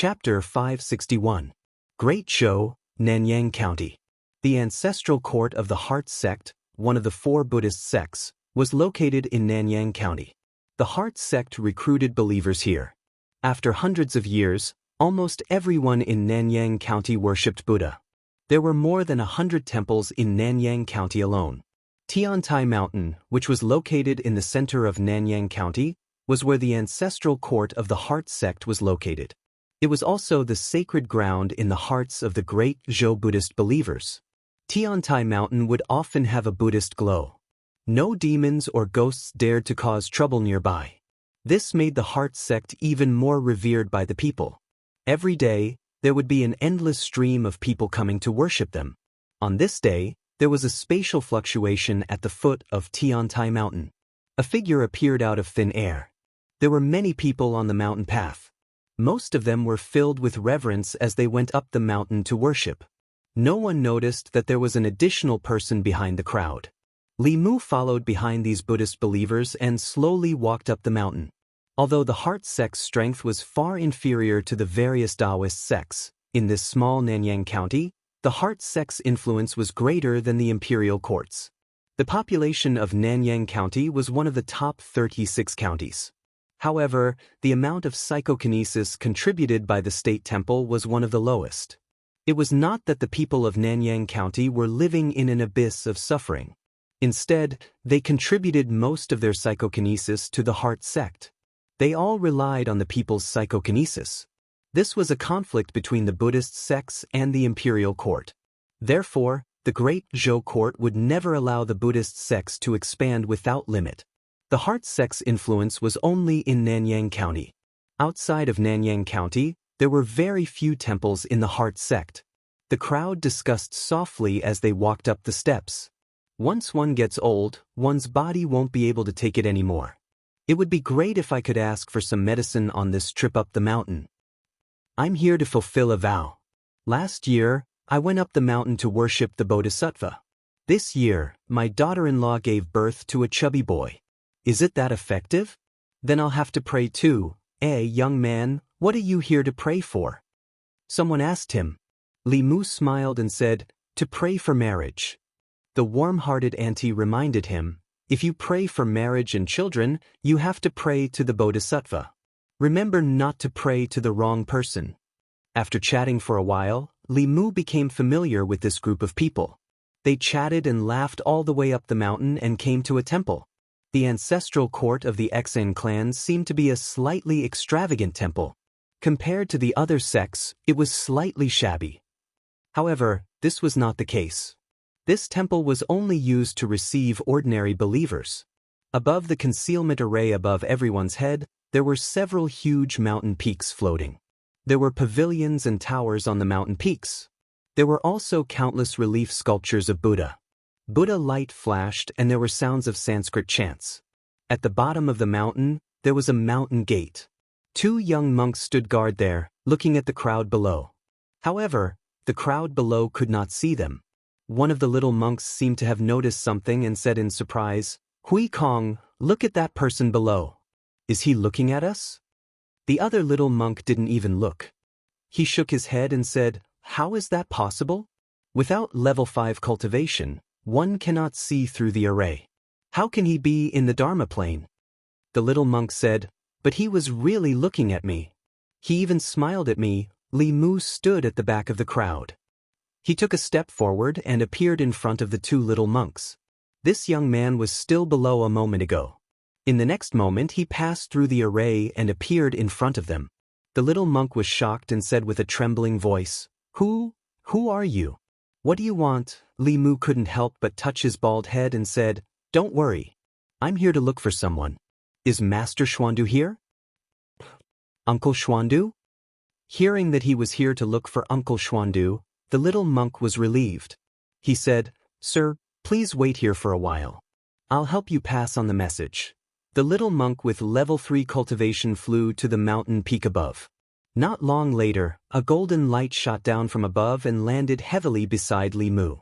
Chapter 561. Great Zhou, Nanyang County. The ancestral court of the Heart sect, one of the 4 Buddhist sects, was located in Nanyang County. The Heart sect recruited believers here. After hundreds of years, almost everyone in Nanyang County worshipped Buddha. There were more than 100 temples in Nanyang County alone. Tiantai Mountain, which was located in the center of Nanyang County, was where the ancestral court of the Heart sect was located. It was also the sacred ground in the hearts of the great Zhou Buddhist believers. Tiantai Mountain would often have a Buddhist glow. No demons or ghosts dared to cause trouble nearby. This made the Heart sect even more revered by the people. Every day, there would be an endless stream of people coming to worship them. On this day, there was a spatial fluctuation at the foot of Tiantai Mountain. A figure appeared out of thin air. There were many people on the mountain path. Most of them were filled with reverence as they went up the mountain to worship. No one noticed that there was an additional person behind the crowd. Li Mu followed behind these Buddhist believers and slowly walked up the mountain. Although the Heart sect's strength was far inferior to the various Daoist sects, in this small Nanyang County, the Heart sect's influence was greater than the imperial courts. The population of Nanyang County was one of the top 36 counties. However, the amount of psychokinesis contributed by the state temple was one of the lowest. It was not that the people of Nanyang County were living in an abyss of suffering. Instead, they contributed most of their psychokinesis to the Heart sect. They all relied on the people's psychokinesis. This was a conflict between the Buddhist sects and the imperial court. Therefore, the great Zhou court would never allow the Buddhist sects to expand without limit. The Heart sect's influence was only in Nanyang County. Outside of Nanyang County, there were very few temples in the Heart sect. The crowd discussed softly as they walked up the steps. Once one gets old, one's body won't be able to take it anymore. It would be great if I could ask for some medicine on this trip up the mountain. I'm here to fulfill a vow. Last year, I went up the mountain to worship the Bodhisattva. This year, my daughter-in-law gave birth to a chubby boy. Is it that effective? Then I'll have to pray too. Young man, what are you here to pray for? Someone asked him. Li Mu smiled and said, to pray for marriage. The warm-hearted auntie reminded him, if you pray for marriage and children, you have to pray to the Bodhisattva. Remember not to pray to the wrong person. After chatting for a while, Li Mu became familiar with this group of people. They chatted and laughed all the way up the mountain and came to a temple. The ancestral court of the Xen clans seemed to be a slightly extravagant temple. Compared to the other sects, it was slightly shabby. However, this was not the case. This temple was only used to receive ordinary believers. Above the concealment array above everyone's head, there were several huge mountain peaks floating. There were pavilions and towers on the mountain peaks. There were also countless relief sculptures of Buddha. Buddha light flashed and there were sounds of Sanskrit chants. At the bottom of the mountain, there was a mountain gate. 2 young monks stood guard there, looking at the crowd below. However, the crowd below could not see them. One of the little monks seemed to have noticed something and said in surprise, Hui Kong, look at that person below. Is he looking at us? The other little monk didn't even look. He shook his head and said, how is that possible? Without level 5 cultivation, one cannot see through the array. How can he be in the Dharma plane? The little monk said, but he was really looking at me. He even smiled at me. Li Mu stood at the back of the crowd. He took a step forward and appeared in front of the 2 little monks. This young man was still below a moment ago. In the next moment he passed through the array and appeared in front of them. The little monk was shocked and said with a trembling voice, Who are you? What do you want? Li Mu couldn't help but touch his bald head and said, don't worry. I'm here to look for someone. Is Master Xuandu here? Uncle Xuandu? Hearing that he was here to look for Uncle Xuandu, the little monk was relieved. He said, Sir, please wait here for a while. I'll help you pass on the message. The little monk with level 3 cultivation flew to the mountain peak above. Not long later, a golden light shot down from above and landed heavily beside Li Mu.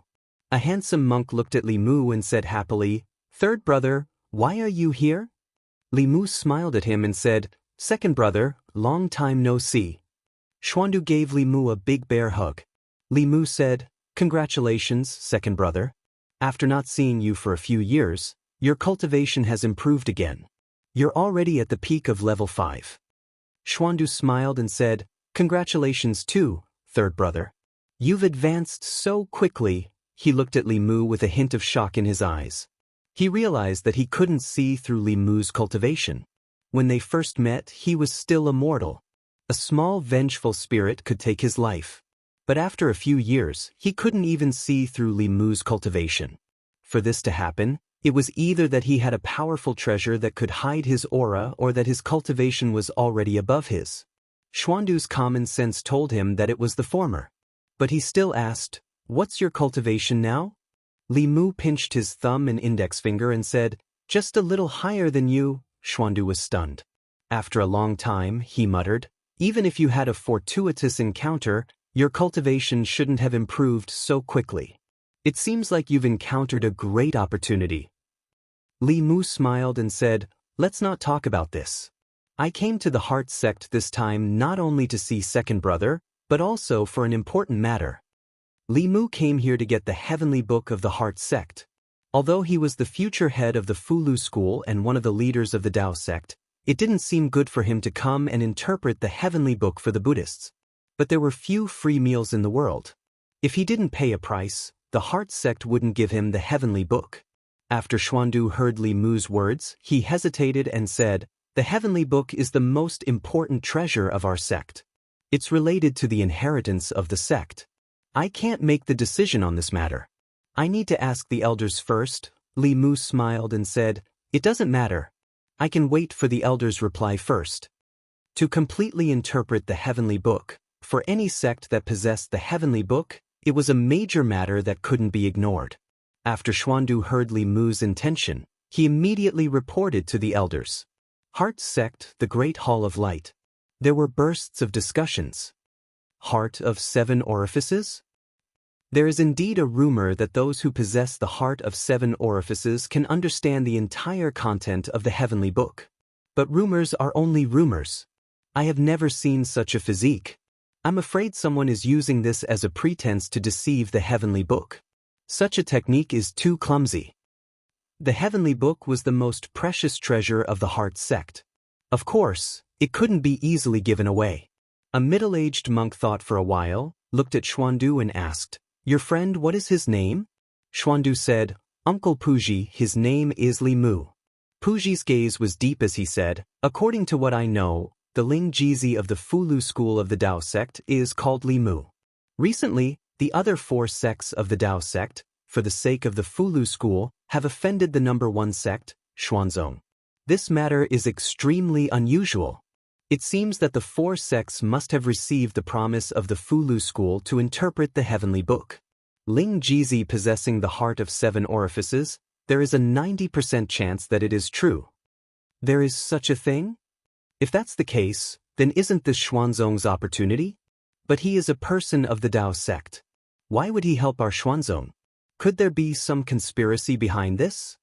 A handsome monk looked at Li Mu and said happily, Third brother, why are you here? Li Mu smiled at him and said, Second brother, long time no see. Xuandu gave Li Mu a big bear hug. Li Mu said, "Congratulations, second brother. After not seeing you for a few years, your cultivation has improved again. You're already at the peak of level 5. Xuandu smiled and said, "Congratulations too, third brother. You've advanced so quickly." He looked at Li Mu with a hint of shock in his eyes. He realized that he couldn't see through Li Mu's cultivation. When they first met, he was still immortal. A small vengeful spirit could take his life. But after a few years, he couldn't even see through Li Mu's cultivation. For this to happen, it was either that he had a powerful treasure that could hide his aura or that his cultivation was already above his. Xuandu's common sense told him that it was the former. But he still asked, "What's your cultivation now?" Li Mu pinched his thumb and index finger and said, "Just a little higher than you." Xuandu was stunned. After a long time, he muttered, "Even if you had a fortuitous encounter, your cultivation shouldn't have improved so quickly. It seems like you've encountered a great opportunity." Li Mu smiled and said, "Let's not talk about this. I came to the Heart Sect this time not only to see second brother, but also for an important matter." Li Mu came here to get the Heavenly Book of the Heart Sect. Although he was the future head of the Fulu school and one of the leaders of the Dao sect, it didn't seem good for him to come and interpret the Heavenly Book for the Buddhists. But there were few free meals in the world. If he didn't pay a price, the Heart Sect wouldn't give him the Heavenly Book. After Xuandu heard Li Mu's words, he hesitated and said, "The Heavenly Book is the most important treasure of our sect. It's related to the inheritance of the sect. I can't make the decision on this matter. I need to ask the elders first." Li Mu smiled and said, "It doesn't matter. I can wait for the elders' reply first." To completely interpret the Heavenly Book, for any sect that possessed the Heavenly Book, it was a major matter that couldn't be ignored. After Xuandu heard Li Mu's intention, he immediately reported to the elders. Heart Sect, the Great Hall of Light. There were bursts of discussions. Heart of 7 orifices? There is indeed a rumor that those who possess the heart of 7 orifices can understand the entire content of the Heavenly Book. But rumors are only rumors. I have never seen such a physique. I'm afraid someone is using this as a pretense to deceive the Heavenly Book. Such a technique is too clumsy. The Heavenly Book was the most precious treasure of the Heart Sect. Of course, it couldn't be easily given away. A middle-aged monk thought for a while, looked at Xuandu and asked, "Your friend, what is his name?" Xuandu said, "Uncle Puji, his name is Li Mu." Puji's gaze was deep as he said, "According to what I know, the Ling Jizi of the Fulu school of the Dao sect is called Li Mu. Recently, the other 4 sects of the Dao sect, for the sake of the Fulu school, have offended the number 1 sect, Xuanzong. This matter is extremely unusual. It seems that the 4 sects must have received the promise of the Fulu school to interpret the Heavenly Book. Ling Jizi possessing the heart of 7 orifices, there is a 90% chance that it is true." There is such a thing? If that's the case, then isn't this Xuanzong's opportunity? But he is a person of the Dao sect. Why would he help our Xuanzong? Could there be some conspiracy behind this?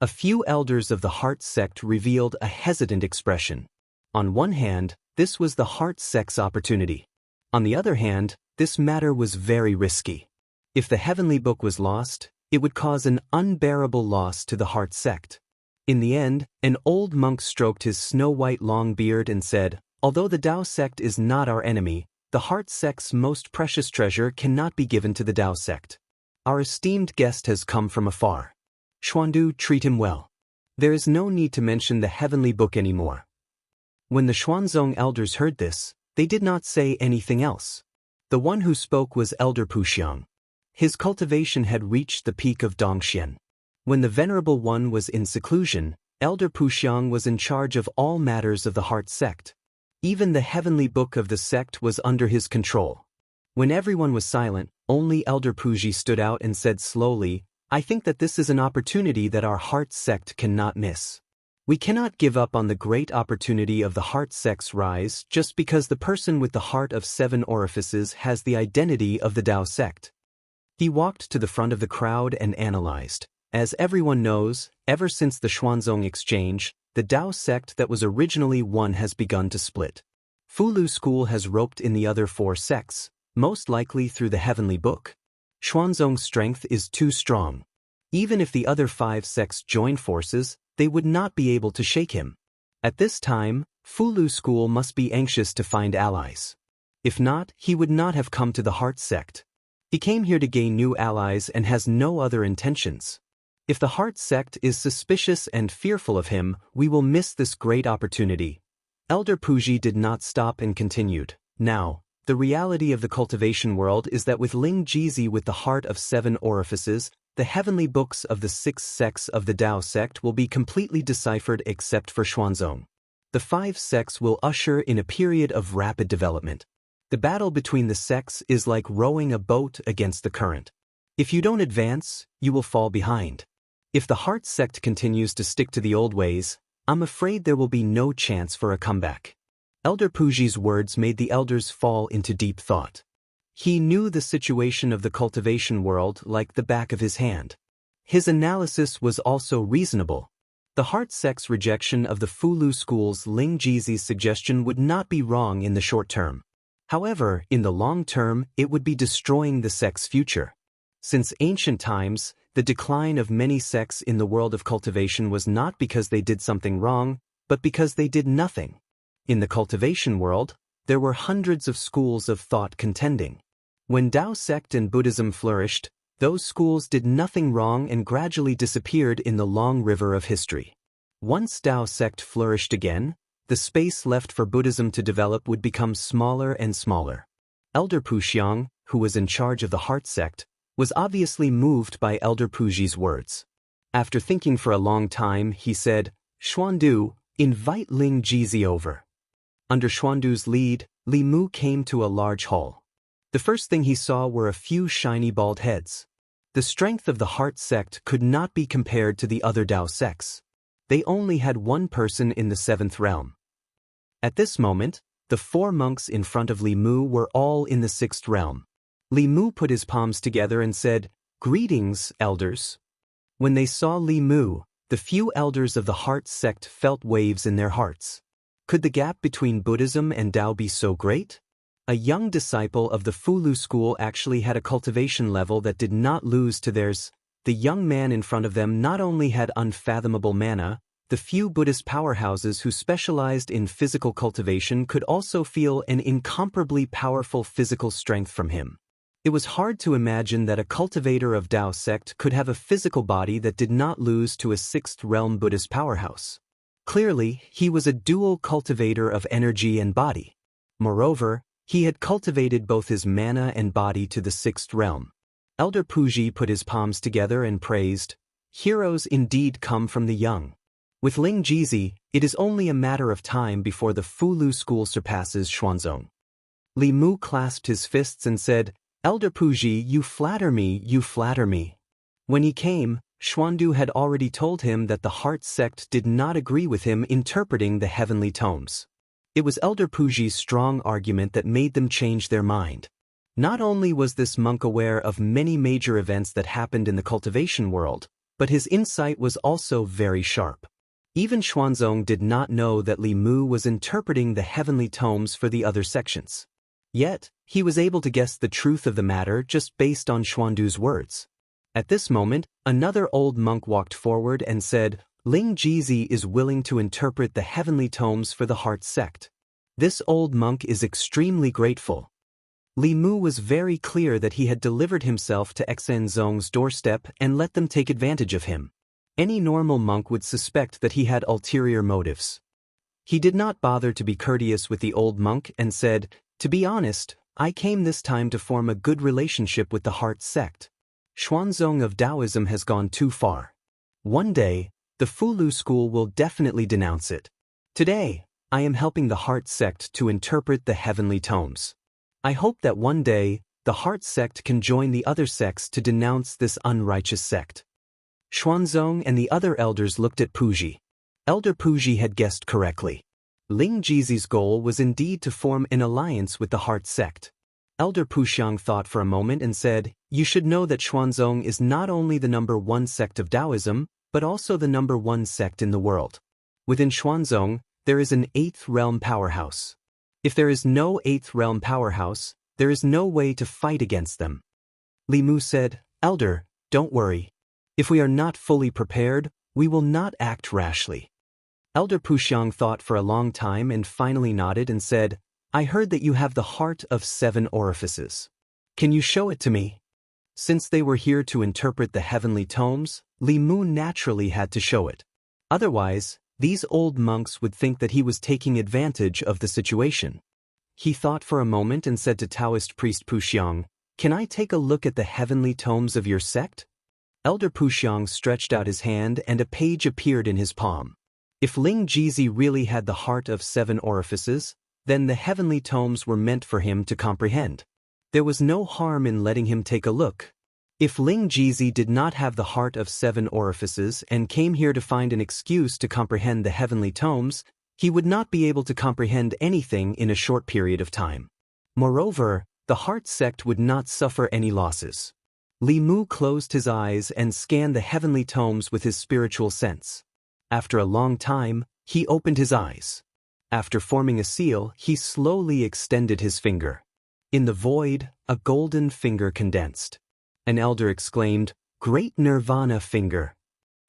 A few elders of the Heart sect revealed a hesitant expression. On one hand, this was the Heart sect's opportunity. On the other hand, this matter was very risky. If the Heavenly Book was lost, it would cause an unbearable loss to the Heart sect. In the end, an old monk stroked his snow-white long beard and said, "Although the Dao sect is not our enemy, the Heart sect's most precious treasure cannot be given to the Dao sect. Our esteemed guest has come from afar. Xuandu, treat him well. There is no need to mention the Heavenly Book anymore." When the Xuanzong elders heard this, they did not say anything else. The one who spoke was Elder Puxiang. His cultivation had reached the peak of Dongxian. When the Venerable One was in seclusion, Elder Puxiang was in charge of all matters of the Heart sect. Even the Heavenly Book of the sect was under his control. When everyone was silent, only Elder Puji stood out and said slowly, "I think that this is an opportunity that our Heart sect cannot miss. We cannot give up on the great opportunity of the Heart sect's rise just because the person with the heart of 7 orifices has the identity of the Dao sect." He walked to the front of the crowd and analyzed. As everyone knows, ever since the Xuanzong exchange, the Dao sect that was originally one has begun to split. Fulu school has roped in the other 4 sects, most likely through the heavenly book. Xuanzong's strength is too strong. Even if the other 5 sects join forces, they would not be able to shake him. At this time, Fulu school must be anxious to find allies. If not, he would not have come to the Heart sect. He came here to gain new allies and has no other intentions. If the Heart sect is suspicious and fearful of him, we will miss this great opportunity. Elder Puji did not stop and continued. Now, the reality of the cultivation world is that with Ling Jizi with the heart of 7 orifices, the heavenly books of the 6 sects of the Dao sect will be completely deciphered except for Xuanzong. The 5 sects will usher in a period of rapid development. The battle between the sects is like rowing a boat against the current. If you don't advance, you will fall behind. If the Heart sect continues to stick to the old ways, I'm afraid there will be no chance for a comeback. Elder Puji's words made the elders fall into deep thought. He knew the situation of the cultivation world like the back of his hand. His analysis was also reasonable. The Heart sect's rejection of the Fulu school's Ling Jizi's suggestion would not be wrong in the short term. However, in the long term, it would be destroying the sect's future. Since ancient times, the decline of many sects in the world of cultivation was not because they did something wrong, but because they did nothing. In the cultivation world, there were hundreds of schools of thought contending. When Dao sect and Buddhism flourished, those schools did nothing wrong and gradually disappeared in the long river of history. Once Dao sect flourished again, the space left for Buddhism to develop would become smaller and smaller. Elder Puxiang, who was in charge of the Heart sect, was obviously moved by Elder Puji's words. After thinking for a long time, he said, "Xuandu, invite Ling Jizi over." Under Xuandu's lead, Li Mu came to a large hall. The first thing he saw were a few shiny bald heads. The strength of the Heart sect could not be compared to the other Dao sects. They only had one person in the 7th realm. At this moment, the 4 monks in front of Li Mu were all in the 6th realm. Li Mu put his palms together and said, "Greetings, elders." When they saw Li Mu, the few elders of the Heart sect felt waves in their hearts. Could the gap between Buddhism and Dao be so great? A young disciple of the Fulu school actually had a cultivation level that did not lose to theirs. The young man in front of them not only had unfathomable mana, the few Buddhist powerhouses who specialized in physical cultivation could also feel an incomparably powerful physical strength from him. It was hard to imagine that a cultivator of Dao sect could have a physical body that did not lose to a 6th realm Buddhist powerhouse. Clearly, he was a dual cultivator of energy and body. Moreover, he had cultivated both his mana and body to the 6th realm. Elder Puji put his palms together and praised, "Heroes indeed come from the young." With Ling Jizi, it is only a matter of time before the Fulu school surpasses Xuanzong. Li Mu clasped his fists and said, "Elder Puji, you flatter me, you flatter me." When he came, Xuandu had already told him that the Heart sect did not agree with him interpreting the heavenly tomes. It was Elder Puji's strong argument that made them change their mind. Not only was this monk aware of many major events that happened in the cultivation world, but his insight was also very sharp. Even Xuanzong did not know that Li Mu was interpreting the heavenly tomes for the other sections. Yet, he was able to guess the truth of the matter just based on Xuandu's words. At this moment, another old monk walked forward and said, "Ling Jizi is willing to interpret the heavenly tomes for the Heart sect." This old monk is extremely grateful. Li Mu was very clear that he had delivered himself to Xuanzong's doorstep and let them take advantage of him. Any normal monk would suspect that he had ulterior motives. He did not bother to be courteous with the old monk and said, "To be honest, I came this time to form a good relationship with the Heart sect. Xuanzong of Taoism has gone too far. One day, the Fulu school will definitely denounce it. Today, I am helping the Heart sect to interpret the heavenly tomes. I hope that one day, the Heart sect can join the other sects to denounce this unrighteous sect." Xuanzong and the other elders looked at Puji. Elder Puji had guessed correctly. Ling Jizi's goal was indeed to form an alliance with the Heart sect. Elder Puxiang thought for a moment and said, "You should know that Xuanzong is not only the #1 sect of Taoism, but also the #1 sect in the world. Within Xuanzong, there is an 8th realm powerhouse. If there is no 8th realm powerhouse, there is no way to fight against them. Li Mu said, Elder, don't worry. If we are not fully prepared, we will not act rashly. Elder Puxiang thought for a long time and finally nodded and said, I heard that you have the heart of 7 orifices. Can you show it to me? Since they were here to interpret the heavenly tomes, Li Mu naturally had to show it. Otherwise, these old monks would think that he was taking advantage of the situation. He thought for a moment and said to Taoist priest Puxiang, Can I take a look at the heavenly tomes of your sect? Elder Puxiang stretched out his hand and a page appeared in his palm. If Ling Jizi really had the heart of 7 orifices, then the heavenly tomes were meant for him to comprehend. There was no harm in letting him take a look. If Ling Jizi did not have the heart of 7 orifices and came here to find an excuse to comprehend the heavenly tomes, he would not be able to comprehend anything in a short period of time. Moreover, the heart sect would not suffer any losses. Li Mu closed his eyes and scanned the heavenly tomes with his spiritual sense. After a long time, he opened his eyes. After forming a seal, he slowly extended his finger. In the void, a golden finger condensed. An elder exclaimed, Great Nirvana finger.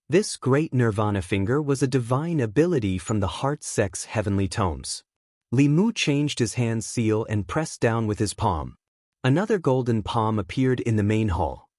This great Nirvana finger was a divine ability from the heart sect's heavenly tomes. Li Mu changed his hand seal and pressed down with his palm. Another golden palm appeared in the main hall.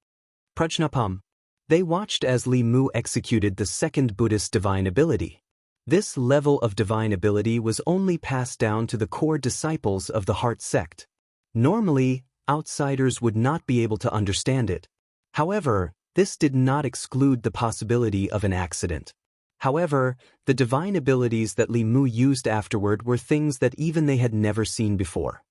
Prajnapam. They watched as Li Mu executed the second Buddhist divine ability. This level of divine ability was only passed down to the core disciples of the heart sect. Normally, outsiders would not be able to understand it. However, this did not exclude the possibility of an accident. However, the divine abilities that Li Mu used afterward were things that even they had never seen before.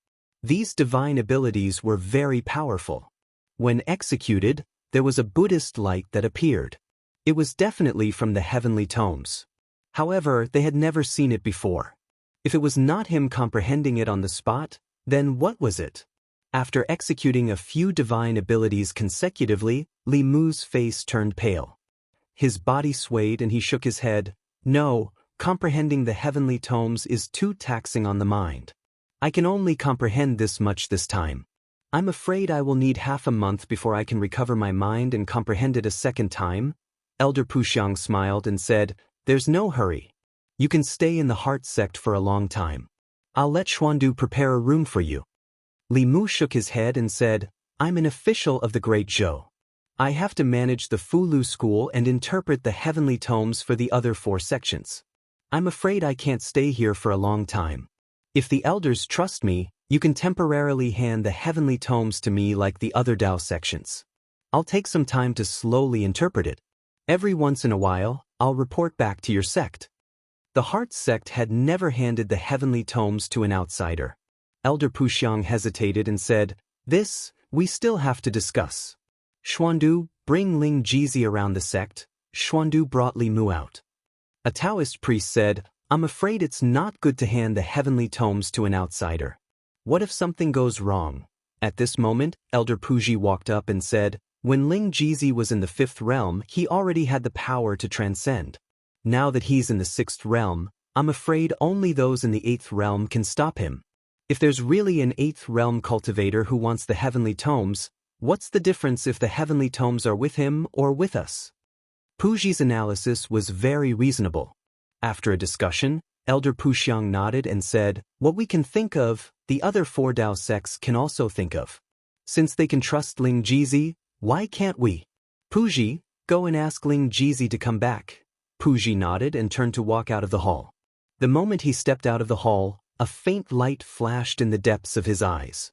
These divine abilities were very powerful. When executed, there was a Buddhist light that appeared. It was definitely from the heavenly tomes. However, they had never seen it before. If it was not him comprehending it on the spot, then what was it? After executing a few divine abilities consecutively, Li Mu's face turned pale. His body swayed and he shook his head. No, comprehending the heavenly tomes is too taxing on the mind. I can only comprehend this much this time. I'm afraid I will need half a month before I can recover my mind and comprehend it a second time. Elder Puxiang smiled and said, There's no hurry. You can stay in the heart sect for a long time. I'll let Xuandu prepare a room for you. Li Mu shook his head and said, I'm an official of the Great Zhou. I have to manage the Fulu school and interpret the heavenly tomes for the other 4 sections. I'm afraid I can't stay here for a long time. If the elders trust me, you can temporarily hand the heavenly tomes to me like the other Dao sections. I'll take some time to slowly interpret it. Every once in a while, I'll report back to your sect. The heart sect had never handed the heavenly tomes to an outsider. Elder Puxiang hesitated and said, This, we still have to discuss. Xuandu, bring Ling Jizi around the sect. Xuandu brought Li Mu out. A Taoist priest said, I'm afraid it's not good to hand the heavenly tomes to an outsider. What if something goes wrong? At this moment, Elder Puji walked up and said, When Ling Jizi was in the 5th realm, he already had the power to transcend. Now that he's in the 6th realm, I'm afraid only those in the 8th realm can stop him. If there's really an 8th realm cultivator who wants the heavenly tomes, what's the difference if the heavenly tomes are with him or with us? Puji's analysis was very reasonable. After a discussion, Elder Puxiang nodded and said, What we can think of, the other 4 Dao sects can also think of. Since they can trust Ling Jizi, why can't we? Puji, go and ask Ling Jizi to come back. Puji nodded and turned to walk out of the hall. The moment he stepped out of the hall, a faint light flashed in the depths of his eyes.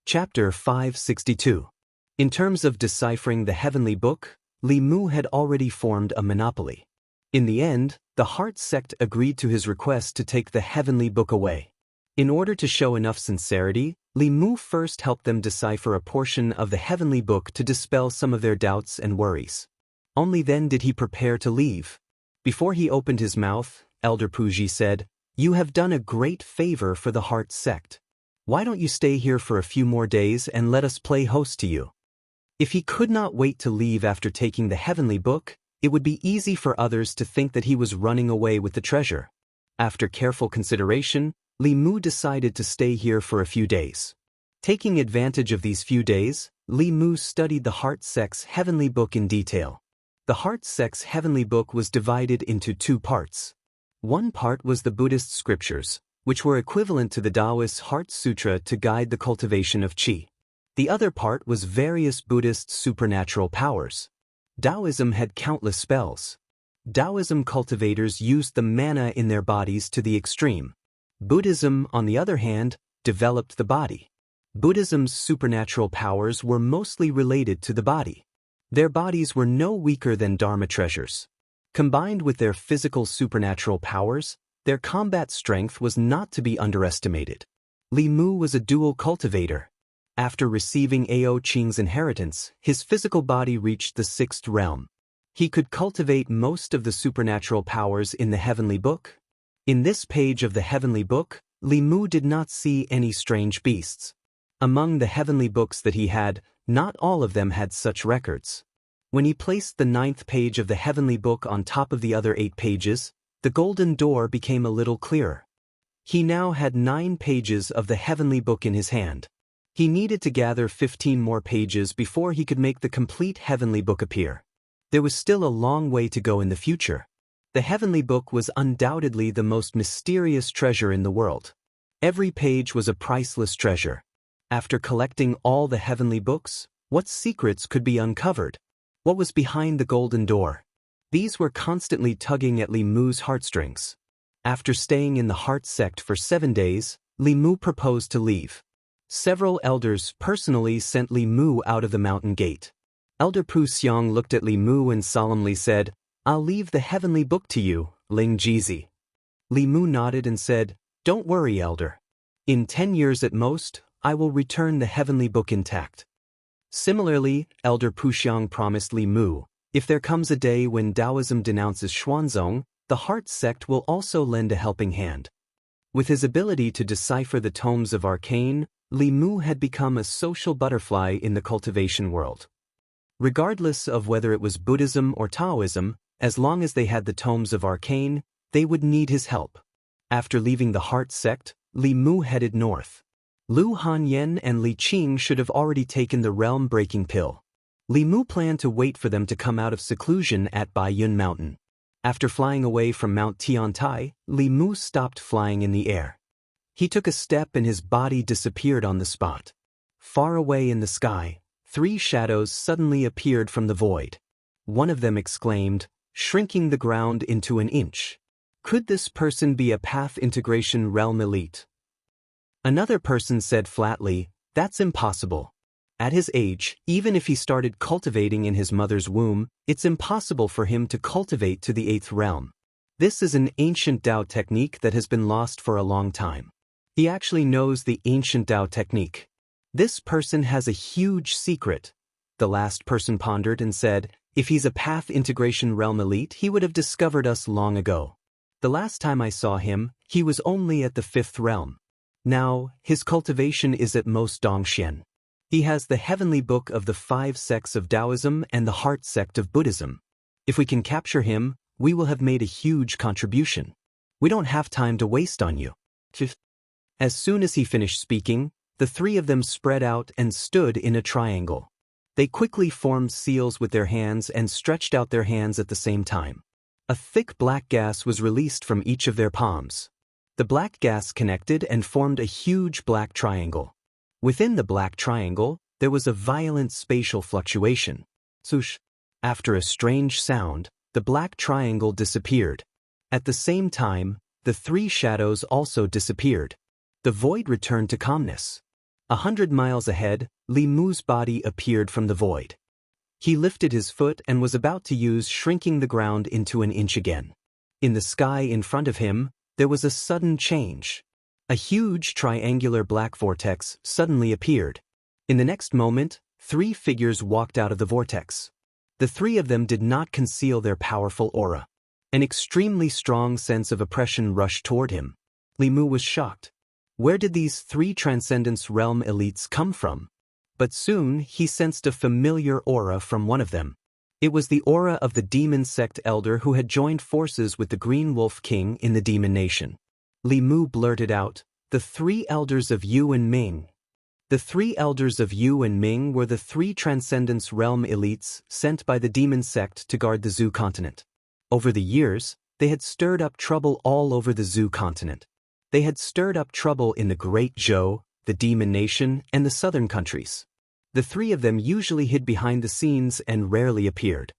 Chapter 562. In terms of deciphering the heavenly book, Li Mu had already formed a monopoly. In the end, the heart sect agreed to his request to take the heavenly book away. In order to show enough sincerity, Li Mu first helped them decipher a portion of the heavenly book to dispel some of their doubts and worries. Only then did he prepare to leave. Before he opened his mouth, Elder Puji said, You have done a great favor for the heart sect. Why don't you stay here for a few more days and let us play host to you? If he could not wait to leave after taking the heavenly book, it would be easy for others to think that he was running away with the treasure. After careful consideration, Li Mu decided to stay here for a few days. Taking advantage of these few days, Li Mu studied the Heart-Sex Heavenly Book in detail. The Heart-Sex Heavenly Book was divided into two parts. One part was the Buddhist scriptures, which were equivalent to the Daoist Heart Sutra to guide the cultivation of qi. The other part was various Buddhist supernatural powers. Taoism had countless spells. Taoism cultivators used the mana in their bodies to the extreme. Buddhism, on the other hand, developed the body. Buddhism's supernatural powers were mostly related to the body. Their bodies were no weaker than Dharma treasures. Combined with their physical supernatural powers, their combat strength was not to be underestimated. Li Mu was a dual cultivator. After receiving Ao Qing's inheritance, his physical body reached the 6th realm. He could cultivate most of the supernatural powers in the Heavenly Book. In this page of the Heavenly Book, Li Mu did not see any strange beasts. Among the heavenly books that he had, not all of them had such records. When he placed the 9th page of the Heavenly Book on top of the other 8 pages, the golden door became a little clearer. He now had 9 pages of the Heavenly Book in his hand. He needed to gather 15 more pages before he could make the complete Heavenly Book appear. There was still a long way to go in the future. The Heavenly Book was undoubtedly the most mysterious treasure in the world. Every page was a priceless treasure. After collecting all the heavenly books, what secrets could be uncovered? What was behind the golden door? These were constantly tugging at Li Mu's heartstrings. After staying in the heart sect for 7 days, Li Mu proposed to leave. Several elders personally sent Li Mu out of the mountain gate. Elder Pu Xiang looked at Li Mu and solemnly said, "I'll leave the heavenly book to you, Ling Jizi." Li Mu nodded and said, "Don't worry, elder. In 10 years at most, I will return the heavenly book intact." Similarly, Elder Pu Xiang promised Li Mu, if there comes a day when Taoism denounces Xuanzong, the heart sect will also lend a helping hand. With his ability to decipher the tomes of arcane, Li Mu had become a social butterfly in the cultivation world. Regardless of whether it was Buddhism or Taoism, as long as they had the tomes of arcane, they would need his help. After leaving the heart sect, Li Mu headed north. Lu Hanyan and Li Qing should have already taken the realm-breaking pill. Li Mu planned to wait for them to come out of seclusion at Baiyun Mountain. After flying away from Mount Tiantai, Li Mu stopped flying in the air. He took a step and his body disappeared on the spot. Far away in the sky, 3 shadows suddenly appeared from the void. One of them exclaimed, shrinking the ground into an inch. Could this person be a path integration realm elite? Another person said flatly, that's impossible. At his age, even if he started cultivating in his mother's womb, it's impossible for him to cultivate to the 8th realm. This is an ancient Tao technique that has been lost for a long time. He actually knows the ancient Tao technique. This person has a huge secret. The last person pondered and said, if he's a path integration realm elite, he would have discovered us long ago. The last time I saw him, he was only at the 5th realm. Now, his cultivation is at most Dongxian. He has the heavenly book of the 5 sects of Taoism and the heart sect of Buddhism. If we can capture him, we will have made a huge contribution. We don't have time to waste on you. As soon as he finished speaking, the 3 of them spread out and stood in a triangle. They quickly formed seals with their hands and stretched out their hands at the same time. A thick black gas was released from each of their palms. The black gas connected and formed a huge black triangle. Within the black triangle, there was a violent spatial fluctuation. Swoosh! After a strange sound, the black triangle disappeared. At the same time, the 3 shadows also disappeared. The void returned to calmness. 100 miles ahead, Li Mu's body appeared from the void. He lifted his foot and was about to use shrinking the ground into an inch again. In the sky in front of him, there was a sudden change. A huge triangular black vortex suddenly appeared. In the next moment, 3 figures walked out of the vortex. The 3 of them did not conceal their powerful aura. An extremely strong sense of oppression rushed toward him. Li Mu was shocked. Where did these 3 Transcendence Realm elites come from? But soon he sensed a familiar aura from one of them. It was the aura of the demon sect elder who had joined forces with the Green Wolf King in the Demon Nation. Li Mu blurted out, "The three elders of Yu and Ming." The three elders of Yu and Ming were the three Transcendence Realm elites sent by the demon sect to guard the Zhu continent. Over the years, they had stirred up trouble all over the Zhu continent. They had stirred up trouble in the Great Zhou, the Demon Nation, and the southern countries. The three of them usually hid behind the scenes and rarely appeared.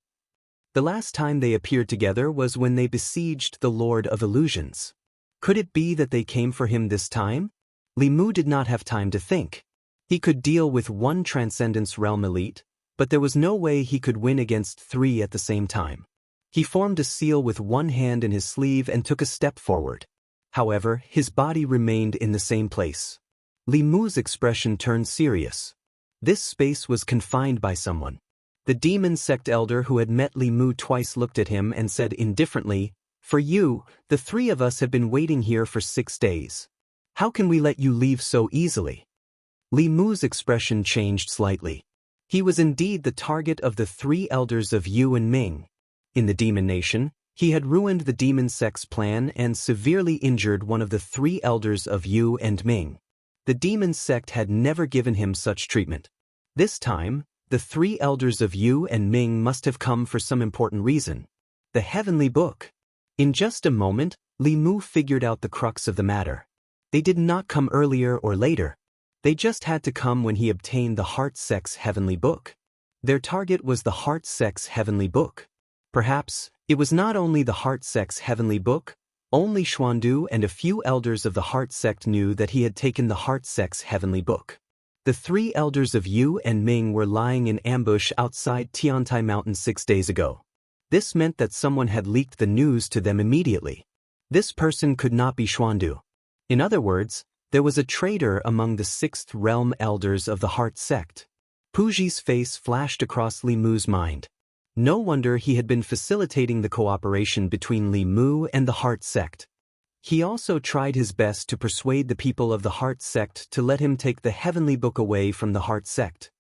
The last time they appeared together was when they besieged the Lord of Illusions. Could it be that they came for him this time? Li Mu did not have time to think. He could deal with one Transcendence Realm elite, but there was no way he could win against three at the same time. He formed a seal with one hand in his sleeve and took a step forward. However, his body remained in the same place. Li Mu's expression turned serious. This space was confined by someone. The demon sect elder who had met Li Mu twice looked at him and said indifferently, "For you, the three of us have been waiting here for 6 days. How can we let you leave so easily?" Li Mu's expression changed slightly. He was indeed the target of the three elders of Yu and Ming. In the Demon Nation, he had ruined the demon sect's plan and severely injured one of the three elders of Yu and Ming. The demon sect had never given him such treatment. This time, the three elders of Yu and Ming must have come for some important reason. The Heavenly Book. In just a moment, Li Mu figured out the crux of the matter. They did not come earlier or later. They just had to come when he obtained the Heart Sect's Heavenly Book. Their target was the Heart Sect's Heavenly Book. Perhaps, it was not only the Heart Sect's Heavenly Book, only Xuandu and a few elders of the Heart Sect knew that he had taken the Heart Sect's Heavenly Book. The three elders of Yu and Ming were lying in ambush outside Tiantai Mountain 6 days ago. This meant that someone had leaked the news to them immediately. This person could not be Xuandu. In other words, there was a traitor among the Sixth Realm elders of the Heart Sect. Puji's face flashed across Li Mu's mind. No wonder he had been facilitating the cooperation between Li Mu and the Heart Sect. He also tried his best to persuade the people of the Heart Sect to let him take the Heavenly Book away from the Heart Sect.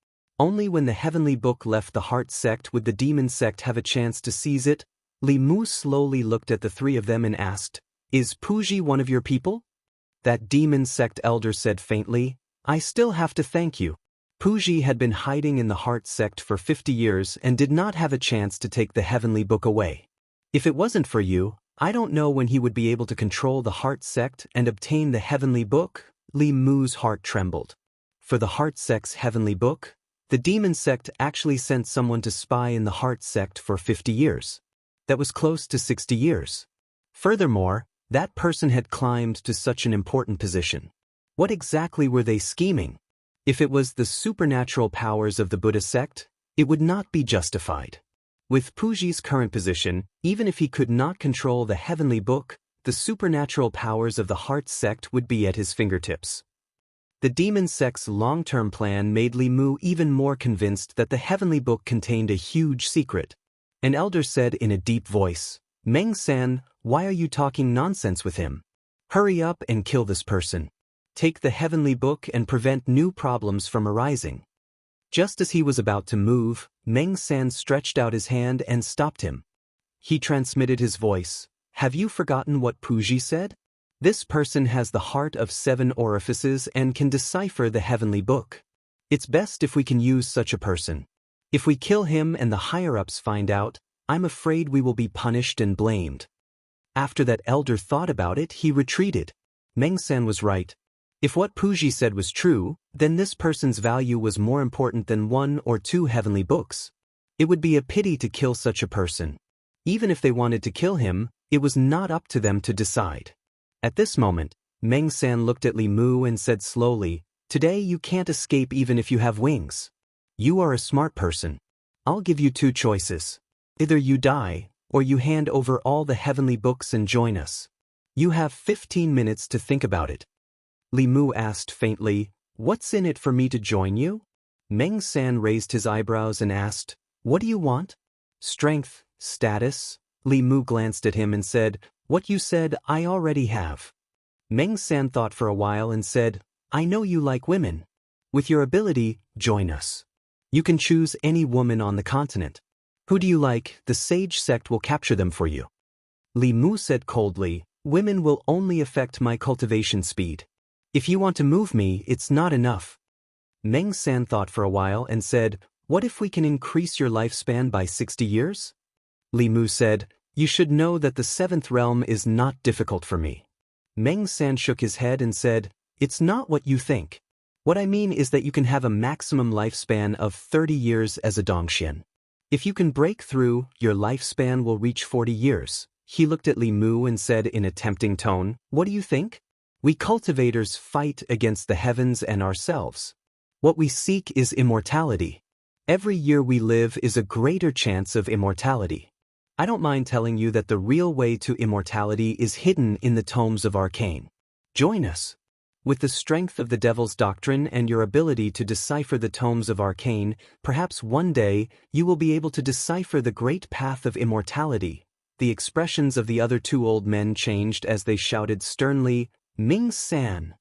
Only when the Heavenly Book left the Heart Sect would the Demon Sect have a chance to seize it. Li Mu slowly looked at the three of them and asked, "Is Puji one of your people?" That demon sect elder said faintly, "I still have to thank you." Puji had been hiding in the Heart Sect for 50 years and did not have a chance to take the Heavenly Book away. If it wasn't for you, I don't know when he would be able to control the Heart Sect and obtain the Heavenly Book. Li Mu's heart trembled. For the Heart Sect's Heavenly Book, the demon sect actually sent someone to spy in the Heart Sect for 50 years. That was close to 60 years. Furthermore, that person had climbed to such an important position. What exactly were they scheming? If it was the supernatural powers of the Buddha sect, it would not be justified. With Puji's current position, even if he could not control the Heavenly Book, the supernatural powers of the Heart Sect would be at his fingertips. The demon sect's long-term plan made Li Mu even more convinced that the Heavenly Book contained a huge secret. An elder said in a deep voice, "Meng-san, why are you talking nonsense with him? Hurry up and kill this person. Take the Heavenly Book and prevent new problems from arising." Just as he was about to move, Meng-san stretched out his hand and stopped him. He transmitted his voice, "Have you forgotten what Puji said? This person has the heart of 7 orifices and can decipher the Heavenly Book. It's best if we can use such a person. If we kill him and the higher-ups find out, I'm afraid we will be punished and blamed." After that elder thought about it, he retreated. Meng-san was right. If what Puji said was true, then this person's value was more important than 1 or 2 Heavenly Books. It would be a pity to kill such a person. Even if they wanted to kill him, it was not up to them to decide. At this moment, Meng-san looked at Li Mu and said slowly, "Today you can't escape even if you have wings. You are a smart person. I'll give you 2 choices. Either you die, or you hand over all the Heavenly Books and join us. You have 15 minutes to think about it." Li Mu asked faintly, "What's in it for me to join you?" Meng-san raised his eyebrows and asked, "What do you want?" "Strength, status?" Li Mu glanced at him and said, "What you said I already have." Meng-san thought for a while and said, "I know you like women. With your ability, join us. You can choose any woman on the continent. Who do you like? The Sage sect will capture them for you." Li Mu said coldly, Women will only affect my cultivation speed. If you want to move me, it's not enough. Meng San thought for a while and said, what if we can increase your lifespan by 60 years? Li Mu said, you should know that the seventh realm is not difficult for me. Meng San shook his head and said, it's not what you think. What I mean is that you can have a maximum lifespan of 30 years as a Dongxian. If you can break through, your lifespan will reach 40 years. He looked at Li Mu and said in a tempting tone, what do you think? We cultivators fight against the heavens and ourselves. What we seek is immortality. Every year we live is a greater chance of immortality. I don't mind telling you that the real way to immortality is hidden in the tomes of arcane. Join us. With the strength of the devil's doctrine and your ability to decipher the tomes of arcane, perhaps one day you will be able to decipher the great path of immortality. The expressions of the other two old men changed as they shouted sternly, Meng San.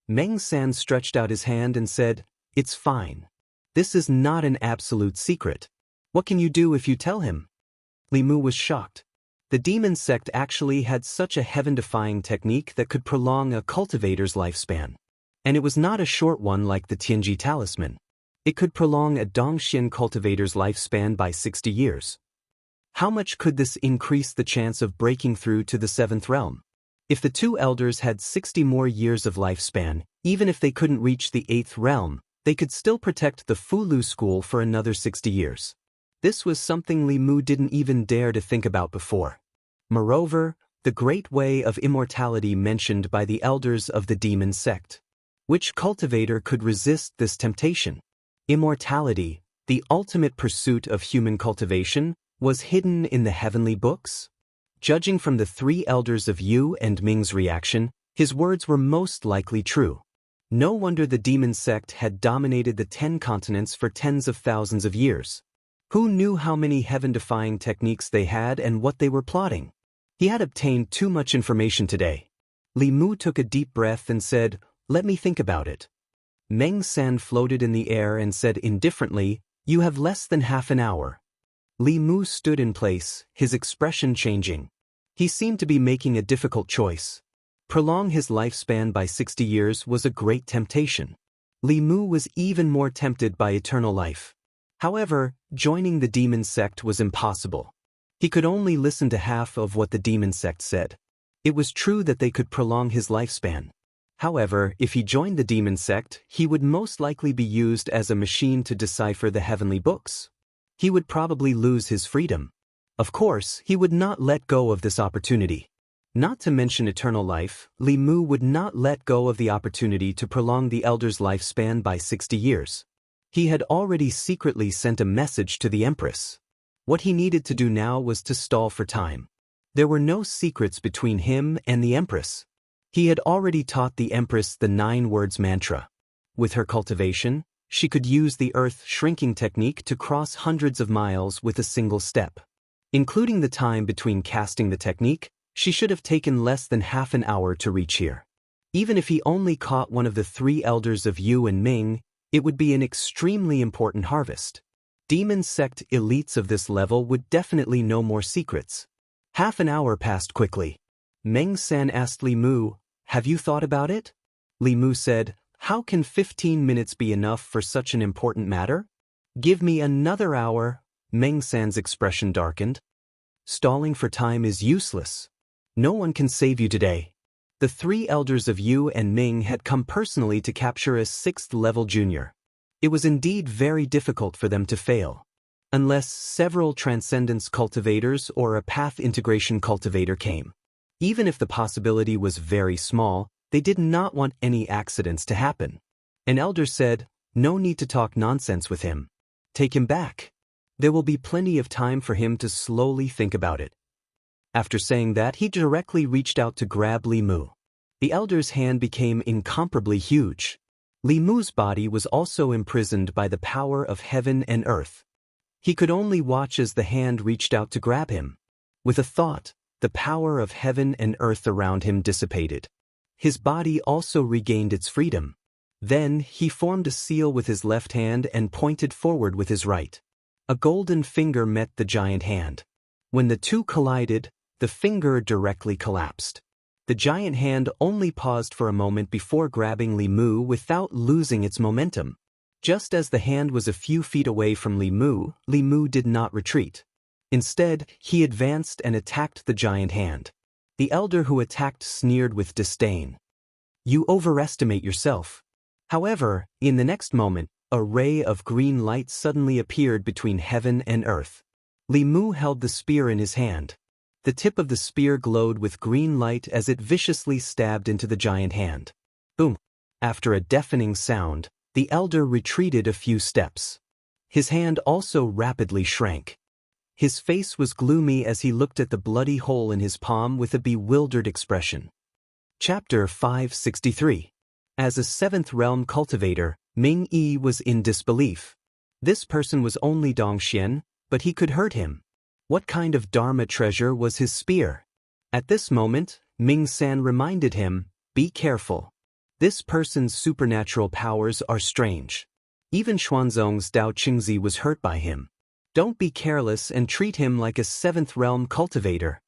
Meng San stretched out his hand and said, it's fine. This is not an absolute secret. What can you do if you tell him? Li Mu was shocked. The demon sect actually had such a heaven-defying technique that could prolong a cultivator's lifespan. And it was not a short one like the Tianji talisman. It could prolong a Dongxian cultivator's lifespan by 60 years. How much could this increase the chance of breaking through to the seventh realm? If the two elders had 60 more years of lifespan, even if they couldn't reach the eighth realm, they could still protect the Fulu school for another 60 years. This was something Li Mu didn't even dare to think about before. Moreover, the great way of immortality mentioned by the elders of the demon sect. Which cultivator could resist this temptation? Immortality, the ultimate pursuit of human cultivation, was hidden in the heavenly books? Judging from the three elders of Yu and Ming's reaction, his words were most likely true. No wonder the demon sect had dominated the 10 continents for tens of thousands of years. Who knew how many heaven-defying techniques they had and what they were plotting? He had obtained too much information today. Li Mu took a deep breath and said, let me think about it. Meng San floated in the air and said indifferently, you have less than half an hour. Li Mu stood in place, his expression changing. He seemed to be making a difficult choice. Prolong his lifespan by 60 years was a great temptation. Li Mu was even more tempted by eternal life. However, joining the demon sect was impossible. He could only listen to half of what the demon sect said. It was true that they could prolong his lifespan. However, if he joined the demon sect, he would most likely be used as a machine to decipher the heavenly books. He would probably lose his freedom. Of course, he would not let go of this opportunity. Not to mention eternal life, Li Mu would not let go of the opportunity to prolong the elder's lifespan by 60 years. He had already secretly sent a message to the Empress. What he needed to do now was to stall for time. There were no secrets between him and the Empress. He had already taught the Empress the 9 words mantra. With her cultivation, she could use the earth shrinking technique to cross hundreds of miles with a single step. Including the time between casting the technique, she should have taken less than half an hour to reach here. Even if he only caught one of the 3 elders of Yu and Ming, it would be an extremely important harvest. Demon sect elites of this level would definitely know more secrets. Half an hour passed quickly. Meng San asked Li Mu, have you thought about it? Li Mu said, how can 15 minutes be enough for such an important matter? Give me another hour. Meng San's expression darkened. Stalling for time is useless. No one can save you today. The 3 elders of Yu and Ming had come personally to capture a 6th-level junior. It was indeed very difficult for them to fail. Unless several transcendence cultivators or a path integration cultivator came. Even if the possibility was very small, they did not want any accidents to happen. An elder said, no need to talk nonsense with him. Take him back. There will be plenty of time for him to slowly think about it. After saying that, he directly reached out to grab Li Mu. The elder's hand became incomparably huge. Li Mu's body was also imprisoned by the power of heaven and earth. He could only watch as the hand reached out to grab him. With a thought, the power of heaven and earth around him dissipated. His body also regained its freedom. Then, he formed a seal with his left hand and pointed forward with his right. A golden finger met the giant hand. When the two collided, the finger directly collapsed. The giant hand only paused for a moment before grabbing Li Mu without losing its momentum. Just as the hand was a few feet away from Li Mu did not retreat. Instead, he advanced and attacked the giant hand. The elder who attacked sneered with disdain. "You overestimate yourself." However, in the next moment, a ray of green light suddenly appeared between heaven and earth. Li Mu held the spear in his hand. The tip of the spear glowed with green light as it viciously stabbed into the giant hand. Boom! After a deafening sound, the elder retreated a few steps. His hand also rapidly shrank. His face was gloomy as he looked at the bloody hole in his palm with a bewildered expression. Chapter 563. As a seventh realm cultivator, Ming Yi was in disbelief. This person was only Dongxian, but he could hurt him. What kind of Dharma treasure was his spear? At this moment, Ming San reminded him, "Be careful. This person's supernatural powers are strange. Even Xuanzong's Dao Qingzi was hurt by him. Don't be careless and treat him like a seventh realm cultivator."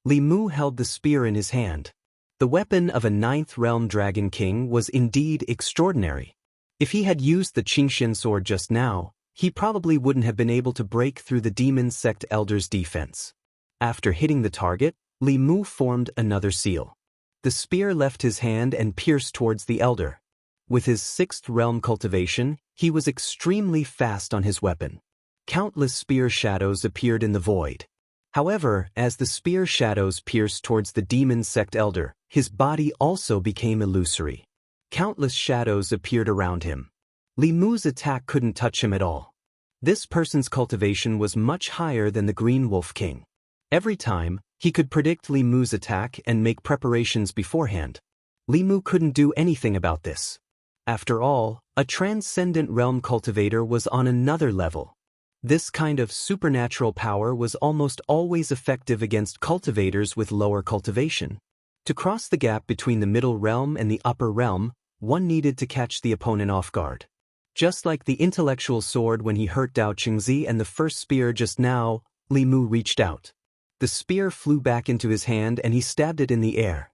Li Mu held the spear in his hand. The weapon of a ninth realm dragon king was indeed extraordinary. If he had used the Qingxian sword just now, he probably wouldn't have been able to break through the demon sect elder's defense. After hitting the target, Li Mu formed another seal. The spear left his hand and pierced towards the elder. With his sixth realm cultivation, he was extremely fast on his weapon. Countless spear shadows appeared in the void. However, as the spear shadows pierced towards the demon sect elder, his body also became illusory. Countless shadows appeared around him. Li Mu's attack couldn't touch him at all. This person's cultivation was much higher than the Green Wolf King. Every time, he could predict Li Mu's attack and make preparations beforehand. Li Mu couldn't do anything about this. After all, a transcendent realm cultivator was on another level. This kind of supernatural power was almost always effective against cultivators with lower cultivation. To cross the gap between the middle realm and the upper realm, one needed to catch the opponent off guard. Just like the intellectual sword when he hurt Dao Qingzi and the first spear just now, Li Mu reached out. The spear flew back into his hand and he stabbed it in the air.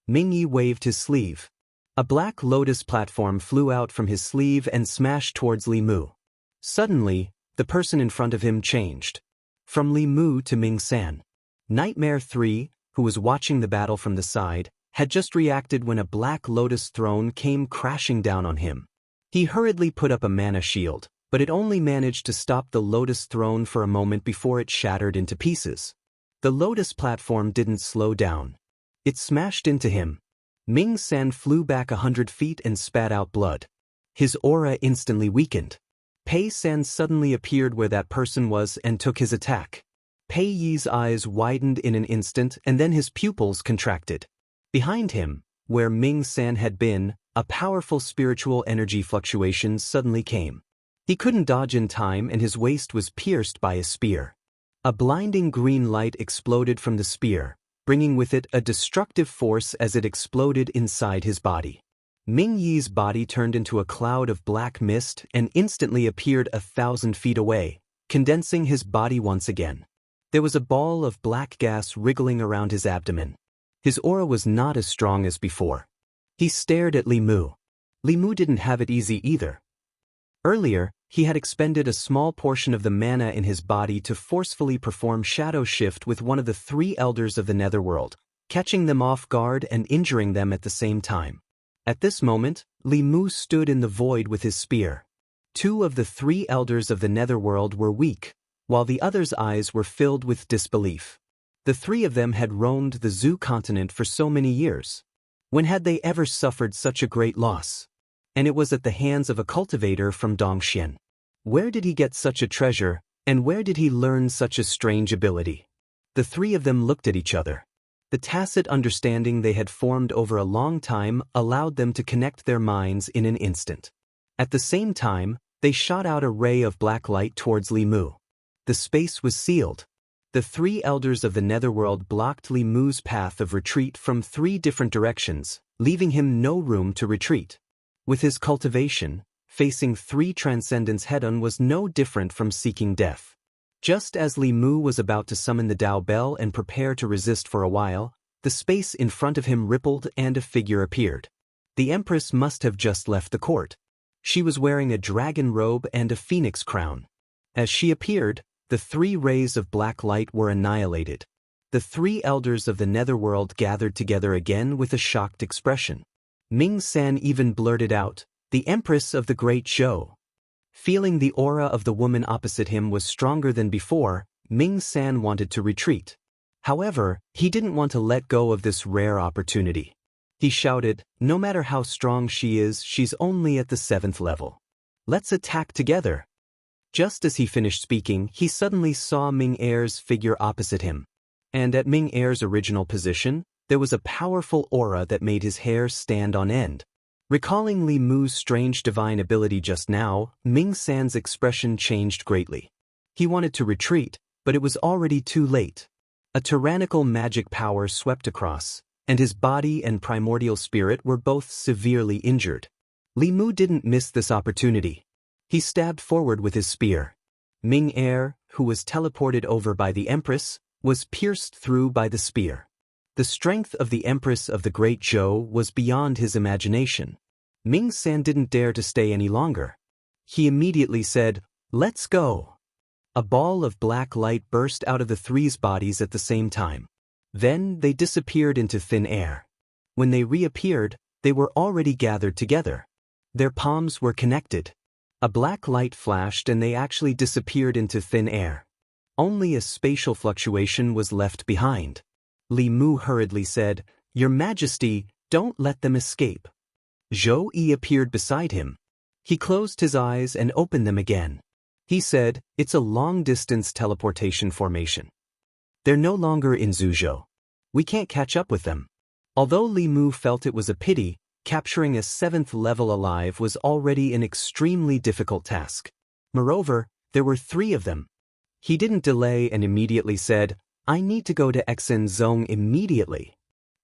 Ming Yi waved his sleeve. A black lotus platform flew out from his sleeve and smashed towards Li Mu. Suddenly, the person in front of him changed. From Li Mu to Ming San. Nightmare 3, who was watching the battle from the side, had just reacted when a black lotus throne came crashing down on him. He hurriedly put up a mana shield, but it only managed to stop the lotus throne for a moment before it shattered into pieces. The lotus platform didn't slow down. It smashed into him. Ming San flew back 100 feet and spat out blood. His aura instantly weakened. Pei San suddenly appeared where that person was and took his attack. Pei Yi's eyes widened in an instant and then his pupils contracted. Behind him, where Ming San had been, a powerful spiritual energy fluctuation suddenly came. He couldn't dodge in time and his waist was pierced by a spear. A blinding green light exploded from the spear, bringing with it a destructive force as it exploded inside his body. Ming Yi's body turned into a cloud of black mist and instantly appeared 1,000 feet away, condensing his body once again. There was a ball of black gas wriggling around his abdomen. His aura was not as strong as before. He stared at Li Mu. Li Mu didn't have it easy either. Earlier, he had expended a small portion of the mana in his body to forcefully perform shadow shift with one of the 3 elders of the netherworld, catching them off guard and injuring them at the same time. At this moment, Li Mu stood in the void with his spear. 2 of the 3 elders of the netherworld were weak, while the others' eyes were filled with disbelief. The 3 of them had roamed the Zhu continent for so many years. When had they ever suffered such a great loss? And it was at the hands of a cultivator from Dongxian. Where did he get such a treasure, and where did he learn such a strange ability? The 3 of them looked at each other. The tacit understanding they had formed over a long time allowed them to connect their minds in an instant. At the same time, they shot out a ray of black light towards Li Mu. The space was sealed. The 3 elders of the netherworld blocked Li Mu's path of retreat from 3 different directions, leaving him no room to retreat. With his cultivation, facing 3 transcendents head-on was no different from seeking death. Just as Li Mu was about to summon the Dao Bell and prepare to resist for a while, the space in front of him rippled and a figure appeared. The Empress must have just left the court. She was wearing a dragon robe and a phoenix crown. As she appeared, the 3 rays of black light were annihilated. The 3 elders of the netherworld gathered together again with a shocked expression. Ming-san even blurted out, "The Empress of the Great Show." Feeling the aura of the woman opposite him was stronger than before, Ming-san wanted to retreat. However, he didn't want to let go of this rare opportunity. He shouted, "No matter how strong she is, she's only at the 7th level. Let's attack together." Just as he finished speaking, he suddenly saw Ming-Er's figure opposite him. And at Ming-Er's original position, there was a powerful aura that made his hair stand on end. Recalling Li Mu's strange divine ability just now, Ming-san's expression changed greatly. He wanted to retreat, but it was already too late. A tyrannical magic power swept across, and his body and primordial spirit were both severely injured. Li Mu didn't miss this opportunity. He stabbed forward with his spear. Ming-Er, who was teleported over by the Empress, was pierced through by the spear. The strength of the Empress of the Great Zhou was beyond his imagination. Ming-san didn't dare to stay any longer. He immediately said, "Let's go." A ball of black light burst out of the 3's bodies at the same time. Then they disappeared into thin air. When they reappeared, they were already gathered together. Their palms were connected. A black light flashed and they actually disappeared into thin air. Only a spatial fluctuation was left behind. Li Mu hurriedly said, "Your Majesty, don't let them escape." Zhou Yi appeared beside him. He closed his eyes and opened them again. He said, "It's a long-distance teleportation formation. They're no longer in Zhuzhou. We can't catch up with them." Although Li Mu felt it was a pity, capturing a 7th level alive was already an extremely difficult task. Moreover, there were 3 of them. He didn't delay and immediately said, "I need to go to Xinzong immediately."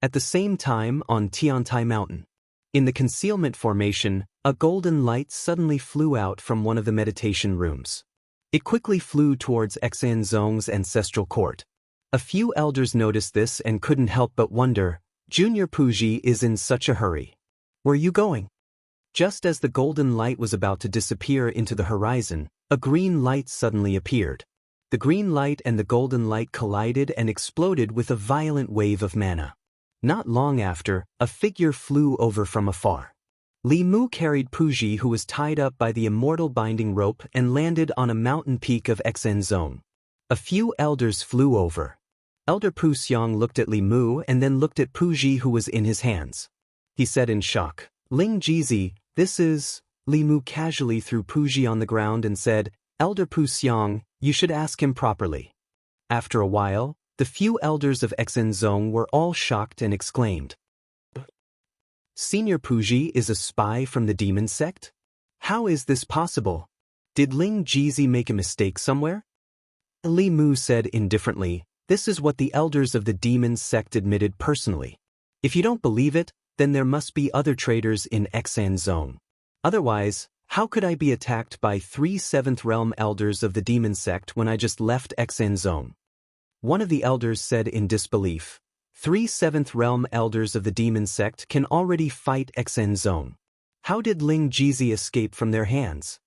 At the same time, on Tiantai Mountain, in the concealment formation, a golden light suddenly flew out from one of the meditation rooms. It quickly flew towards Xinzong's ancestral court. A few elders noticed this and couldn't help but wonder, "Junior Puji is in such a hurry. Where are you going?" Just as the golden light was about to disappear into the horizon, a green light suddenly appeared. The green light and the golden light collided and exploded with a violent wave of mana. Not long after, a figure flew over from afar. Li Mu carried Puji, who was tied up by the immortal binding rope, and landed on a mountain peak of Xinzong. A few elders flew over. Elder Pu Xiang looked at Li Mu and then looked at Puji, who was in his hands. He said in shock, "Ling Jizi, this is..." Li Mu casually threw Puji on the ground and said, "Elder Pu Xiang, you should ask him properly." After a while, the few elders of Xinzong were all shocked and exclaimed, "Senior Puji is a spy from the demon sect? How is this possible? Did Ling Jizi make a mistake somewhere?" Li Mu said indifferently, "This is what the elders of the demon sect admitted personally. If you don't believe it, then there must be other traitors in Xinzong. Otherwise, how could I be attacked by 3 7th realm elders of the demon sect when I just left Xinzong?" One of the elders said in disbelief, 3 7th realm elders of the demon sect can already fight Xinzong. How did Ling Jizi escape from their hands?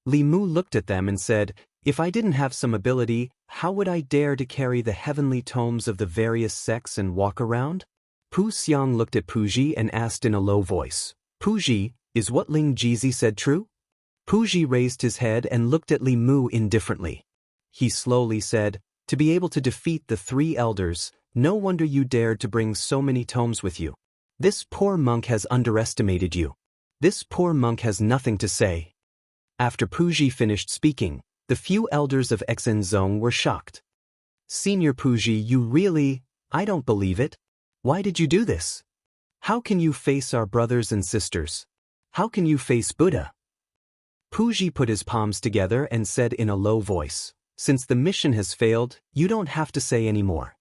Li Mu looked at them and said, "If I didn't have some ability, how would I dare to carry the heavenly tomes of the various sects and walk around?" Pu Xiang looked at Puji and asked in a low voice, "Puji, is what Ling Jizi said true?" Puji raised his head and looked at Li Mu indifferently. He slowly said, "To be able to defeat the 3 elders, no wonder you dared to bring so many tomes with you. This poor monk has underestimated you. This poor monk has nothing to say." After Puji finished speaking, the few elders of Xinzong were shocked. "Senior Puji, you really... I don't believe it. Why did you do this? How can you face our brothers and sisters? How can you face Buddha?" Puji put his palms together and said in a low voice, "Since the mission has failed, you don't have to say any more.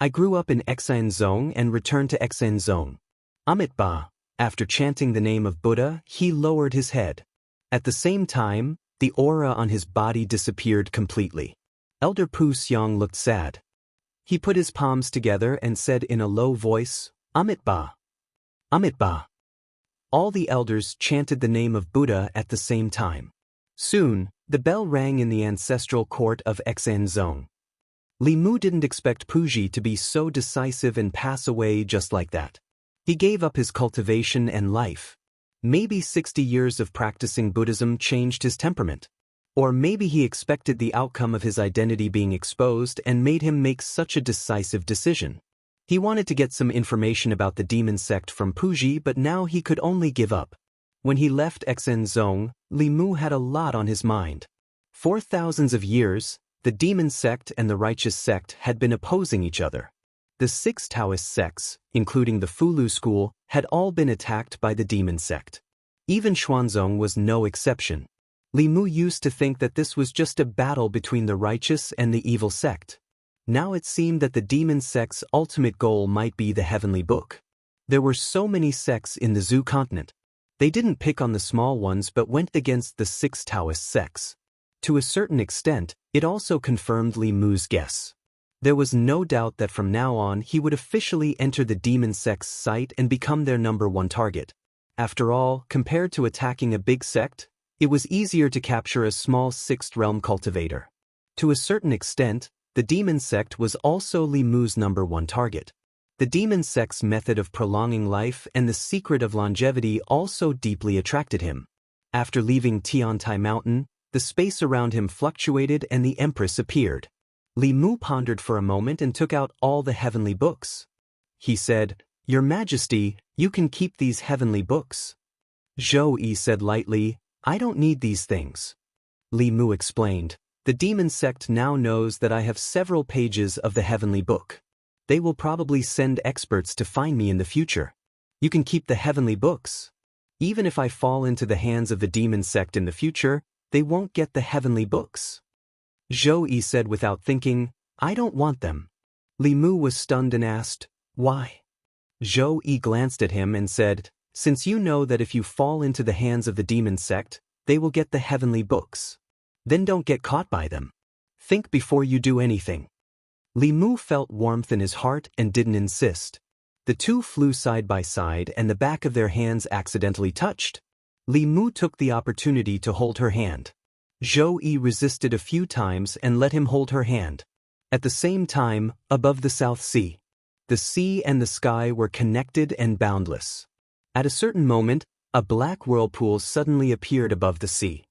I grew up in Xinzong and returned to Xinzong." Amitabha, after chanting the name of Buddha, he lowered his head. At the same time, the aura on his body disappeared completely. Elder Pu Xiang looked sad. He put his palms together and said in a low voice, Amitabha. Amitabha. All the elders chanted the name of Buddha at the same time. Soon, the bell rang in the ancestral court of Xuanzong. Li Mu didn't expect Puji to be so decisive and pass away just like that. He gave up his cultivation and life. Maybe 60 years of practicing Buddhism changed his temperament. Or maybe he expected the outcome of his identity being exposed and made him make such a decisive decision. He wanted to get some information about the demon sect from Puji, but now he could only give up. When he left Xuanzong, Li Mu had a lot on his mind. For thousands of years, the demon sect and the righteous sect had been opposing each other. The 6 Daoist sects, including the Fulu school, had all been attacked by the demon sect. Even Xuanzong was no exception. Li Mu used to think that this was just a battle between the righteous and the evil sect. Now it seemed that the demon sect's ultimate goal might be the heavenly book. There were so many sects in the Zhu continent. They didn't pick on the small ones but went against the 6 Daoist sects. To a certain extent, it also confirmed Li Mu's guess. There was no doubt that from now on he would officially enter the demon sect's sight and become their #1 target. After all, compared to attacking a big sect, it was easier to capture a small 6th realm cultivator. To a certain extent, the demon sect was also Li Mu's #1 target. The demon sect's method of prolonging life and the secret of longevity also deeply attracted him. After leaving Tiantai Mountain, the space around him fluctuated and the Empress appeared. Li Mu pondered for a moment and took out all the heavenly books. He said, "Your Majesty, you can keep these heavenly books." Zhou Yi said lightly, "I don't need these things." Li Mu explained, "The demon sect now knows that I have several pages of the heavenly book. They will probably send experts to find me in the future. You can keep the heavenly books. Even if I fall into the hands of the demon sect in the future, they won't get the heavenly books." Zhou Yi said without thinking, "I don't want them." Li Mu was stunned and asked, "Why?" Zhou Yi glanced at him and said, "Since you know that if you fall into the hands of the demon sect, they will get the heavenly books. Then don't get caught by them. Think before you do anything." Li Mu felt warmth in his heart and didn't insist. The two flew side by side and the back of their hands accidentally touched. Li Mu took the opportunity to hold her hand. Zhou Yi resisted a few times and let him hold her hand. At the same time, above the South Sea, the sea and the sky were connected and boundless. At a certain moment, a black whirlpool suddenly appeared above the sea.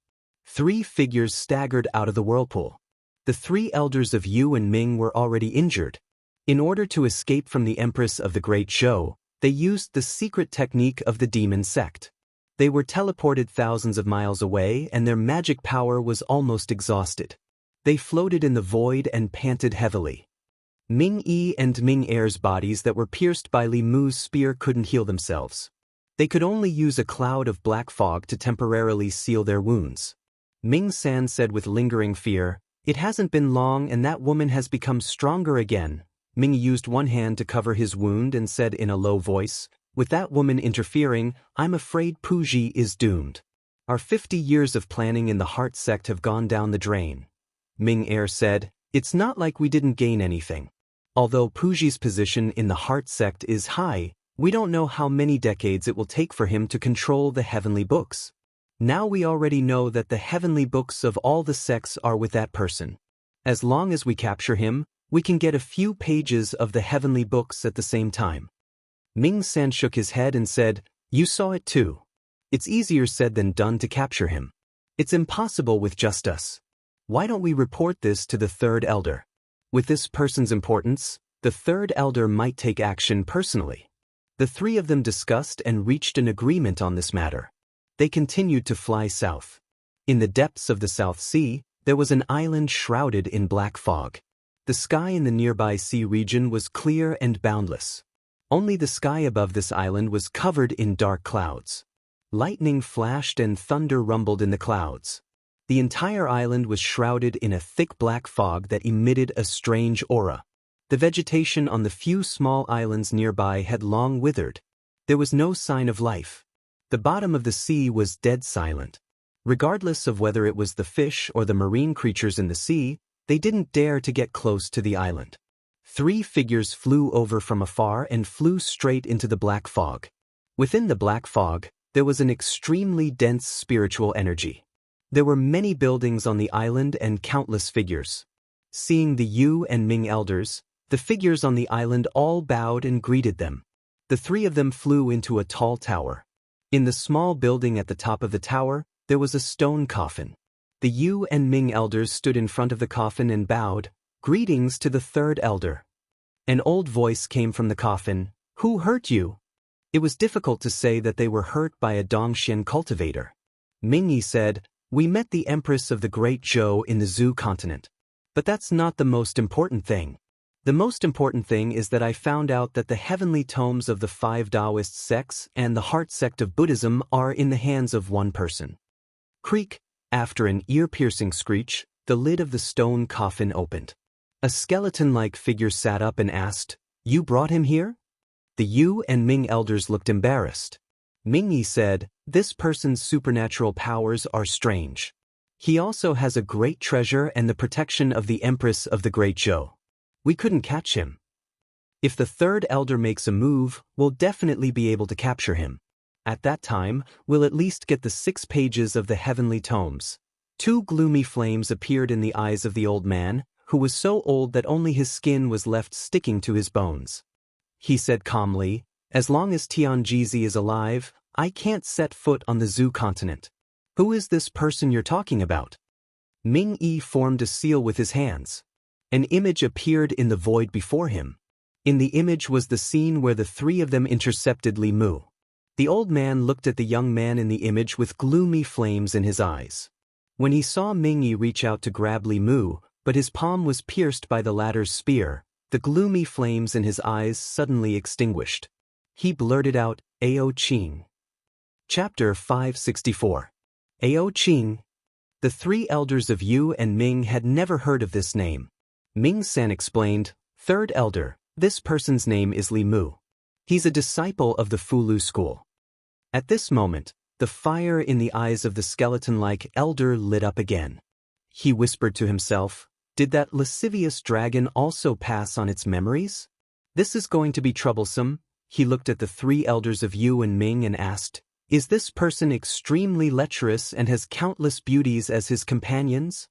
3 figures staggered out of the whirlpool. The 3 elders of Yu and Ming were already injured. In order to escape from the Empress of the Great Show, they used the secret technique of the demon sect. They were teleported thousands of miles away and their magic power was almost exhausted. They floated in the void and panted heavily. Ming Yi and Ming Er's bodies that were pierced by Li Mu's spear couldn't heal themselves. They could only use a cloud of black fog to temporarily seal their wounds. Ming San said with lingering fear, "It hasn't been long and that woman has become stronger again." Ming used one hand to cover his wound and said in a low voice, "With that woman interfering, I'm afraid Puji is doomed. Our 50 years of planning in the Heart sect have gone down the drain." Ming Er said, "It's not like we didn't gain anything. Although Puji's position in the Heart sect is high, we don't know how many decades it will take for him to control the heavenly books. Now we already know that the heavenly books of all the sects are with that person. As long as we capture him, we can get a few pages of the heavenly books at the same time." Ming San shook his head and said, "You saw it too. It's easier said than done to capture him. It's impossible with just us. Why don't we report this to the 3rd elder? With this person's importance, the 3rd elder might take action personally." The 3 of them discussed and reached an agreement on this matter. They continued to fly south. In the depths of the South Sea, there was an island shrouded in black fog. The sky in the nearby sea region was clear and boundless. Only the sky above this island was covered in dark clouds. Lightning flashed and thunder rumbled in the clouds. The entire island was shrouded in a thick black fog that emitted a strange aura. The vegetation on the few small islands nearby had long withered. There was no sign of life. The bottom of the sea was dead silent. Regardless of whether it was the fish or the marine creatures in the sea, they didn't dare to get close to the island. 3 figures flew over from afar and flew straight into the black fog. Within the black fog, there was an extremely dense spiritual energy. There were many buildings on the island and countless figures. Seeing the Yu and Ming elders, the figures on the island all bowed and greeted them. The 3 of them flew into a tall tower. In the small building at the top of the tower, there was a stone coffin. The Yu and Ming elders stood in front of the coffin and bowed, "Greetings to the 3rd elder." An old voice came from the coffin, "Who hurt you?" It was difficult to say that they were hurt by a Dongxian cultivator. Mingyi said, "We met the Empress of the Great Zhou in the Zhu continent. But that's not the most important thing. The most important thing is that I found out that the heavenly tomes of the 5 Daoist sects and the heart sect of Buddhism are in the hands of one person." Creak, after an ear-piercing screech, the lid of the stone coffin opened. A skeleton-like figure sat up and asked, "You brought him here?" The Yu and Ming elders looked embarrassed. Mingyi said, "This person's supernatural powers are strange. He also has a great treasure and the protection of the Empress of the Great Zhou. We couldn't catch him. If the 3rd elder makes a move, we'll definitely be able to capture him. At that time, we'll at least get the 6 pages of the heavenly tomes." 2 gloomy flames appeared in the eyes of the old man, who was so old that only his skin was left sticking to his bones. He said calmly, "As long as Tianjizi is alive, I can't set foot on the Zhu continent. Who is this person you're talking about?" Ming-Yi formed a seal with his hands. An image appeared in the void before him. In the image was the scene where the 3 of them intercepted Li Mu. The old man looked at the young man in the image with gloomy flames in his eyes. When he saw Ming-Yi reach out to grab Li Mu, but his palm was pierced by the latter's spear, the gloomy flames in his eyes suddenly extinguished. He blurted out, "Ao Qing." Chapter 564. Ao Qing. The 3 elders of Yu and Ming had never heard of this name. Ming-san explained, "3rd elder, this person's name is Li Mu. He's a disciple of the Fulu school." At this moment, the fire in the eyes of the skeleton-like elder lit up again. He whispered to himself, "Did that lascivious dragon also pass on its memories? This is going to be troublesome." He looked at the 3 elders of Yu and Ming and asked, "Is this person extremely lecherous and has countless beauties as his companions?"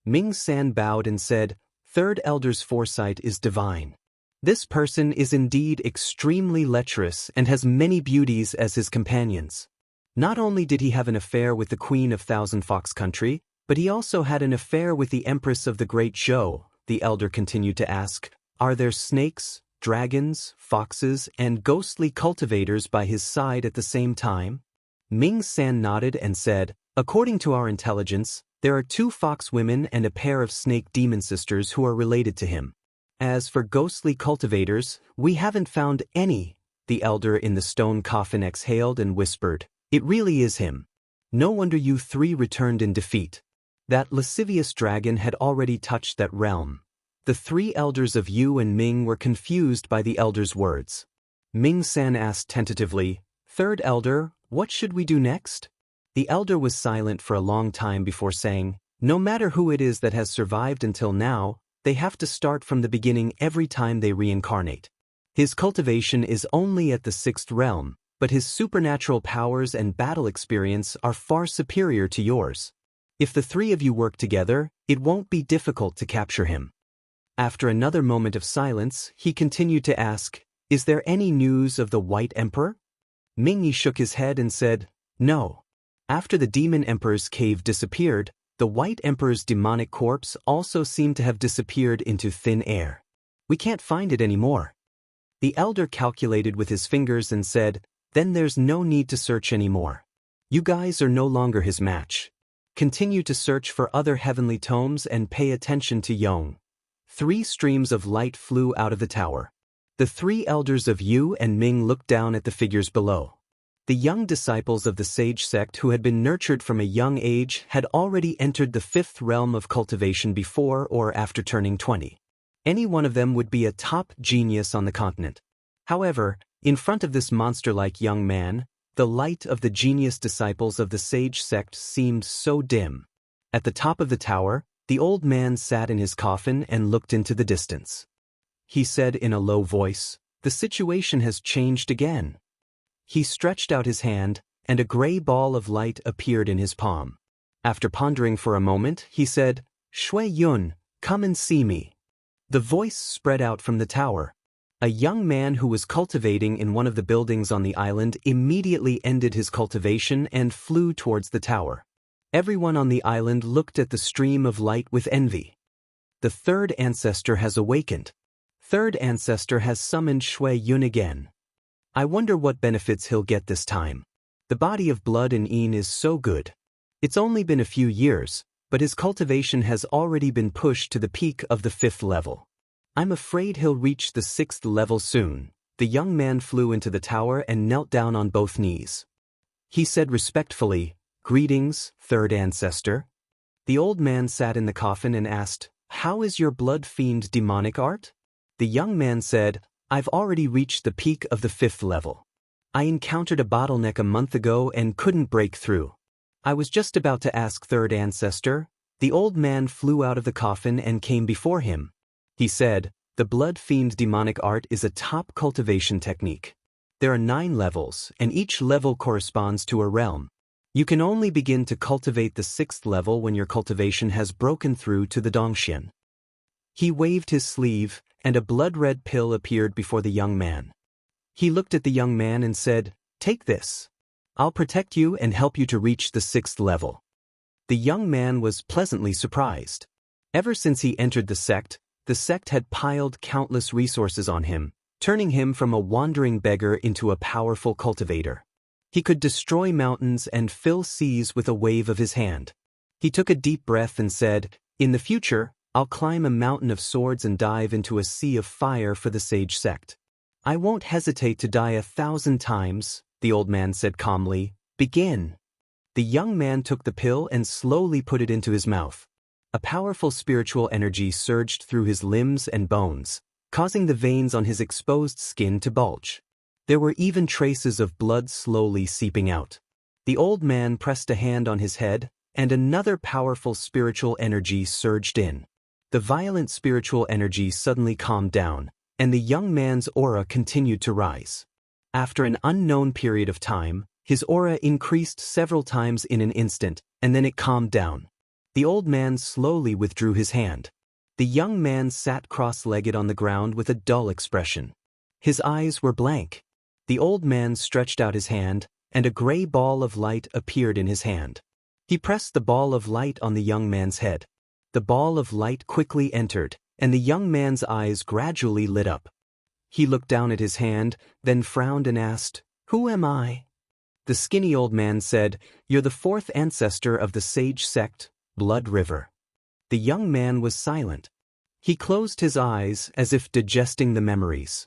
Ming-san bowed and said, "3rd elder's foresight is divine. This person is indeed extremely lecherous and has many beauties as his companions. Not only did he have an affair with the Queen of Thousand Fox Country, but he also had an affair with the Empress of the Great Zhou." The elder continued to ask, "Are there snakes, dragons, foxes, and ghostly cultivators by his side at the same time?" Ming-san nodded and said, "According to our intelligence, there are 2 fox women and a pair of snake demon sisters who are related to him. As for ghostly cultivators, we haven't found any." The elder in the stone coffin exhaled and whispered, "It really is him. No wonder you 3 returned in defeat. That lascivious dragon had already touched that realm." The 3 elders of Yu and Ming were confused by the elder's words. Ming-san asked tentatively, "3rd elder, what should we do next?" The elder was silent for a long time before saying, "No matter who it is that has survived until now, they have to start from the beginning every time they reincarnate. His cultivation is only at the 6th realm, but his supernatural powers and battle experience are far superior to yours. If the 3 of you work together, it won't be difficult to capture him." After another moment of silence, he continued to ask, "Is there any news of the White Emperor?" Mingyi shook his head and said, "No. After the Demon Emperor's cave disappeared, the White Emperor's demonic corpse also seemed to have disappeared into thin air. We can't find it anymore." The elder calculated with his fingers and said, "Then there's no need to search anymore. You guys are no longer his match. Continue to search for other heavenly tomes and pay attention to Yong." 3 streams of light flew out of the tower. The 3 elders of Yu and Ming looked down at the figures below. The young disciples of the sage sect who had been nurtured from a young age had already entered the 5th realm of cultivation before or after turning 20. Any one of them would be a top genius on the continent. However, in front of this monster-like young man, the light of the genius disciples of the sage sect seemed so dim. At the top of the tower, the old man sat in his coffin and looked into the distance. he said in a low voice, "the situation has changed again." He stretched out his hand, and a gray ball of light appeared in his palm. After pondering for a moment, he said, "Shui Yun, come and see me." The voice spread out from the tower. A young man who was cultivating in one of the buildings on the island immediately ended his cultivation and flew towards the tower. Everyone on the island looked at the stream of light with envy. The third ancestor has awakened. Third ancestor has summoned Shui Yun again. I wonder what benefits he'll get this time. The body of blood in Yin is so good. It's only been a few years, but his cultivation has already been pushed to the peak of the 5th level. I'm afraid he'll reach the 6th level soon. The young man flew into the tower and knelt down on both knees. He said respectfully, "Greetings, third ancestor." The old man sat in the coffin and asked, "How is your blood fiend demonic art?" The young man said, "I've already reached the peak of the 5th level. I encountered a bottleneck a month ago and couldn't break through. I was just about to ask third ancestor." The old man flew out of the coffin and came before him. He said, "The blood fiend demonic art is a top cultivation technique. There are 9 levels, and each level corresponds to a realm. You can only begin to cultivate the 6th level when your cultivation has broken through to the Dongxian." He waved his sleeve, and a blood-red pill appeared before the young man. He looked at the young man and said, "Take this. I'll protect you and help you to reach the 6th level." The young man was pleasantly surprised. Ever since he entered the sect had piled countless resources on him, turning him from a wandering beggar into a powerful cultivator. He could destroy mountains and fill seas with a wave of his hand. He took a deep breath and said, "In the future, I'll climb a mountain of swords and dive into a sea of fire for the sage sect. I won't hesitate to die 1,000 times, the old man said calmly. "Begin." The young man took the pill and slowly put it into his mouth. A powerful spiritual energy surged through his limbs and bones, causing the veins on his exposed skin to bulge. There were even traces of blood slowly seeping out. The old man pressed a hand on his head, and another powerful spiritual energy surged in. The violent spiritual energy suddenly calmed down, and the young man's aura continued to rise. After an unknown period of time, his aura increased several times in an instant, and then it calmed down. The old man slowly withdrew his hand. The young man sat cross-legged on the ground with a dull expression. His eyes were blank. The old man stretched out his hand, and a gray ball of light appeared in his hand. He pressed the ball of light on the young man's head. The ball of light quickly entered, and the young man's eyes gradually lit up. He looked down at his hand, then frowned and asked, "Who am I?" The skinny old man said, "You're the 4th ancestor of the sage sect, Blood River." The young man was silent. He closed his eyes as if digesting the memories.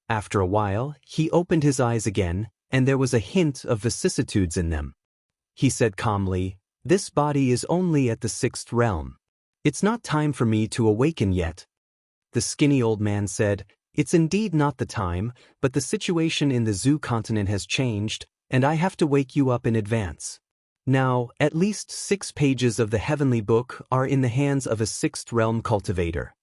After a while, he opened his eyes again, and there was a hint of vicissitudes in them. He said calmly, "This body is only at the 6th realm. It's not time for me to awaken yet." The skinny old man said, "It's indeed not the time, but the situation in the Zhu continent has changed, and I have to wake you up in advance. Now, at least 6 pages of the heavenly book are in the hands of a 6th realm cultivator.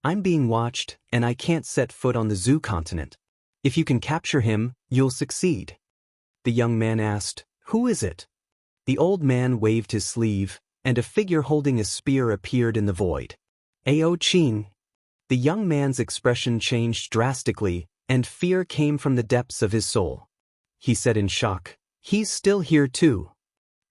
I'm being watched, and I can't set foot on the Zhu continent. If you can capture him, you'll succeed." The young man asked, "Who is it?" The old man waved his sleeve, and a figure holding a spear appeared in the void. "Ao Qing." The young man's expression changed drastically, and fear came from the depths of his soul. He said in shock, "He's still here too."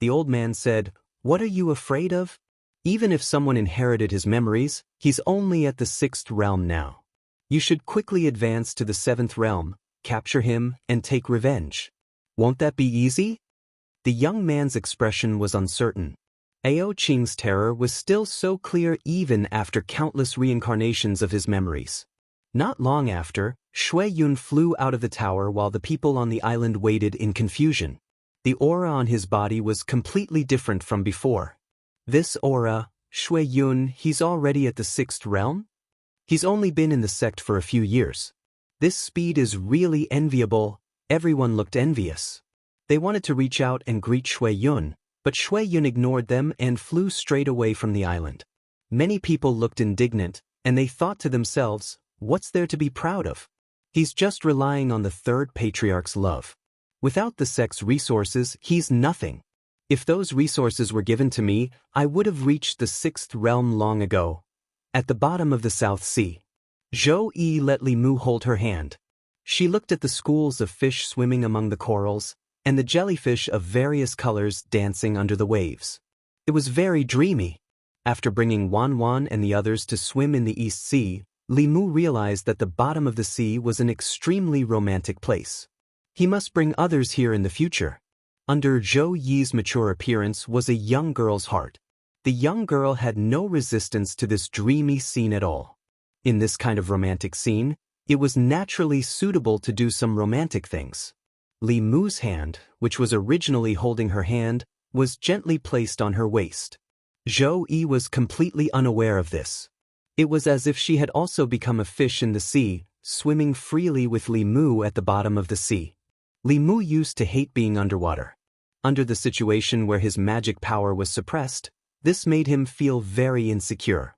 The old man said, "What are you afraid of? Even if someone inherited his memories, he's only at the 6th realm now. You should quickly advance to the 7th realm, capture him, and take revenge. Won't that be easy?" The young man's expression was uncertain. Ao Qing's terror was still so clear even after countless reincarnations of his memories. Not long after, Shui Yun flew out of the tower while the people on the island waited in confusion. The aura on his body was completely different from before. This aura, Shui Yun, he's already at the 6th realm? He's only been in the sect for a few years. This speed is really enviable. Everyone looked envious. They wanted to reach out and greet Shui Yun, but Shui Yun ignored them and flew straight away from the island. Many people looked indignant, and they thought to themselves, What's there to be proud of? He's just relying on the third patriarch's love. Without the sect's resources, he's nothing. If those resources were given to me, I would have reached the sixth realm long ago. At the bottom of the South Sea. Zhou Yi let Li Mu hold her hand. She looked at the schools of fish swimming among the corals, and the jellyfish of various colors dancing under the waves. It was very dreamy. After bringing Wan and the others to swim in the East Sea, Li Mu realized that the bottom of the sea was an extremely romantic place. He must bring others here in the future. Under Zhou Yi's mature appearance was a young girl's heart. The young girl had no resistance to this dreamy scene at all. In this kind of romantic scene, it was naturally suitable to do some romantic things. Li Mu's hand, which was originally holding her hand, was gently placed on her waist. Zhou Yi was completely unaware of this. It was as if she had also become a fish in the sea, swimming freely with Li Mu at the bottom of the sea. Li Mu used to hate being underwater. Under the situation where his magic power was suppressed, this made him feel very insecure.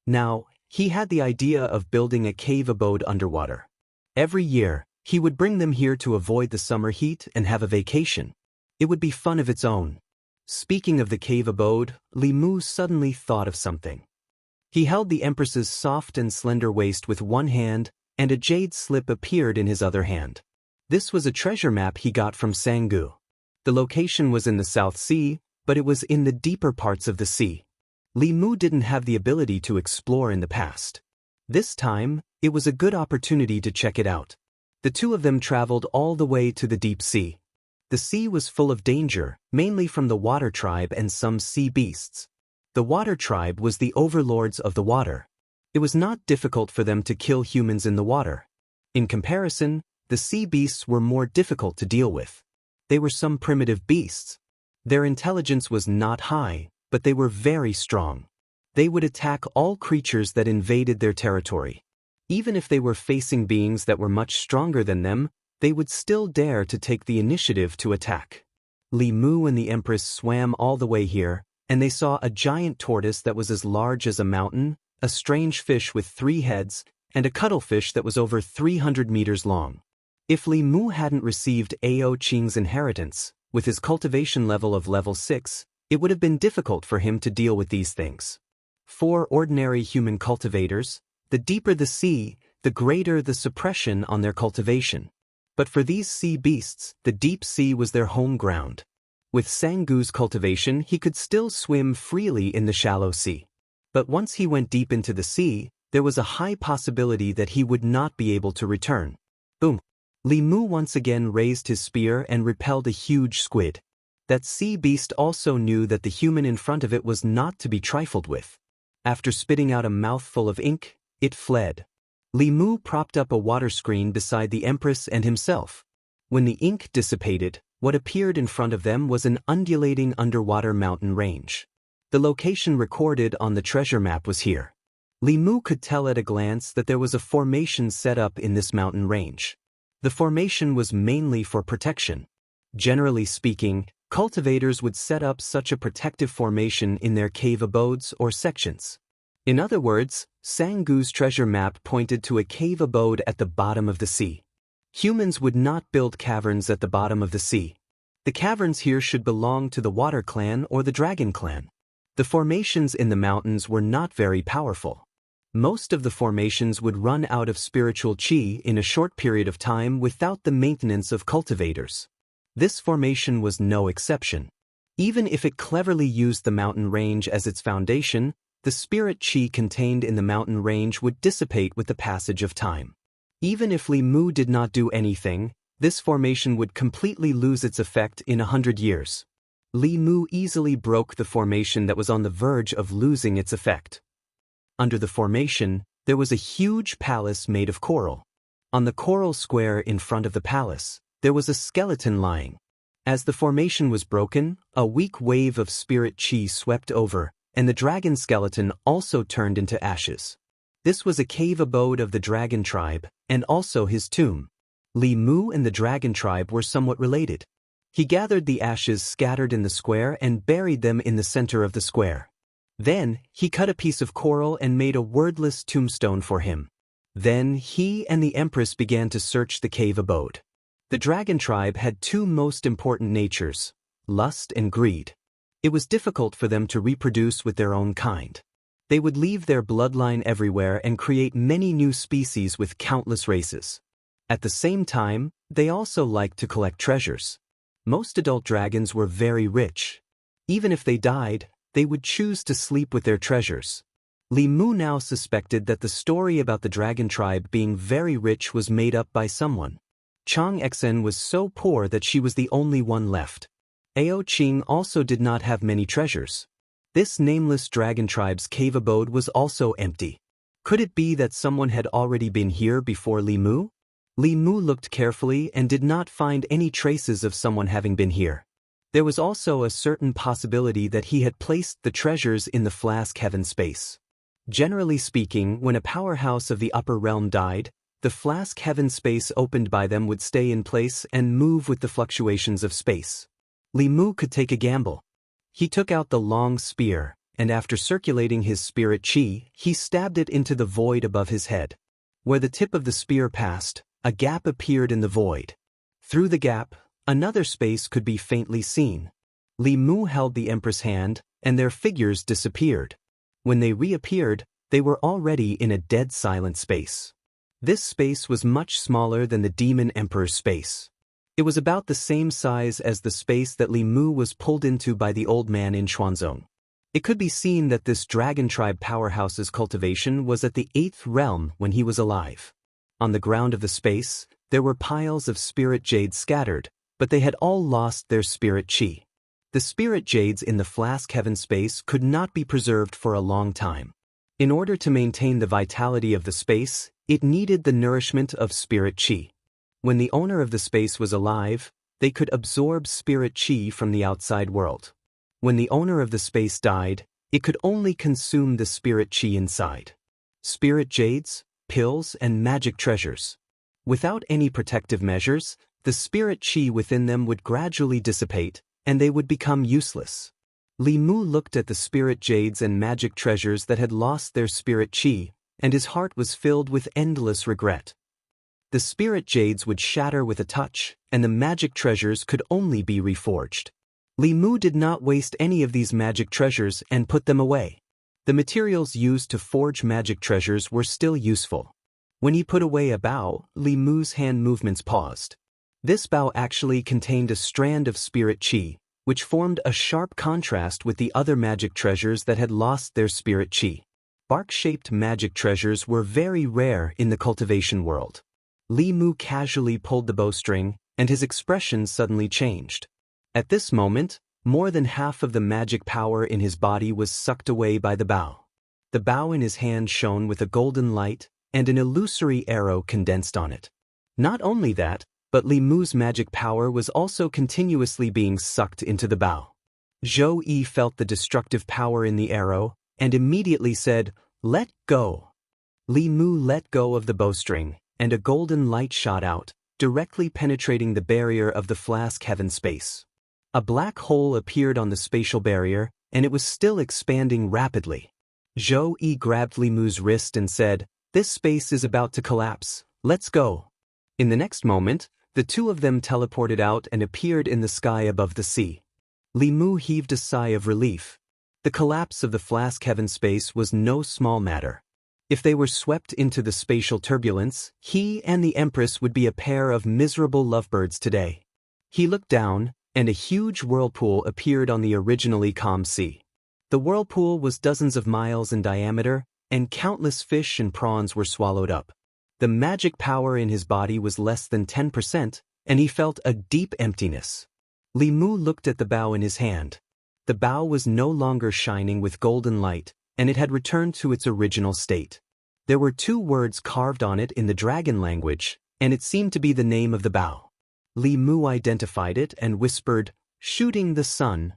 Now, he had the idea of building a cave abode underwater. Every year, he would bring them here to avoid the summer heat and have a vacation. It would be fun of its own. Speaking of the cave abode, Li Mu suddenly thought of something. He held the Empress's soft and slender waist with one hand, and a jade slip appeared in his other hand. This was a treasure map he got from Sangu. The location was in the South Sea, but it was in the deeper parts of the sea. Li Mu didn't have the ability to explore in the past. This time, it was a good opportunity to check it out. The two of them traveled all the way to the deep sea. The sea was full of danger, mainly from the water tribe and some sea beasts. The water tribe was the overlords of the water. It was not difficult for them to kill humans in the water. In comparison, the sea beasts were more difficult to deal with. They were some primitive beasts. Their intelligence was not high, but they were very strong. They would attack all creatures that invaded their territory. Even if they were facing beings that were much stronger than them, they would still dare to take the initiative to attack. Li Mu and the Empress swam all the way here, and they saw a giant tortoise that was as large as a mountain, a strange fish with 3 heads, and a cuttlefish that was over 300 meters long. If Li Mu hadn't received Ao Qing's inheritance, with his cultivation level of level 6, it would have been difficult for him to deal with these things. For ordinary human cultivators, the deeper the sea, the greater the suppression on their cultivation. But for these sea beasts, the deep sea was their home ground. With Sangu's cultivation, he could still swim freely in the shallow sea. But once he went deep into the sea, there was a high possibility that he would not be able to return. Boom! Li Mu once again raised his spear and repelled a huge squid. That sea beast also knew that the human in front of it was not to be trifled with. After spitting out a mouthful of ink, it fled. Li Mu propped up a water screen beside the Empress and himself. When the ink dissipated, what appeared in front of them was an undulating underwater mountain range. The location recorded on the treasure map was here. Li Mu could tell at a glance that there was a formation set up in this mountain range. The formation was mainly for protection. Generally speaking, cultivators would set up such a protective formation in their cave abodes or sections. In other words, Sangu's treasure map pointed to a cave abode at the bottom of the sea. Humans would not build caverns at the bottom of the sea. The caverns here should belong to the Water Clan or the Dragon Clan. The formations in the mountains were not very powerful. Most of the formations would run out of spiritual qi in a short period of time without the maintenance of cultivators. This formation was no exception. Even if it cleverly used the mountain range as its foundation, the spirit qi contained in the mountain range would dissipate with the passage of time. Even if Li Mu did not do anything, this formation would completely lose its effect in 100 years. Li Mu easily broke the formation that was on the verge of losing its effect. Under the formation, there was a huge palace made of coral. On the coral square in front of the palace, there was a skeleton lying. As the formation was broken, a weak wave of spirit qi swept over, and the dragon skeleton also turned into ashes. This was a cave abode of the dragon tribe, and also his tomb. Li Mu and the dragon tribe were somewhat related. He gathered the ashes scattered in the square and buried them in the center of the square. Then, he cut a piece of coral and made a wordless tombstone for him. Then he and the Empress began to search the cave abode. The dragon tribe had two most important natures, lust and greed. It was difficult for them to reproduce with their own kind. They would leave their bloodline everywhere and create many new species with countless races. At the same time, they also liked to collect treasures. Most adult dragons were very rich. Even if they died, they would choose to sleep with their treasures. Li Mu now suspected that the story about the dragon tribe being very rich was made up by someone. Chang Xen was so poor that she was the only one left. Ao Qing also did not have many treasures. This nameless dragon tribe's cave abode was also empty. Could it be that someone had already been here before Li Mu? Li Mu looked carefully and did not find any traces of someone having been here. There was also a certain possibility that he had placed the treasures in the flask heaven space. Generally speaking, when a powerhouse of the upper realm died, the flask heaven space opened by them would stay in place and move with the fluctuations of space. Li Mu could take a gamble. He took out the long spear, and after circulating his spirit chi, he stabbed it into the void above his head. Where the tip of the spear passed, a gap appeared in the void. Through the gap, another space could be faintly seen. Li Mu held the Empress' hand, and their figures disappeared. When they reappeared, they were already in a dead silent space. This space was much smaller than the Demon Emperor's space. It was about the same size as the space that Li Mu was pulled into by the old man in Xuanzong. It could be seen that this dragon tribe powerhouse's cultivation was at the 8th realm when he was alive. On the ground of the space, there were piles of spirit jades scattered, but they had all lost their spirit chi. The spirit jades in the flask heaven space could not be preserved for a long time. In order to maintain the vitality of the space, it needed the nourishment of spirit chi. When the owner of the space was alive, they could absorb spirit chi from the outside world. When the owner of the space died, it could only consume the spirit chi inside. Spirit jades, pills, and magic treasures. Without any protective measures, the spirit chi within them would gradually dissipate, and they would become useless. Li Mu looked at the spirit jades and magic treasures that had lost their spirit chi, and his heart was filled with endless regret. The spirit jades would shatter with a touch, and the magic treasures could only be reforged. Li Mu did not waste any of these magic treasures and put them away. The materials used to forge magic treasures were still useful. When he put away a bow, Li Mu's hand movements paused. This bow actually contained a strand of spirit chi, which formed a sharp contrast with the other magic treasures that had lost their spirit chi. Bark-shaped magic treasures were very rare in the cultivation world. Li Mu casually pulled the bowstring, and his expression suddenly changed. At this moment, more than half of the magic power in his body was sucked away by the bow. The bow in his hand shone with a golden light, and an illusory arrow condensed on it. Not only that, but Li Mu's magic power was also continuously being sucked into the bow. Zhou Yi felt the destructive power in the arrow, and immediately said, "Let go." Li Mu let go of the bowstring, and a golden light shot out, directly penetrating the barrier of the flask heaven space. A black hole appeared on the spatial barrier, and it was still expanding rapidly. Zhou Yi grabbed Li Mu's wrist and said, "This space is about to collapse, let's go." In the next moment, the two of them teleported out and appeared in the sky above the sea. Li Mu heaved a sigh of relief. The collapse of the flask heaven space was no small matter. If they were swept into the spatial turbulence, he and the Empress would be a pair of miserable lovebirds today. He looked down, and a huge whirlpool appeared on the originally calm sea. The whirlpool was dozens of miles in diameter, and countless fish and prawns were swallowed up. The magic power in his body was less than 10%, and he felt a deep emptiness. Li Mu looked at the bow in his hand. The bow was no longer shining with golden light, and it had returned to its original state. There were 2 words carved on it in the dragon language, and it seemed to be the name of the bow. Li Mu identified it and whispered, "Shooting the sun."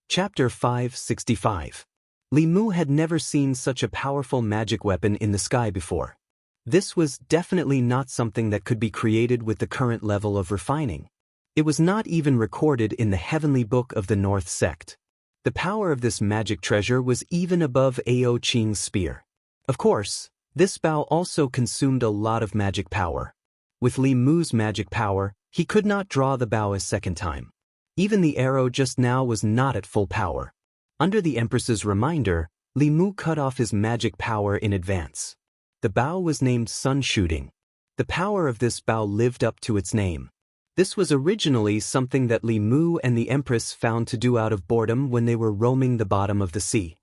Chapter 565. Li Mu had never seen such a powerful magic weapon in the sky before. This was definitely not something that could be created with the current level of refining. It was not even recorded in the heavenly book of the North sect. The power of this magic treasure was even above Ao Qing's spear. Of course, This bow also consumed a lot of magic power. With Li Mu's magic power, he could not draw the bow a second time. Even the arrow just now was not at full power. Under the Empress's reminder, Li Mu cut off his magic power in advance. The bow was named Sun Shooting. The power of this bow lived up to its name. This was originally something that Li Mu and the Empress found to do out of boredom when they were roaming the bottom of the sea.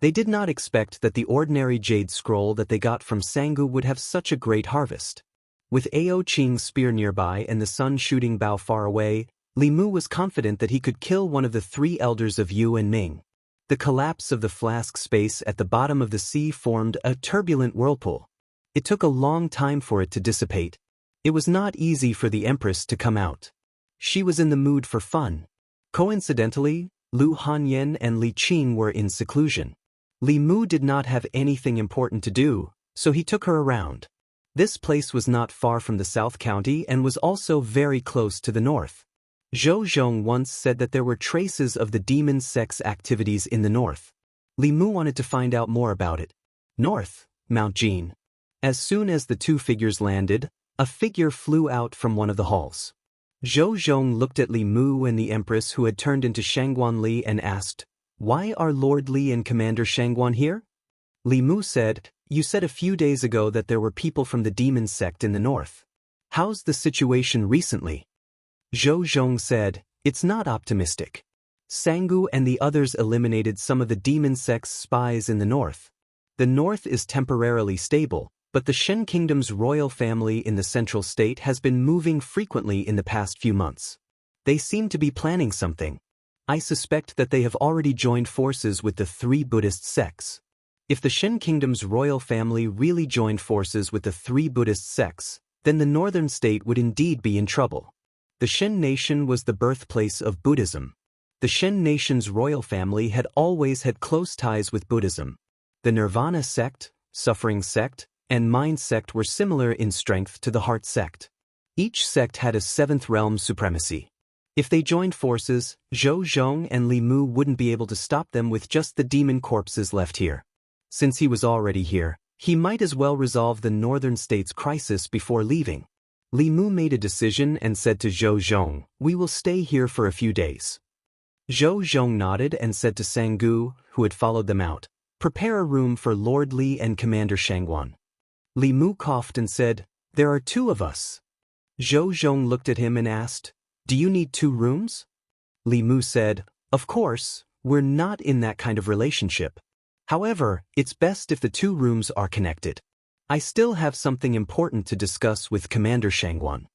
They did not expect that the ordinary jade scroll that they got from Sangu would have such a great harvest. With Ao Qing's spear nearby and the sun-shooting bow far away, Li Mu was confident that he could kill one of the three elders of Yu and Ming. The collapse of the flask space at the bottom of the sea formed a turbulent whirlpool. It took a long time for it to dissipate. It was not easy for the Empress to come out. She was in the mood for fun. Coincidentally, Lu Hanyan and Li Qing were in seclusion. Li Mu did not have anything important to do, so he took her around. This place was not far from the South County and was also very close to the north. Zhou Zhong once said that there were traces of the demon sex activities in the north. Li Mu wanted to find out more about it. North, Mount Jin. As soon as the two figures landed, a figure flew out from one of the halls. Zhou Zhong looked at Li Mu and the Empress who had turned into Shangguan Li and asked, "Why are Lord Li and Commander Shangguan here?" Li Mu said, "You said a few days ago that there were people from the demon sect in the north. How's the situation recently?" Zhou Zhong said, "It's not optimistic. Sangu and the others eliminated some of the demon sect's spies in the north. The north is temporarily stable, but the Shen Kingdom's royal family in the central state has been moving frequently in the past few months. They seem to be planning something. I suspect that they have already joined forces with the three Buddhist sects. If the Shen Kingdom's royal family really joined forces with the three Buddhist sects, then the northern state would indeed be in trouble. The Shen nation was the birthplace of Buddhism. The Shen nation's royal family had always had close ties with Buddhism. The Nirvana sect, Suffering sect, and Mind sect were similar in strength to the Heart sect. Each sect had a seventh realm supremacy. If they joined forces, Zhou Zhong and Li Mu wouldn't be able to stop them with just the demon corpses left here. Since he was already here, he might as well resolve the northern state's crisis before leaving. Li Mu made a decision and said to Zhou Zhong, "We will stay here for a few days." Zhou Zhong nodded and said to Sangu, who had followed them out, "Prepare a room for Lord Li and Commander Shangguan." Li Mu coughed and said, "There are two of us." Zhou Zhong looked at him and asked, "Do you need two rooms?" Li Mu said, "Of course, we're not in that kind of relationship. However, it's best if the two rooms are connected. I still have something important to discuss with Commander Shangguan."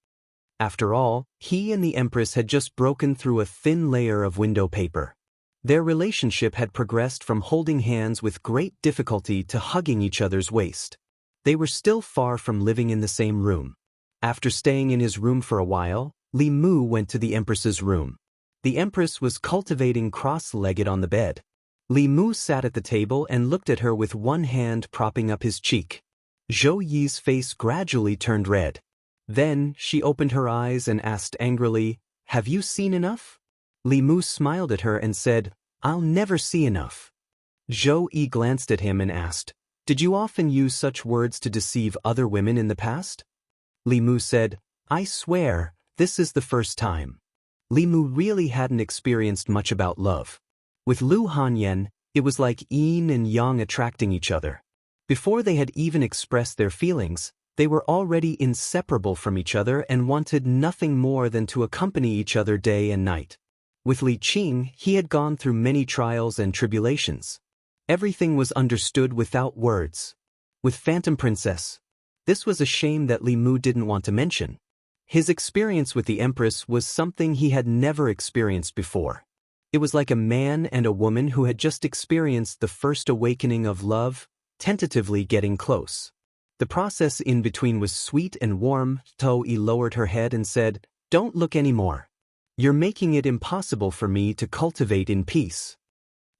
After all, he and the Empress had just broken through a thin layer of window paper. Their relationship had progressed from holding hands with great difficulty to hugging each other's waist. They were still far from living in the same room. After staying in his room for a while, Li Mu went to the Empress's room. The Empress was cultivating cross-legged on the bed. Li Mu sat at the table and looked at her with one hand propping up his cheek. Zhou Yi's face gradually turned red. Then she opened her eyes and asked angrily, "Have you seen enough?" Li Mu smiled at her and said, "I'll never see enough." Zhou Yi glanced at him and asked, "Did you often use such words to deceive other women in the past?" Li Mu said, "I swear, this is the first time." Li Mu really hadn't experienced much about love. With Lu Hanyan, it was like yin and yang attracting each other. Before they had even expressed their feelings, they were already inseparable from each other and wanted nothing more than to accompany each other day and night. With Li Qing, he had gone through many trials and tribulations. Everything was understood without words. With Phantom Princess, this was a shame that Li Mu didn't want to mention. His experience with the Empress was something he had never experienced before. It was like a man and a woman who had just experienced the first awakening of love, tentatively getting close. The process in between was sweet and warm. Toei lowered her head and said, "Don't look anymore. You're making it impossible for me to cultivate in peace."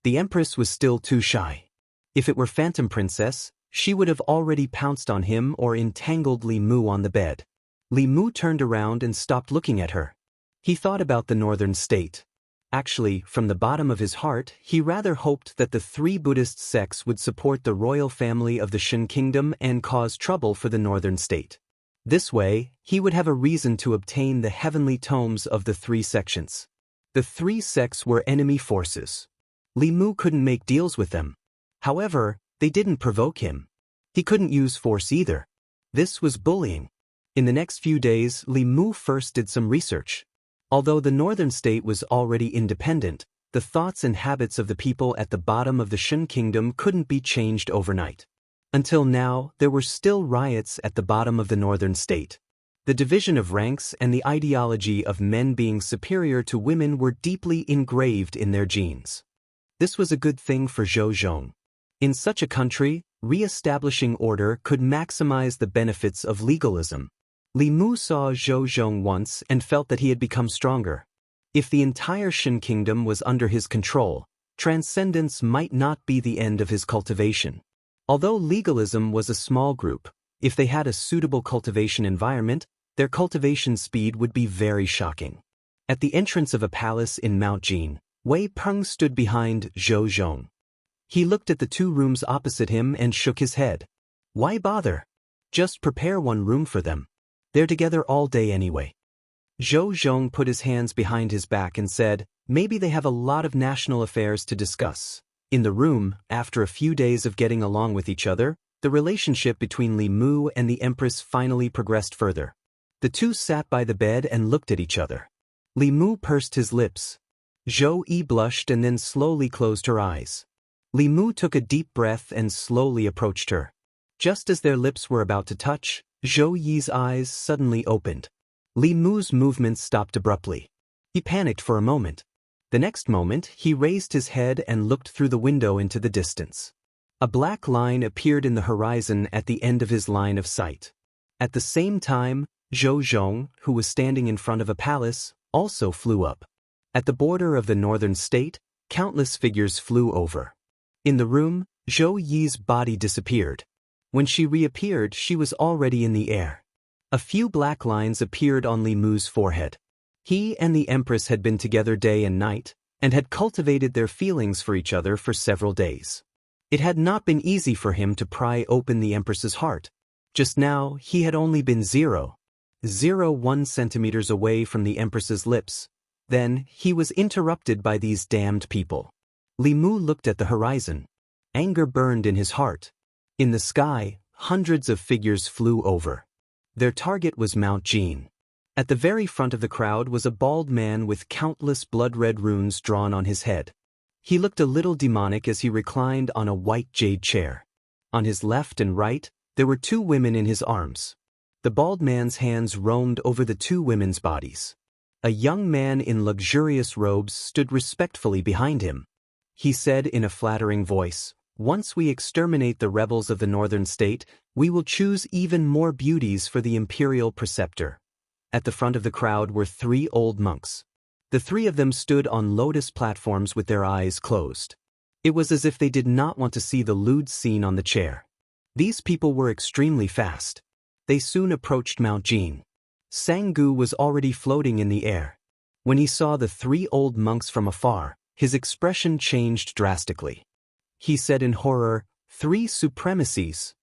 The Empress was still too shy. If it were Phantom Princess, she would have already pounced on him or entangled Li Mu on the bed. Li Mu turned around and stopped looking at her. He thought about the northern state. Actually, from the bottom of his heart, he rather hoped that the three Buddhist sects would support the royal family of the Shin kingdom and cause trouble for the northern state. This way, he would have a reason to obtain the heavenly tomes of the three sections. The three sects were enemy forces. Li Mu couldn't make deals with them. However, they didn't provoke him. He couldn't use force either. This was bullying. In the next few days, Li Mu first did some research. Although the northern state was already independent, the thoughts and habits of the people at the bottom of the Shin kingdom couldn't be changed overnight. Until now, there were still riots at the bottom of the northern state. The division of ranks and the ideology of men being superior to women were deeply engraved in their genes. This was a good thing for Zhou Zhong. In such a country, re-establishing order could maximize the benefits of legalism. Li Mu saw Zhou Zhong once and felt that he had become stronger. If the entire Shin kingdom was under his control, transcendence might not be the end of his cultivation. Although legalism was a small group, if they had a suitable cultivation environment, their cultivation speed would be very shocking. At the entrance of a palace in Mount Jin, Wei Peng stood behind Zhou Zhong. He looked at the two rooms opposite him and shook his head. Why bother? Just prepare one room for them. They're together all day anyway. Zhou Zhong put his hands behind his back and said, maybe they have a lot of national affairs to discuss. In the room, after a few days of getting along with each other, the relationship between Li Mu and the Empress finally progressed further. The two sat by the bed and looked at each other. Li Mu pursed his lips. Zhou Yi blushed and then slowly closed her eyes. Li Mu took a deep breath and slowly approached her. Just as their lips were about to touch, Zhou Yi's eyes suddenly opened. Li Mu's movements stopped abruptly. He panicked for a moment. The next moment, he raised his head and looked through the window into the distance. A black line appeared in the horizon at the end of his line of sight. At the same time, Zhou Zhong, who was standing in front of a palace, also flew up. At the border of the northern state, countless figures flew over. In the room, Zhou Yi's body disappeared. When she reappeared, she was already in the air. A few black lines appeared on Li Mu's forehead. He and the Empress had been together day and night, and had cultivated their feelings for each other for several days. It had not been easy for him to pry open the Empress's heart. Just now, he had only been 0.01 centimeters away from the Empress's lips. Then, he was interrupted by these damned people. Li Mu looked at the horizon. Anger burned in his heart. In the sky, hundreds of figures flew over. Their target was Mount Jin. At the very front of the crowd was a bald man with countless blood-red runes drawn on his head. He looked a little demonic as he reclined on a white jade chair. On his left and right, there were two women in his arms. The bald man's hands roamed over the two women's bodies. A young man in luxurious robes stood respectfully behind him. He said in a flattering voice, "Once we exterminate the rebels of the northern state, we will choose even more beauties for the imperial preceptor." At the front of the crowd were three old monks. The three of them stood on lotus platforms with their eyes closed. It was as if they did not want to see the lewd scene on the chair. These people were extremely fast. They soon approached Mount Jin. Sang-gu was already floating in the air. When he saw the three old monks from afar, his expression changed drastically. He said in horror, "Three supremacies."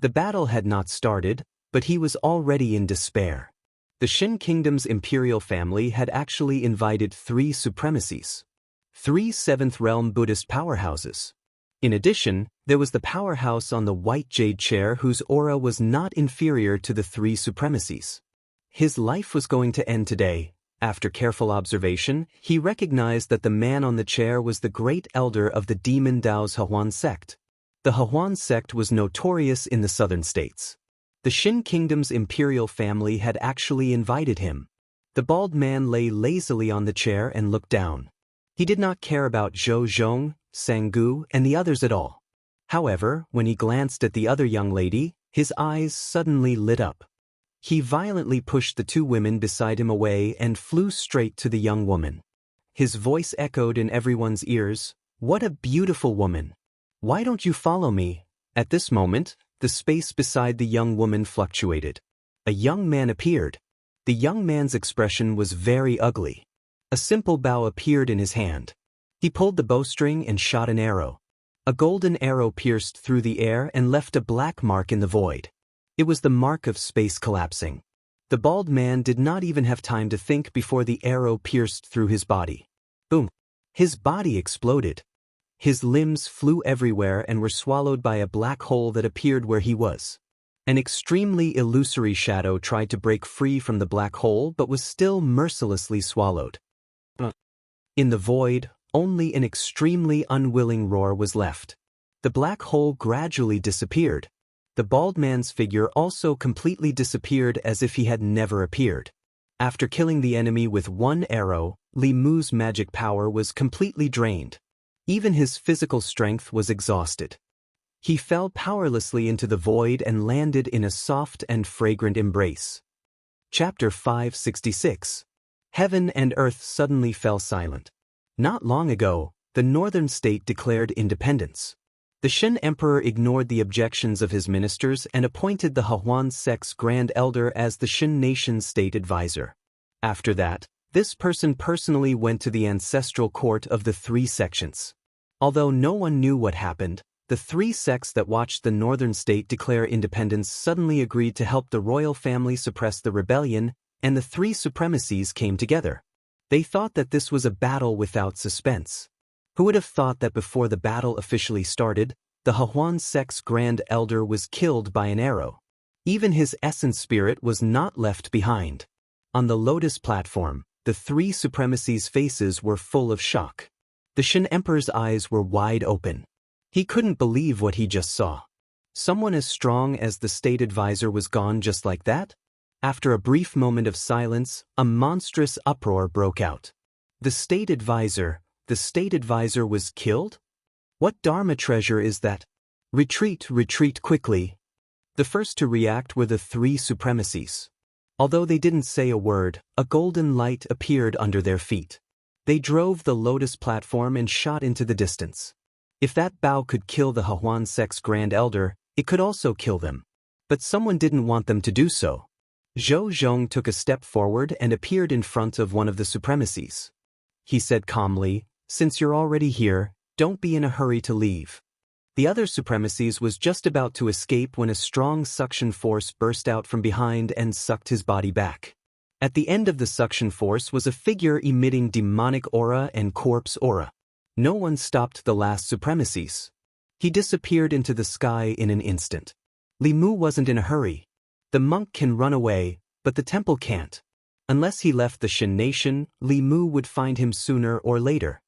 The battle had not started, but he was already in despair. The Shin Kingdom's imperial family had actually invited three supremacies. Three seventh realm Buddhist powerhouses. In addition, there was the powerhouse on the white jade chair whose aura was not inferior to the three supremacies. His life was going to end today. After careful observation, he recognized that the man on the chair was the great elder of the demon Dao's Hehuan sect. The Hehuan sect was notorious in the southern states. The Shin Kingdom's imperial family had actually invited him. The bald man lay lazily on the chair and looked down. He did not care about Zhou Zhong, Sang-gu, and the others at all. However, when he glanced at the other young lady, his eyes suddenly lit up. He violently pushed the two women beside him away and flew straight to the young woman. His voice echoed in everyone's ears, "What a beautiful woman! Why don't you follow me?" At this moment, the space beside the young woman fluctuated. A young man appeared. The young man's expression was very ugly. A A simple bow appeared in his hand. He pulled the bowstring and shot an arrow. A golden arrow pierced through the air and left a black mark in the void. It was the mark of space collapsing. The bald man did not even have time to think before the arrow pierced through his body. Boom! His body exploded. His limbs flew everywhere and were swallowed by a black hole that appeared where he was. An extremely illusory shadow tried to break free from the black hole but was still mercilessly swallowed. In the void, only an extremely unwilling roar was left. The black hole gradually disappeared. The bald man's figure also completely disappeared as if he had never appeared. After killing the enemy with one arrow, Li Mu's magic power was completely drained. Even his physical strength was exhausted. He fell powerlessly into the void and landed in a soft and fragrant embrace. Chapter 566. Heaven and earth suddenly fell silent. Not long ago, the northern state declared independence. The Shen Emperor ignored the objections of his ministers and appointed the Hahuan sect's Grand Elder as the Shen nation's state advisor. After that, this person personally went to the ancestral court of the three sections. Although no one knew what happened, the three sects that watched the northern state declare independence suddenly agreed to help the royal family suppress the rebellion, and the three supremacies came together. They thought that this was a battle without suspense. Who would have thought that before the battle officially started, the Hahuan sect's Grand Elder was killed by an arrow? Even his essence spirit was not left behind. On the Lotus platform, the three supremacies' faces were full of shock. The Shen Emperor's eyes were wide open. He couldn't believe what he just saw. Someone as strong as the state advisor was gone just like that? After a brief moment of silence, a monstrous uproar broke out. The state advisor was killed? What Dharma treasure is that? Retreat, retreat quickly. The first to react were the three supremacies. Although they didn't say a word, a golden light appeared under their feet. They drove the Lotus platform and shot into the distance. If that bow could kill the Hahuan sect's Grand Elder, it could also kill them. But someone didn't want them to do so. Zhou Zhong took a step forward and appeared in front of one of the supremacies. He said calmly, "Since you're already here, don't be in a hurry to leave." The other supremacies was just about to escape when a strong suction force burst out from behind and sucked his body back. At the end of the suction force was a figure emitting demonic aura and corpse aura. No one stopped the last supremacies. He disappeared into the sky in an instant. Li Mu wasn't in a hurry. The monk can run away, but the temple can't. Unless he left the Shen nation, Li Mu would find him sooner or later.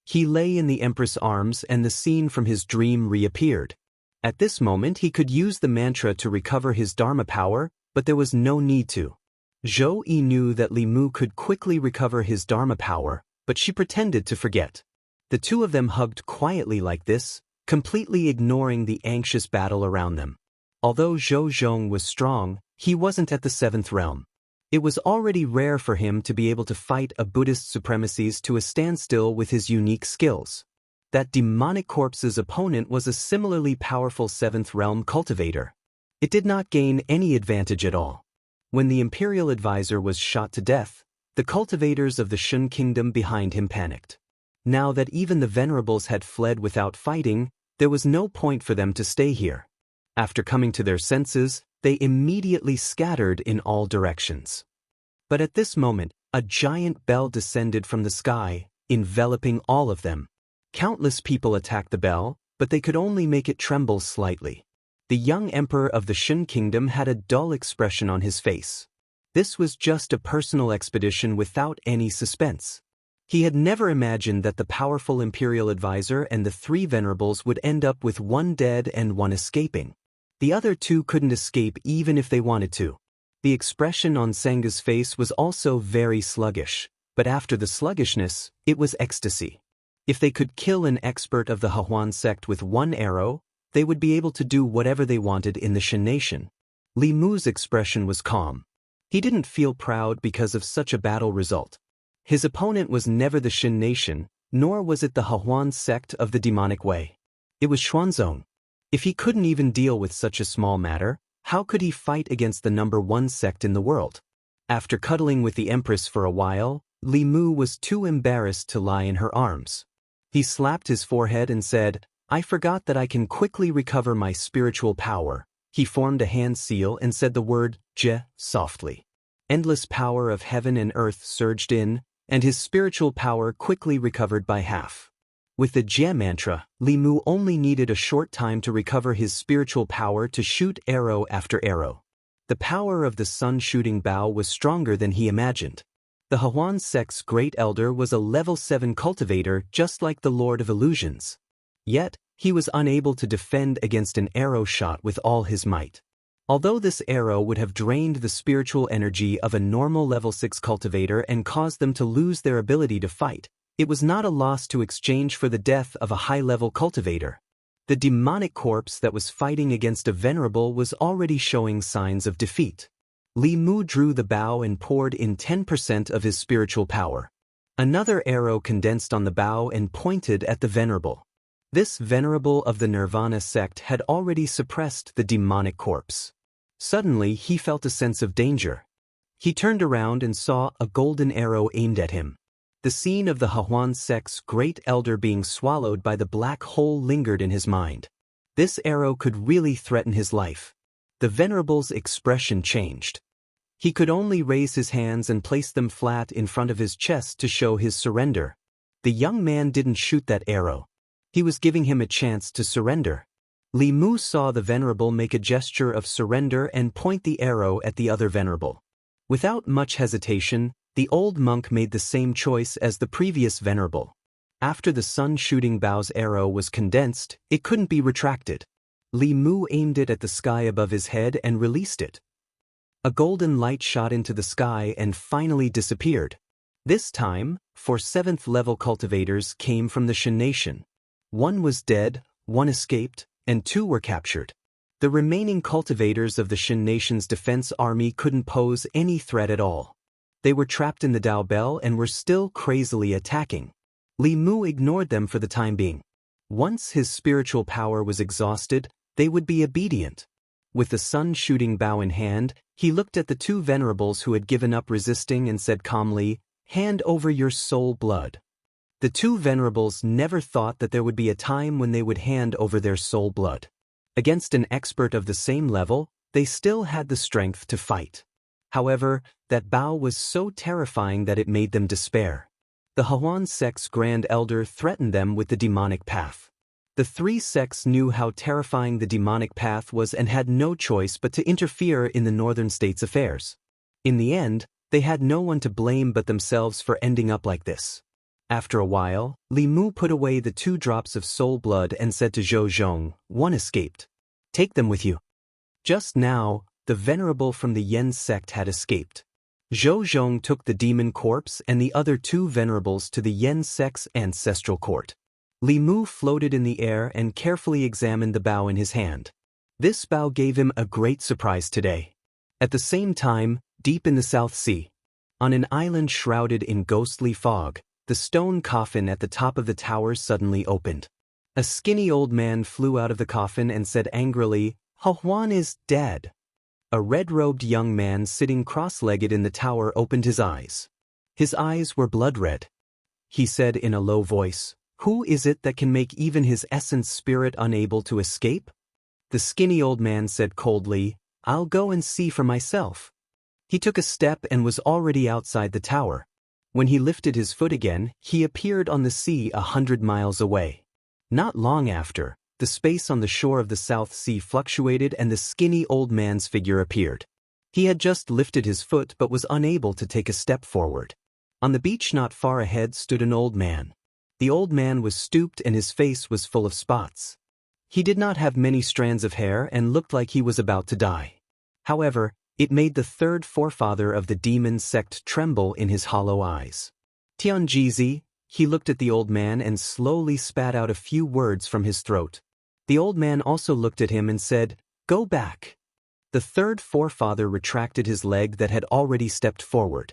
He lay in the Empress' arms and the scene from his dream reappeared. At this moment he could use the mantra to recover his Dharma power, but there was no need to. Zhou Yi knew that Li Mu could quickly recover his Dharma power, but she pretended to forget. The two of them hugged quietly like this, completely ignoring the anxious battle around them. Although Zhou Zhong was strong, he wasn't at the seventh realm. It was already rare for him to be able to fight a Buddhist supremacies to a standstill with his unique skills. That demonic corpse's opponent was a similarly powerful seventh realm cultivator. It did not gain any advantage at all. When the imperial advisor was shot to death, the cultivators of the Shun kingdom behind him panicked. Now that even the venerables had fled without fighting, there was no point for them to stay here. After coming to their senses, they immediately scattered in all directions. But at this moment, a giant bell descended from the sky, enveloping all of them. Countless people attacked the bell, but they could only make it tremble slightly. The young emperor of the Shun kingdom had a dull expression on his face. This was just a personal expedition without any suspense. He had never imagined that the powerful imperial advisor and the three venerables would end up with one dead and one escaping. The other two couldn't escape even if they wanted to. The expression on Sanga's face was also very sluggish, but after the sluggishness, it was ecstasy. If they could kill an expert of the Hahuan sect with one arrow, they would be able to do whatever they wanted in the Shen nation. Li Mu's expression was calm. He didn't feel proud because of such a battle result. His opponent was never the Shen nation, nor was it the Hahuan sect of the demonic way. It was Xuanzong. If he couldn't even deal with such a small matter, how could he fight against the number one sect in the world? After cuddling with the Empress for a while, Li Mu was too embarrassed to lie in her arms. He slapped his forehead and said, "I forgot that I can quickly recover my spiritual power." He formed a hand seal and said the word Je softly. Endless power of heaven and earth surged in, and his spiritual power quickly recovered by half. With the Je mantra, Li Mu only needed a short time to recover his spiritual power to shoot arrow after arrow. The power of the sun-shooting bow was stronger than he imagined. The Huan sect's great elder was a level 7 cultivator just like the Lord of Illusions. Yet, he was unable to defend against an arrow shot with all his might. Although this arrow would have drained the spiritual energy of a normal level 6 cultivator and caused them to lose their ability to fight, it was not a loss to exchange for the death of a high-level cultivator. The demonic corpse that was fighting against a venerable was already showing signs of defeat. Li Mu drew the bow and poured in 10% of his spiritual power. Another arrow condensed on the bow and pointed at the venerable. This venerable of the Nirvana sect had already suppressed the demonic corpse. Suddenly he felt a sense of danger. He turned around and saw a golden arrow aimed at him. The scene of the Huan sect's great elder being swallowed by the black hole lingered in his mind. This arrow could really threaten his life. The venerable's expression changed. He could only raise his hands and place them flat in front of his chest to show his surrender. The young man didn't shoot that arrow. He was giving him a chance to surrender. Li Mu saw the venerable make a gesture of surrender and point the arrow at the other venerable. Without much hesitation, the old monk made the same choice as the previous venerable. After the sun-shooting bow's arrow was condensed, it couldn't be retracted. Li Mu aimed it at the sky above his head and released it. A golden light shot into the sky and finally disappeared. This time, 4 7th-level cultivators came from the Shan nation. 1 was dead, 1 escaped, and 2 were captured. The remaining cultivators of the Shan nation's defense army couldn't pose any threat at all. They were trapped in the Dao Bell and were still crazily attacking. Li Mu ignored them for the time being. Once his spiritual power was exhausted, they would be obedient. With the sun-shooting bow in hand, he looked at the 2 venerables who had given up resisting and said calmly, "Hand over your soul blood." The 2 venerables never thought that there would be a time when they would hand over their soul blood. Against an expert of the same level, they still had the strength to fight. However, that bow was so terrifying that it made them despair. The Huan sect's grand elder threatened them with the demonic path. The 3 sects knew how terrifying the demonic path was and had no choice but to interfere in the northern states' affairs. In the end, they had no one to blame but themselves for ending up like this. After a while, Li Mu put away the 2 drops of soul blood and said to Zhou Zhong, "1 escaped. Take them with you." Just now, the venerable from the Yen sect had escaped. Zhou Zhong took the demon corpse and the other 2 venerables to the Yen sect's ancestral court. Li Mu floated in the air and carefully examined the bow in his hand. This bow gave him a great surprise today. At the same time, deep in the South Sea, on an island shrouded in ghostly fog, the stone coffin at the top of the tower suddenly opened. A skinny old man flew out of the coffin and said angrily, "Huan is dead." A red-robed young man sitting cross-legged in the tower opened his eyes. His eyes were blood-red. He said in a low voice, "Who is it that can make even his essence spirit unable to escape?" The skinny old man said coldly, "I'll go and see for myself." He took a step and was already outside the tower. When he lifted his foot again, he appeared on the sea 100 miles away. Not long after, the space on the shore of the South Sea fluctuated and the skinny old man's figure appeared. He had just lifted his foot but was unable to take a step forward. On the beach not far ahead stood an old man. The old man was stooped and his face was full of spots. He did not have many strands of hair and looked like he was about to die. However, it made the 3rd forefather of the demon sect tremble in his hollow eyes. Tianjizi, he looked at the old man and slowly spat out a few words from his throat. The old man also looked at him and said, "Go back." The 3rd forefather retracted his leg that had already stepped forward.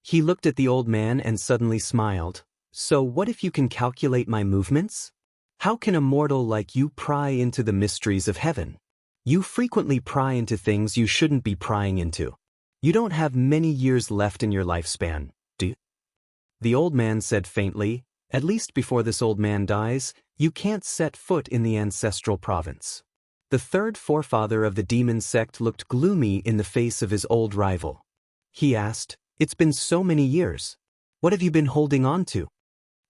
He looked at the old man and suddenly smiled. "So what if you can calculate my movements? How can a mortal like you pry into the mysteries of heaven? You frequently pry into things you shouldn't be prying into. You don't have many years left in your lifespan, do you?" The old man said faintly, "At least before this old man dies, you can't set foot in the ancestral province." The third forefather of the demon sect looked gloomy in the face of his old rival. He asked, "It's been so many years. What have you been holding on to?"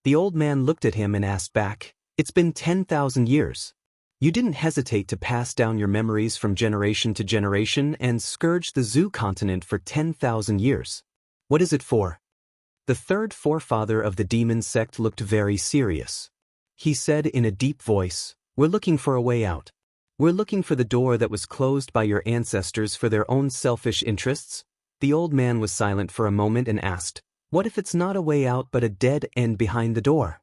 The old man looked at him and asked back, "It's been 10,000 years. You didn't hesitate to pass down your memories from generation to generation and scourge the zoo continent for 10,000 years. What is it for?" The third forefather of the demon sect looked very serious. He said in a deep voice, "We're looking for a way out. We're looking for the door that was closed by your ancestors for their own selfish interests." The old man was silent for a moment and asked, "What if it's not a way out but a dead end behind the door?"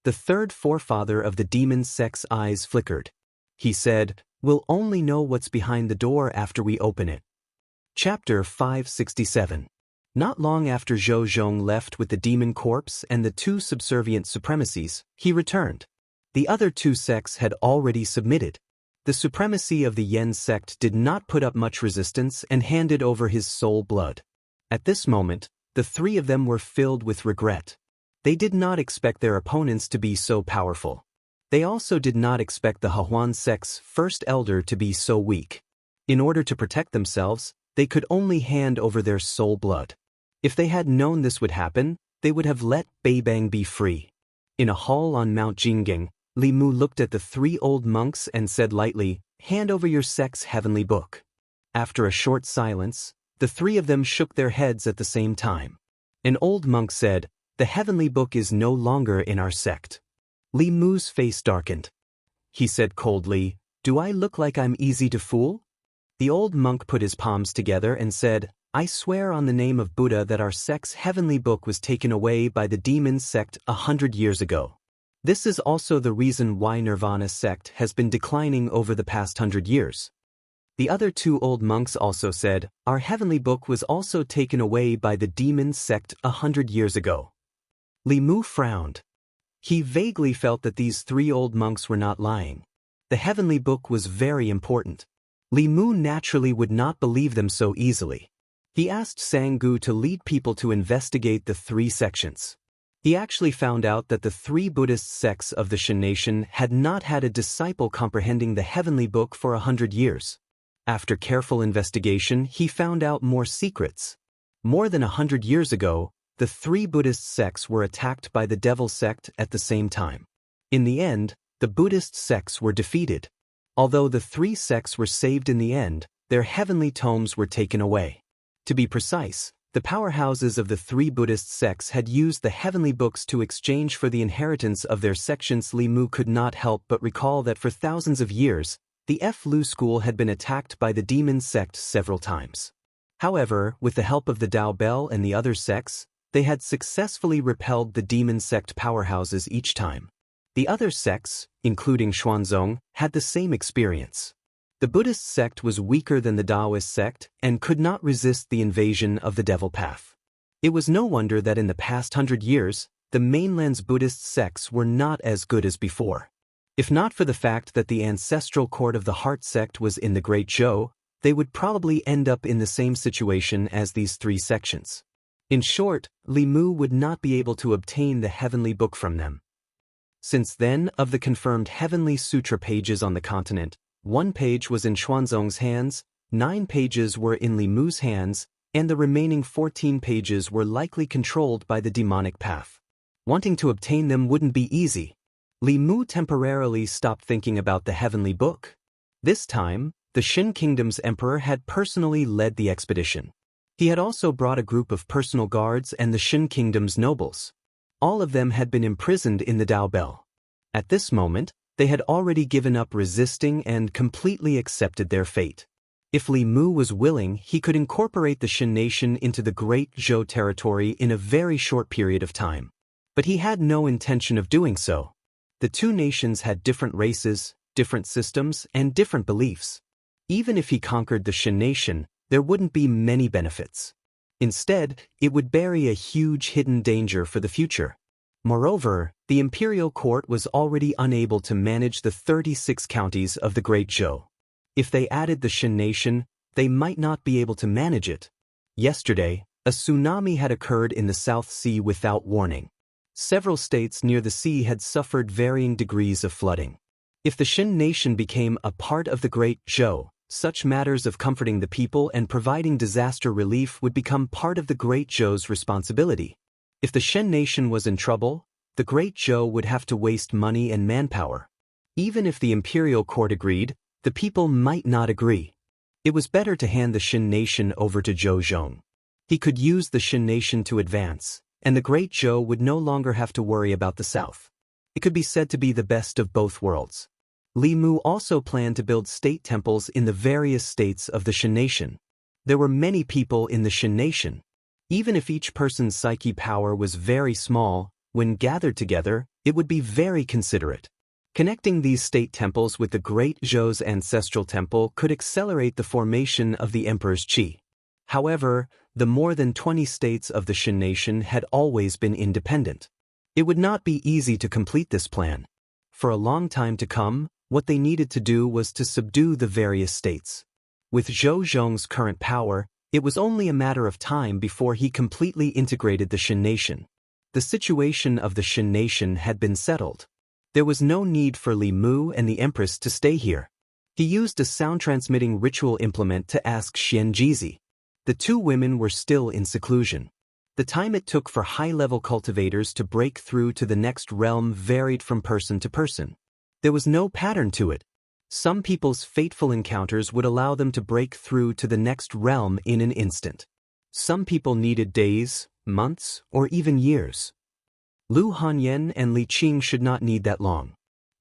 The third forefather of the demon sect's eyes flickered. He said, "We'll only know what's behind the door after we open it." Chapter 567. Not long after Zhou Zhong left with the demon corpse and the two subservient supremacies, he returned. The other two sects had already submitted. The supremacy of the Yen sect did not put up much resistance and handed over his soul blood. At this moment, the three of them were filled with regret. They did not expect their opponents to be so powerful. They also did not expect the Hahuan sect's first elder to be so weak. In order to protect themselves, they could only hand over their soul blood. If they had known this would happen, they would have let Beibang be free. In a hall on Mount Jinggang, Li Mu looked at the three old monks and said lightly, "Hand over your sect's heavenly book." After a short silence, the three of them shook their heads at the same time. An old monk said, "The heavenly book is no longer in our sect." Li Mu's face darkened. He said coldly, "Do I look like I'm easy to fool?" The old monk put his palms together and said, "I swear on the name of Buddha that our sect's heavenly book was taken away by the demon sect 100 years ago. This is also the reason why Nirvana sect has been declining over the past 100 years." The other two old monks also said, "Our heavenly book was also taken away by the demon sect 100 years ago." Li Mu frowned. He vaguely felt that these three old monks were not lying. The heavenly book was very important. Li Mu naturally would not believe them so easily. He asked Sanggu to lead people to investigate the three sections. He actually found out that the three Buddhist sects of the Shan nation had not had a disciple comprehending the heavenly book for 100 years. After careful investigation, he found out more secrets. More than 100 years ago, the three Buddhist sects were attacked by the devil sect at the same time. In the end, the Buddhist sects were defeated. Although the three sects were saved in the end, their heavenly tomes were taken away. To be precise, the powerhouses of the three Buddhist sects had used the heavenly books to exchange for the inheritance of their sections. Li Mu could not help but recall that for thousands of years, the Lu school had been attacked by the demon sect several times. However, with the help of the Dao Bell and the other sects, they had successfully repelled the demon sect powerhouses each time. The other sects, including Xuanzong, had the same experience. The Buddhist sect was weaker than the Daoist sect and could not resist the invasion of the devil path. It was no wonder that in the past 100 years, the mainland's Buddhist sects were not as good as before. If not for the fact that the ancestral court of the Heart sect was in the Great Zhou, they would probably end up in the same situation as these three sections. In short, Li Mu would not be able to obtain the heavenly book from them. Since then, of the confirmed heavenly sutra pages on the continent, 1 page was in Xuanzong's hands, 9 pages were in Li Mu's hands, and the remaining 14 pages were likely controlled by the demonic path. Wanting to obtain them wouldn't be easy. Li Mu temporarily stopped thinking about the heavenly book. This time, the Shin Kingdom's emperor had personally led the expedition. He had also brought a group of personal guards and the Shin Kingdom's nobles. All of them had been imprisoned in the Dao Bell. At this moment, they had already given up resisting and completely accepted their fate. If Li Mu was willing, he could incorporate the Shin nation into the Great Zhou territory in a very short period of time. But he had no intention of doing so. The two nations had different races, different systems, and different beliefs. Even if he conquered the Shin nation, there wouldn't be many benefits. Instead, it would bury a huge hidden danger for the future. Moreover, the imperial court was already unable to manage the 36 counties of the Great Zhou. If they added the Shin nation, they might not be able to manage it. Yesterday, A tsunami had occurred in the South Sea without warning. Several states near the sea had suffered varying degrees of flooding. If the Xin nation became a part of the Great Zhou, such matters of comforting the people and providing disaster relief would become part of the Great Zhou's responsibility. If the Shen nation was in trouble, the Great Zhou would have to waste money and manpower. Even if the imperial court agreed, the people might not agree. It was better to hand the Xin nation over to Zhou Zhong. He could use the Xin nation to advance, and the Great Zhou would no longer have to worry about the south. It could be said to be the best of both worlds. Li Mu also planned to build state temples in the various states of the Xin nation. There were many people in the Xin nation. Even if each person's psyche power was very small, when gathered together, it would be very considerate. Connecting these state temples with the Great Zhou's ancestral temple could accelerate the formation of the emperor's qi. However, the more than 20 states of the Xin nation had always been independent. It would not be easy to complete this plan. For a long time to come, what they needed to do was to subdue the various states. With Zhou Zhong's current power, it was only a matter of time before he completely integrated the Xin nation. The situation of the Xin nation had been settled. There was no need for Li Mu and the Empress to stay here. He used a sound-transmitting ritual implement to ask Xian Jizi. The two women were still in seclusion. The time it took for high-level cultivators to break through to the next realm varied from person to person. There was no pattern to it. Some people's fateful encounters would allow them to break through to the next realm in an instant. Some people needed days, months, or even years. Lu Hanyan and Li Qing should not need that long.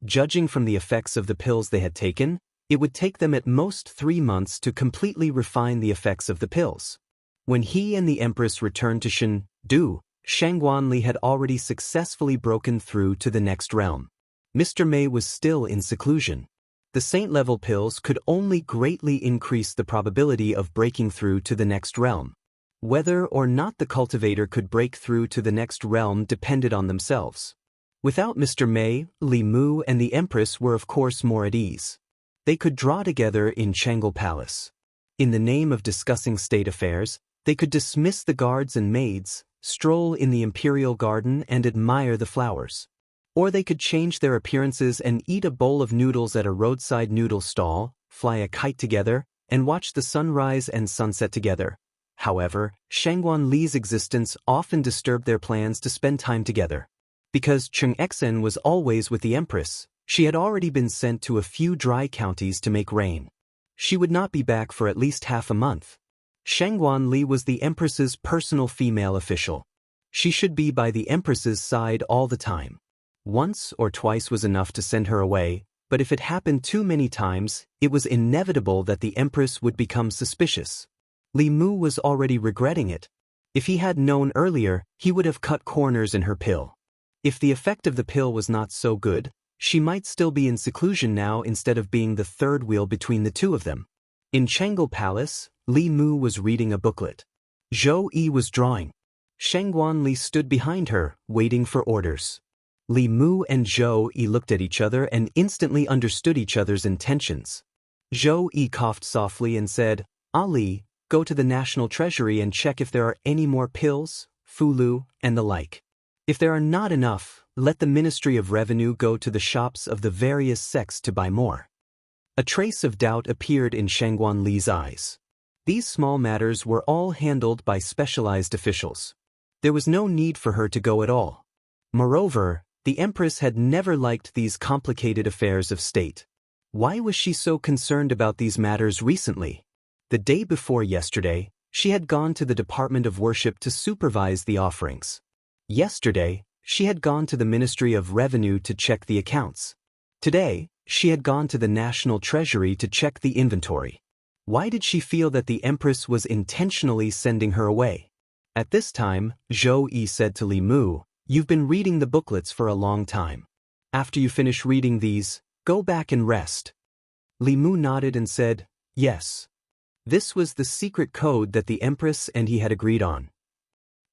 Judging from the effects of the pills they had taken, it would take them at most 3 months to completely refine the effects of the pills. When he and the Empress returned to Shendu, Shangguan Li had already successfully broken through to the next realm. Mr. Mei was still in seclusion. The saint-level pills could only greatly increase the probability of breaking through to the next realm. Whether or not the cultivator could break through to the next realm depended on themselves. Without Mr. Mei, Li Mu and the Empress were of course more at ease. They could draw together in Chang'e Palace. In the name of discussing state affairs, they could dismiss the guards and maids, stroll in the imperial garden and admire the flowers. Or they could change their appearances and eat a bowl of noodles at a roadside noodle stall, fly a kite together, and watch the sunrise and sunset together. However, Shangguan Li's existence often disturbed their plans to spend time together. Because Cheng Exen was always with the Empress, she had already been sent to a few dry counties to make rain. She would not be back for at least half a month. Shangguan Li was the Empress's personal female official. She should be by the Empress's side all the time. Once or twice was enough to send her away, but if it happened too many times, it was inevitable that the Empress would become suspicious. Li Mu was already regretting it. If he had known earlier, he would have cut corners in her pill. If the effect of the pill was not so good, she might still be in seclusion now instead of being the third wheel between the two of them. In Chang'e Palace, Li Mu was reading a booklet. Zhou Yi was drawing. Shangguan Li stood behind her, waiting for orders. Li Mu and Zhou Yi looked at each other and instantly understood each other's intentions. Zhou Yi coughed softly and said, "Ali, go to the National Treasury and check if there are any more pills, fulu, and the like. If there are not enough, let the Ministry of Revenue go to the shops of the various sects to buy more." A trace of doubt appeared in Shangguan Li's eyes. These small matters were all handled by specialized officials. There was no need for her to go at all. Moreover, the Empress had never liked these complicated affairs of state. Why was she so concerned about these matters recently? The day before yesterday, she had gone to the Department of Worship to supervise the offerings. Yesterday, she had gone to the Ministry of Revenue to check the accounts. Today, she had gone to the National Treasury to check the inventory. Why did she feel that the Empress was intentionally sending her away? At this time, Zhou Yi said to Li Mu, "You've been reading the booklets for a long time. After you finish reading these, go back and rest." Li Mu nodded and said, "Yes." This was the secret code that the Empress and he had agreed on.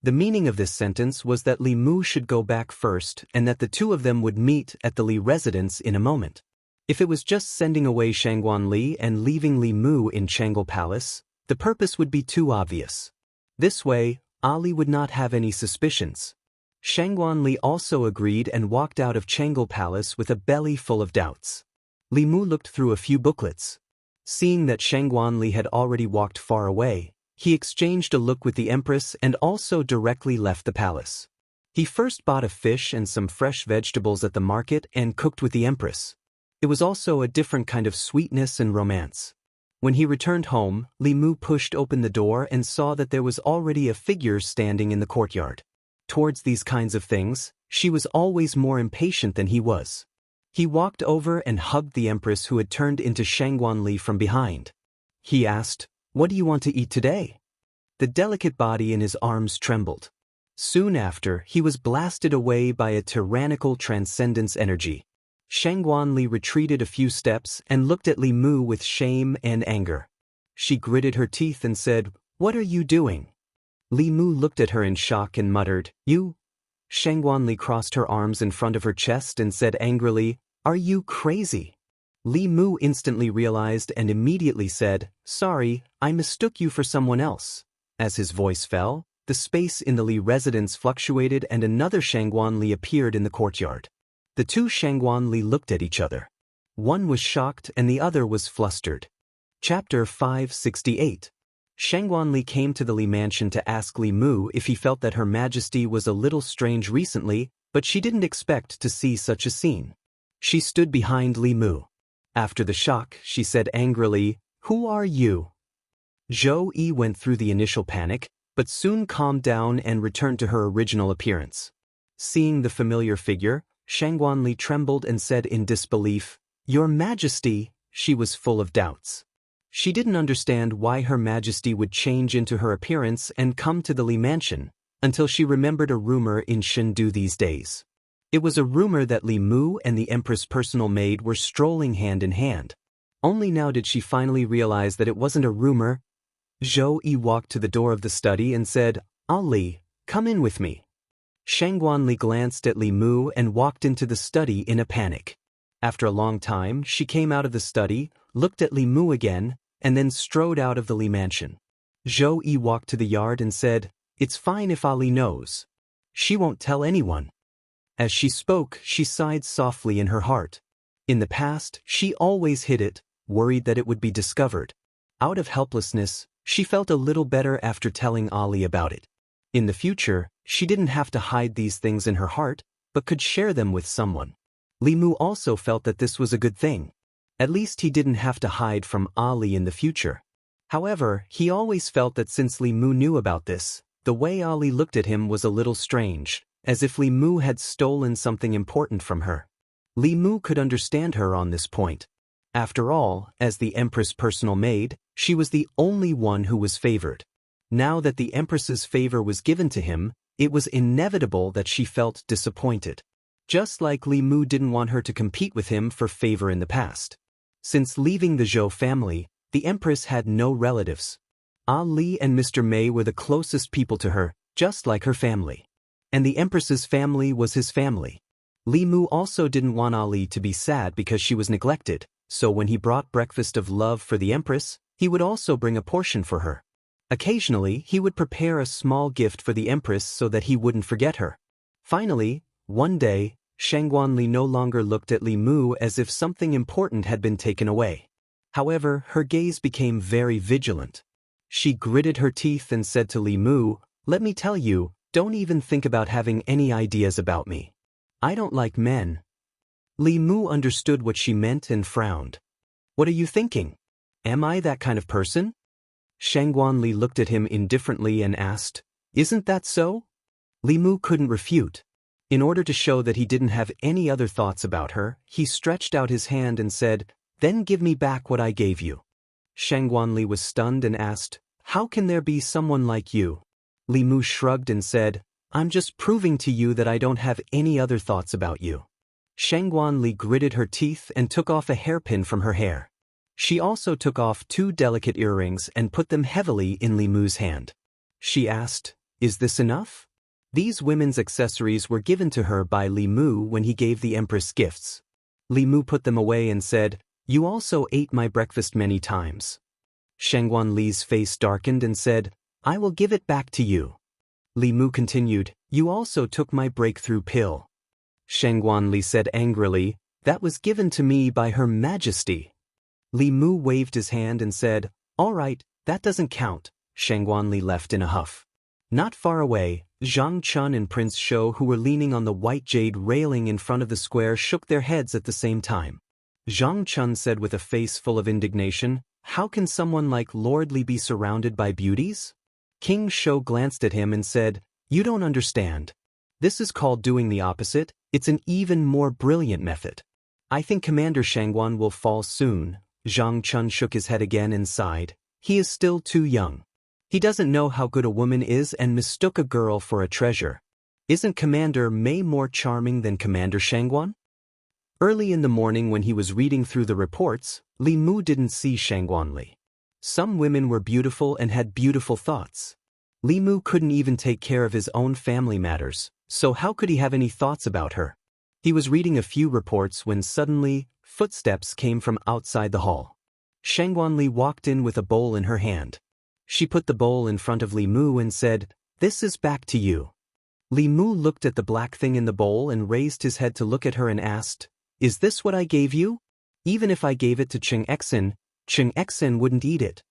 The meaning of this sentence was that Li Mu should go back first and that the two of them would meet at the Li residence in a moment. If it was just sending away Shangguan Li and leaving Li Mu in Chang'e Palace, the purpose would be too obvious. This way, Ali would not have any suspicions. Shangguan also agreed and walked out of Changle Palace with a belly full of doubts. Li Mu looked through a few booklets. Seeing that Shangguan had already walked far away, he exchanged a look with the Empress and also directly left the palace. He first bought a fish and some fresh vegetables at the market and cooked with the Empress. It was also a different kind of sweetness and romance. When he returned home, Li Mu pushed open the door and saw that there was already a figure standing in the courtyard. Towards these kinds of things, she was always more impatient than he was. He walked over and hugged the Empress who had turned into Shangguan from behind. He asked, "What do you want to eat today?" The delicate body in his arms trembled. Soon after, he was blasted away by a tyrannical transcendence energy. Shangguan retreated a few steps and looked at Li Mu with shame and anger. She gritted her teeth and said, "What are you doing?" Li Mu looked at her in shock and muttered, "You?" Shangguan crossed her arms in front of her chest and said angrily, "Are you crazy?" Li Mu instantly realized and immediately said, "Sorry, I mistook you for someone else." As his voice fell, the space in the Li residence fluctuated and another Shangguan appeared in the courtyard. The two Shangguan looked at each other. One was shocked and the other was flustered. Chapter 568. Shangguan came to the Li mansion to ask Li Mu if he felt that Her Majesty was a little strange recently, but she didn't expect to see such a scene. She stood behind Li Mu. After the shock, she said angrily, "Who are you?" Zhou Yi went through the initial panic, but soon calmed down and returned to her original appearance. Seeing the familiar figure, Shangguan trembled and said in disbelief, "Your Majesty." She was full of doubts. She didn't understand why Her Majesty would change into her appearance and come to the Li mansion, until she remembered a rumor in Chengdu these days. It was a rumor that Li Mu and the Empress' personal maid were strolling hand in hand. Only now did she finally realize that it wasn't a rumor. Zhou Yi walked to the door of the study and said, "Ali, come in with me." Shangguan glanced at Li Mu and walked into the study in a panic. After a long time, she came out of the study, looked at Li Mu again, and then strode out of the Li mansion. Zhou Yi walked to the yard and said, "It's fine if Ali knows. She won't tell anyone." As she spoke, she sighed softly in her heart. In the past, she always hid it, worried that it would be discovered. Out of helplessness, she felt a little better after telling Ali about it. In the future, she didn't have to hide these things in her heart, but could share them with someone. Li Mu also felt that this was a good thing. At least he didn't have to hide from Ali in the future. However, he always felt that since Li Mu knew about this, the way Ali looked at him was a little strange, as if Li Mu had stolen something important from her. Li Mu could understand her on this point. After all, as the Empress' personal maid, she was the only one who was favored. Now that the Empress's favor was given to him, it was inevitable that she felt disappointed. Just like Li Mu didn't want her to compete with him for favor in the past. Since leaving the Zhou family, the Empress had no relatives. Ali and Mr. Mei were the closest people to her, just like her family. And the Empress's family was his family. Li Mu also didn't want Ali to be sad because she was neglected, so when he brought breakfast of love for the Empress, he would also bring a portion for her. Occasionally, he would prepare a small gift for the Empress so that he wouldn't forget her. Finally, one day, Shangguan no longer looked at Li Mu as if something important had been taken away. However, her gaze became very vigilant. She gritted her teeth and said to Li Mu, "Let me tell you, don't even think about having any ideas about me. I don't like men." Li Mu understood what she meant and frowned. "What are you thinking? Am I that kind of person?" Shangguan looked at him indifferently and asked, "Isn't that so?" Li Mu couldn't refute. In order to show that he didn't have any other thoughts about her, he stretched out his hand and said, "Then give me back what I gave you." Shangguan was stunned and asked, "How can there be someone like you?" Li Mu shrugged and said, "I'm just proving to you that I don't have any other thoughts about you." Shangguan gritted her teeth and took off a hairpin from her hair. She also took off 2 delicate earrings and put them heavily in Li Mu's hand. She asked, "Is this enough?" These women's accessories were given to her by Li Mu when he gave the Empress gifts. Li Mu put them away and said, "You also ate my breakfast many times." Shangguan Li's face darkened and said, I will give it back to you. Li Mu continued, you also took my breakthrough pill. Shangguanli said angrily, that was given to me by Her Majesty. Li Mu waved his hand and said, all right, that doesn't count. Shangguanli left in a huff. Not far away, Zhang Chun and Prince Shou, who were leaning on the white jade railing in front of the square, shook their heads at the same time. Zhang Chun said with a face full of indignation, how can someone like Lord Li be surrounded by beauties? King Shou glanced at him and said, you don't understand. This is called doing the opposite. It's an even more brilliant method. I think Commander Shangguan will fall soon. Zhang Chun shook his head again and sighed. He is still too young. He doesn't know how good a woman is and mistook a girl for a treasure. Isn't Commander Mei more charming than Commander Shangguan? Early in the morning when he was reading through the reports, Li Mu didn't see Shangguanli. Some women were beautiful and had beautiful thoughts. Li Mu couldn't even take care of his own family matters, so how could he have any thoughts about her? He was reading a few reports when suddenly, footsteps came from outside the hall. Shangguanli walked in with a bowl in her hand. She put the bowl in front of Li Mu and said, this is back to you. Li Mu looked at the black thing in the bowl and raised his head to look at her and asked, is this what I gave you? Even if I gave it to Cheng Exen wouldn't eat it.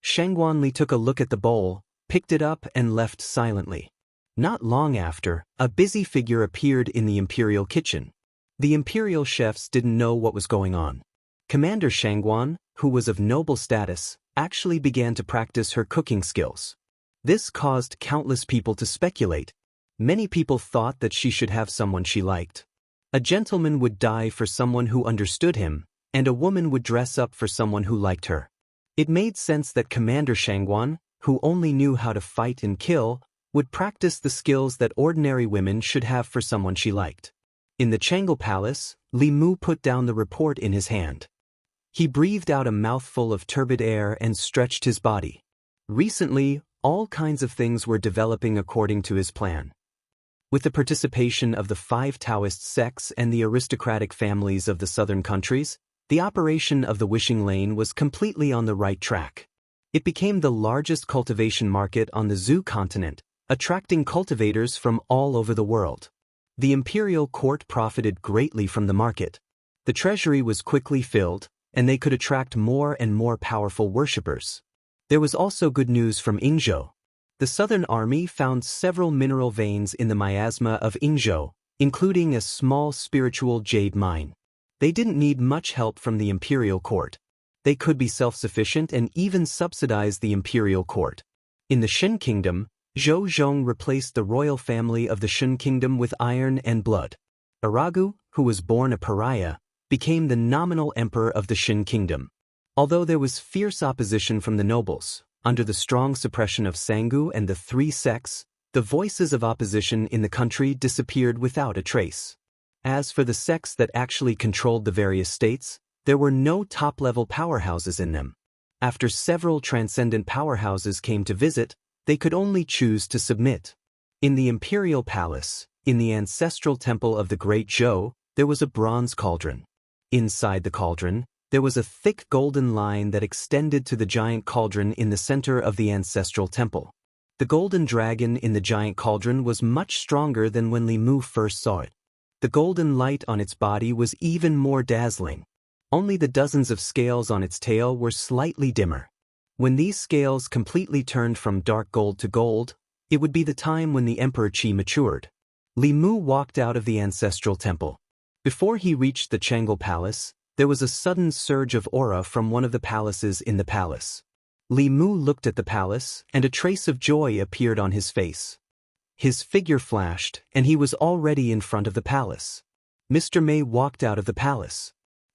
Shangguanli took a look at the bowl, picked it up and left silently. Not long after, a busy figure appeared in the imperial kitchen. The imperial chefs didn't know what was going on. Commander Shangguan, who was of noble status, actually began to practice her cooking skills. This caused countless people to speculate. Many people thought that she should have someone she liked. A gentleman would die for someone who understood him, and a woman would dress up for someone who liked her. It made sense that Commander Shangguan, who only knew how to fight and kill, would practice the skills that ordinary women should have for someone she liked. In the Changel Palace, Li Mu put down the report in his hand. He breathed out a mouthful of turbid air and stretched his body. Recently, all kinds of things were developing according to his plan. With the participation of the 5 Daoist sects and the aristocratic families of the southern countries, the operation of the Wishing Lane was completely on the right track. It became the largest cultivation market on the Zhu continent, attracting cultivators from all over the world. The imperial court profited greatly from the market. The treasury was quickly filled, and they could attract more and more powerful worshippers. There was also good news from Yingzhou. The Southern Army found several mineral veins in the miasma of Yingzhou, including a small spiritual jade mine. They didn't need much help from the imperial court. They could be self-sufficient and even subsidize the imperial court. In the Shen Kingdom, Zhou Zhong replaced the royal family of the Shen Kingdom with iron and blood. Aragu, who was born a pariah, became the nominal emperor of the Shen Kingdom. Although there was fierce opposition from the nobles, under the strong suppression of Sangu and the 3 sects, the voices of opposition in the country disappeared without a trace. As for the sects that actually controlled the various states, there were no top-level powerhouses in them. After several transcendent powerhouses came to visit, they could only choose to submit. In the imperial palace, in the ancestral temple of the Great Zhou, there was a bronze cauldron. Inside the cauldron, there was a thick golden line that extended to the giant cauldron in the center of the ancestral temple. The golden dragon in the giant cauldron was much stronger than when Li Mu first saw it. The golden light on its body was even more dazzling. Only the dozens of scales on its tail were slightly dimmer. When these scales completely turned from dark gold to gold, it would be the time when the Emperor Qi matured. Li Mu walked out of the ancestral temple. Before he reached the Changel Palace, there was a sudden surge of aura from one of the palaces in the palace. Li Mu looked at the palace, and a trace of joy appeared on his face. His figure flashed, and he was already in front of the palace. Mr. Mei walked out of the palace.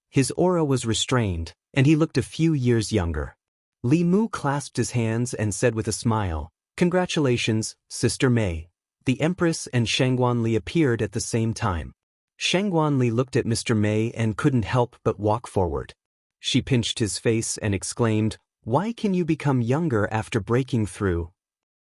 His aura was restrained, and he looked a few years younger. Li Mu clasped his hands and said with a smile, "Congratulations, Sister Mei." The Empress and Shangguanli appeared at the same time. Shangguanli looked at Mr. Mei and couldn't help but walk forward. She pinched his face and exclaimed, "Why can you become younger after breaking through?"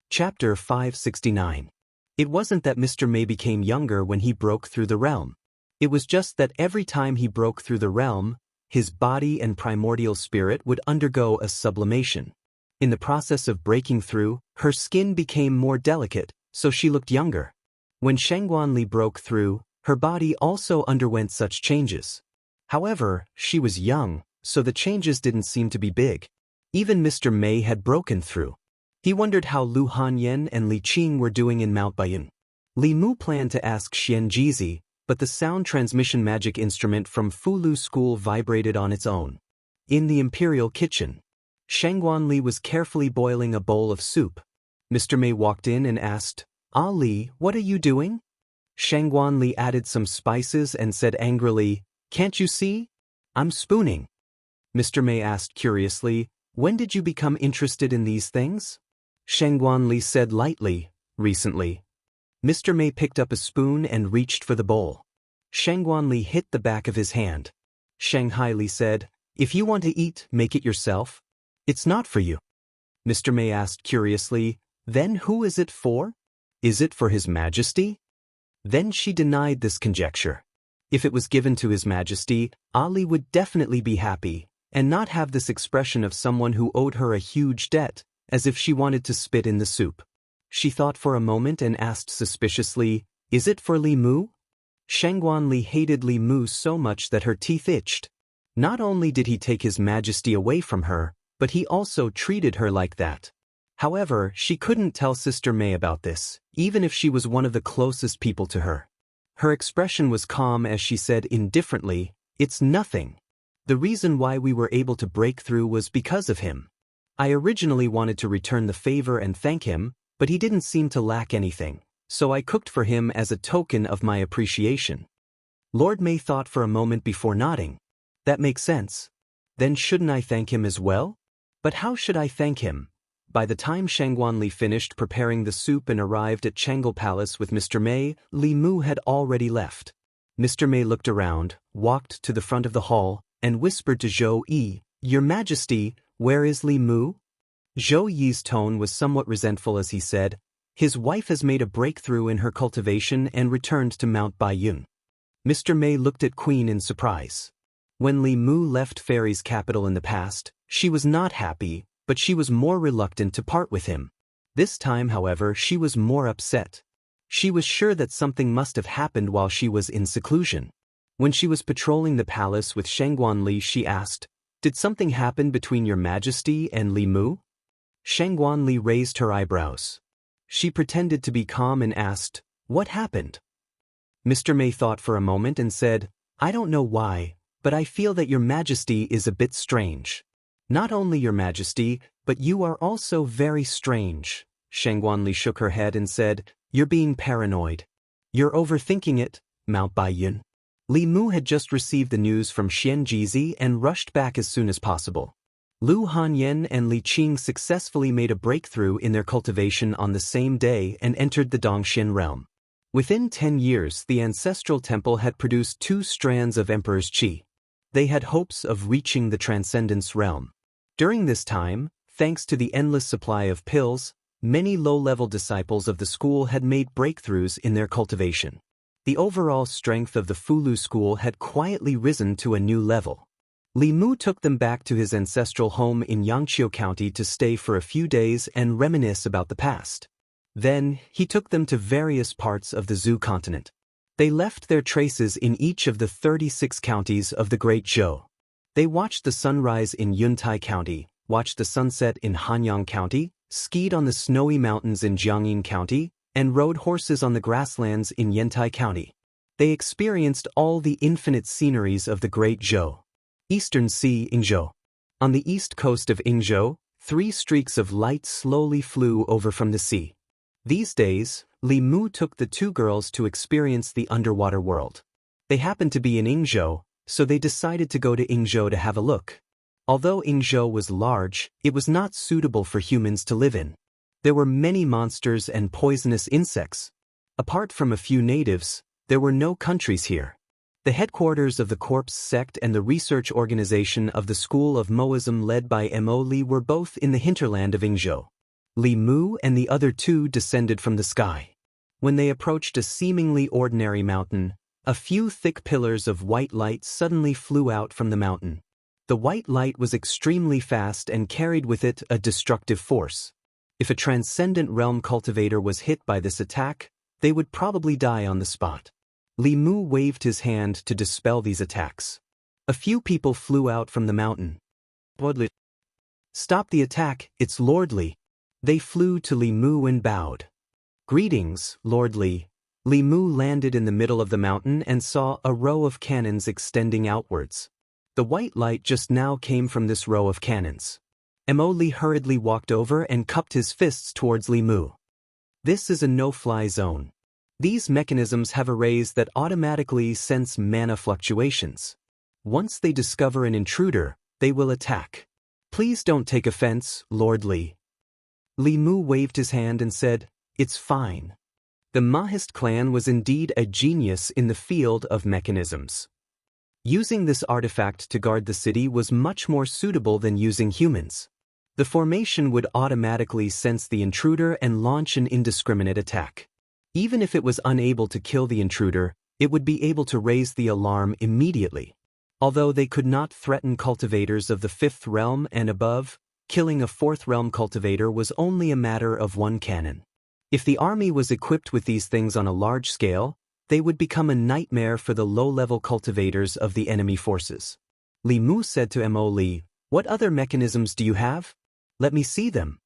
Chapter 569. It wasn't that Mr. Mei became younger when he broke through the realm. It was just that every time he broke through the realm, his body and primordial spirit would undergo a sublimation. In the process of breaking through, her skin became more delicate, so she looked younger. When Shangguanli broke through, her body also underwent such changes. However, she was young, so the changes didn't seem to be big. Even Mr. Mei had broken through. He wondered how Lu Hanyan and Li Qing were doing in Mount Baiyun. Li Mu planned to ask Xianjizi, but the sound transmission magic instrument from Fulu School vibrated on its own. In the imperial kitchen, Shangguanli was carefully boiling a bowl of soup. Mr. Mei walked in and asked, "Ah Li, what are you doing?" Shangguanli added some spices and said angrily, "Can't you see? I'm spooning." Mr. Mei asked curiously, "When did you become interested in these things?" Shangguanli said lightly, "Recently." Mr. Mei picked up a spoon and reached for the bowl. Shangguanli hit the back of his hand. Shanghai Li said, "If you want to eat, make it yourself. It's not for you." Mr. Mei asked curiously, "Then who is it for? Is it for His Majesty?" Then she denied this conjecture. If it was given to His Majesty, Ali would definitely be happy, and not have this expression of someone who owed her a huge debt, as if she wanted to spit in the soup. She thought for a moment and asked suspiciously, "Is it for Li Mu?" Shangguanli hated Li Mu so much that her teeth itched. Not only did he take His Majesty away from her, but he also treated her like that. However, she couldn't tell Sister Mei about this, even if she was one of the closest people to her. Her expression was calm as she said indifferently, "It's nothing. The reason why we were able to break through was because of him. I originally wanted to return the favor and thank him, but he didn't seem to lack anything, so I cooked for him as a token of my appreciation." Lord Mei thought for a moment before nodding. "That makes sense. Then shouldn't I thank him as well? But how should I thank him?" By the time Shangguanli finished preparing the soup and arrived at Chengel Palace with Mr. Mei, Li Mu had already left. Mr. Mei looked around, walked to the front of the hall, and whispered to Zhou Yi, "Your Majesty, where is Li Mu?" Zhou Yi's tone was somewhat resentful as he said, "His wife has made a breakthrough in her cultivation and returned to Mount Baiyun." Mr. Mei looked at Queen in surprise. When Li Mu left Fairy's capital in the past, she was not happy, but she was more reluctant to part with him. This time, however, she was more upset. She was sure that something must have happened while she was in seclusion. When she was patrolling the palace with Shangguanli, she asked, "Did something happen between Your Majesty and Li Mu?" Shangguanli raised her eyebrows. She pretended to be calm and asked, "What happened?" Mr. Mei thought for a moment and said, "I don't know why, but I feel that Your Majesty is a bit strange." "Not only Your Majesty, but you are also very strange." Shangguanli shook her head and said, "You're being paranoid. You're overthinking it, Mount Baiyun." Li Mu had just received the news from Xianjizi and rushed back as soon as possible. Lu Hanyan and Li Qing successfully made a breakthrough in their cultivation on the same day and entered the Dongxian realm. Within 10 years, the ancestral temple had produced 2 strands of Emperor's Qi. They had hopes of reaching the Transcendence realm. During this time, thanks to the endless supply of pills, many low-level disciples of the school had made breakthroughs in their cultivation. The overall strength of the Fulu school had quietly risen to a new level. Li Mu took them back to his ancestral home in Yangqiu County to stay for a few days and reminisce about the past. Then, he took them to various parts of the Zhou continent. They left their traces in each of the 36 counties of the Great Zhou. They watched the sunrise in Yuntai County, watched the sunset in Hanyang County, skied on the snowy mountains in Jiangyin County, and rode horses on the grasslands in Yantai County. They experienced all the infinite sceneries of the Great Zhou. Eastern Sea, Yingzhou. On the east coast of Yingzhou, 3 streaks of light slowly flew over from the sea. These days, Li Mu took the 2 girls to experience the underwater world. They happened to be in Yingzhou, so they decided to go to Yingzhou to have a look. Although Yingzhou was large, it was not suitable for humans to live in. There were many monsters and poisonous insects. Apart from a few natives, there were no countries here. The headquarters of the Corpse sect and the research organization of the School of Moism led by Mo Li were both in the hinterland of Yingzhou. Li Mu and the other 2 descended from the sky. When they approached a seemingly ordinary mountain, a few thick pillars of white light suddenly flew out from the mountain. The white light was extremely fast and carried with it a destructive force. If a transcendent realm cultivator was hit by this attack, they would probably die on the spot. Li Mu waved his hand to dispel these attacks. A few people flew out from the mountain. Stop the attack, it's Lord Li. They flew to Li Mu and bowed. Greetings, Lord Li. Li Mu landed in the middle of the mountain and saw a row of cannons extending outwards. The white light just now came from this row of cannons. Mo Li hurriedly walked over and cupped his fists towards Li Mu. This is a no-fly zone. These mechanisms have arrays that automatically sense mana fluctuations. Once they discover an intruder, they will attack. Please don't take offense, Lord Li. Li Mu waved his hand and said, "It's fine." The Mahist clan was indeed a genius in the field of mechanisms. Using this artifact to guard the city was much more suitable than using humans. The formation would automatically sense the intruder and launch an indiscriminate attack. Even if it was unable to kill the intruder, it would be able to raise the alarm immediately. Although they could not threaten cultivators of the 5th realm and above, killing a 4th realm cultivator was only a matter of one cannon. If the army was equipped with these things on a large scale, they would become a nightmare for the low-level cultivators of the enemy forces. Li Mu said to Mo Li, "What other mechanisms do you have? Let me see them."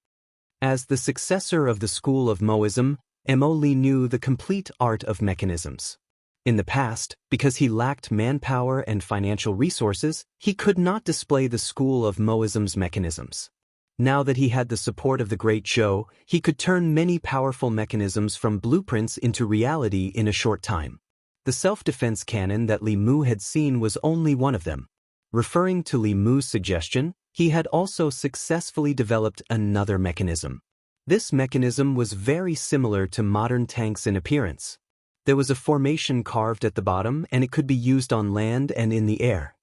As the successor of the school of Moism, Mo Li knew the complete art of mechanisms. In the past, because he lacked manpower and financial resources, he could not display the school of Moism's mechanisms. Now that he had the support of the Great Zhou, he could turn many powerful mechanisms from blueprints into reality in a short time. The self-defense cannon that Li Mu had seen was only one of them. Referring to Li Mu's suggestion, he had also successfully developed another mechanism. This mechanism was very similar to modern tanks in appearance. There was a formation carved at the bottom, and it could be used on land and in the air.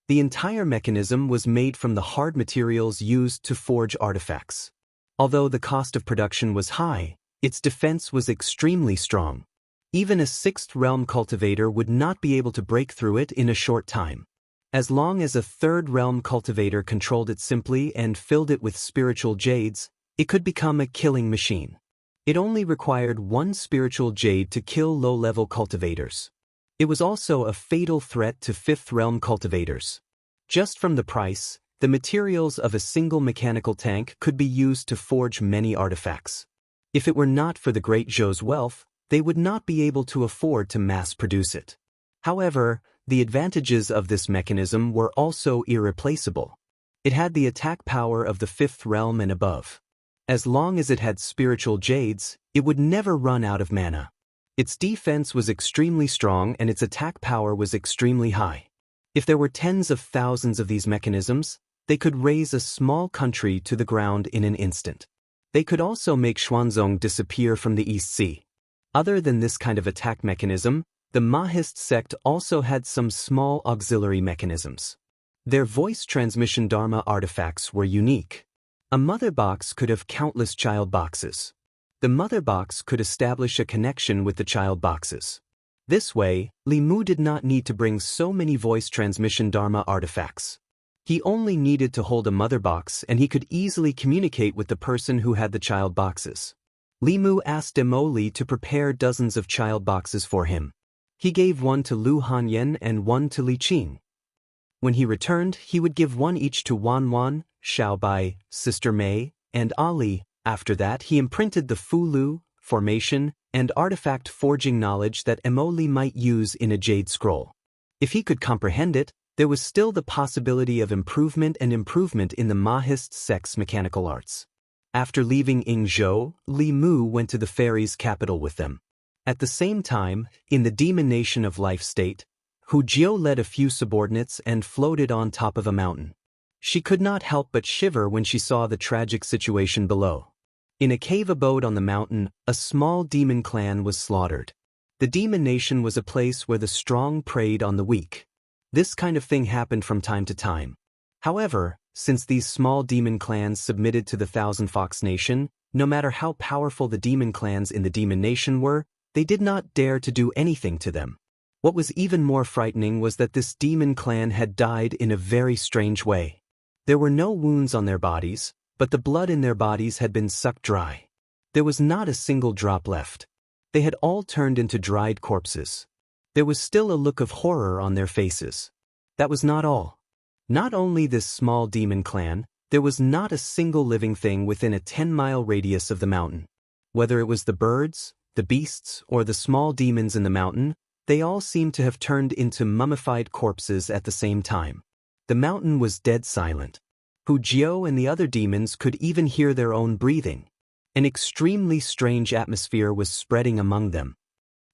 The entire mechanism was made from the hard materials used to forge artifacts. Although the cost of production was high, its defense was extremely strong. Even a 6th realm cultivator would not be able to break through it in a short time. As long as a 3rd realm cultivator controlled it simply and filled it with spiritual jades, it could become a killing machine. It only required one spiritual jade to kill low-level cultivators. It was also a fatal threat to 5th realm cultivators. Just from the price, the materials of a single mechanical tank could be used to forge many artifacts. If it were not for the Great Zhou's wealth, they would not be able to afford to mass-produce it. However, the advantages of this mechanism were also irreplaceable. It had the attack power of the 5th realm and above. As long as it had spiritual jades, it would never run out of mana. Its defense was extremely strong and its attack power was extremely high. If there were tens of thousands of these mechanisms, they could raise a small country to the ground in an instant. They could also make Xuanzong disappear from the East Sea. Other than this kind of attack mechanism, the Mahist sect also had some small auxiliary mechanisms. Their voice transmission Dharma artifacts were unique. A mother box could have countless child boxes. The mother box could establish a connection with the child boxes. This way, Li Mu did not need to bring so many voice transmission Dharma artifacts. He only needed to hold a mother box and he could easily communicate with the person who had the child boxes. Li Mu asked Mo Li to prepare dozens of child boxes for him. He gave one to Lu Hanyan and one to Li Qing. When he returned, he would give one each to Wan Wan, Xiaobai, Sister Mei, and Ali. After that, he imprinted the Fulu, formation, and artifact forging knowledge that Mo Li might use in a jade scroll. If he could comprehend it, there was still the possibility of improvement in the Mahist sect's mechanical arts. After leaving Yingzhou, Li Mu went to the fairies' capital with them. At the same time, in the demon nation of life state, Hu Jiu led a few subordinates and floated on top of a mountain. She could not help but shiver when she saw the tragic situation below. In a cave abode on the mountain, a small demon clan was slaughtered. The demon nation was a place where the strong preyed on the weak. This kind of thing happened from time to time. However, since these small demon clans submitted to the Thousand Fox Nation, no matter how powerful the demon clans in the demon nation were, they did not dare to do anything to them. What was even more frightening was that this demon clan had died in a very strange way. There were no wounds on their bodies, but the blood in their bodies had been sucked dry. There was not a single drop left. They had all turned into dried corpses. There was still a look of horror on their faces. That was not all. Not only this small demon clan, there was not a single living thing within a 10-mile radius of the mountain. Whether it was the birds, the beasts, or the small demons in the mountain, they all seemed to have turned into mummified corpses at the same time. The mountain was dead silent. Hu Jiao and the other demons could even hear their own breathing. An extremely strange atmosphere was spreading among them.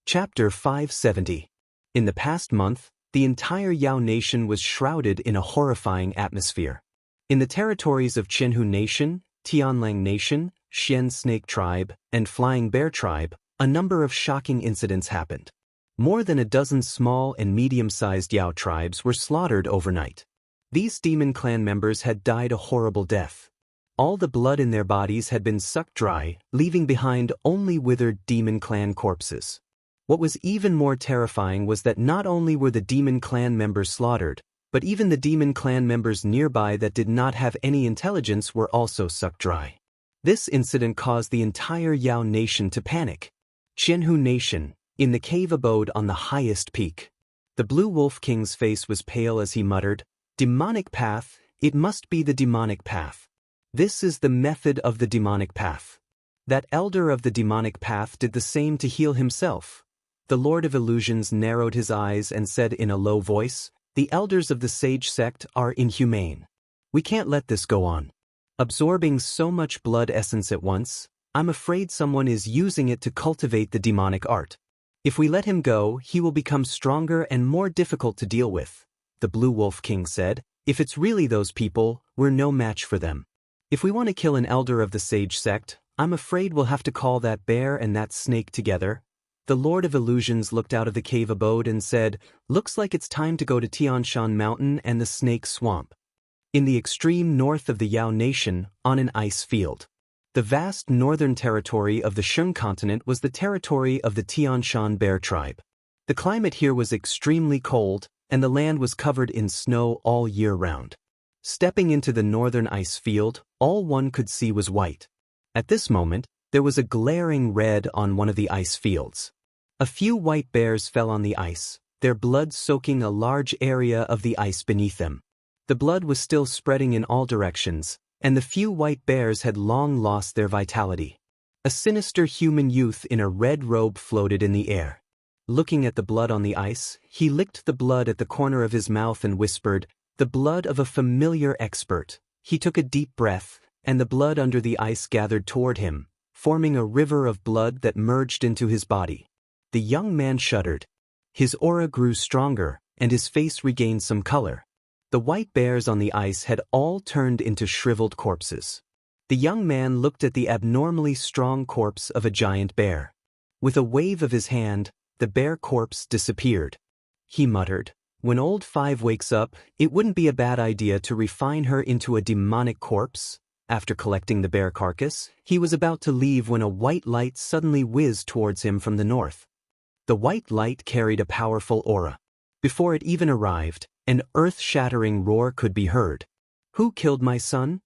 Chapter 570. In the past month, the entire Yao nation was shrouded in a horrifying atmosphere. In the territories of Qianhu Nation, Tianlang Nation, Xian Snake Tribe, and Flying Bear Tribe, a number of shocking incidents happened. More than a dozen small and medium-sized Yao tribes were slaughtered overnight. These demon clan members had died a horrible death. All the blood in their bodies had been sucked dry, leaving behind only withered demon clan corpses. What was even more terrifying was that not only were the demon clan members slaughtered, but even the demon clan members nearby that did not have any intelligence were also sucked dry. This incident caused the entire Yao nation to panic. Qianhu Nation, in the cave abode on the highest peak. The Blue Wolf King's face was pale as he muttered, "Demonic path, it must be the demonic path. This is the method of the demonic path." That elder of the demonic path did the same to heal himself. The Lord of Illusions narrowed his eyes and said in a low voice, "The elders of the sage sect are inhumane. We can't let this go on. Absorbing so much blood essence at once, I'm afraid someone is using it to cultivate the demonic art. If we let him go, he will become stronger and more difficult to deal with," the Blue Wolf King said. "If it's really those people, we're no match for them. If we want to kill an elder of the sage sect, I'm afraid we'll have to call that bear and that snake together." The Lord of Illusions looked out of the cave abode and said, "Looks like it's time to go to Tianshan Mountain and the Snake Swamp." In the extreme north of the Yao Nation, on an ice field. The vast northern territory of the Shun continent was the territory of the Tianshan Bear Tribe. The climate here was extremely cold, and the land was covered in snow all year round. Stepping into the northern ice field, all one could see was white. At this moment, there was a glaring red on one of the ice fields. A few white bears fell on the ice, their blood soaking a large area of the ice beneath them. The blood was still spreading in all directions, and the few white bears had long lost their vitality. A sinister human youth in a red robe floated in the air. Looking at the blood on the ice, he licked the blood at the corner of his mouth and whispered, "The blood of a familiar expert." He took a deep breath, and the blood under the ice gathered toward him, forming a river of blood that merged into his body. The young man shuddered. His aura grew stronger, and his face regained some color. The white bears on the ice had all turned into shriveled corpses. The young man looked at the abnormally strong corpse of a giant bear. With a wave of his hand, the bear corpse disappeared. He muttered, "When old Five wakes up, it wouldn't be a bad idea to refine her into a demonic corpse." After collecting the bear carcass, he was about to leave when a white light suddenly whizzed towards him from the north. The white light carried a powerful aura. Before it even arrived, an earth-shattering roar could be heard. "Who killed my son?"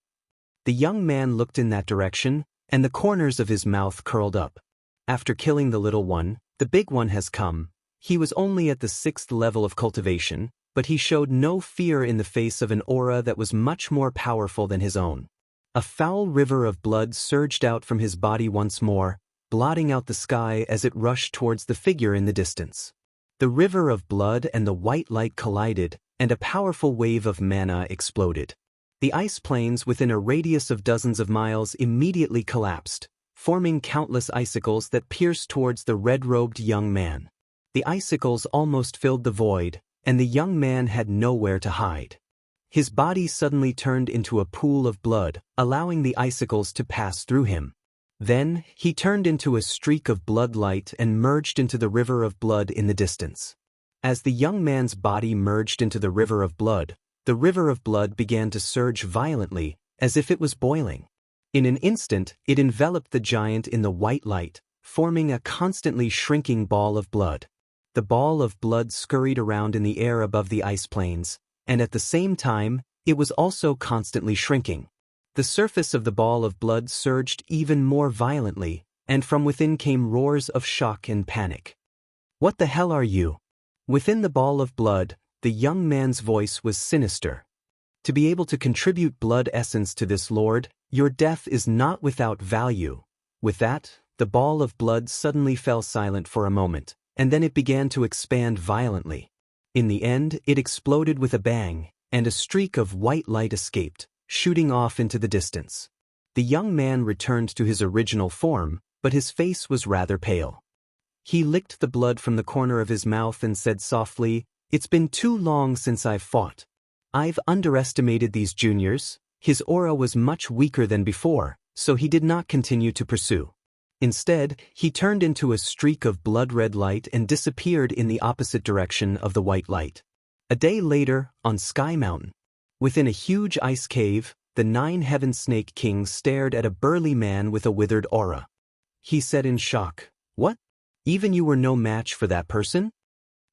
The young man looked in that direction, and the corners of his mouth curled up. "After killing the little one, the big one has come." He was only at the 6th level of cultivation, but he showed no fear in the face of an aura that was much more powerful than his own. A foul river of blood surged out from his body once more, blotting out the sky as it rushed towards the figure in the distance. The river of blood and the white light collided, and a powerful wave of mana exploded. The ice plains within a radius of dozens of miles immediately collapsed, forming countless icicles that pierced towards the red-robed young man. The icicles almost filled the void, and the young man had nowhere to hide. His body suddenly turned into a pool of blood, allowing the icicles to pass through him. Then, he turned into a streak of blood light and merged into the river of blood in the distance. As the young man's body merged into the river of blood began to surge violently, as if it was boiling. In an instant, it enveloped the giant in the white light, forming a constantly shrinking ball of blood. The ball of blood scurried around in the air above the ice plains, and at the same time, it was also constantly shrinking. The surface of the ball of blood surged even more violently, and from within came roars of shock and panic. "What the hell are you?" Within the ball of blood, the young man's voice was sinister. "To be able to contribute blood essence to this lord, your death is not without value." With that, the ball of blood suddenly fell silent for a moment, and then it began to expand violently. In the end, it exploded with a bang, and a streak of white light escaped, shooting off into the distance. The young man returned to his original form, but his face was rather pale. He licked the blood from the corner of his mouth and said softly, "It's been too long since I've fought. I've underestimated these juniors." His aura was much weaker than before, so he did not continue to pursue. Instead, he turned into a streak of blood-red light and disappeared in the opposite direction of the white light. A day later, on Sky Mountain, within a huge ice cave, the 9-Heaven Snake King stared at a burly man with a withered aura. He said in shock, "What? Even you were no match for that person?"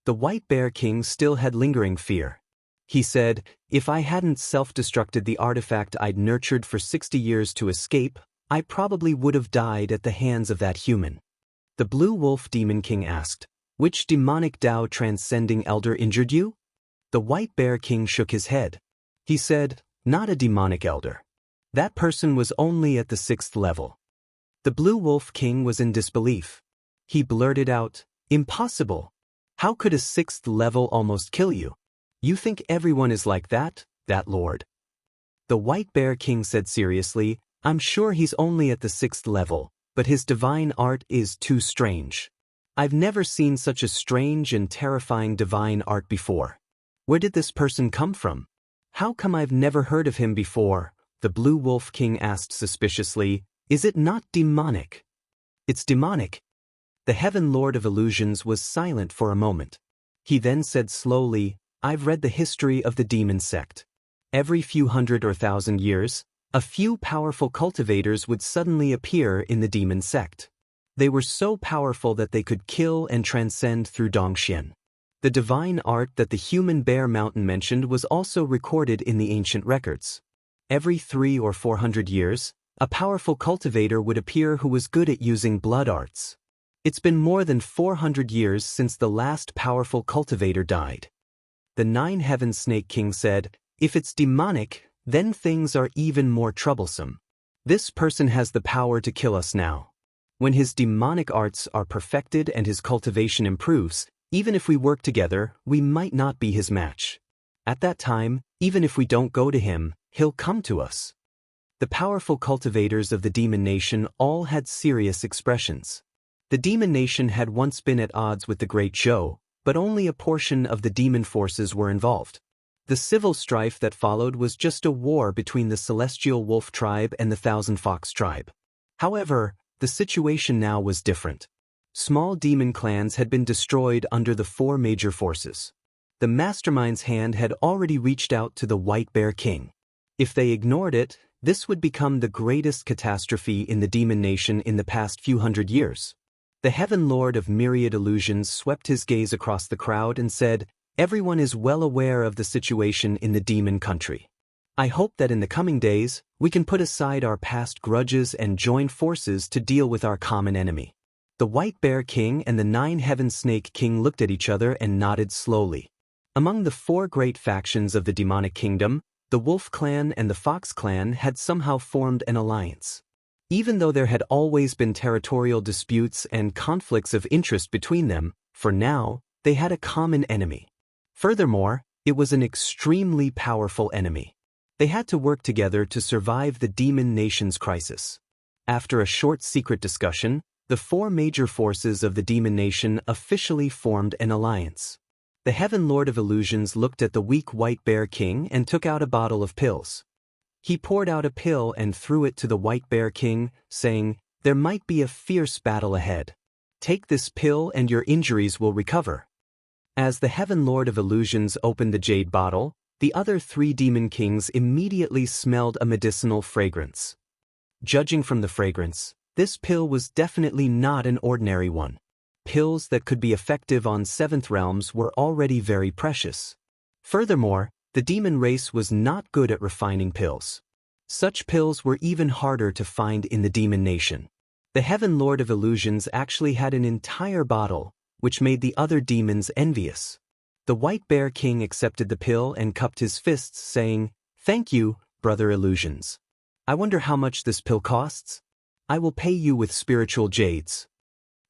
The White Bear King still had lingering fear. He said, "If I hadn't self-destructed the artifact I'd nurtured for 60 years to escape, I probably would have died at the hands of that human." The Blue Wolf Demon King asked, "Which demonic Tao transcending elder injured you?" The White Bear King shook his head. He said, "Not a demonic elder. That person was only at the 6th level." The Blue Wolf King was in disbelief. He blurted out, "Impossible. How could a 6th level almost kill you? You think everyone is like that lord?" The White Bear King said seriously, "I'm sure he's only at the 6th level, but his divine art is too strange. I've never seen such a strange and terrifying divine art before. Where did this person come from? How come I've never heard of him before?" The Blue Wolf King asked suspiciously, "Is it not demonic?" "It's demonic." The Heaven Lord of Illusions was silent for a moment. He then said slowly, "I've read the history of the demon sect. Every few hundred or thousand years, a few powerful cultivators would suddenly appear in the demon sect. They were so powerful that they could kill and transcend through Dongxian. The divine art that the human Bear Mountain mentioned was also recorded in the ancient records. Every 300 or 400 years, a powerful cultivator would appear who was good at using blood arts. It's been more than 400 years since the last powerful cultivator died." The 9-Heaven Snake King said, "If it's demonic, then things are even more troublesome. This person has the power to kill us now. When his demonic arts are perfected and his cultivation improves, even if we work together, we might not be his match. At that time, even if we don't go to him, he'll come to us." The powerful cultivators of the Demon Nation all had serious expressions. The Demon Nation had once been at odds with the Great Zhou, but only a portion of the demon forces were involved. The civil strife that followed was just a war between the Celestial Wolf Tribe and the Thousand Fox Tribe. However, the situation now was different. Small demon clans had been destroyed under the 4 major forces. The mastermind's hand had already reached out to the White Bear King. If they ignored it, this would become the greatest catastrophe in the Demon Nation in the past few hundred years. The Heaven Lord of Myriad Illusions swept his gaze across the crowd and said, "Everyone is well aware of the situation in the demon country. I hope that in the coming days, we can put aside our past grudges and join forces to deal with our common enemy." The White Bear King and the 9-Heaven Snake King looked at each other and nodded slowly. Among the 4 great factions of the demonic kingdom, the Wolf Clan and the Fox Clan had somehow formed an alliance. Even though there had always been territorial disputes and conflicts of interest between them, for now, they had a common enemy. Furthermore, it was an extremely powerful enemy. They had to work together to survive the Demon Nation's crisis. After a short secret discussion, the 4 major forces of the Demon Nation officially formed an alliance. The Heaven Lord of Illusions looked at the weak White Bear King and took out a bottle of pills. He poured out a pill and threw it to the White Bear King, saying, "There might be a fierce battle ahead. Take this pill and your injuries will recover." As the Heaven Lord of Illusions opened the jade bottle, the other 3 demon kings immediately smelled a medicinal fragrance. Judging from the fragrance, this pill was definitely not an ordinary one. pills that could be effective on seventh realms were already very precious. Furthermore, the demon race was not good at refining pills. Such pills were even harder to find in the demon nation. The Heaven Lord of Illusions actually had an entire bottle, which made the other demons envious. The White Bear King accepted the pill and cupped his fists, saying, "Thank you, brother Illusions. I wonder how much this pill costs? I will pay you with spiritual jades."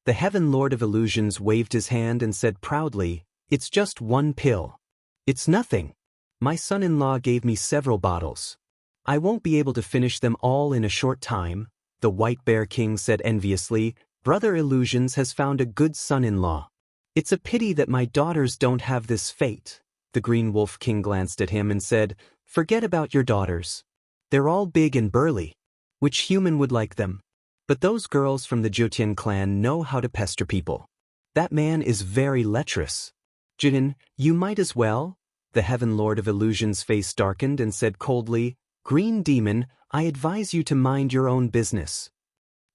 The Heaven Lord of Illusions waved his hand and said proudly, "It's just one pill. It's nothing. My son-in-law gave me several bottles. I won't be able to finish them all in a short time." The White Bear King said enviously, "Brother Illusions has found a good son-in-law. It's a pity that my daughters don't have this fate." The Green Wolf King glanced at him and said, "Forget about your daughters. They're all big and burly. Which human would like them? But those girls from the Jyotian clan know how to pester people. That man is very lecherous. Jin, you might as well." The Heaven Lord of Illusions' face darkened and said coldly, "Green Demon, I advise you to mind your own business."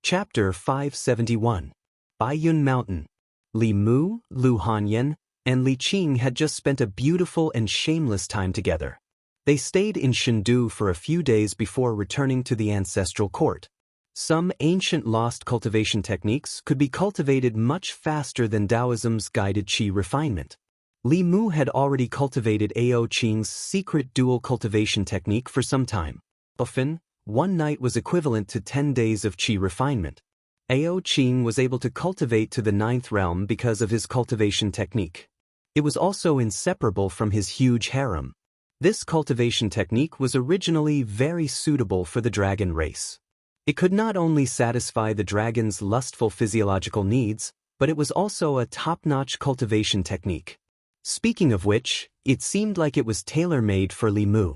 Chapter 571. Baiyun Mountain. Li Mu, Lu Hanyan, and Li Qing had just spent a beautiful and shameless time together. They stayed in Shendu for a few days before returning to the ancestral court. Some ancient lost cultivation techniques could be cultivated much faster than Taoism's guided qi refinement. Li Mu had already cultivated Ao Qing's secret dual cultivation technique for some time. Often, one night was equivalent to 10 days of qi refinement. Ao Qing was able to cultivate to the 9th realm because of his cultivation technique. It was also inseparable from his huge harem. This cultivation technique was originally very suitable for the dragon race. It could not only satisfy the dragon's lustful physiological needs, but it was also a top-notch cultivation technique. Speaking of which, it seemed like it was tailor-made for Li Mu.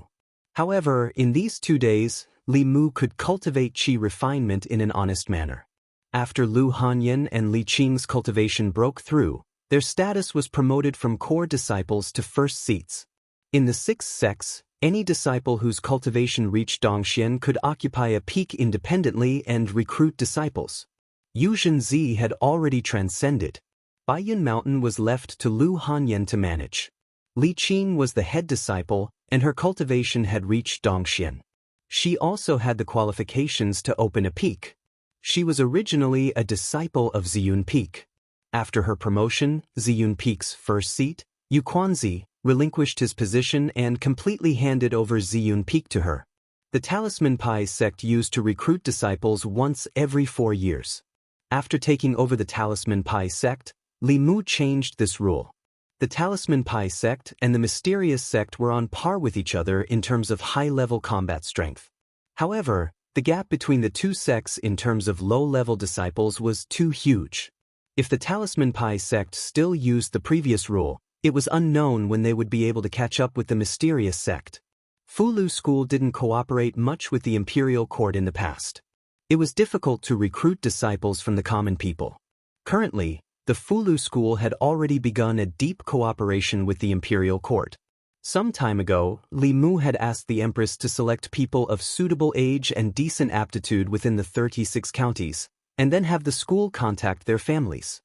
However, in these 2 days, Li Mu could cultivate qi refinement in an honest manner. After Lu Hanyan and Li Qing's cultivation broke through, their status was promoted from core disciples to first seats. In the 6th sects, any disciple whose cultivation reached Dongxian could occupy a peak independently and recruit disciples. Yu Zhenzi had already transcended. Baiyun Mountain was left to Lu Hanyan to manage. Li Qing was the head disciple, and her cultivation had reached Dongxian. She also had the qualifications to open a peak. She was originally a disciple of Ziyun Peak. After her promotion, Ziyun Peak's first seat, Yu Quanzi, relinquished his position and completely handed over Ziyun Peak to her. The Talisman Pai sect used to recruit disciples once every 4 years. After taking over the Talisman Pai sect, Li Mu changed this rule. The Talisman Pai sect and the Mysterious sect were on par with each other in terms of high-level combat strength. However, the gap between the two sects in terms of low-level disciples was too huge. If the Talisman Pai sect still used the previous rule, it was unknown when they would be able to catch up with the Mysterious sect. Fulu School didn't cooperate much with the imperial court in the past. It was difficult to recruit disciples from the common people. Currently, the Fulu School had already begun a deep cooperation with the imperial court. Some time ago, Li Mu had asked the Empress to select people of suitable age and decent aptitude within the 36 counties, and then have the school contact their families.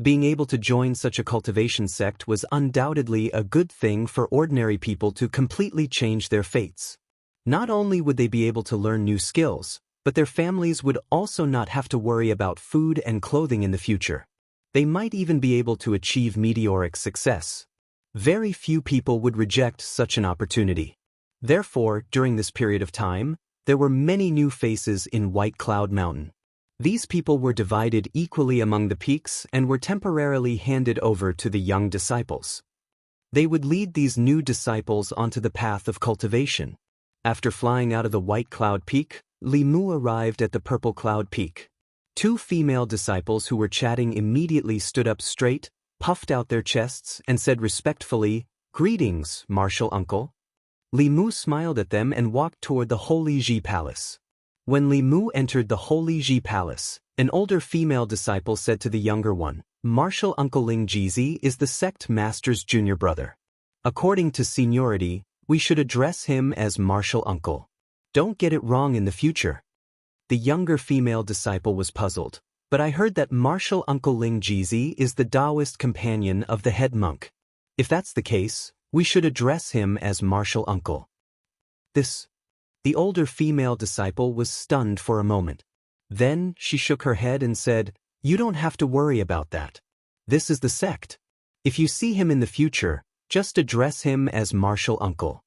Being able to join such a cultivation sect was undoubtedly a good thing for ordinary people to completely change their fates. Not only would they be able to learn new skills, but their families would also not have to worry about food and clothing in the future. They might even be able to achieve meteoric success. Very few people would reject such an opportunity. Therefore, during this period of time, there were many new faces in White Cloud Mountain. These people were divided equally among the peaks and were temporarily handed over to the young disciples. They would lead these new disciples onto the path of cultivation. After flying out of the White Cloud Peak, Li Mu arrived at the Purple Cloud Peak. 2 female disciples who were chatting immediately stood up straight, puffed out their chests, and said respectfully, "Greetings, Martial Uncle." Li Mu smiled at them and walked toward the Holy Ji Palace. When Li Mu entered the Holy Ji Palace, an older female disciple said to the younger one, "Martial Uncle Ling Jizi is the sect master's junior brother. According to seniority, we should address him as Martial Uncle. Don't get it wrong in the future." The younger female disciple was puzzled. But I heard that martial Uncle Ling Jizi is the Daoist companion of the head monk. If that's the case, we should address him as martial uncle. The older female disciple was stunned for a moment. Then she shook her head and said, "You don't have to worry about that. This is the sect. If you see him in the future, just address him as martial uncle."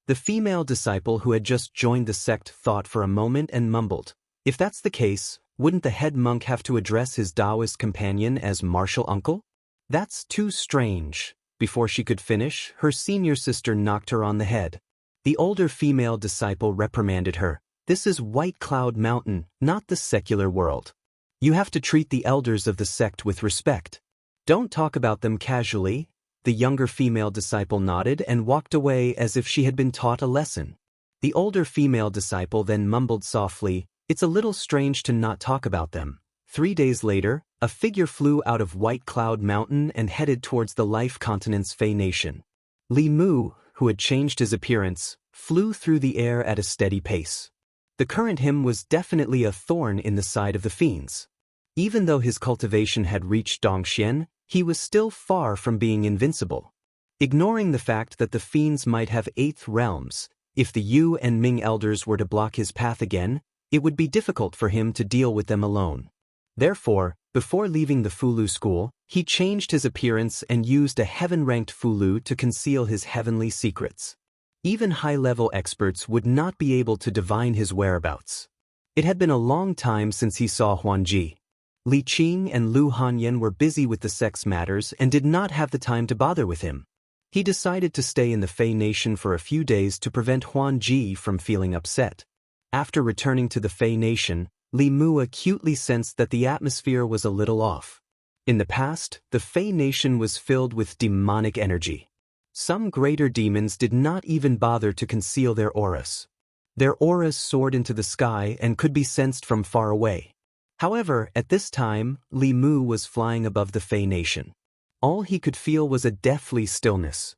The female disciple who had just joined the sect thought for a moment and mumbled, "If that's the case, wouldn't the head monk have to address his Daoist companion as martial uncle? That's too strange." Before she could finish, her senior sister knocked her on the head. The older female disciple reprimanded her. "This is White Cloud Mountain, not the secular world. You have to treat the elders of the sect with respect. Don't talk about them casually." The younger female disciple nodded and walked away as if she had been taught a lesson. The older female disciple then mumbled softly, "It's a little strange to not talk about them." 3 days later, a figure flew out of White Cloud Mountain and headed towards the Life Continent's Fey Nation. Li Mu, who had changed his appearance, flew through the air at a steady pace. The current him was definitely a thorn in the side of the fiends. Even though his cultivation had reached Dongxian, he was still far from being invincible. Ignoring the fact that the fiends might have 8th realms, if the Yu and Ming elders were to block his path again, it would be difficult for him to deal with them alone. Therefore, before leaving the Fulu school, he changed his appearance and used a heaven-ranked Fulu to conceal his heavenly secrets. Even high-level experts would not be able to divine his whereabouts. It had been a long time since he saw Huanji. Li Qing and Lu Hanyan were busy with the sex matters and did not have the time to bother with him. He decided to stay in the Fey Nation for a few days to prevent Huanji from feeling upset. After returning to the Fey Nation, Li Mu acutely sensed that the atmosphere was a little off. In the past, the Fey Nation was filled with demonic energy. Some greater demons did not even bother to conceal their auras. Their auras soared into the sky and could be sensed from far away. However, at this time, Li Mu was flying above the Fey Nation. All he could feel was a deathly stillness.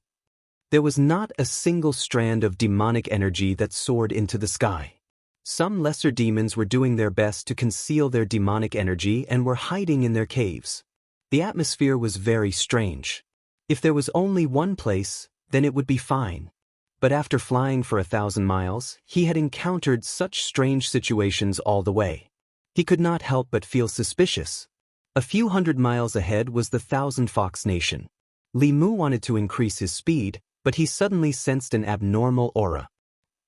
There was not a single strand of demonic energy that soared into the sky. Some lesser demons were doing their best to conceal their demonic energy and were hiding in their caves. The atmosphere was very strange. If there was only one place, then it would be fine. But after flying for 1,000 miles, he had encountered such strange situations all the way. He could not help but feel suspicious. A few hundred miles ahead was the Thousand Fox Nation. Li Mu wanted to increase his speed, but he suddenly sensed an abnormal aura.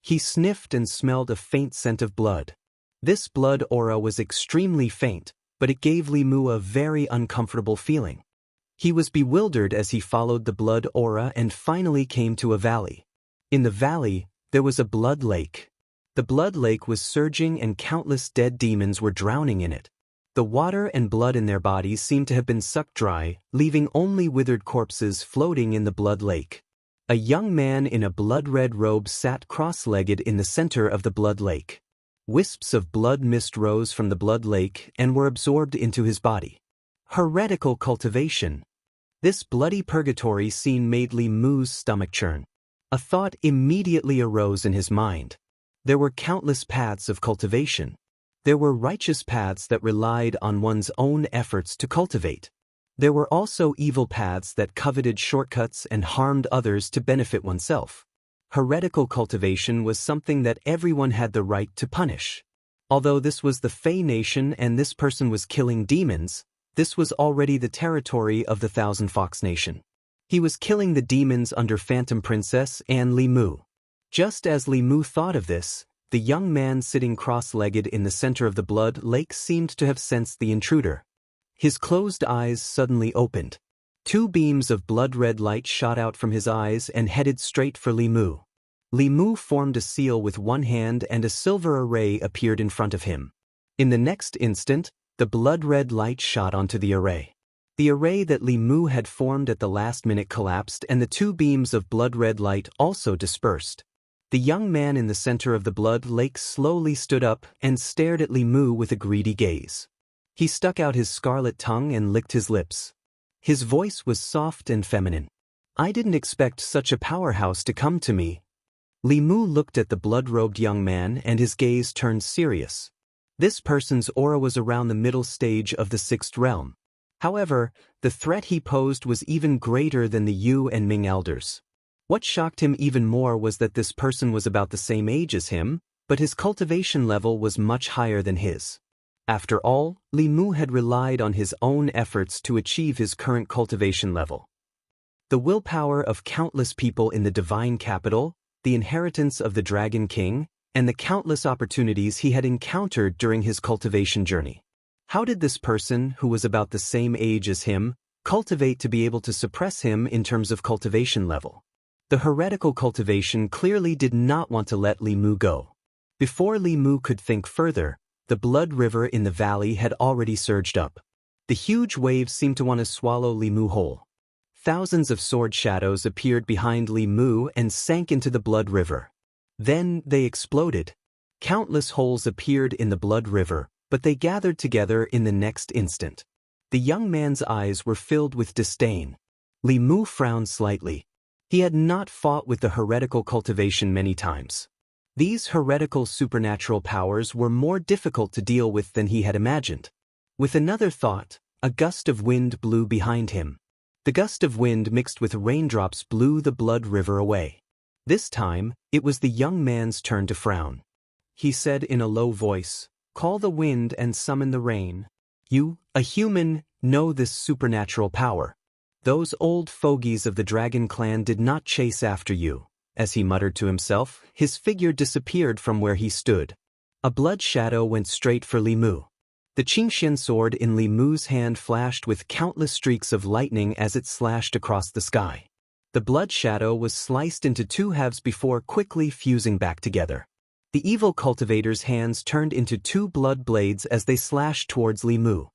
He sniffed and smelled a faint scent of blood. This blood aura was extremely faint, but it gave Li Mu a very uncomfortable feeling. He was bewildered as he followed the blood aura and finally came to a valley. In the valley, there was a blood lake. The blood lake was surging and countless dead demons were drowning in it. The water and blood in their bodies seemed to have been sucked dry, leaving only withered corpses floating in the blood lake. A young man in a blood-red robe sat cross-legged in the center of the blood lake. Wisps of blood mist rose from the blood lake and were absorbed into his body. Heretical cultivation. This bloody purgatory scene made Li Mu's stomach churn. A thought immediately arose in his mind. There were countless paths of cultivation. There were righteous paths that relied on one's own efforts to cultivate. There were also evil paths that coveted shortcuts and harmed others to benefit oneself. Heretical cultivation was something that everyone had the right to punish. Although this was the Fey Nation and this person was killing demons, this was already the territory of the Thousand Fox Nation. He was killing the demons under Phantom Princess and Li Mu. Just as Li Mu thought of this, the young man sitting cross-legged in the center of the blood lake seemed to have sensed the intruder. His closed eyes suddenly opened. 2 beams of blood-red light shot out from his eyes and headed straight for Li Mu. Li Mu formed a seal with one hand and a silver array appeared in front of him. In the next instant, the blood-red light shot onto the array. The array that Li Mu had formed at the last minute collapsed and the 2 beams of blood-red light also dispersed. The young man in the center of the blood lake slowly stood up and stared at Li Mu with a greedy gaze. He stuck out his scarlet tongue and licked his lips. His voice was soft and feminine. "I didn't expect such a powerhouse to come to me." Li Mu looked at the blood-robed young man and his gaze turned serious. This person's aura was around the middle stage of the sixth realm. However, the threat he posed was even greater than the Yu and Ming elders. What shocked him even more was that this person was about the same age as him, but his cultivation level was much higher than his. After all, Li Mu had relied on his own efforts to achieve his current cultivation level. The willpower of countless people in the divine capital, the inheritance of the Dragon King, and the countless opportunities he had encountered during his cultivation journey. How did this person, who was about the same age as him, cultivate to be able to suppress him in terms of cultivation level? The heretical cultivation clearly did not want to let Li Mu go. Before Li Mu could think further, the blood river in the valley had already surged up. The huge waves seemed to want to swallow Li Mu whole. Thousands of sword shadows appeared behind Li Mu and sank into the blood river. Then they exploded. Countless holes appeared in the blood river, but they gathered together in the next instant. The young man's eyes were filled with disdain. Li Mu frowned slightly. He had not fought with the heretical cultivation many times. These heretical supernatural powers were more difficult to deal with than he had imagined. With another thought, a gust of wind blew behind him. The gust of wind mixed with raindrops blew the blood river away. This time, it was the young man's turn to frown. He said in a low voice, "Call the wind and summon the rain. You, a human, know this supernatural power. Those old fogies of the dragon clan did not chase after you." As he muttered to himself, his figure disappeared from where he stood. A blood shadow went straight for Li Mu. The Qingxian sword in Li Mu's hand flashed with countless streaks of lightning as it slashed across the sky. The blood shadow was sliced into two halves before quickly fusing back together. The evil cultivator's hands turned into two blood blades as they slashed towards Li Mu.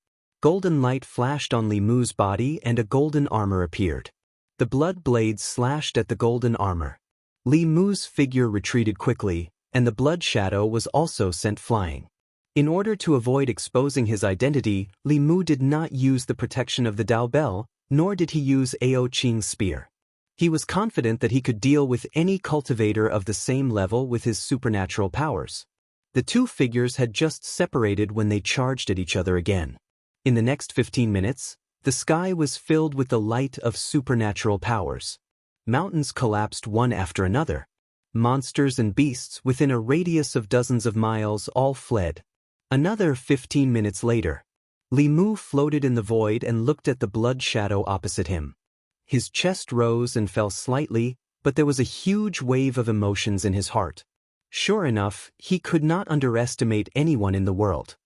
Golden light flashed on Li Mu's body and a golden armor appeared. The blood blades slashed at the golden armor. Li Mu's figure retreated quickly, and the blood shadow was also sent flying. In order to avoid exposing his identity, Li Mu did not use the protection of the Dao Bell, nor did he use Ao Qing's spear. He was confident that he could deal with any cultivator of the same level with his supernatural powers. The two figures had just separated when they charged at each other again. In the next 15 minutes, the sky was filled with the light of supernatural powers. Mountains collapsed one after another. Monsters and beasts within a radius of dozens of miles all fled. Another 15 minutes later, Li Mu floated in the void and looked at the blood shadow opposite him. His chest rose and fell slightly, but there was a huge wave of emotions in his heart. Sure enough, he could not underestimate anyone in the world.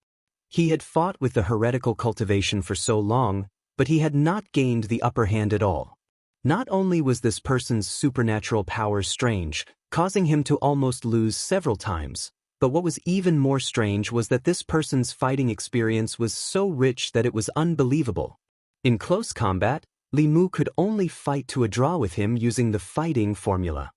He had fought with the heretical cultivation for so long, but he had not gained the upper hand at all. Not only was this person's supernatural power strange, causing him to almost lose several times, but what was even more strange was that this person's fighting experience was so rich that it was unbelievable. In close combat, Li Mu could only fight to a draw with him using the fighting formula.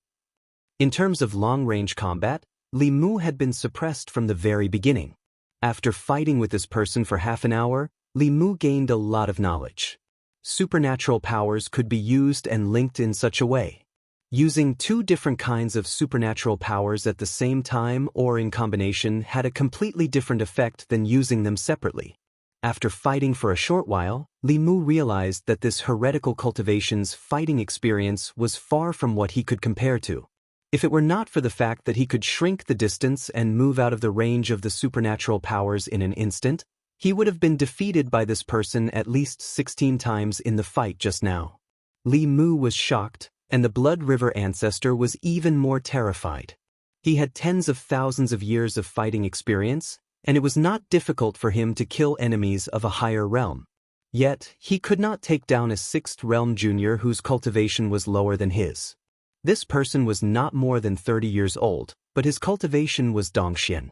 In terms of long-range combat, Li Mu had been suppressed from the very beginning. After fighting with this person for half an hour, Li Mu gained a lot of knowledge. Supernatural powers could be used and linked in such a way. Using two different kinds of supernatural powers at the same time or in combination had a completely different effect than using them separately. After fighting for a short while, Li Mu realized that this heretical cultivation's fighting experience was far from what he could compare to. If it were not for the fact that he could shrink the distance and move out of the range of the supernatural powers in an instant, he would have been defeated by this person at least 16 times in the fight just now. Li Mu was shocked, and the Blood River ancestor was even more terrified. He had tens of thousands of years of fighting experience, and it was not difficult for him to kill enemies of a higher realm. Yet, he could not take down a 6th realm junior whose cultivation was lower than his. This person was not more than 30 years old, but his cultivation was Dongxian.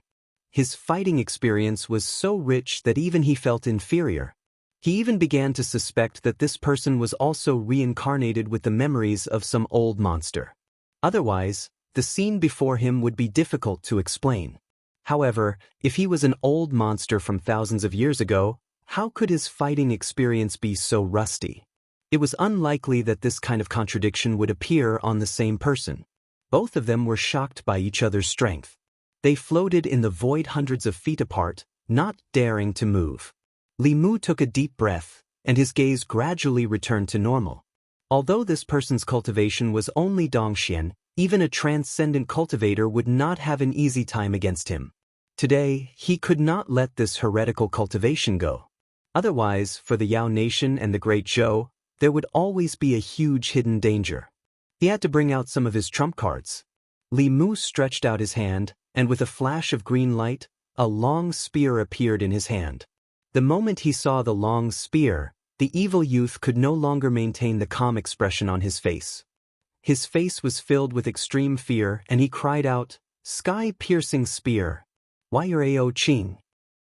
His fighting experience was so rich that even he felt inferior. He even began to suspect that this person was also reincarnated with the memories of some old monster. Otherwise, the scene before him would be difficult to explain. However, if he was an old monster from thousands of years ago, how could his fighting experience be so rusty? It was unlikely that this kind of contradiction would appear on the same person. Both of them were shocked by each other's strength. They floated in the void hundreds of feet apart, not daring to move. Li Mu took a deep breath, and his gaze gradually returned to normal. Although this person's cultivation was only Dongxian, even a transcendent cultivator would not have an easy time against him. Today, he could not let this heretical cultivation go. Otherwise, for the Yao nation and the Great Zhou, there would always be a huge hidden danger. He had to bring out some of his trump cards. Li Mu stretched out his hand, and with a flash of green light, a long spear appeared in his hand. The moment he saw the long spear, the evil youth could no longer maintain the calm expression on his face. His face was filled with extreme fear, and he cried out, "Sky-piercing spear! Why are Ao Qing?"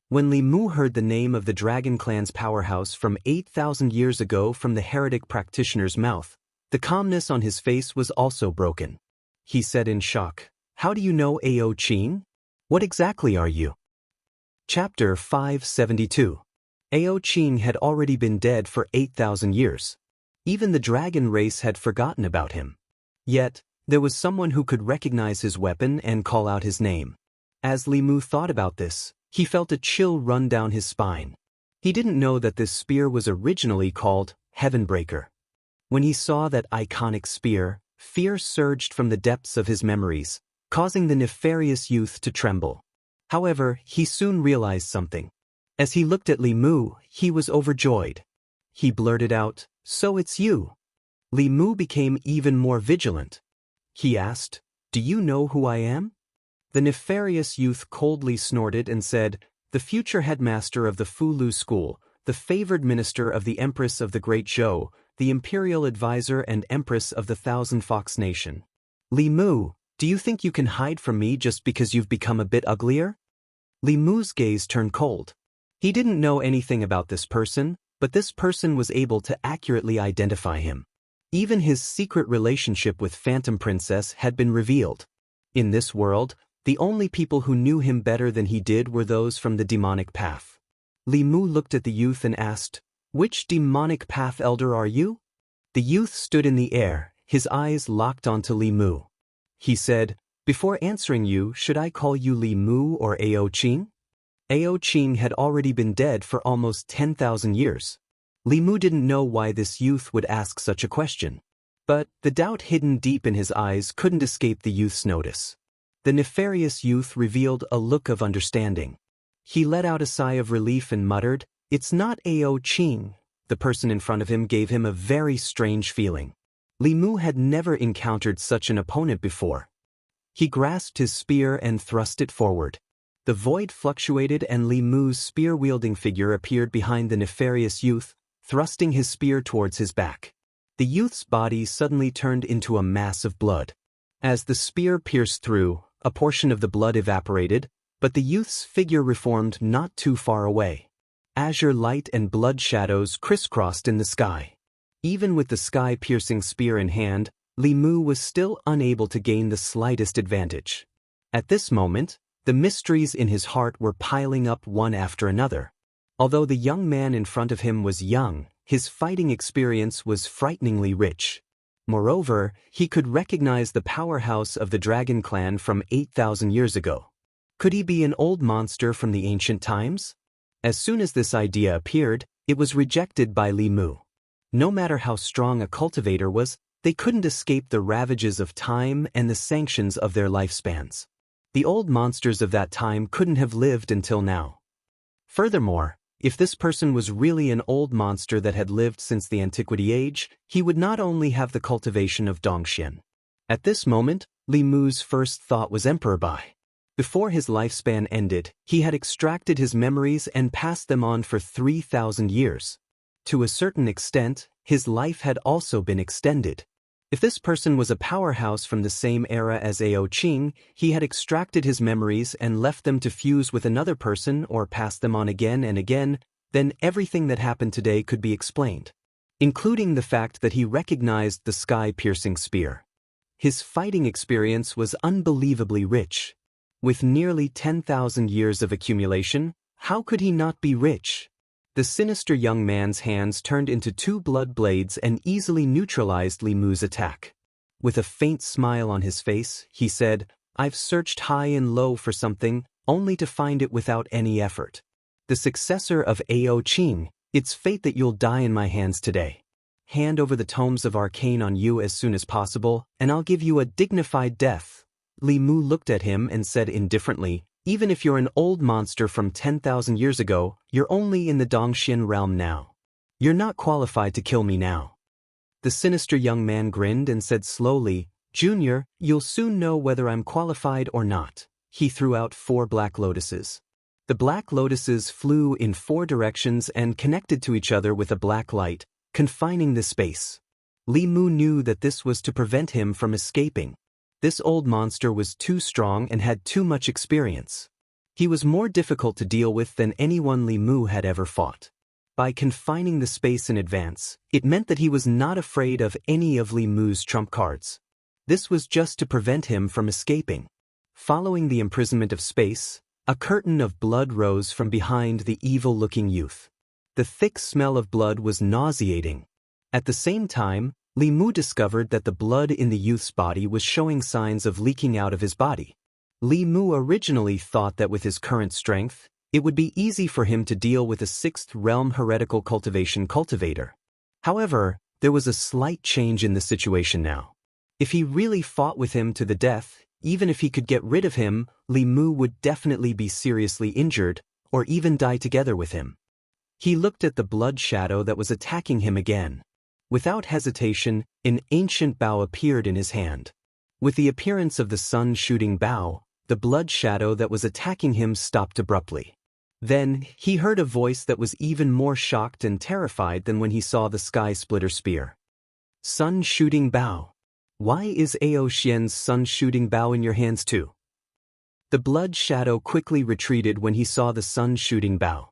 When Li Mu heard the name of the Dragon Clan's powerhouse from 8,000 years ago from the heretic practitioner's mouth, the calmness on his face was also broken. He said in shock, "How do you know Ao Qing? What exactly are you?" Chapter 572. Ao Qing had already been dead for 8,000 years. Even the dragon race had forgotten about him. Yet, there was someone who could recognize his weapon and call out his name. As Li Mu thought about this, he felt a chill run down his spine. He didn't know that this spear was originally called Heavenbreaker. When he saw that iconic spear, fear surged from the depths of his memories, causing the nefarious youth to tremble. However, he soon realized something. As he looked at Li Mu, he was overjoyed. He blurted out, "So it's you." Li Mu became even more vigilant. He asked, "Do you know who I am?" The nefarious youth coldly snorted and said, "The future headmaster of the Fulu school, the favored minister of the Empress of the Great Zhou, the imperial advisor and empress of the Thousand Fox Nation. Li Mu, do you think you can hide from me just because you've become a bit uglier?" Li Mu's gaze turned cold. He didn't know anything about this person, but this person was able to accurately identify him. Even his secret relationship with Phantom Princess had been revealed. In this world, the only people who knew him better than he did were those from the demonic path. Li Mu looked at the youth and asked, "Which demonic path elder are you?" The youth stood in the air, his eyes locked onto Li Mu. He said, "Before answering you, should I call you Li Mu or Ao Qing?" Ao Qing had already been dead for almost 10,000 years. Li Mu didn't know why this youth would ask such a question. But the doubt hidden deep in his eyes couldn't escape the youth's notice. The nefarious youth revealed a look of understanding. He let out a sigh of relief and muttered, "It's not Ao Qing." The person in front of him gave him a very strange feeling. Li Mu had never encountered such an opponent before. He grasped his spear and thrust it forward. The void fluctuated and Li Mu's spear-wielding figure appeared behind the nefarious youth, thrusting his spear towards his back. The youth's body suddenly turned into a mass of blood. As the spear pierced through, a portion of the blood evaporated, but the youth's figure reformed not too far away. Azure light and blood shadows crisscrossed in the sky. Even with the sky-piercing spear in hand, Li Mu was still unable to gain the slightest advantage. At this moment, the mysteries in his heart were piling up one after another. Although the young man in front of him was young, his fighting experience was frighteningly rich. Moreover, he could recognize the powerhouse of the Dragon Clan from 8,000 years ago. Could he be an old monster from the ancient times? As soon as this idea appeared, it was rejected by Li Mu. No matter how strong a cultivator was, they couldn't escape the ravages of time and the sanctions of their lifespans. The old monsters of that time couldn't have lived until now. Furthermore, if this person was really an old monster that had lived since the antiquity age, he would not only have the cultivation of Dongxian. At this moment, Li Mu's first thought was Emperor Bai. Before his lifespan ended, he had extracted his memories and passed them on for 3,000 years. To a certain extent, his life had also been extended. If this person was a powerhouse from the same era as Ao Qing, he had extracted his memories and left them to fuse with another person or pass them on again and again, then everything that happened today could be explained, including the fact that he recognized the sky-piercing spear. His fighting experience was unbelievably rich. With nearly 10,000 years of accumulation, how could he not be rich? The sinister young man's hands turned into two blood blades and easily neutralized Li Mu's attack. With a faint smile on his face, he said, "I've searched high and low for something, only to find it without any effort. The successor of Ao Qing, it's fate that you'll die in my hands today. Hand over the tomes of arcane on you as soon as possible, and I'll give you a dignified death. Li Mu looked at him and said indifferently, even if you're an old monster from 10,000 years ago, you're only in the Dongxian realm now. You're not qualified to kill me now. The sinister young man grinned and said slowly, Junior, you'll soon know whether I'm qualified or not. He threw out 4 black lotuses. The black lotuses flew in 4 directions and connected to each other with a black light, confining the space. Li Mu knew that this was to prevent him from escaping. This old monster was too strong and had too much experience. He was more difficult to deal with than anyone Li Mu had ever fought. By confining the space in advance, it meant that he was not afraid of any of Li Mu's trump cards. This was just to prevent him from escaping. Following the imprisonment of space, a curtain of blood rose from behind the evil-looking youth. The thick smell of blood was nauseating. At the same time, Li Mu discovered that the blood in the youth's body was showing signs of leaking out of his body. Li Mu originally thought that with his current strength, it would be easy for him to deal with a 6th realm heretical cultivation cultivator. However, there was a slight change in the situation now. If he really fought with him to the death, even if he could get rid of him, Li Mu would definitely be seriously injured, or even die together with him. He looked at the blood shadow that was attacking him again. Without hesitation, an ancient bow appeared in his hand. With the appearance of the sun-shooting bow, the blood shadow that was attacking him stopped abruptly. Then, he heard a voice that was even more shocked and terrified than when he saw the sky-splitter spear. Sun-shooting bow. Why is Ao Xian's sun-shooting bow in your hands too? The blood shadow quickly retreated when he saw the sun-shooting bow.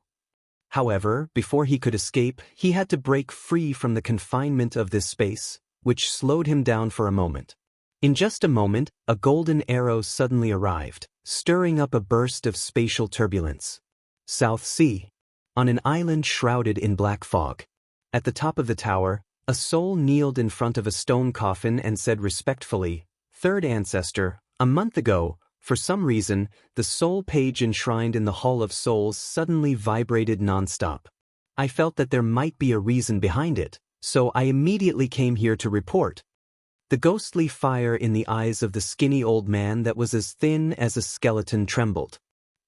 However, before he could escape, he had to break free from the confinement of this space, which slowed him down for a moment. In just a moment, a golden arrow suddenly arrived, stirring up a burst of spatial turbulence. South Sea. On an island shrouded in black fog. At the top of the tower, a soul kneeled in front of a stone coffin and said respectfully, Third ancestor, a month ago, for some reason, the soul page enshrined in the Hall of Souls suddenly vibrated non-stop. I felt that there might be a reason behind it, so I immediately came here to report. The ghostly fire in the eyes of the skinny old man that was as thin as a skeleton trembled.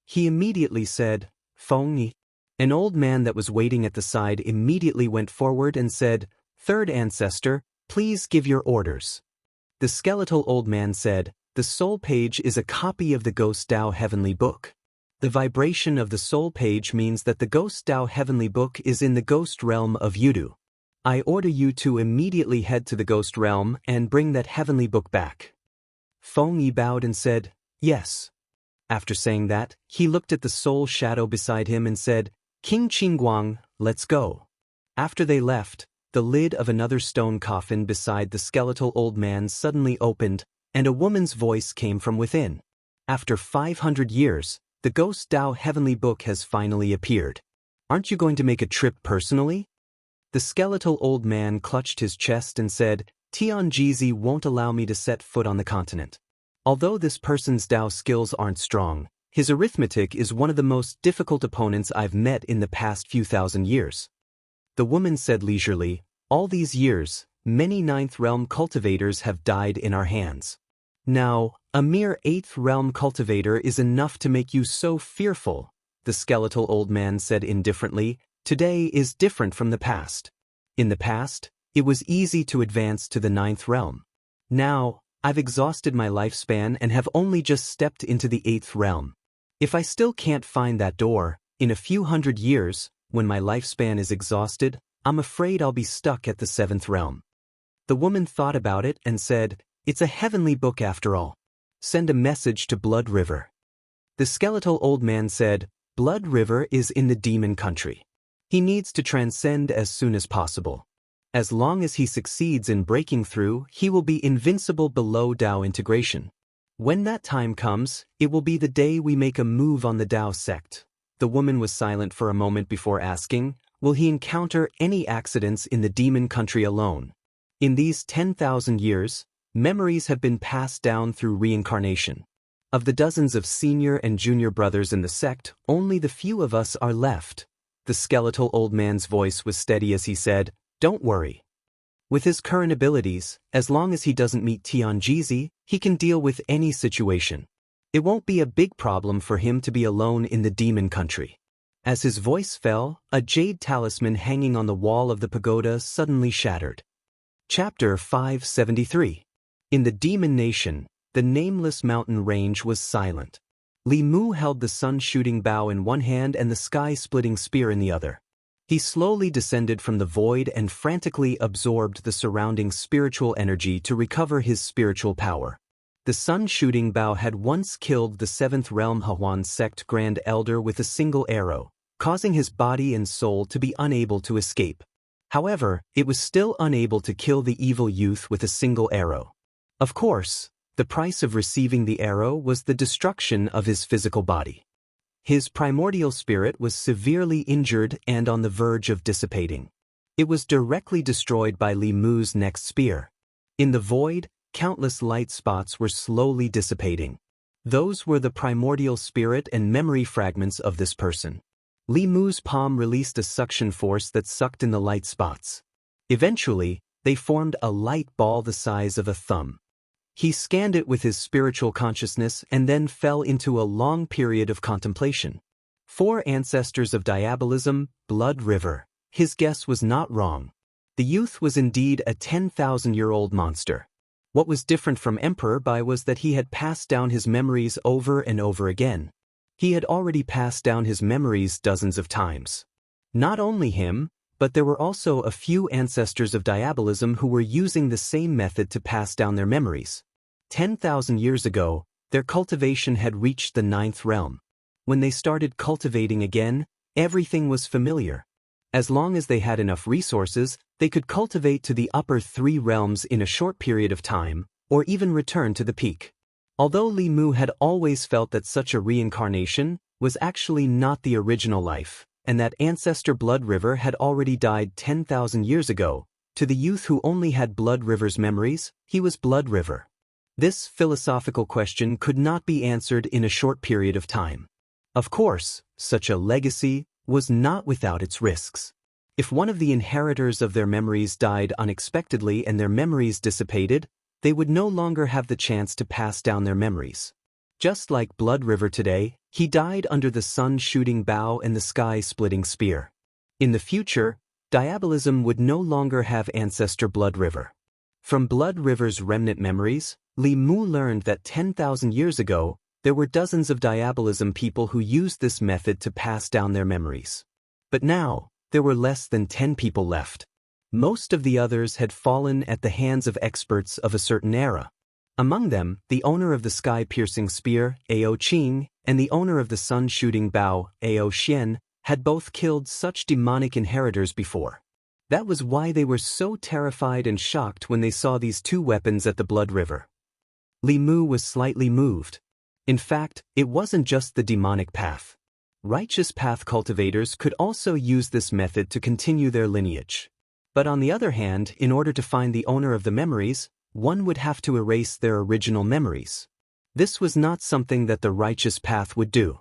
He immediately said, Feng. An old man that was waiting at the side immediately went forward and said, Third ancestor, please give your orders. The skeletal old man said, The soul page is a copy of the Ghost Dao Heavenly Book. The vibration of the soul page means that the Ghost Dao Heavenly Book is in the ghost realm of Yudu. I order you to immediately head to the ghost realm and bring that heavenly book back. Feng Yi bowed and said, Yes. After saying that, he looked at the soul shadow beside him and said, King Qingguang, let's go. After they left, the lid of another stone coffin beside the skeletal old man suddenly opened, and a woman's voice came from within. After 500 years, the Ghost Dao Heavenly Book has finally appeared. Aren't you going to make a trip personally? The skeletal old man clutched his chest and said, Tianjizi won't allow me to set foot on the continent. Although this person's Dao skills aren't strong, his arithmetic is one of the most difficult opponents I've met in the past few thousand years. The woman said leisurely, All these years, many 9th realm cultivators have died in our hands. Now, a mere 8th realm cultivator is enough to make you so fearful, the skeletal old man said indifferently. Today is different from the past. In the past, it was easy to advance to the 9th realm. Now, I've exhausted my lifespan and have only just stepped into the 8th realm. If I still can't find that door, in a few hundred years, when my lifespan is exhausted, I'm afraid I'll be stuck at the 7th realm. The woman thought about it and said, It's a heavenly book after all. Send a message to Blood River. The skeletal old man said, Blood River is in the demon country. He needs to transcend as soon as possible. As long as he succeeds in breaking through, he will be invincible below Dao integration. When that time comes, it will be the day we make a move on the Dao sect. The woman was silent for a moment before asking, Will he encounter any accidents in the demon country alone? In these 10,000 years, memories have been passed down through reincarnation. Of the dozens of senior and junior brothers in the sect, only the few of us are left. The skeletal old man's voice was steady as he said, "Don't worry. With his current abilities, as long as he doesn't meet Tianjizi, he can deal with any situation. It won't be a big problem for him to be alone in the demon country." As his voice fell, a jade talisman hanging on the wall of the pagoda suddenly shattered. Chapter 573. In the demon nation, the nameless mountain range was silent. Li Mu held the sun-shooting bow in one hand and the sky-splitting spear in the other. He slowly descended from the void and frantically absorbed the surrounding spiritual energy to recover his spiritual power. The sun-shooting bow had once killed the 7th realm Hahuan sect Grand Elder with a single arrow, causing his body and soul to be unable to escape. However, it was still unable to kill the evil youth with a single arrow. Of course, the price of receiving the arrow was the destruction of his physical body. His primordial spirit was severely injured and on the verge of dissipating. It was directly destroyed by Li Mu's next spear. In the void, countless light spots were slowly dissipating. Those were the primordial spirit and memory fragments of this person. Li Mu's palm released a suction force that sucked in the light spots. Eventually, they formed a light ball the size of a thumb. He scanned it with his spiritual consciousness and then fell into a long period of contemplation. 4 ancestors of diabolism, blood river. His guess was not wrong. The youth was indeed a 10,000-year-old monster. What was different from Emperor Bai was that he had passed down his memories over and over again. He had already passed down his memories dozens of times. Not only him, but there were also a few ancestors of diabolism who were using the same method to pass down their memories. 10,000 years ago, their cultivation had reached the 9th realm. When they started cultivating again, everything was familiar. As long as they had enough resources, they could cultivate to the upper 3 realms in a short period of time, or even return to the peak. Although Li Mu had always felt that such a reincarnation was actually not the original life, and that ancestor Blood River had already died 10,000 years ago, to the youth who only had Blood River's memories, he was Blood River. This philosophical question could not be answered in a short period of time. Of course, such a legacy was not without its risks. If one of the inheritors of their memories died unexpectedly and their memories dissipated, they would no longer have the chance to pass down their memories. Just like Blood River today, he died under the sun-shooting bow and the sky-splitting spear. In the future, diabolism would no longer have ancestor Blood River. From Blood River's remnant memories, Li Mu learned that 10,000 years ago, there were dozens of diabolism people who used this method to pass down their memories. But now, there were less than 10 people left. Most of the others had fallen at the hands of experts of a certain era. Among them, the owner of the sky-piercing spear, Ao Qing, and the owner of the sun-shooting bow, Ao Xian, had both killed such demonic inheritors before. That was why they were so terrified and shocked when they saw these 2 weapons at the Blood River. Li Mu was slightly moved. In fact, it wasn't just the demonic path. Righteous path cultivators could also use this method to continue their lineage. But on the other hand, in order to find the owner of the memories, one would have to erase their original memories. This was not something that the righteous path would do.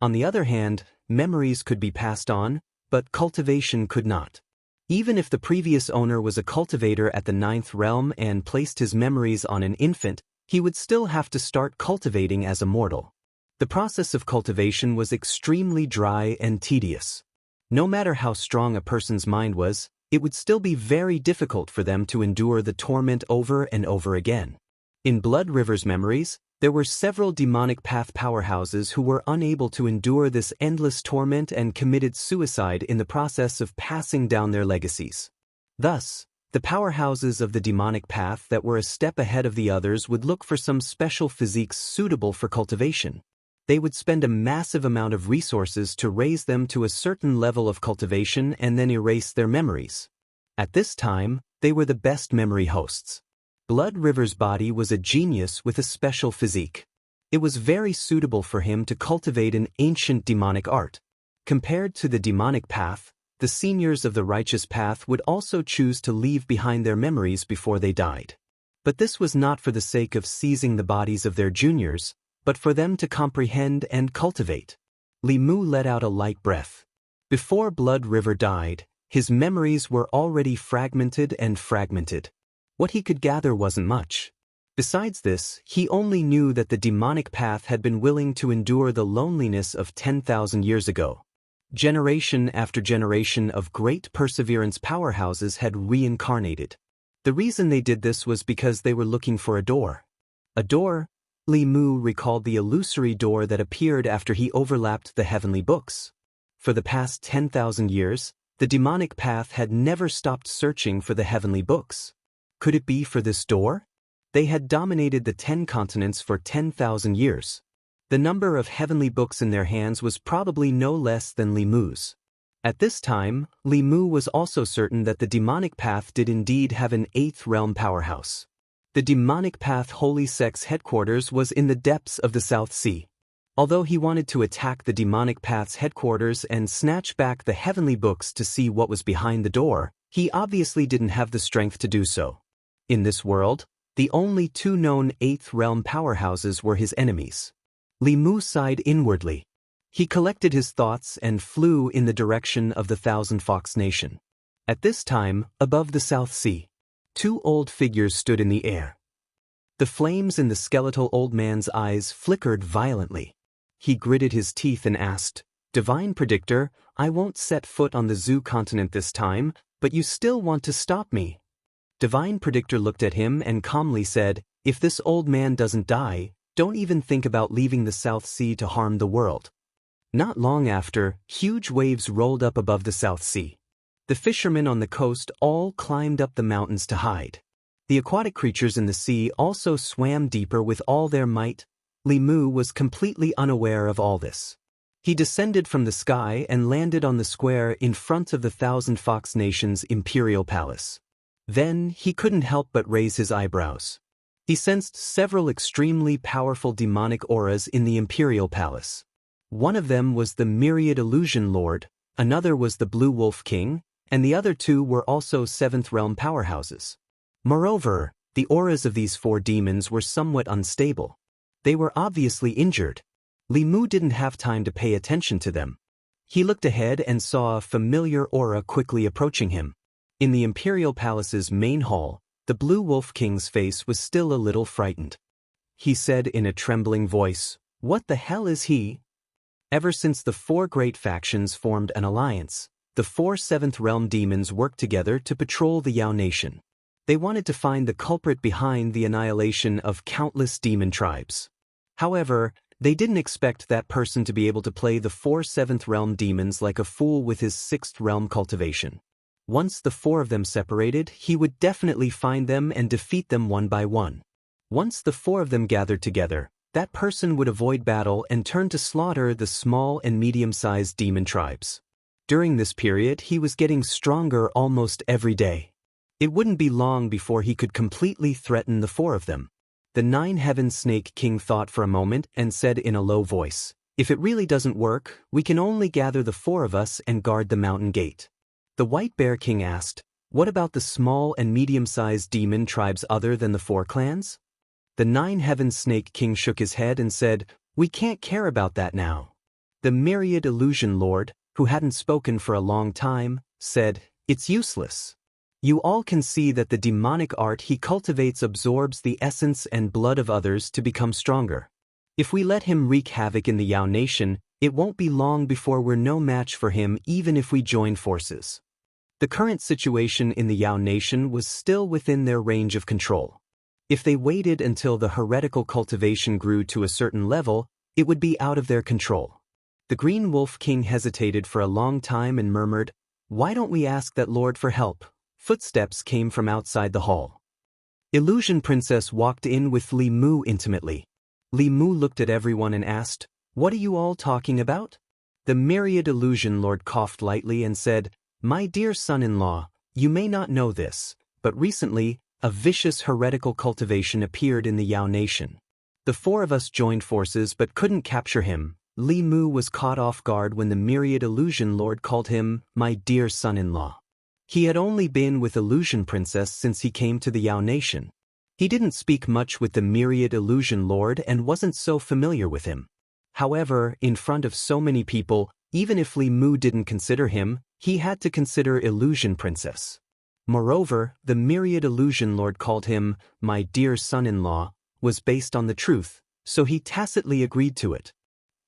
On the other hand, memories could be passed on, but cultivation could not. Even if the previous owner was a cultivator at the 9th realm and placed his memories on an infant, he would still have to start cultivating as a mortal. The process of cultivation was extremely dry and tedious. No matter how strong a person's mind was, it would still be very difficult for them to endure the torment over and over again. In Blood River's memories, there were several demonic path powerhouses who were unable to endure this endless torment and committed suicide in the process of passing down their legacies. Thus, the powerhouses of the demonic path that were a step ahead of the others would look for some special physiques suitable for cultivation. They would spend a massive amount of resources to raise them to a certain level of cultivation and then erase their memories. At this time, they were the best memory hosts. Blood River's body was a genius with a special physique. It was very suitable for him to cultivate an ancient demonic art. Compared to the demonic path, the seniors of the righteous path would also choose to leave behind their memories before they died. But this was not for the sake of seizing the bodies of their juniors, but for them to comprehend and cultivate. Li Mu let out a light breath. Before Blood River died, his memories were already fragmented and fragmented. What he could gather wasn't much. Besides this, he only knew that the demonic path had been willing to endure the loneliness of 10,000 years ago. Generation after generation of great perseverance powerhouses had reincarnated. The reason they did this was because they were looking for a door. A door? Li Mu recalled the illusory door that appeared after he overlapped the heavenly books. For the past 10,000 years, the demonic path had never stopped searching for the heavenly books. Could it be for this door? They had dominated the 10 continents for 10,000 years. The number of heavenly books in their hands was probably no less than Li Mu's. At this time, Li Mu was also certain that the demonic path did indeed have an 8th realm powerhouse. The demonic path Holy Sect's headquarters was in the depths of the South Sea. Although he wanted to attack the demonic path's headquarters and snatch back the heavenly books to see what was behind the door, he obviously didn't have the strength to do so. In this world, the only 2 known 8th realm powerhouses were his enemies. Li Mu sighed inwardly. He collected his thoughts and flew in the direction of the Thousand Fox Nation. At this time, above the South Sea, 2 old figures stood in the air. The flames in the skeletal old man's eyes flickered violently. He gritted his teeth and asked, "Divine Predictor, I won't set foot on the Zoo continent this time, but you still want to stop me." Divine Predictor looked at him and calmly said, "If this old man doesn't die, don't even think about leaving the South Sea to harm the world." Not long after, huge waves rolled up above the South Sea. The fishermen on the coast all climbed up the mountains to hide. The aquatic creatures in the sea also swam deeper with all their might. Li Mu was completely unaware of all this. He descended from the sky and landed on the square in front of the Thousand Fox Nation's imperial palace. Then, he couldn't help but raise his eyebrows. He sensed several extremely powerful demonic auras in the imperial palace. One of them was the Myriad Illusion Lord, another was the Blue Wolf King, and the other 2 were also 7th realm powerhouses. Moreover, the auras of these 4 demons were somewhat unstable. They were obviously injured. Li Mu didn't have time to pay attention to them. He looked ahead and saw a familiar aura quickly approaching him. In the Imperial Palace's main hall, the Blue Wolf King's face was still a little frightened. He said in a trembling voice, "What the hell is he?" Ever since the 4 great factions formed an alliance, the 4 7th realm demons worked together to patrol the Yao Nation. They wanted to find the culprit behind the annihilation of countless demon tribes. However, they didn't expect that person to be able to play the 4 7th realm demons like a fool with his 6th realm cultivation. Once the 4 of them separated, he would definitely find them and defeat them one by one. Once the 4 of them gathered together, that person would avoid battle and turn to slaughter the small and medium-sized demon tribes. During this period, he was getting stronger almost every day. It wouldn't be long before he could completely threaten the 4 of them. The 9-Heaven Snake King thought for a moment and said in a low voice, "If it really doesn't work, we can only gather the 4 of us and guard the mountain gate." The White Bear King asked, "What about the small and medium-sized demon tribes other than the 4 clans?" The 9-Heaven Snake King shook his head and said, "We can't care about that now." The Myriad Illusion Lord, who hadn't spoken for a long time, said, "It's useless. You all can see that the demonic art he cultivates absorbs the essence and blood of others to become stronger. If we let him wreak havoc in the Yao Nation, it won't be long before we're no match for him even if we join forces." The current situation in the Yao Nation was still within their range of control. If they waited until the heretical cultivation grew to a certain level, it would be out of their control. The Green Wolf King hesitated for a long time and murmured, "Why don't we ask that Lord for help?" Footsteps came from outside the hall. Illusion Princess walked in with Li Mu intimately. Li Mu looked at everyone and asked, "What are you all talking about?" The Myriad Illusion Lord coughed lightly and said, "My dear son-in-law, you may not know this, but recently, a vicious heretical cultivation appeared in the Yao Nation. The 4 of us joined forces but couldn't capture him." Li Mu was caught off guard when the Myriad Illusion Lord called him, "my dear son-in-law." He had only been with Illusion Princess since he came to the Yao Nation. He didn't speak much with the myriad illusion lord and wasn't so familiar with him. However, in front of so many people, even if Li Mu didn't consider him, he had to consider Illusion Princess. Moreover, the myriad illusion lord called him, my dear son-in-law, was based on the truth, so he tacitly agreed to it.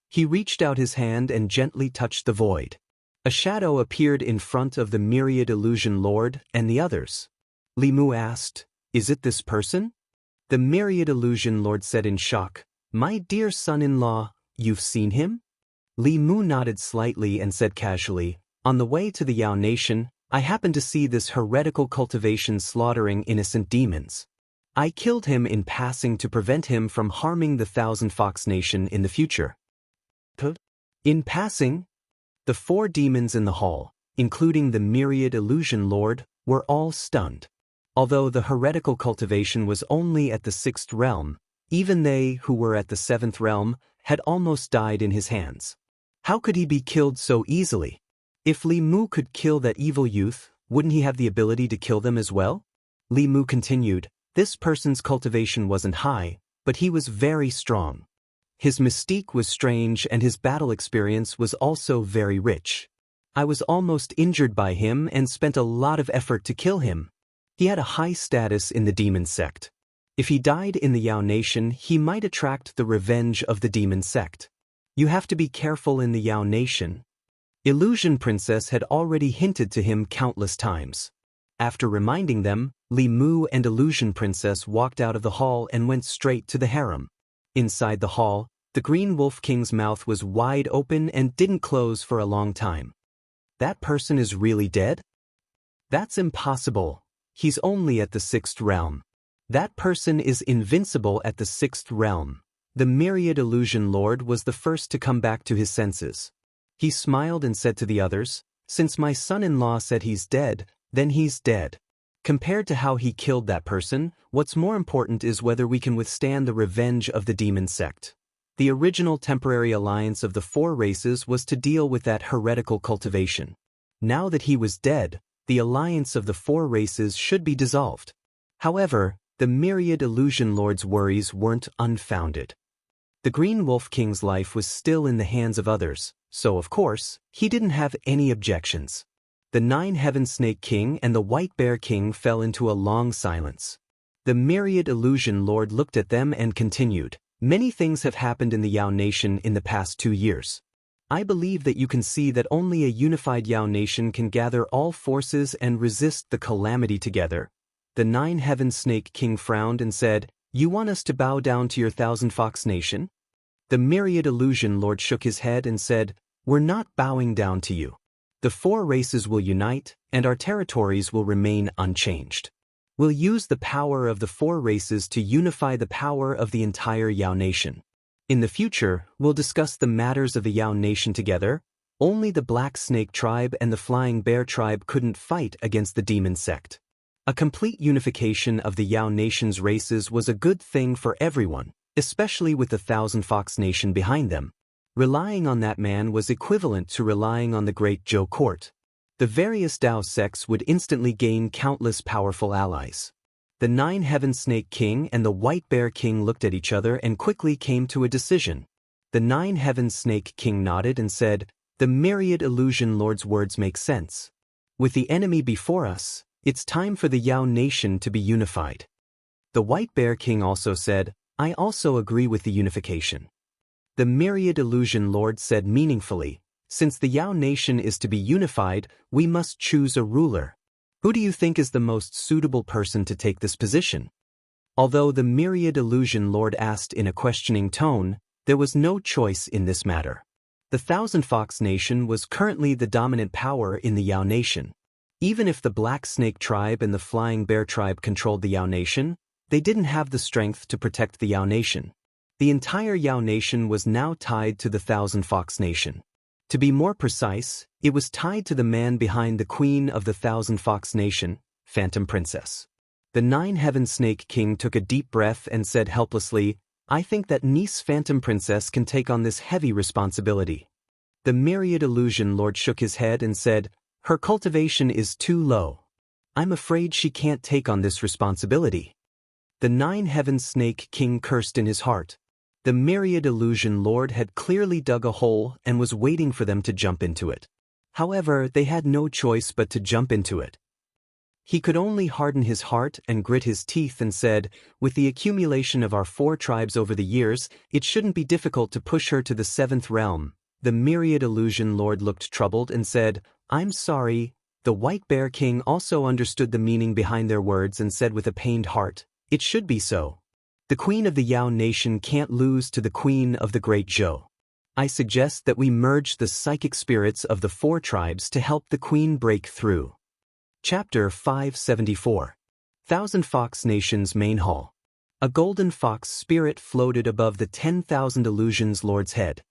He reached out his hand and gently touched the void. A shadow appeared in front of the myriad illusion lord and the others. Li Mu asked, "Is it this person?" The myriad illusion lord said in shock, "My dear son-in-law, you've seen him?" Li Mu nodded slightly and said casually, "On the way to the Yao Nation, I happened to see this heretical cultivation slaughtering innocent demons. I killed him in passing to prevent him from harming the Thousand Fox Nation in the future." In passing? The 4 demons in the hall, including the myriad illusion lord, were all stunned. Although the heretical cultivation was only at the 6th realm, even they who were at the 7th realm had almost died in his hands. How could he be killed so easily? If Li Mu could kill that evil youth, wouldn't he have the ability to kill them as well? Li Mu continued, "This person's cultivation wasn't high, but he was very strong. His mystique was strange and his battle experience was also very rich. I was almost injured by him and spent a lot of effort to kill him. He had a high status in the demon sect. If he died in the Yao Nation, he might attract the revenge of the demon sect. You have to be careful in the Yao Nation." Illusion Princess had already hinted to him countless times. After reminding them, Li Mu and Illusion Princess walked out of the hall and went straight to the harem. Inside the hall, the Green Wolf King's mouth was wide open and didn't close for a long time. "That person is really dead?" "That's impossible. He's only at the 6th realm. That person is invincible at the 6th realm." The myriad illusion lord was the first to come back to his senses. He smiled and said to the others, "Since my son-in-law said he's dead, then he's dead. Compared to how he killed that person, what's more important is whether we can withstand the revenge of the demon sect. The original temporary alliance of the 4 races was to deal with that heretical cultivation. Now that he was dead, the alliance of the 4 races should be dissolved." However, the myriad illusion lord's worries weren't unfounded. The Green Wolf King's life was still in the hands of others, so of course, he didn't have any objections. The 9 Heaven Snake King and the White Bear King fell into a long silence. The myriad illusion lord looked at them and continued, "Many things have happened in the Yao Nation in the past 2 years. I believe that you can see that only a unified Yao Nation can gather all forces and resist the calamity together." The 9 Heaven Snake King frowned and said, "You want us to bow down to your Thousand Fox Nation?" The myriad illusion lord shook his head and said, "We're not bowing down to you. The 4 races will unite, and our territories will remain unchanged. We'll use the power of the 4 races to unify the power of the entire Yao Nation. In the future, we'll discuss the matters of the Yao Nation together. Only the Black Snake Tribe and the Flying Bear Tribe couldn't fight against the demon sect. A complete unification of the Yao Nation's races was a good thing for everyone, especially with the Thousand Fox Nation behind them. Relying on that man was equivalent to relying on the Great Zhou Court. The various Dao sects would instantly gain countless powerful allies." The 9 Heaven Snake King and the White Bear King looked at each other and quickly came to a decision. The 9 Heaven Snake King nodded and said, "The myriad illusion lord's words make sense. With the enemy before us, it's time for the Yao Nation to be unified." The White Bear King also said, "I also agree with the unification." The myriad illusion lord said meaningfully, "Since the Yao Nation is to be unified, we must choose a ruler. Who do you think is the most suitable person to take this position?" Although the myriad illusion lord asked in a questioning tone, there was no choice in this matter. The Thousand Fox Nation was currently the dominant power in the Yao Nation. Even if the Black Snake Tribe and the Flying Bear Tribe controlled the Yao Nation, they didn't have the strength to protect the Yao Nation. The entire Yao Nation was now tied to the Thousand Fox Nation. To be more precise, it was tied to the man behind the Queen of the Thousand Fox Nation, Phantom Princess. The 9 Heaven Snake King took a deep breath and said helplessly, "I think that niece Phantom Princess can take on this heavy responsibility." The myriad illusion lord shook his head and said, "Her cultivation is too low. I'm afraid she can't take on this responsibility." The nine-heaven snake king cursed in his heart. The myriad illusion lord had clearly dug a hole and was waiting for them to jump into it. However, they had no choice but to jump into it. He could only harden his heart and grit his teeth and said, "With the accumulation of our 4 tribes over the years, it shouldn't be difficult to push her to the 7th realm." The myriad illusion lord looked troubled and said, "I'm sorry." The white bear king also understood the meaning behind their words and said with a pained heart, "It should be so. The queen of the Yao nation can't lose to the queen of the great Zhou. I suggest that we merge the psychic spirits of the 4 tribes to help the queen break through." Chapter 574. Thousand Fox Nation's Main Hall. A golden fox spirit floated above the 10,000 illusions lord's head.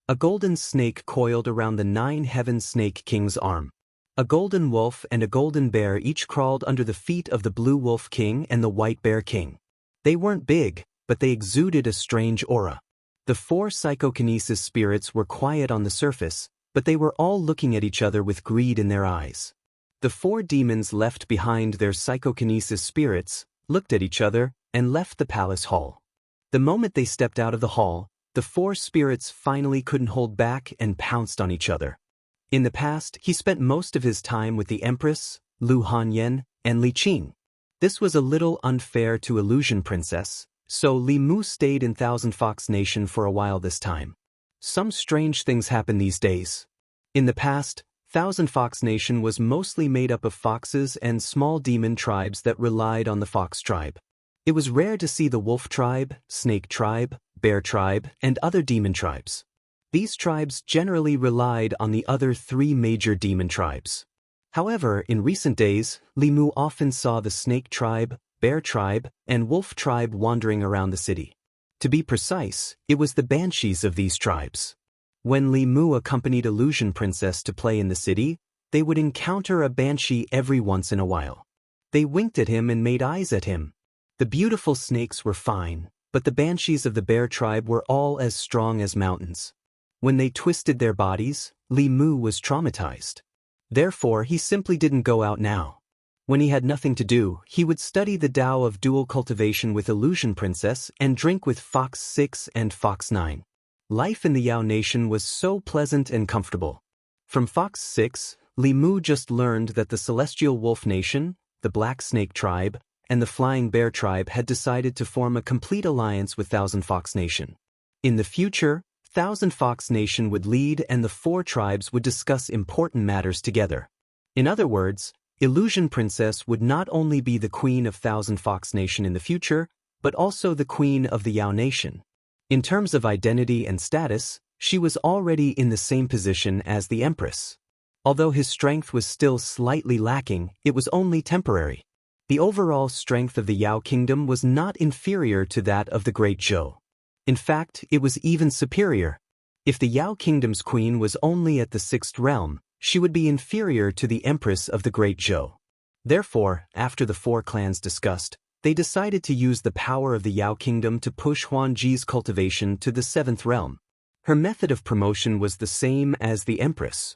A golden snake coiled around the 9-heaven snake king's arm. A golden wolf and a golden bear each crawled under the feet of the blue wolf king and the white bear king. They weren't big, but they exuded a strange aura. The 4 psychokinesis spirits were quiet on the surface, but they were all looking at each other with greed in their eyes. The 4 demons left behind their psychokinesis spirits, looked at each other, and left the palace hall. The moment they stepped out of the hall, the 4 spirits finally couldn't hold back and pounced on each other. In the past, he spent most of his time with the Empress, Lu Hanyan, and Li Qing. This was a little unfair to Illusion Princess, so Li Mu stayed in Thousand Fox Nation for a while this time. Some strange things happen these days. In the past, Thousand Fox Nation was mostly made up of foxes and small demon tribes that relied on the fox tribe. It was rare to see the wolf tribe, snake tribe, bear tribe, and other demon tribes. These tribes generally relied on the other 3 major demon tribes. However, in recent days, Li Mu often saw the snake tribe, bear tribe, and wolf tribe wandering around the city. To be precise, it was the banshees of these tribes. When Li Mu accompanied Illusion Princess to play in the city, they would encounter a banshee every once in a while. They winked at him and made eyes at him. The beautiful snakes were fine, but the banshees of the bear tribe were all as strong as mountains. When they twisted their bodies, Li Mu was traumatized. Therefore, he simply didn't go out now. When he had nothing to do, he would study the Tao of dual cultivation with Illusion Princess and drink with Fox 6 and Fox 9. Life in the Yao Nation was so pleasant and comfortable. From Fox 6, Li Mu just learned that the Celestial Wolf Nation, the Black Snake Tribe, and the Flying Bear Tribe had decided to form a complete alliance with Thousand Fox Nation. In the future, Thousand Fox Nation would lead and the 4 tribes would discuss important matters together. In other words, Illusion Princess would not only be the queen of Thousand Fox Nation in the future, but also the queen of the Yao Nation. In terms of identity and status, she was already in the same position as the Empress. Although his strength was still slightly lacking, it was only temporary. The overall strength of the Yao Kingdom was not inferior to that of the Great Zhou. In fact, it was even superior. If the Yao Kingdom's queen was only at the 6th realm, she would be inferior to the Empress of the Great Zhou. Therefore, after the 4 clans discussed, they decided to use the power of the Yao Kingdom to push Huangji's cultivation to the 7th realm. Her method of promotion was the same as the Empress.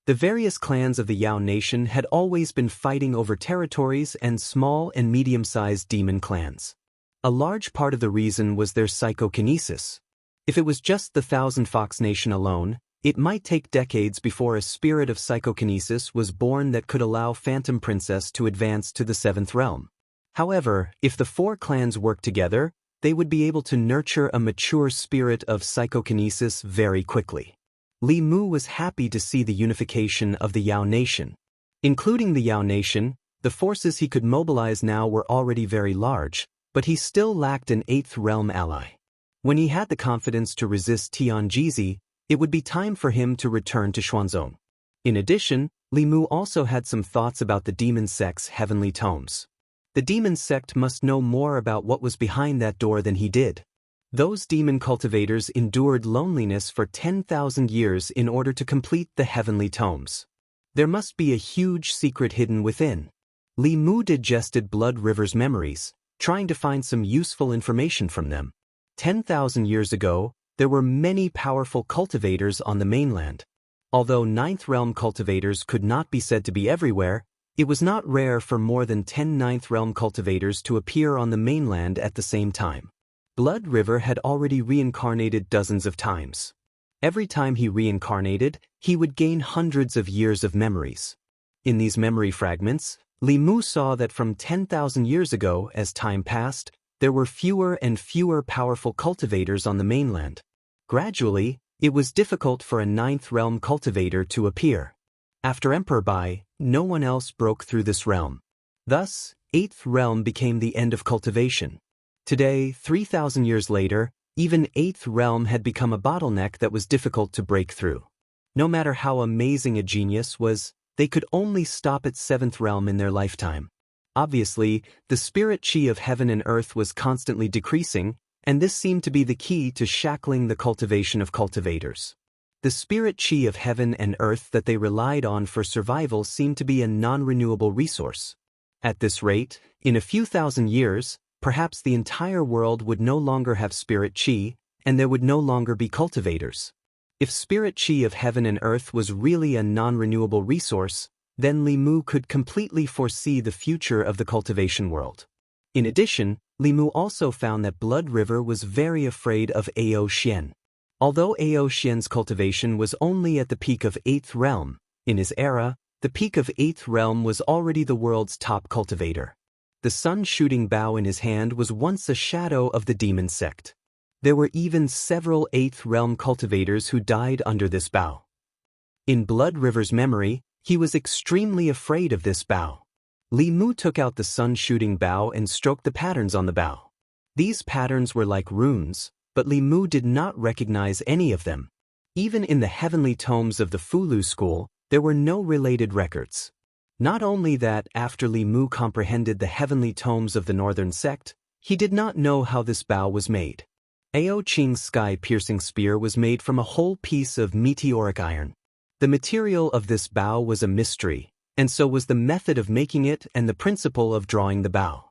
The various clans of the Yao Nation had always been fighting over territories and small and medium-sized demon clans. A large part of the reason was their psychokinesis. If it was just the Thousand Fox Nation alone, it might take decades before a spirit of psychokinesis was born that could allow Phantom Princess to advance to the 7th realm. However, if the 4 clans worked together, they would be able to nurture a mature spirit of psychokinesis very quickly. Li Mu was happy to see the unification of the Yao Nation. Including the Yao Nation, the forces he could mobilize now were already very large, but he still lacked an 8th realm ally. When he had the confidence to resist Tianjizi, it would be time for him to return to Xuanzong. In addition, Li Mu also had some thoughts about the demon sect's heavenly tomes. The demon sect must know more about what was behind that door than he did. Those demon cultivators endured loneliness for 10,000 years in order to complete the heavenly tomes. There must be a huge secret hidden within. Li Mu digested Blood River's memories, trying to find some useful information from them. 10,000 years ago, there were many powerful cultivators on the mainland. Although 9th realm cultivators could not be said to be everywhere, It was not rare for more than 10 ninth realm cultivators to appear on the mainland at the same time. Blood River had already reincarnated dozens of times. Every time he reincarnated, he would gain hundreds of years of memories. In these memory fragments, Li Mu saw that from 10,000 years ago, as time passed, there were fewer and fewer powerful cultivators on the mainland. Gradually, it was difficult for a ninth realm cultivator to appear. After Emperor Bai, no one else broke through this realm. Thus, 8th realm became the end of cultivation. Today, 3,000 years later, even 8th realm had become a bottleneck that was difficult to break through. No matter how amazing a genius was, they could only stop at 7th realm in their lifetime. Obviously, the spirit chi of heaven and earth was constantly decreasing, and this seemed to be the key to shackling the cultivation of cultivators. The spirit chi of heaven and earth that they relied on for survival seemed to be a non-renewable resource. At this rate, in a few thousand years, perhaps the entire world would no longer have spirit chi, and there would no longer be cultivators. If spirit chi of heaven and earth was really a non-renewable resource, then Li Mu could completely foresee the future of the cultivation world. In addition, Li Mu also found that Blood River was very afraid of Ao Xian. Although Ao Xian's cultivation was only at the peak of 8th realm, in his era, the peak of 8th realm was already the world's top cultivator. The sun-shooting bow in his hand was once a shadow of the demon sect. There were even several 8th realm cultivators who died under this bow. In Blood River's memory, he was extremely afraid of this bow. Li Mu took out the sun-shooting bow and stroked the patterns on the bow. These patterns were like runes, but Li Mu did not recognize any of them. Even in the heavenly tomes of the Fulu school, there were no related records. Not only that, after Li Mu comprehended the heavenly tomes of the northern sect, he did not know how this bow was made. Ao Qing's sky-piercing spear was made from a whole piece of meteoric iron. The material of this bow was a mystery, and so was the method of making it and the principle of drawing the bow.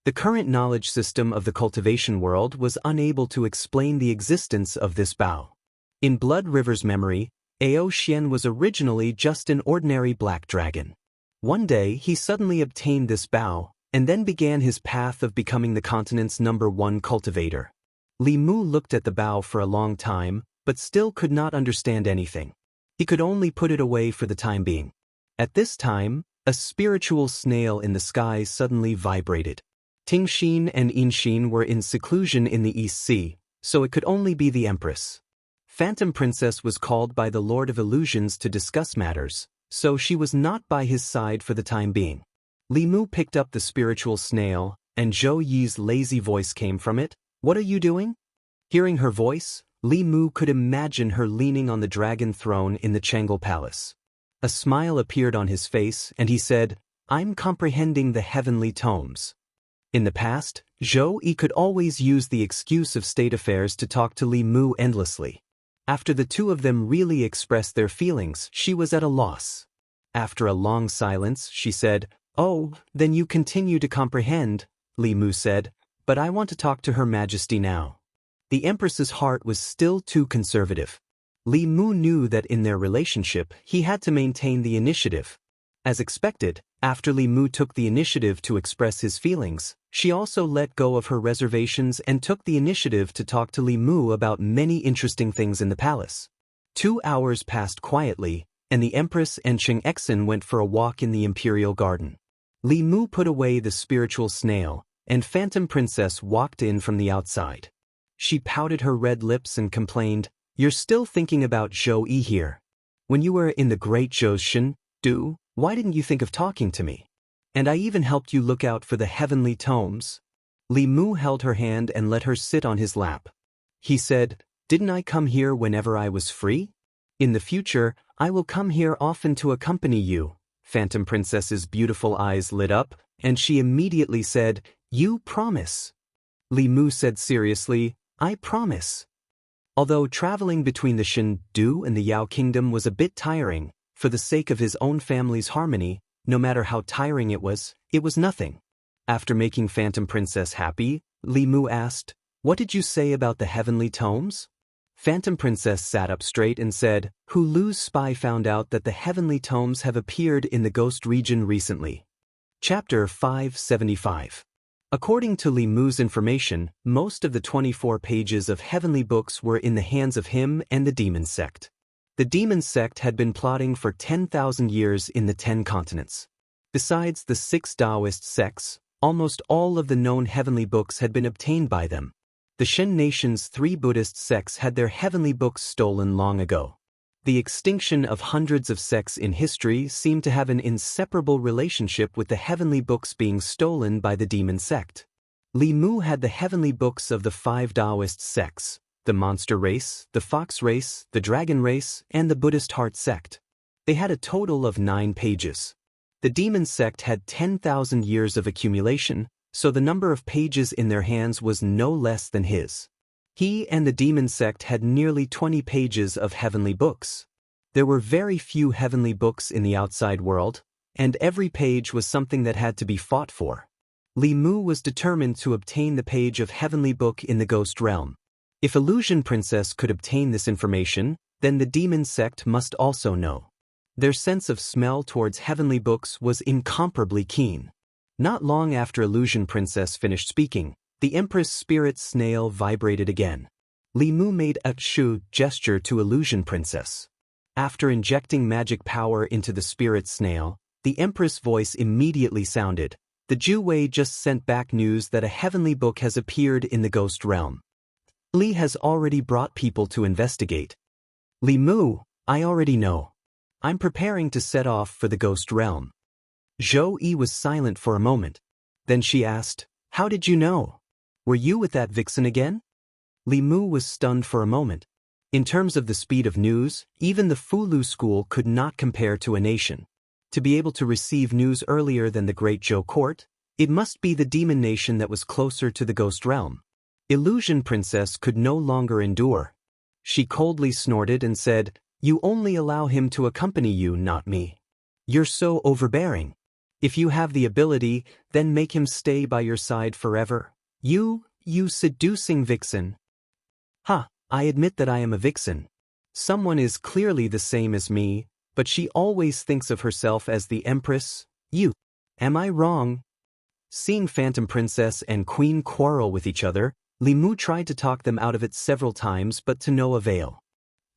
The current knowledge system of the cultivation world was unable to explain the existence of this bow. In Blood River's memory, Ao Xian was originally just an ordinary black dragon. One day, he suddenly obtained this bow, and then began his path of becoming the continent's #1 cultivator. Li Mu looked at the bow for a long time, but still could not understand anything. He could only put it away for the time being. At this time, a spiritual snail in the sky suddenly vibrated. Tingxin and Inxin were in seclusion in the East Sea, so it could only be the Empress. Phantom Princess was called by the Lord of Illusions to discuss matters, so she was not by his side for the time being. Li Mu picked up the spiritual snail, and Zhou Yi's lazy voice came from it. "What are you doing?" Hearing her voice, Li Mu could imagine her leaning on the dragon throne in the Changel Palace. A smile appeared on his face, and he said, "I'm comprehending the heavenly tomes." In the past, Zhou Yi could always use the excuse of state affairs to talk to Li Mu endlessly. After the two of them really expressed their feelings, she was at a loss. After a long silence, she said, "Oh, then you continue to comprehend," Li Mu said, "but I want to talk to Her Majesty now." The Empress's heart was still too conservative. Li Mu knew that in their relationship, he had to maintain the initiative. As expected, after Li Mu took the initiative to express his feelings, she also let go of her reservations and took the initiative to talk to Li Mu about many interesting things in the palace. 2 hours passed quietly, and the Empress and Cheng-Exin went for a walk in the Imperial Garden. Li Mu put away the spiritual snail, and Phantom Princess walked in from the outside. She pouted her red lips and complained, "You're still thinking about Zhou Yi here. When you were in the Great Zhoushan, why didn't you think of talking to me? And I even helped you look out for the heavenly tomes." Li Mu held her hand and let her sit on his lap. He said, "Didn't I come here whenever I was free? In the future, I will come here often to accompany you." Phantom Princess's beautiful eyes lit up, and she immediately said, "You promise?" Li Mu said seriously, "I promise." Although traveling between the Shen Du and the Yao Kingdom was a bit tiring, for the sake of his own family's harmony, no matter how tiring it was nothing. After making Phantom Princess happy, Li Mu asked, "What did you say about the heavenly tomes?" Phantom Princess sat up straight and said, Hulu's spy found out that the heavenly tomes have appeared in the ghost region recently. Chapter 575. According to Li Mu's information, most of the 24 pages of heavenly books were in the hands of him and the demon sect. The demon sect had been plotting for 10,000 years in the 10 continents. Besides the 6 Daoist sects, almost all of the known heavenly books had been obtained by them. The Shen nation's 3 Buddhist sects had their heavenly books stolen long ago. The extinction of hundreds of sects in history seemed to have an inseparable relationship with the heavenly books being stolen by the demon sect. Li Mu had the heavenly books of the 5 Daoist sects, the monster race, the fox race, the dragon race, and the Buddhist heart sect. They had a total of 9 pages. The demon sect had 10,000 years of accumulation, so the number of pages in their hands was no less than his. He and the demon sect had nearly 20 pages of heavenly books. There were very few heavenly books in the outside world, and every page was something that had to be fought for. Li Mu was determined to obtain the page of heavenly book in the ghost realm. If Illusion Princess could obtain this information, then the demon sect must also know. Their sense of smell towards heavenly books was incomparably keen. Not long after Illusion Princess finished speaking, the Empress Spirit Snail vibrated again. Li Mu made a shu gesture to Illusion Princess. After injecting magic power into the Spirit Snail, the Empress voice immediately sounded. The Ju Wei just sent back news that a heavenly book has appeared in the ghost realm. Li has already brought people to investigate. Li Mu, I already know. I'm preparing to set off for the ghost realm. Zhou Yi was silent for a moment. Then she asked, How did you know? Were you with that vixen again? Li Mu was stunned for a moment. In terms of the speed of news, even the Fulu school could not compare to a nation. To be able to receive news earlier than the Great Zhou court, it must be the demon nation that was closer to the ghost realm. Illusion Princess could no longer endure. She coldly snorted and said, You only allow him to accompany you, not me. You're so overbearing. If you have the ability, then make him stay by your side forever. You seducing vixen. Ha, I admit that I am a vixen. Someone is clearly the same as me, but she always thinks of herself as the Empress. You. Am I wrong? Seeing Phantom Princess and Queen quarrel with each other, Li Mu tried to talk them out of it several times but to no avail.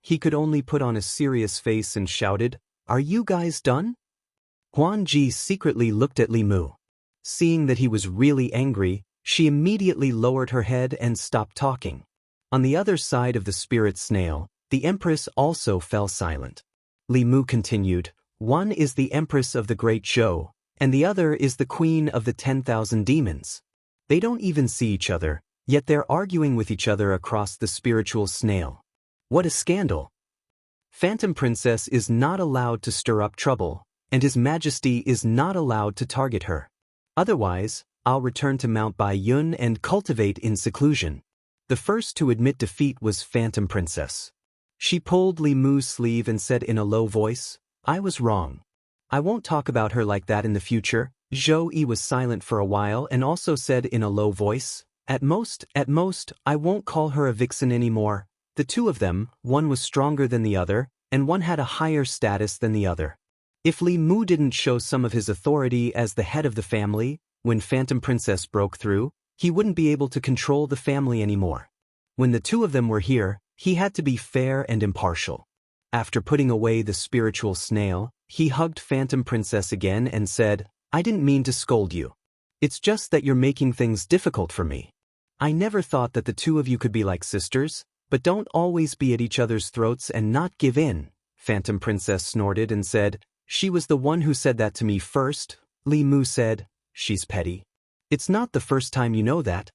He could only put on a serious face and shouted, Are you guys done? Huan Ji secretly looked at Li Mu. Seeing that he was really angry, she immediately lowered her head and stopped talking. On the other side of the spirit snail, the Empress also fell silent. Li Mu continued, One is the Empress of the Great Zhou, and the other is the Queen of the 10,000 demons. They don't even see each other, yet they're arguing with each other across the spiritual snail. What a scandal! Phantom Princess is not allowed to stir up trouble, and His Majesty is not allowed to target her. Otherwise, I'll return to Mount Baiyun and cultivate in seclusion. The first to admit defeat was Phantom Princess. She pulled Li Mu's sleeve and said in a low voice, I was wrong. I won't talk about her like that in the future. Zhou Yi was silent for a while and also said in a low voice, At most, I won't call her a vixen anymore. The two of them, one was stronger than the other, and one had a higher status than the other. If Li Mu didn't show some of his authority as the head of the family, when Phantom Princess broke through, he wouldn't be able to control the family anymore. When the two of them were here, he had to be fair and impartial. After putting away the spiritual snail, he hugged Phantom Princess again and said, I didn't mean to scold you. It's just that you're making things difficult for me. I never thought that the two of you could be like sisters, but don't always be at each other's throats and not give in. Phantom Princess snorted and said, She was the one who said that to me first. Li Mu said, She's petty. It's not the first time you know that.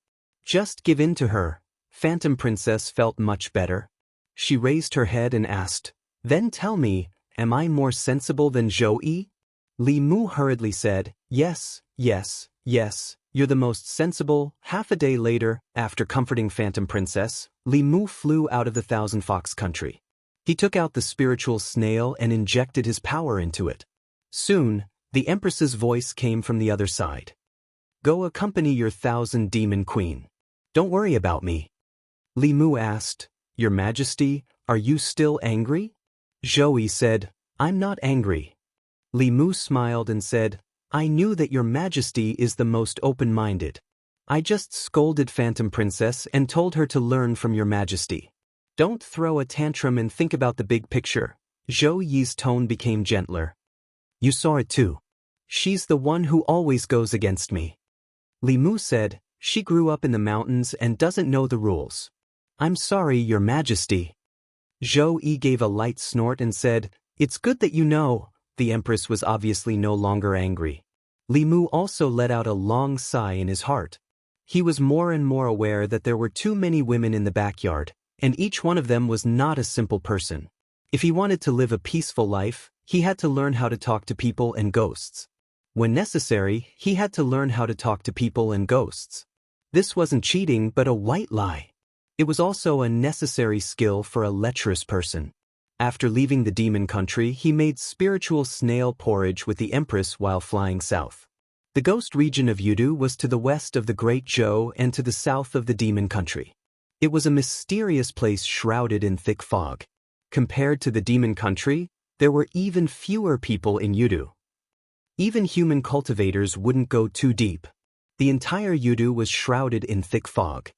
Just give in to her. Phantom Princess felt much better. She raised her head and asked, Then tell me, am I more sensible than Zhou Yi? Li Mu hurriedly said, Yes, you're the most sensible. Half a day later, after comforting Phantom Princess, Li Mu flew out of the Thousand Fox country. He took out the spiritual snail and injected his power into it. Soon, the Empress's voice came from the other side. Go accompany your 1,000 demon queen. Don't worry about me. Li Mu asked, "Your Majesty, are you still angry?" Zhou said, "I'm not angry." Li Mu smiled and said, "I knew that your Majesty is the most open-minded. I just scolded Phantom Princess and told her to learn from your Majesty. Don't throw a tantrum and think about the big picture." Zhou Yi's tone became gentler. "You saw it too. She's the one who always goes against me." Li Mu said, "She grew up in the mountains and doesn't know the rules." "I'm sorry, your Majesty." Zhou Yi gave a light snort and said, "It's good that you know." The Empress was obviously no longer angry. Li Mu also let out a long sigh in his heart. He was more and more aware that there were too many women in the backyard, and each one of them was not a simple person. If he wanted to live a peaceful life, he had to learn how to talk to people and ghosts. When necessary, he had to learn how to talk to people and ghosts. This wasn't cheating but a white lie. It was also a necessary skill for a lecherous person. After leaving the demon country, he made spiritual snail porridge with the Empress while flying south. The ghost region of Yudu was to the west of the Great Zhou and to the south of the demon country. It was a mysterious place shrouded in thick fog. Compared to the demon country, there were even fewer people in Yudu. Even human cultivators wouldn't go too deep. The entire Yudu was shrouded in thick fog.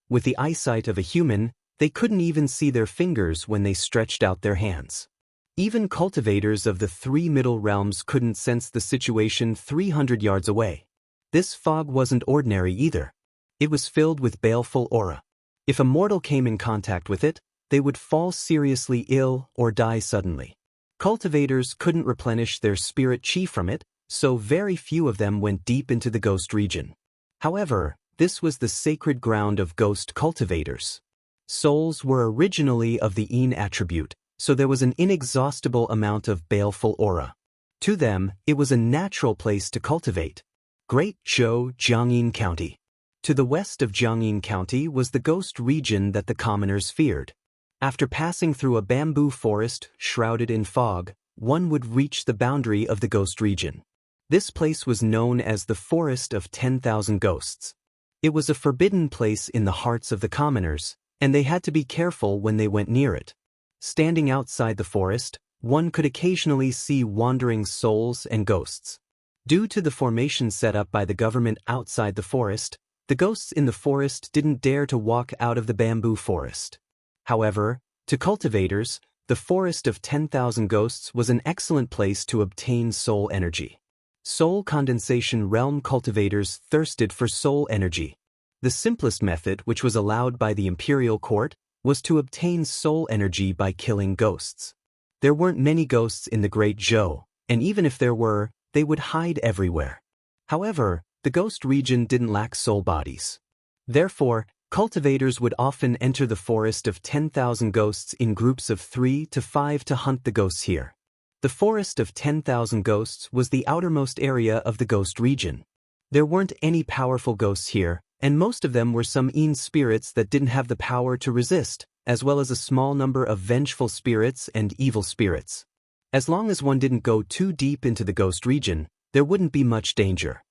With the eyesight of a human, they couldn't even see their fingers when they stretched out their hands. Even cultivators of the three middle realms couldn't sense the situation 300 yards away. This fog wasn't ordinary either. It was filled with baleful aura. If a mortal came in contact with it, they would fall seriously ill or die suddenly. Cultivators couldn't replenish their spirit chi from it, so very few of them went deep into the ghost region. However, this was the sacred ground of ghost cultivators. Souls were originally of the Yin attribute, so there was an inexhaustible amount of baleful aura. To them, it was a natural place to cultivate. Great Zhou, Jiangyin County. To the west of Jiangyin County was the ghost region that the commoners feared. After passing through a bamboo forest shrouded in fog, one would reach the boundary of the ghost region. This place was known as the Forest of 10,000 Ghosts. It was a forbidden place in the hearts of the commoners, and they had to be careful when they went near it. Standing outside the forest, one could occasionally see wandering souls and ghosts. Due to the formation set up by the government outside the forest, the ghosts in the forest didn't dare to walk out of the bamboo forest. However, to cultivators, the Forest of 10,000 Ghosts was an excellent place to obtain soul energy. Soul condensation realm cultivators thirsted for soul energy. The simplest method, which was allowed by the imperial court, was to obtain soul energy by killing ghosts. There weren't many ghosts in the Great Zhou, and even if there were, they would hide everywhere. However, the ghost region didn't lack soul bodies. Therefore, cultivators would often enter the Forest of 10,000 Ghosts in groups of 3 to 5 to hunt the ghosts here. The Forest of 10,000 Ghosts was the outermost area of the ghost region. There weren't any powerful ghosts here, and most of them were some Yin spirits that didn't have the power to resist, as well as a small number of vengeful spirits and evil spirits. As long as one didn't go too deep into the ghost region, there wouldn't be much danger.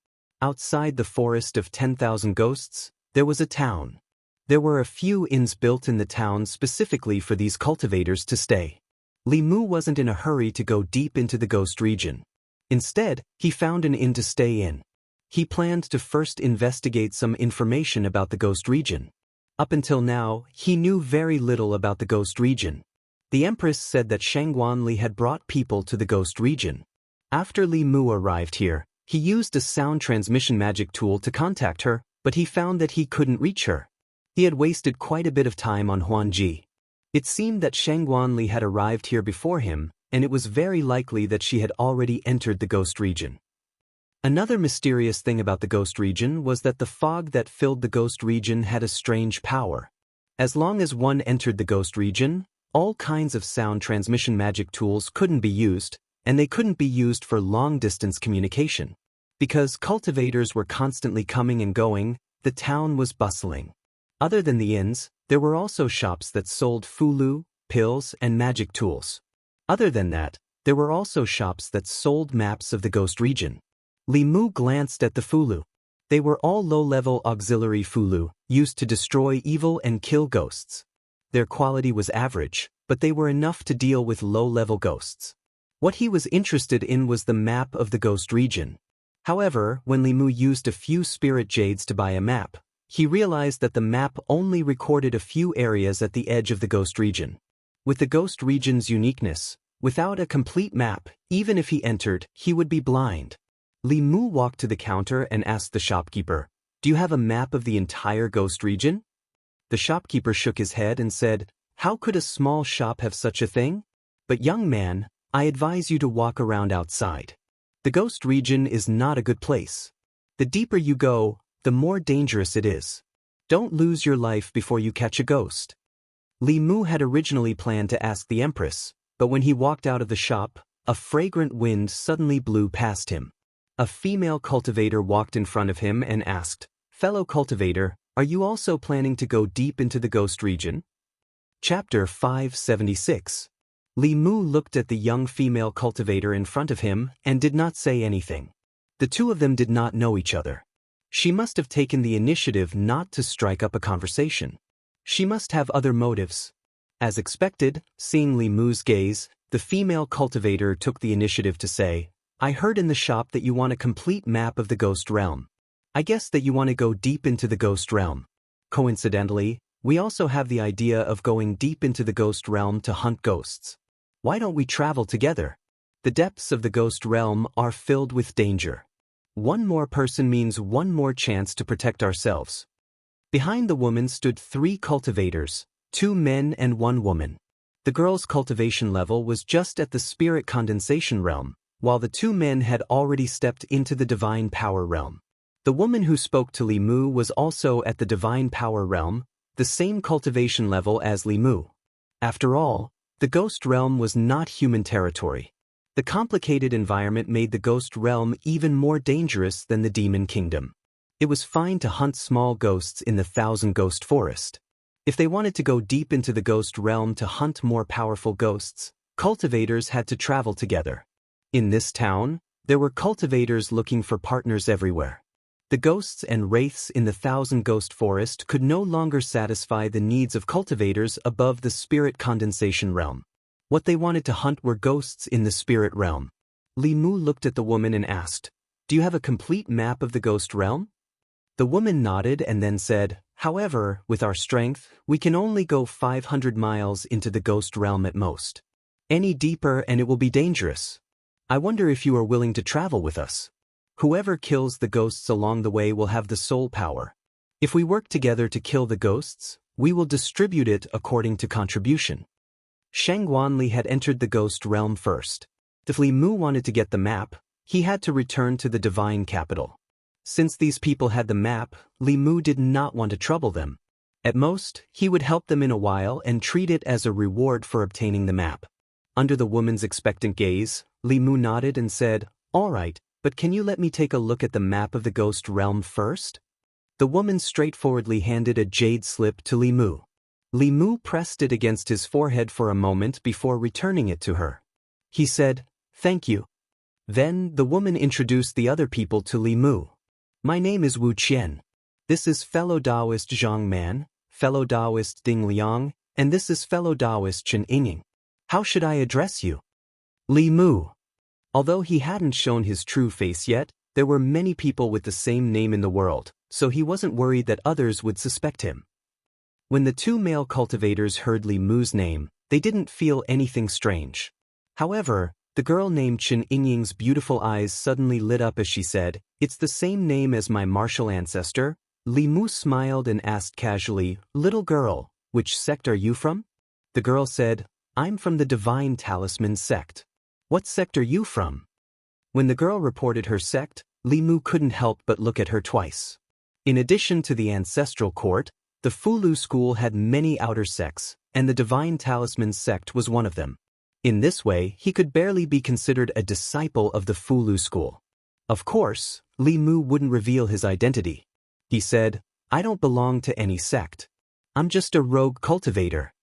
Outside the Forest of 10,000 Ghosts, there was a town. There were a few inns built in the town specifically for these cultivators to stay. Li Mu wasn't in a hurry to go deep into the ghost region. Instead, he found an inn to stay in. He planned to first investigate some information about the ghost region. Up until now, he knew very little about the ghost region. The Empress said that Shangguanli had brought people to the ghost region. After Li Mu arrived here, he used a sound transmission magic tool to contact her, but he found that he couldn't reach her. He had wasted quite a bit of time on Huanji. It seemed that Shangguanli had arrived here before him, and it was very likely that she had already entered the ghost region. Another mysterious thing about the ghost region was that the fog that filled the ghost region had a strange power. As long as one entered the ghost region, all kinds of sound transmission magic tools couldn't be used, and they couldn't be used for long-distance communication. Because cultivators were constantly coming and going, the town was bustling. Other than the inns, there were also shops that sold fulu, pills, and magic tools. Other than that, there were also shops that sold maps of the ghost region. Li Mu glanced at the fulu. They were all low-level auxiliary fulu, used to destroy evil and kill ghosts. Their quality was average, but they were enough to deal with low-level ghosts. What he was interested in was the map of the ghost region. However, when Li Mu used a few spirit jades to buy a map, he realized that the map only recorded a few areas at the edge of the ghost region. With the ghost region's uniqueness, without a complete map, even if he entered, he would be blind. Li Mu walked to the counter and asked the shopkeeper, "Do you have a map of the entire ghost region?" The shopkeeper shook his head and said, "How could a small shop have such a thing? But young man, I advise you to walk around outside. The ghost region is not a good place. The deeper you go, the more dangerous it is. Don't lose your life before you catch a ghost." Li Mu had originally planned to ask the Empress, but when he walked out of the shop, a fragrant wind suddenly blew past him. A female cultivator walked in front of him and asked, "Fellow cultivator, are you also planning to go deep into the ghost region?" Chapter 576. Li Mu looked at the young female cultivator in front of him and did not say anything. The two of them did not know each other. She must have taken the initiative not to strike up a conversation. She must have other motives. As expected, seeing Li Mu's gaze, the female cultivator took the initiative to say, "I heard in the shop that you want a complete map of the ghost realm. I guess that you want to go deep into the ghost realm. Coincidentally, we also have the idea of going deep into the ghost realm to hunt ghosts. Why don't we travel together? The depths of the ghost realm are filled with danger. One more person means one more chance to protect ourselves." Behind the woman stood 3 cultivators, 2 men and 1 woman. The girl's cultivation level was just at the spirit condensation realm, while the 2 men had already stepped into the divine power realm. The woman who spoke to Li Mu was also at the divine power realm, the same cultivation level as Li Mu. After all, the ghost realm was not human territory. The complicated environment made the ghost realm even more dangerous than the demon kingdom. It was fine to hunt small ghosts in the Thousand Ghost Forest. If they wanted to go deep into the ghost realm to hunt more powerful ghosts, cultivators had to travel together. In this town, there were cultivators looking for partners everywhere. The ghosts and wraiths in the Thousand Ghost Forest could no longer satisfy the needs of cultivators above the spirit condensation realm. What they wanted to hunt were ghosts in the spirit realm. Li Mu looked at the woman and asked, "Do you have a complete map of the ghost realm?" The woman nodded and then said, "However, with our strength, we can only go 500 miles into the ghost realm at most. Any deeper and it will be dangerous. I wonder if you are willing to travel with us. Whoever kills the ghosts along the way will have the soul power. If we work together to kill the ghosts, we will distribute it according to contribution." Sheng Wanli had entered the ghost realm first. If Li Mu wanted to get the map, he had to return to the divine capital. Since these people had the map, Li Mu did not want to trouble them. At most, he would help them in a while and treat it as a reward for obtaining the map. Under the woman's expectant gaze, Li Mu nodded and said, "All right, but can you let me take a look at the map of the ghost realm first?" The woman straightforwardly handed a jade slip to Li Mu. Li Mu pressed it against his forehead for a moment before returning it to her. He said, "Thank you." Then, the woman introduced the other people to Li Mu. "My name is Wu Qian. This is fellow Daoist Zhang Man, fellow Daoist Ding Liang, and this is fellow Daoist Chen Ying. How should I address you?" Li Mu. Although he hadn't shown his true face yet, there were many people with the same name in the world, so he wasn't worried that others would suspect him. When the 2 male cultivators heard Li Mu's name, they didn't feel anything strange. However, the girl named Chen Ying's beautiful eyes suddenly lit up as she said, "It's the same name as my martial ancestor." Li Mu smiled and asked casually, "Little girl, which sect are you from?" The girl said, "I'm from the Divine Talisman sect." "What sect are you from?" When the girl reported her sect, Li Mu couldn't help but look at her twice. In addition to the ancestral court, the Fulu school had many outer sects, and the Divine Talisman sect was one of them. In this way, he could barely be considered a disciple of the Fulu school. Of course, Li Mu wouldn't reveal his identity. He said, "I don't belong to any sect. I'm just a rogue cultivator."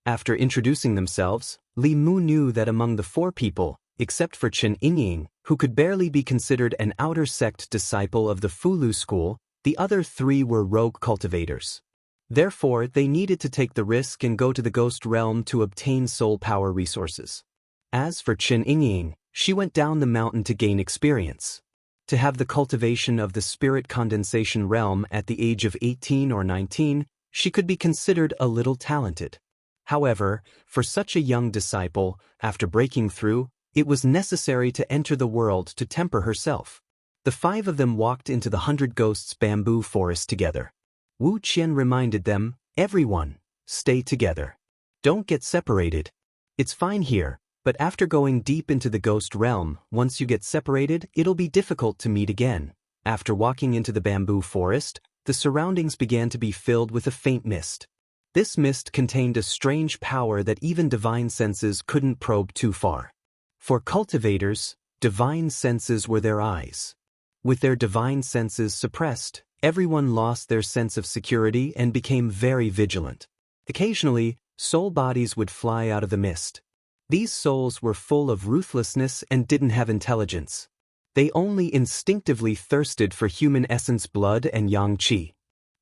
After introducing themselves, Li Mu knew that among the 4 people, except for Chen Ying, who could barely be considered an outer sect disciple of the Fulu school, the other 3 were rogue cultivators. Therefore, they needed to take the risk and go to the ghost realm to obtain soul power resources. As for Chen Yingying, she went down the mountain to gain experience. To have the cultivation of the spirit condensation realm at the age of 18 or 19, she could be considered a little talented. However, for such a young disciple, after breaking through, it was necessary to enter the world to temper herself. The 5 of them walked into the 100 Ghosts bamboo forest together. Wu Qian reminded them, "Everyone, stay together. Don't get separated. It's fine here, but after going deep into the ghost realm, once you get separated, it'll be difficult to meet again." After walking into the bamboo forest, the surroundings began to be filled with a faint mist. This mist contained a strange power that even divine senses couldn't probe too far. For cultivators, divine senses were their eyes. With their divine senses suppressed, everyone lost their sense of security and became very vigilant. Occasionally, soul bodies would fly out of the mist. These souls were full of ruthlessness and didn't have intelligence. They only instinctively thirsted for human essence, blood, and yang qi.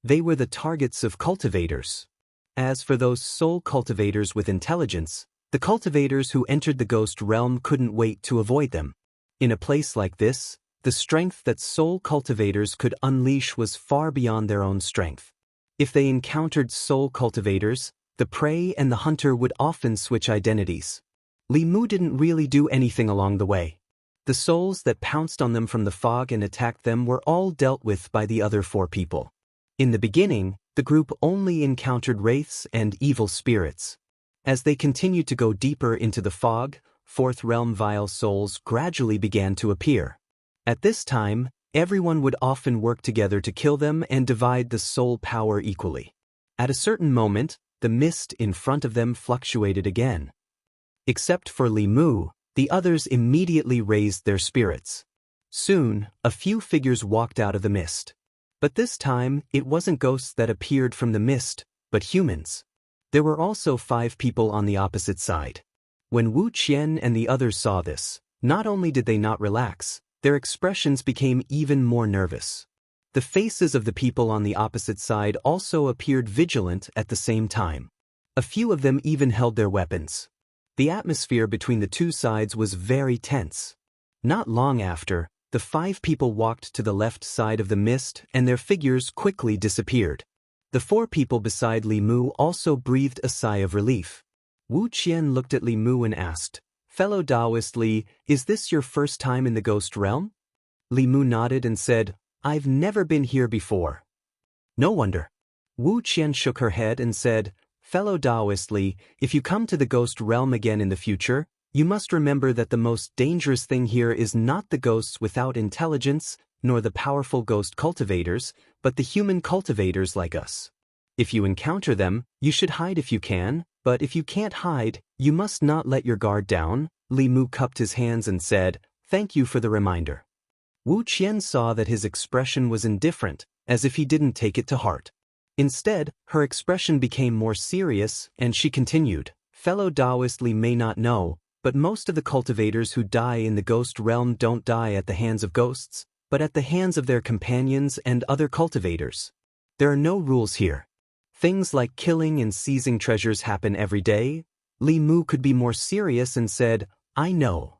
They were the targets of cultivators. As for those soul cultivators with intelligence, the cultivators who entered the ghost realm couldn't wait to avoid them. In a place like this, the strength that soul cultivators could unleash was far beyond their own strength. If they encountered soul cultivators, the prey and the hunter would often switch identities. Li Mu didn't really do anything along the way. The souls that pounced on them from the fog and attacked them were all dealt with by the other 4 people. In the beginning, the group only encountered wraiths and evil spirits. As they continued to go deeper into the fog, 4th realm vile souls gradually began to appear. At this time, everyone would often work together to kill them and divide the soul power equally. At a certain moment, the mist in front of them fluctuated again. Except for Li Mu, the others immediately raised their spirits. Soon, a few figures walked out of the mist. But this time, it wasn't ghosts that appeared from the mist, but humans. There were also 5 people on the opposite side. When Wu Qian and the others saw this, not only did they not relax, their expressions became even more nervous. The faces of the people on the opposite side also appeared vigilant at the same time. A few of them even held their weapons. The atmosphere between the 2 sides was very tense. Not long after, the 5 people walked to the left side of the mist and their figures quickly disappeared. The 4 people beside Li Mu also breathed a sigh of relief. Wu Qian looked at Li Mu and asked, "Fellow Daoist Li, is this your first time in the ghost realm?" Li Mu nodded and said, "I've never been here before." "No wonder." Wu Qian shook her head and said, "Fellow Daoist Li, if you come to the ghost realm again in the future, you must remember that the most dangerous thing here is not the ghosts without intelligence, nor the powerful ghost cultivators, but the human cultivators like us. If you encounter them, you should hide if you can, but if you can't hide, you must not let your guard down." Li Mu cupped his hands and said, "Thank you for the reminder." Wu Qian saw that his expression was indifferent, as if he didn't take it to heart. Instead, her expression became more serious, and she continued, "Fellow Daoist Li may not know, but most of the cultivators who die in the ghost realm don't die at the hands of ghosts, but at the hands of their companions and other cultivators. There are no rules here. Things like killing and seizing treasures happen every day." Li Mu could be more serious and said, "I know."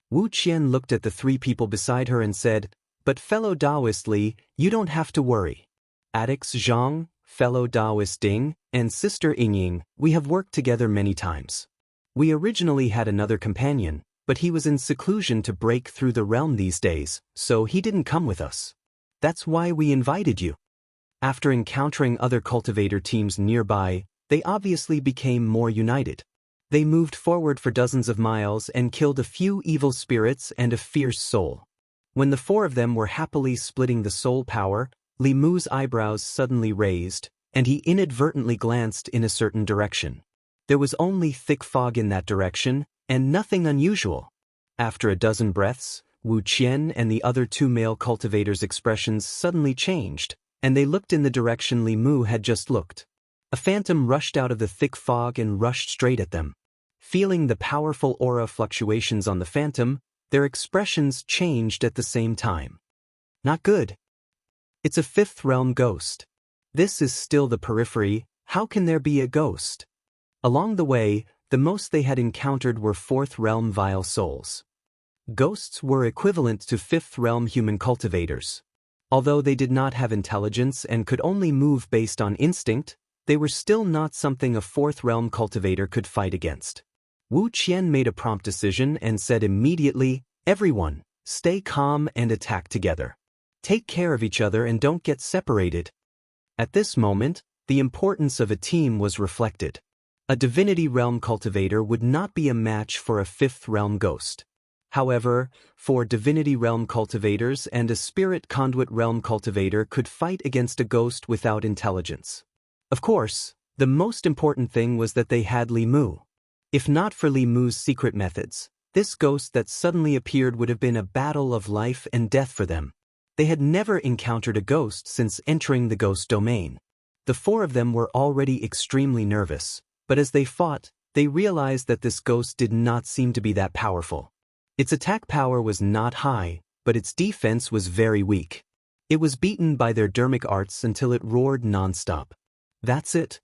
Wu Qian looked at the 3 people beside her and said, "But fellow Daoist Li, you don't have to worry. Addicts Zhang, fellow Daoist Ding, and sister Yingying, we have worked together many times. We originally had another companion, but he was in seclusion to break through the realm these days, so he didn't come with us. That's why we invited you." After encountering other cultivator teams nearby, they obviously became more united. They moved forward for dozens of miles and killed a few evil spirits and a fierce soul. When the 4 of them were happily splitting the soul power, Li Mu's eyebrows suddenly raised, and he inadvertently glanced in a certain direction. There was only thick fog in that direction, and nothing unusual. After a dozen breaths, Wu Qian and the other 2 male cultivators' expressions suddenly changed, and they looked in the direction Li Mu had just looked. A phantom rushed out of the thick fog and rushed straight at them. Feeling the powerful aura fluctuations on the phantom, their expressions changed at the same time. Not good. It's a 5th realm ghost. This is still the periphery, how can there be a ghost? Along the way, the most they had encountered were fourth realm vile souls. Ghosts were equivalent to fifth realm human cultivators. Although they did not have intelligence and could only move based on instinct, they were still not something a fourth realm cultivator could fight against. Wu Qian made a prompt decision and said immediately, "Everyone, stay calm and attack together. Take care of each other and don't get separated." At this moment, the importance of a team was reflected. A divinity realm cultivator would not be a match for a fifth realm ghost. However, four divinity realm cultivators and a spirit conduit realm cultivator could fight against a ghost without intelligence. Of course, the most important thing was that they had Li Mu. If not for Li Mu's secret methods, this ghost that suddenly appeared would have been a battle of life and death for them. They had never encountered a ghost since entering the ghost domain. The four of them were already extremely nervous, but as they fought, they realized that this ghost did not seem to be that powerful. Its attack power was not high, but its defense was very weak. It was beaten by their dermic arts until it roared non-stop. That's it.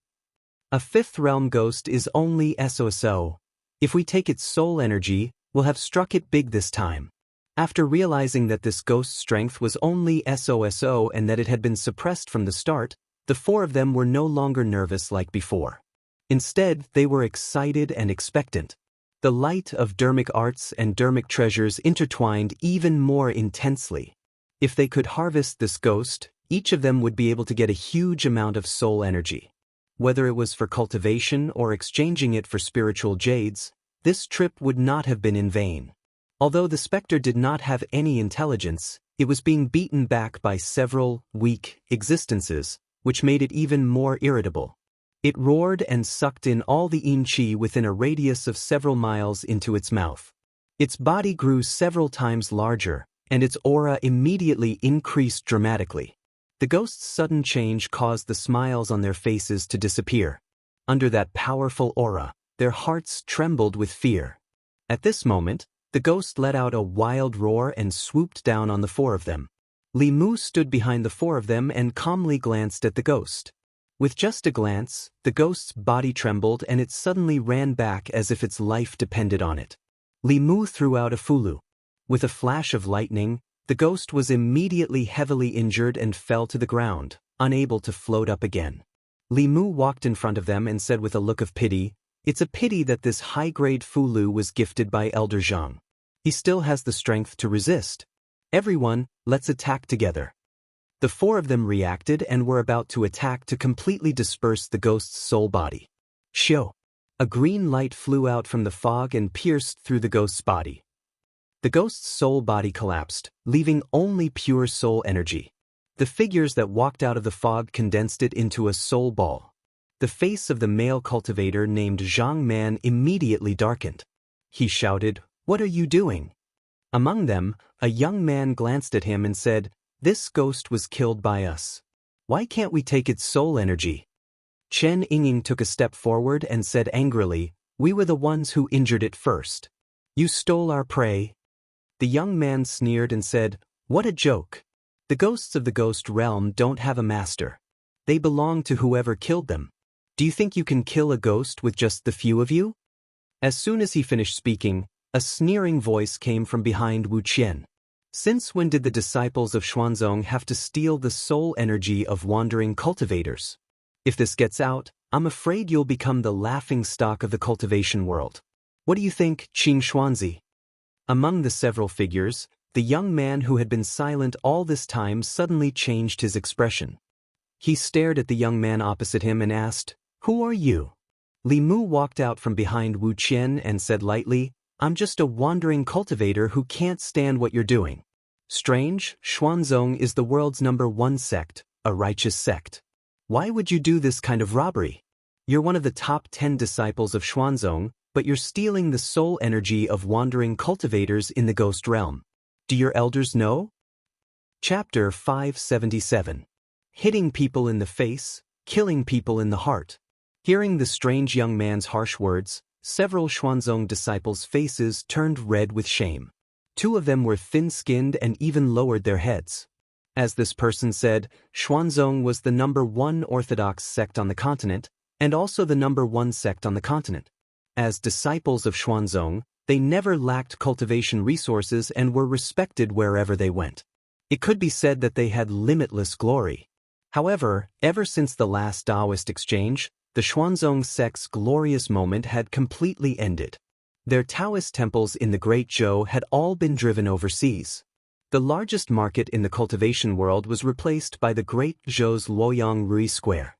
A fifth realm ghost is only SOSO. If we take its soul energy, we'll have struck it big this time. After realizing that this ghost's strength was only SOSO and that it had been suppressed from the start, the four of them were no longer nervous like before. Instead, they were excited and expectant. The light of dermic arts and dermic treasures intertwined even more intensely. If they could harvest this ghost, each of them would be able to get a huge amount of soul energy. Whether it was for cultivation or exchanging it for spiritual jades, this trip would not have been in vain. Although the specter did not have any intelligence, it was being beaten back by several weak existences, which made it even more irritable. It roared and sucked in all the yin qi within a radius of several miles into its mouth. Its body grew several times larger, and its aura immediately increased dramatically. The ghost's sudden change caused the smiles on their faces to disappear. Under that powerful aura, their hearts trembled with fear. At this moment, the ghost let out a wild roar and swooped down on the four of them. Li Mu stood behind the four of them and calmly glanced at the ghost. With just a glance, the ghost's body trembled and it suddenly ran back as if its life depended on it. Li Mu threw out a fulu. With a flash of lightning, the ghost was immediately heavily injured and fell to the ground, unable to float up again. Li Mu walked in front of them and said with a look of pity, "It's a pity that this high-grade fulu was gifted by Elder Zhang. He still has the strength to resist. Everyone, let's attack together." The four of them reacted and were about to attack to completely disperse the ghost's soul body. Shio! A green light flew out from the fog and pierced through the ghost's body. The ghost's soul body collapsed, leaving only pure soul energy. The figures that walked out of the fog condensed it into a soul ball. The face of the male cultivator named Zhang Man immediately darkened. He shouted, "What are you doing?" Among them, a young man glanced at him and said, "This ghost was killed by us. Why can't we take its soul energy?" Chen Yinging took a step forward and said angrily, "We were the ones who injured it first. You stole our prey." The young man sneered and said, "What a joke. The ghosts of the ghost realm don't have a master. They belong to whoever killed them. Do you think you can kill a ghost with just the few of you?" As soon as he finished speaking, a sneering voice came from behind Wu Qian. "Since when did the disciples of Xuanzong have to steal the soul energy of wandering cultivators? If this gets out, I'm afraid you'll become the laughingstock of the cultivation world. What do you think, Qing Xuanzi?" Among the several figures, the young man who had been silent all this time suddenly changed his expression. He stared at the young man opposite him and asked, "Who are you?" Li Mu walked out from behind Wu Qian and said lightly, "I'm just a wandering cultivator who can't stand what you're doing. Strange, Xuanzong is the world's #1 sect, a righteous sect. Why would you do this kind of robbery? You're one of the top 10 disciples of Xuanzong, but you're stealing the soul energy of wandering cultivators in the ghost realm. Do your elders know?" Chapter 577. Hitting people in the face, killing people in the heart. Hearing the strange young man's harsh words, several Xuanzong disciples' faces turned red with shame. Two of them were thin-skinned and even lowered their heads. As this person said, Xuanzong was the #1 orthodox sect on the continent, and also the #1 sect on the continent. As disciples of Xuanzong, they never lacked cultivation resources and were respected wherever they went. It could be said that they had limitless glory. However, ever since the last Daoist exchange, the Xuanzong sect's glorious moment had completely ended. Their Taoist temples in the Great Zhou had all been driven overseas. The largest market in the cultivation world was replaced by the Great Zhou's Luoyang Rui Square.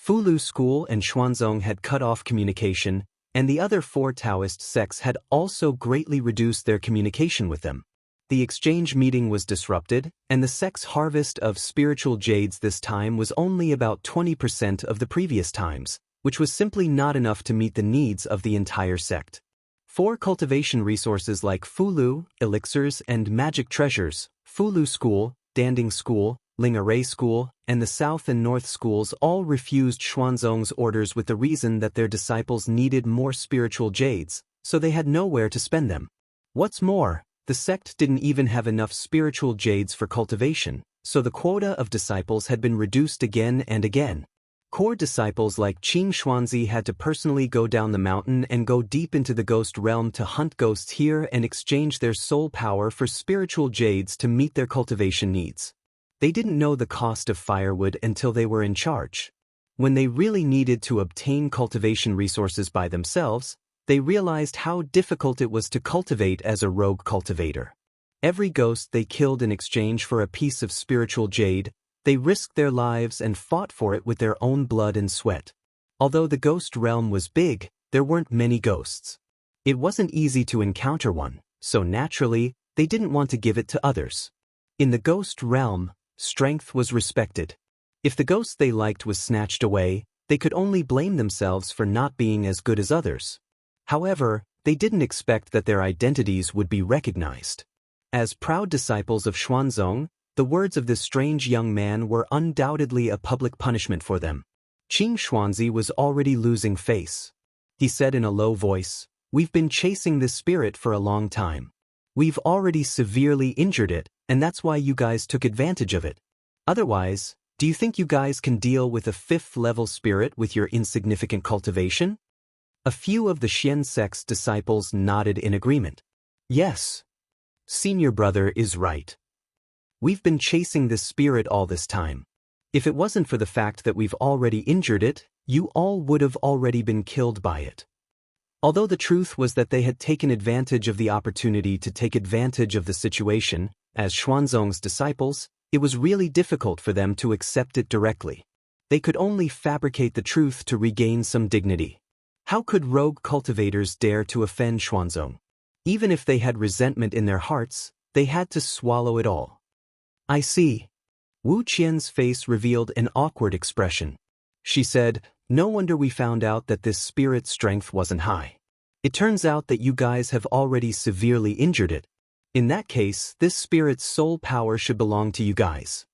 Fulu School and Xuanzong had cut off communication, and the other 4 Taoist sects had also greatly reduced their communication with them. The exchange meeting was disrupted, and the sect's harvest of spiritual jades this time was only about 20% of the previous times, which was simply not enough to meet the needs of the entire sect. 4 cultivation resources like Fulu, elixirs, and magic treasures, Fulu School, Danding School, Lingaray School, and the South and North schools all refused Xuanzong's orders with the reason that their disciples needed more spiritual jades, so they had nowhere to spend them. What's more, the sect didn't even have enough spiritual jades for cultivation, so the quota of disciples had been reduced again and again. Core disciples like Qing Xuanzi had to personally go down the mountain and go deep into the ghost realm to hunt ghosts here and exchange their soul power for spiritual jades to meet their cultivation needs. They didn't know the cost of firewood until they were in charge. When they really needed to obtain cultivation resources by themselves, they realized how difficult it was to cultivate as a rogue cultivator. Every ghost they killed in exchange for a piece of spiritual jade, they risked their lives and fought for it with their own blood and sweat. Although the ghost realm was big, there weren't many ghosts. It wasn't easy to encounter one, so naturally, they didn't want to give it to others. In the ghost realm, strength was respected. If the ghost they liked was snatched away, they could only blame themselves for not being as good as others. However, they didn't expect that their identities would be recognized. As proud disciples of Xuanzong, the words of this strange young man were undoubtedly a public punishment for them. Qing Xuanzi was already losing face. He said in a low voice, "We've been chasing this spirit for a long time. We've already severely injured it, and that's why you guys took advantage of it. Otherwise, do you think you guys can deal with a 5th-level spirit with your insignificant cultivation?" A few of the Xian sect's disciples nodded in agreement. "Yes. Senior brother is right. We've been chasing this spirit all this time. If it wasn't for the fact that we've already injured it, you all would have already been killed by it." Although the truth was that they had taken advantage of the opportunity to take advantage of the situation, as Xuanzong's disciples, it was really difficult for them to accept it directly. They could only fabricate the truth to regain some dignity. How could rogue cultivators dare to offend Xuanzong? Even if they had resentment in their hearts, they had to swallow it all. "I see." Wu Qian's face revealed an awkward expression. She said, "No wonder we found out that this spirit's strength wasn't high. It turns out that you guys have already severely injured it. In that case, this spirit's soul power should belong to you guys."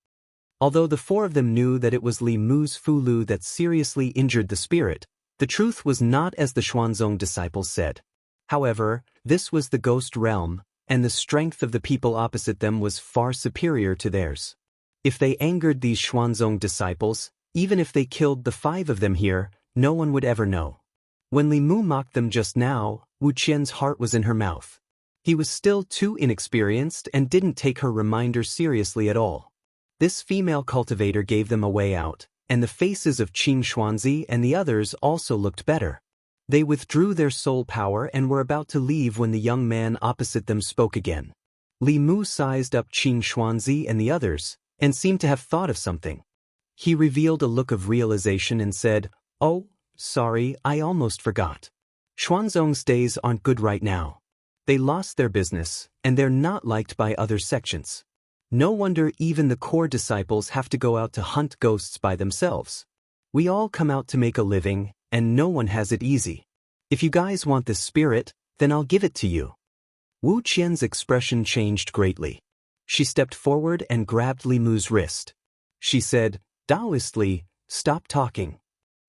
Although the 4 of them knew that it was Li Mu's Fulu that seriously injured the spirit, the truth was not as the Xuanzong disciples said. However, this was the ghost realm, and the strength of the people opposite them was far superior to theirs. If they angered these Xuanzong disciples, even if they killed the 5 of them here, no one would ever know. When Li Mu mocked them just now, Wu Qian's heart was in her mouth. He was still too inexperienced and didn't take her reminder seriously at all. This female cultivator gave them a way out, and the faces of Qing Xuanzi and the others also looked better. They withdrew their soul power and were about to leave when the young man opposite them spoke again. Li Mu sized up Qing Xuanzi and the others, and seemed to have thought of something. He revealed a look of realization and said, "Oh, sorry, I almost forgot. Xuanzong's days aren't good right now. They lost their business, and they're not liked by other sections. No wonder even the core disciples have to go out to hunt ghosts by themselves. We all come out to make a living, and no one has it easy. If you guys want this spirit, then I'll give it to you." Wu Qian's expression changed greatly. She stepped forward and grabbed Li Mu's wrist. She said, "Daoistly, stop talking."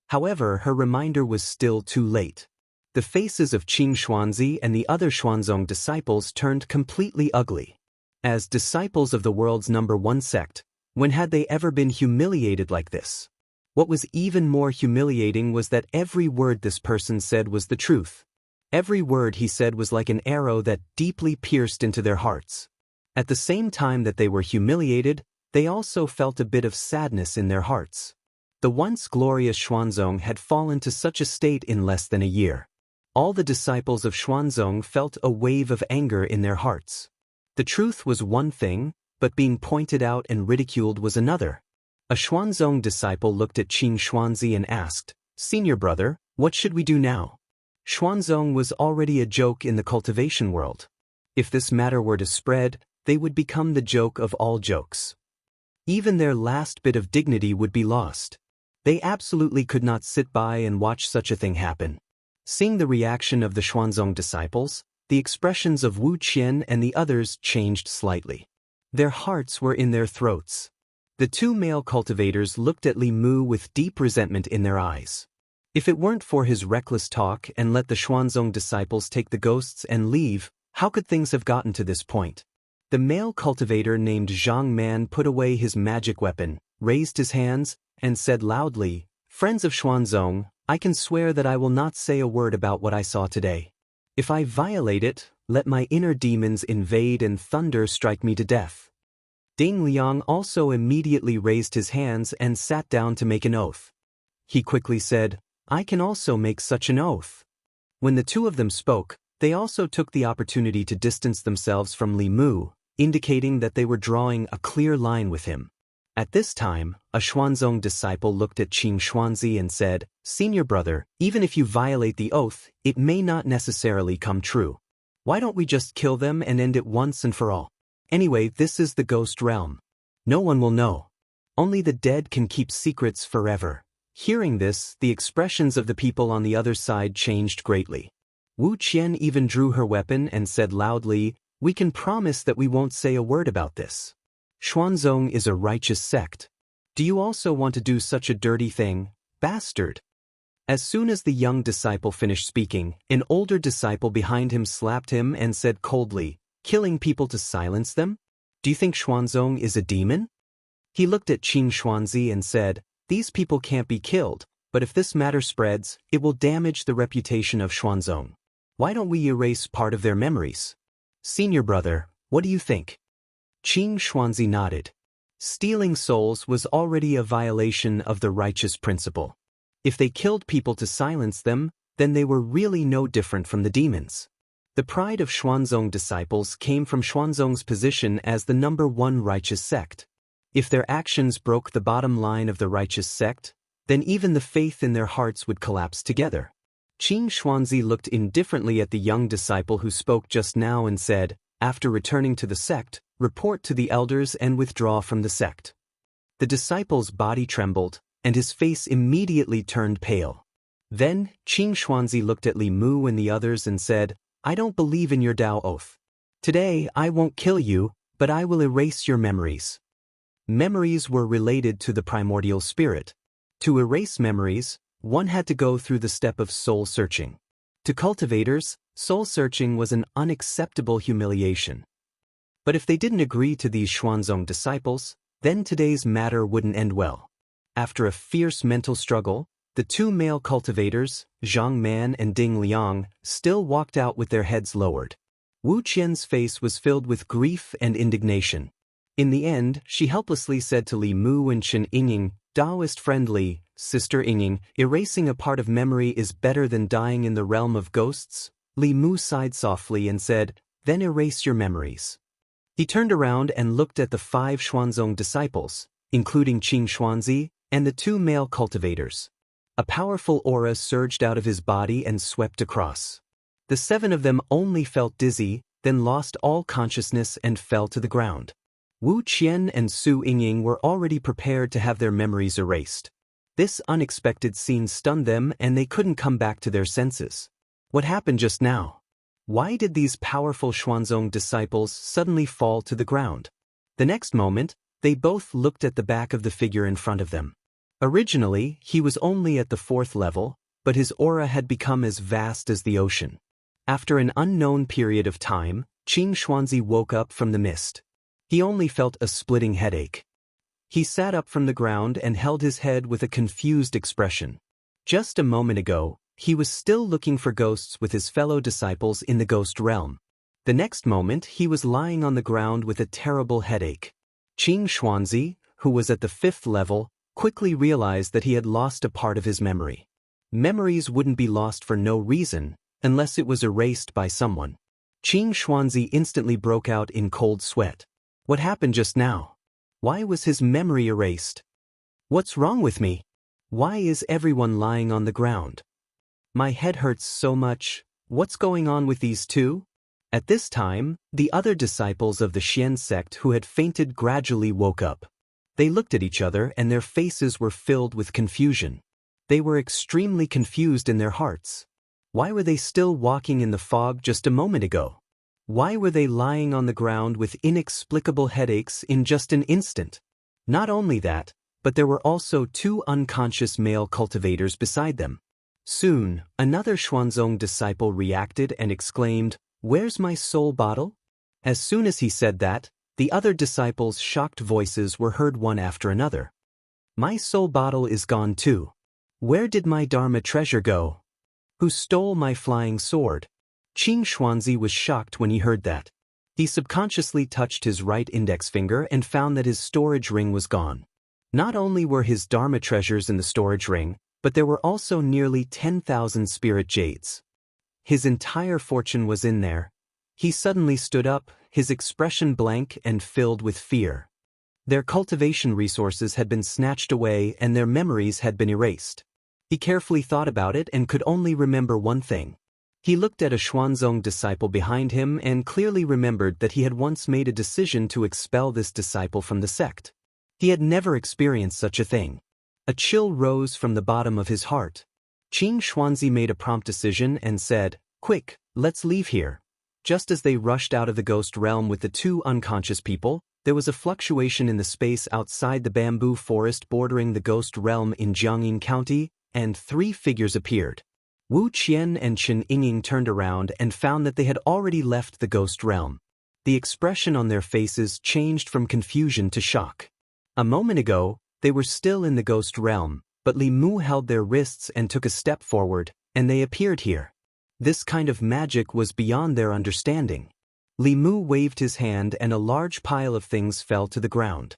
However, her reminder was still too late. The faces of Qing Xuanzi and the other Xuanzong disciples turned completely ugly. As disciples of the world's #1 sect, When had they ever been humiliated like this? What was even more humiliating was that every word this person said was the truth. Every word he said was like an arrow that deeply pierced into their hearts. At the same time that they were humiliated, they also felt a bit of sadness in their hearts. The once glorious Xuanzong had fallen to such a state in less than a year. All the disciples of Xuanzong felt a wave of anger in their hearts. The truth was one thing, but being pointed out and ridiculed was another. A Xuanzong disciple looked at Qing Xuanzi and asked, "Senior brother, what should we do now?" Xuanzong was already a joke in the cultivation world. If this matter were to spread, they would become the joke of all jokes. Even their last bit of dignity would be lost. They absolutely could not sit by and watch such a thing happen. Seeing the reaction of the Xuanzong disciples, the expressions of Wuxian and the others changed slightly. Their hearts were in their throats. The two male cultivators looked at Li Mu with deep resentment in their eyes. If it weren't for his reckless talk and let the Xuanzong disciples take the ghosts and leave, how could things have gotten to this point? The male cultivator named Zhang Man put away his magic weapon, raised his hands, and said loudly, "Friends of Xuanzong, I can swear that I will not say a word about what I saw today. If I violate it, let my inner demons invade and thunder strike me to death." Ding Liang also immediately raised his hands and sat down to make an oath. He quickly said, "I can also make such an oath." When the two of them spoke, they also took the opportunity to distance themselves from Li Mu, indicating that they were drawing a clear line with him. At this time, a Xuanzong disciple looked at Qing Xuanzi and said, "Senior brother, even if you violate the oath, it may not necessarily come true. Why don't we just kill them and end it once and for all? Anyway, this is the ghost realm. No one will know. Only the dead can keep secrets forever." Hearing this, the expressions of the people on the other side changed greatly. Wu Qian even drew her weapon and said loudly, "We can promise that we won't say a word about this. Xuanzong is a righteous sect. Do you also want to do such a dirty thing, bastard?" As soon as the young disciple finished speaking, an older disciple behind him slapped him and said coldly, "Killing people to silence them? Do you think Xuanzong is a demon?" He looked at Qing Xuanzi and said, "These people can't be killed, but if this matter spreads, it will damage the reputation of Xuanzong. Why don't we erase part of their memories? Senior brother, what do you think?" Qing Xuanzi nodded. Stealing souls was already a violation of the righteous principle. If they killed people to silence them, then they were really no different from the demons. The pride of Xuanzong disciples came from Xuanzong's position as the #1 righteous sect. If their actions broke the bottom line of the righteous sect, then even the faith in their hearts would collapse together. Qing Xuanzi looked indifferently at the young disciple who spoke just now and said, "After returning to the sect, report to the elders and withdraw from the sect." The disciple's body trembled, and his face immediately turned pale. Then, Qing Xuanzi looked at Li Mu and the others and said, "I don't believe in your Dao oath. Today, I won't kill you, but I will erase your memories." Memories were related to the primordial spirit. To erase memories, one had to go through the step of soul searching. To cultivators, soul searching was an unacceptable humiliation. But if they didn't agree to these Xuanzong disciples, then today's matter wouldn't end well. After a fierce mental struggle, the two male cultivators, Zhang Man and Ding Liang, still walked out with their heads lowered. Wu Qian's face was filled with grief and indignation. In the end, she helplessly said to Li Mu and Chen Yingying, "Daoist friendly, Sister Yingying, erasing a part of memory is better than dying in the realm of ghosts." Li Mu sighed softly and said, "Then erase your memories." He turned around and looked at the 5 Xuanzong disciples, including Qing Xuanzi, and the 2 male cultivators. A powerful aura surged out of his body and swept across. The 7 of them only felt dizzy, then lost all consciousness and fell to the ground. Wu Qian and Su Yingying were already prepared to have their memories erased. This unexpected scene stunned them and they couldn't come back to their senses. What happened just now? Why did these powerful Xuanzong disciples suddenly fall to the ground? The next moment, they both looked at the back of the figure in front of them. Originally, he was only at the 4th level, but his aura had become as vast as the ocean. After an unknown period of time, Qing Xuanzi woke up from the mist. He only felt a splitting headache. He sat up from the ground and held his head with a confused expression. Just a moment ago, he was still looking for ghosts with his fellow disciples in the ghost realm. The next moment, he was lying on the ground with a terrible headache. Qing Xuanzi, who was at the 5th level, quickly realized that he had lost a part of his memory. Memories wouldn't be lost for no reason, unless it was erased by someone. Qing Xuanzi instantly broke out in cold sweat. What happened just now? Why was his memory erased? What's wrong with me? Why is everyone lying on the ground? My head hurts so much. What's going on with these two? At this time, the other disciples of the Xian sect who had fainted gradually woke up. They looked at each other and their faces were filled with confusion. They were extremely confused in their hearts. Why were they still walking in the fog just a moment ago? Why were they lying on the ground with inexplicable headaches in just an instant? Not only that, but there were also 2 unconscious male cultivators beside them. Soon, another Xuanzong disciple reacted and exclaimed, "Where's my soul bottle?" As soon as he said that, the other disciples' shocked voices were heard one after another. "My soul bottle is gone too. Where did my Dharma treasure go? Who stole my flying sword?" Qing Xuanzi was shocked when he heard that. He subconsciously touched his right index finger and found that his storage ring was gone. Not only were his Dharma treasures in the storage ring, but there were also nearly 10,000 spirit jades. His entire fortune was in there. He suddenly stood up, his expression blank and filled with fear. Their cultivation resources had been snatched away and their memories had been erased. He carefully thought about it and could only remember one thing. He looked at a Xuanzong disciple behind him and clearly remembered that he had once made a decision to expel this disciple from the sect. He had never experienced such a thing. A chill rose from the bottom of his heart. Qing Xuanzi made a prompt decision and said, "Quick, let's leave here." Just as they rushed out of the ghost realm with the 2 unconscious people, there was a fluctuation in the space outside the bamboo forest bordering the ghost realm in Jiangyin County, and 3 figures appeared. Wuxia and Xianxia turned around and found that they had already left the ghost realm. The expression on their faces changed from confusion to shock. A moment ago, they were still in the ghost realm, but Li Mu held their wrists and took a step forward, and they appeared here. This kind of magic was beyond their understanding. Li Mu waved his hand and a large pile of things fell to the ground.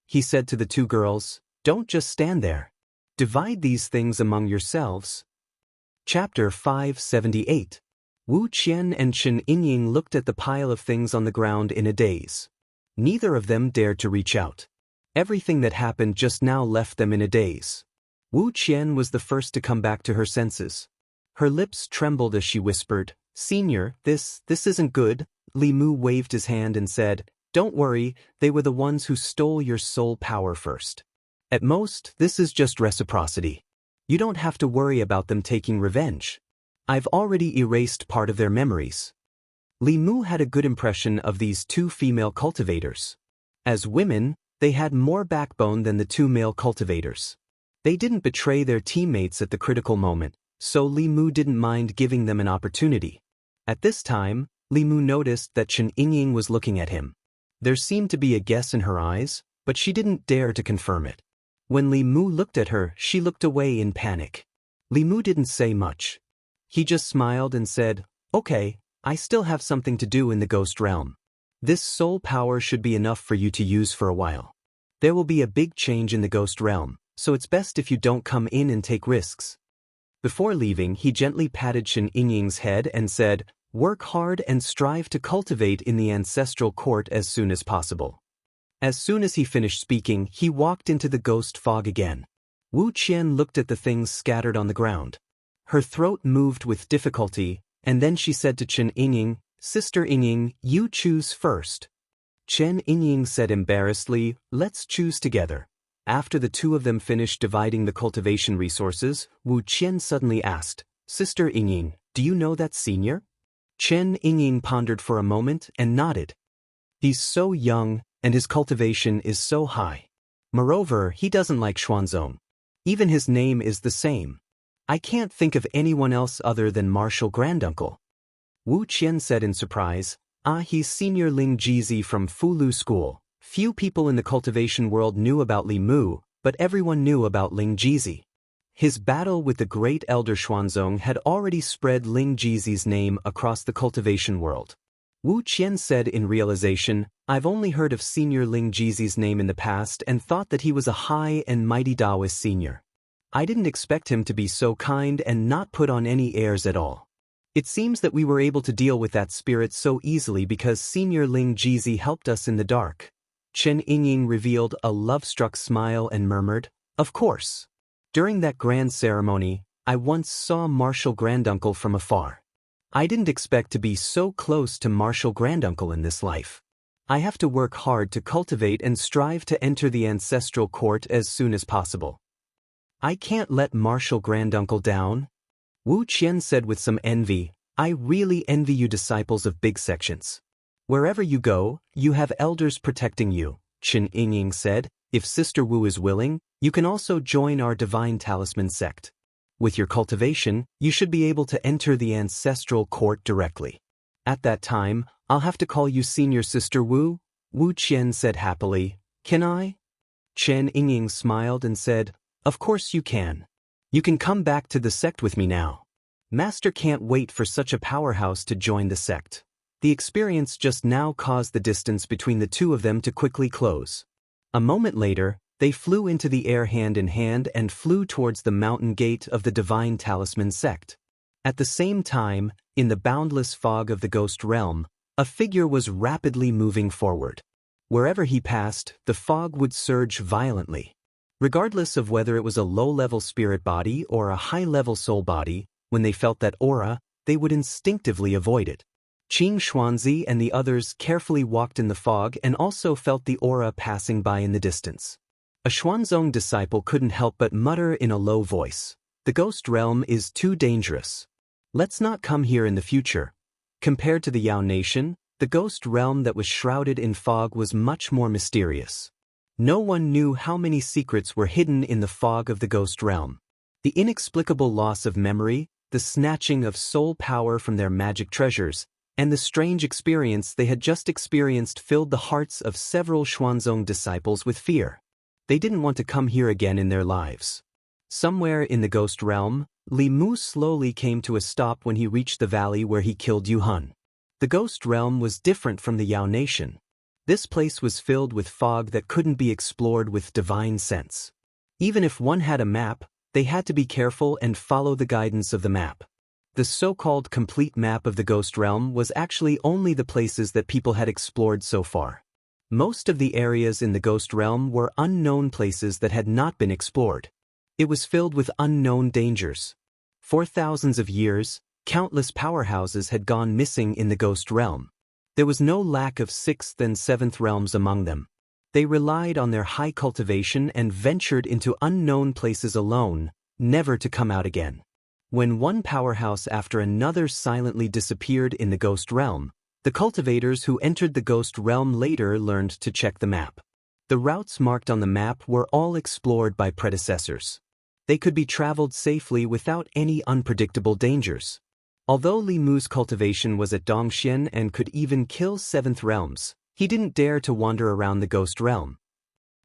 He said to the 2 girls, "Don't just stand there. Divide these things among yourselves." Chapter 578. Wu Qian and Xianxia looked at the pile of things on the ground in a daze. Neither of them dared to reach out. Everything that happened just now left them in a daze. Wu Qian was the first to come back to her senses. Her lips trembled as she whispered, "Senior, this isn't good." Li Mu waved his hand and said, "Don't worry, they were the ones who stole your soul power first. At most, this is just reciprocity. You don't have to worry about them taking revenge. I've already erased part of their memories." Li Mu had a good impression of these 2 female cultivators. As women, they had more backbone than the 2 male cultivators. They didn't betray their teammates at the critical moment, so Li Mu didn't mind giving them an opportunity. At this time, Li Mu noticed that Xianxia was looking at him. There seemed to be a guess in her eyes, but she didn't dare to confirm it. When Li Mu looked at her, she looked away in panic. Li Mu didn't say much. He just smiled and said, "Okay, I still have something to do in the ghost realm. This soul power should be enough for you to use for a while. There will be a big change in the ghost realm, so it's best if you don't come in and take risks." Before leaving, he gently patted Xianxia's head and said, "Work hard and strive to cultivate in the ancestral court as soon as possible." As soon as he finished speaking, he walked into the ghost fog again. Wu Qian looked at the things scattered on the ground. Her throat moved with difficulty, and then she said to Xianxia, "Sister Ying, you choose first." Xianxia said embarrassedly, "Let's choose together." After the 2 of them finished dividing the cultivation resources, Wu Qian suddenly asked, "Sister Ying, do you know that senior?" Xianxia pondered for a moment and nodded. "He's so young, and his cultivation is so high. Moreover, he doesn't like Xuanzong. Even his name is the same. I can't think of anyone else other than Martial Granduncle." Wu Qian said in surprise, "Ah, he's Senior Ling Jizi from Fulu School. Few people in the cultivation world knew about Li Mu, but everyone knew about Ling Jizi. His battle with the great elder Xuanzong had already spread Ling Jizi's name across the cultivation world. Wu Qian said in realization, "I've only heard of Senior Ling Jizi's name in the past and thought that he was a high and mighty Daoist senior. I didn't expect him to be so kind and not put on any airs at all. It seems that we were able to deal with that spirit so easily because Senior Ling Jizi helped us in the dark." Chen Yingying revealed a love-struck smile and murmured, "Of course. During that grand ceremony, I once saw Martial Granduncle from afar. I didn't expect to be so close to Martial Granduncle in this life. I have to work hard to cultivate and strive to enter the ancestral court as soon as possible. I can't let Martial Granduncle down." Wu Qian said with some envy, "I really envy you disciples of big sections. Wherever you go, you have elders protecting you." Chen Yingying said, "If Sister Wu is willing, you can also join our Divine Talisman sect. With your cultivation, you should be able to enter the ancestral court directly. At that time, I'll have to call you Senior Sister Wu," Wu Qian said happily. "Can I?" Chen Yingying smiled and said, "Of course you can. You can come back to the sect with me now. Master can't wait for such a powerhouse to join the sect." The experience just now caused the distance between the two of them to quickly close. A moment later, they flew into the air hand in hand and flew towards the mountain gate of the Divine Talisman sect. At the same time, in the boundless fog of the ghost realm, a figure was rapidly moving forward. Wherever he passed, the fog would surge violently. Regardless of whether it was a low-level spirit body or a high-level soul body, when they felt that aura, they would instinctively avoid it. Qing Xuanzi and the others carefully walked in the fog and also felt the aura passing by in the distance. A Xuanzong disciple couldn't help but mutter in a low voice, "The ghost realm is too dangerous. Let's not come here in the future." Compared to the Yao nation, the ghost realm that was shrouded in fog was much more mysterious. No one knew how many secrets were hidden in the fog of the ghost realm. The inexplicable loss of memory, the snatching of soul power from their magic treasures, and the strange experience they had just experienced filled the hearts of several Xuanzong disciples with fear. They didn't want to come here again in their lives. Somewhere in the ghost realm, Li Mu slowly came to a stop when he reached the valley where he killed Yu Hun. The ghost realm was different from the Yao nation. This place was filled with fog that couldn't be explored with divine sense. Even if one had a map, they had to be careful and follow the guidance of the map. The so-called complete map of the ghost realm was actually only the places that people had explored so far. Most of the areas in the ghost realm were unknown places that had not been explored. It was filled with unknown dangers. For thousands of years, countless powerhouses had gone missing in the ghost realm. There was no lack of 6th and 7th realms among them. They relied on their high cultivation and ventured into unknown places alone, never to come out again. When one powerhouse after another silently disappeared in the ghost realm, the cultivators who entered the ghost realm later learned to check the map. The routes marked on the map were all explored by predecessors. They could be traveled safely without any unpredictable dangers. Although Li Mu's cultivation was at Dongxian and could even kill 7th realms, he didn't dare to wander around the ghost realm.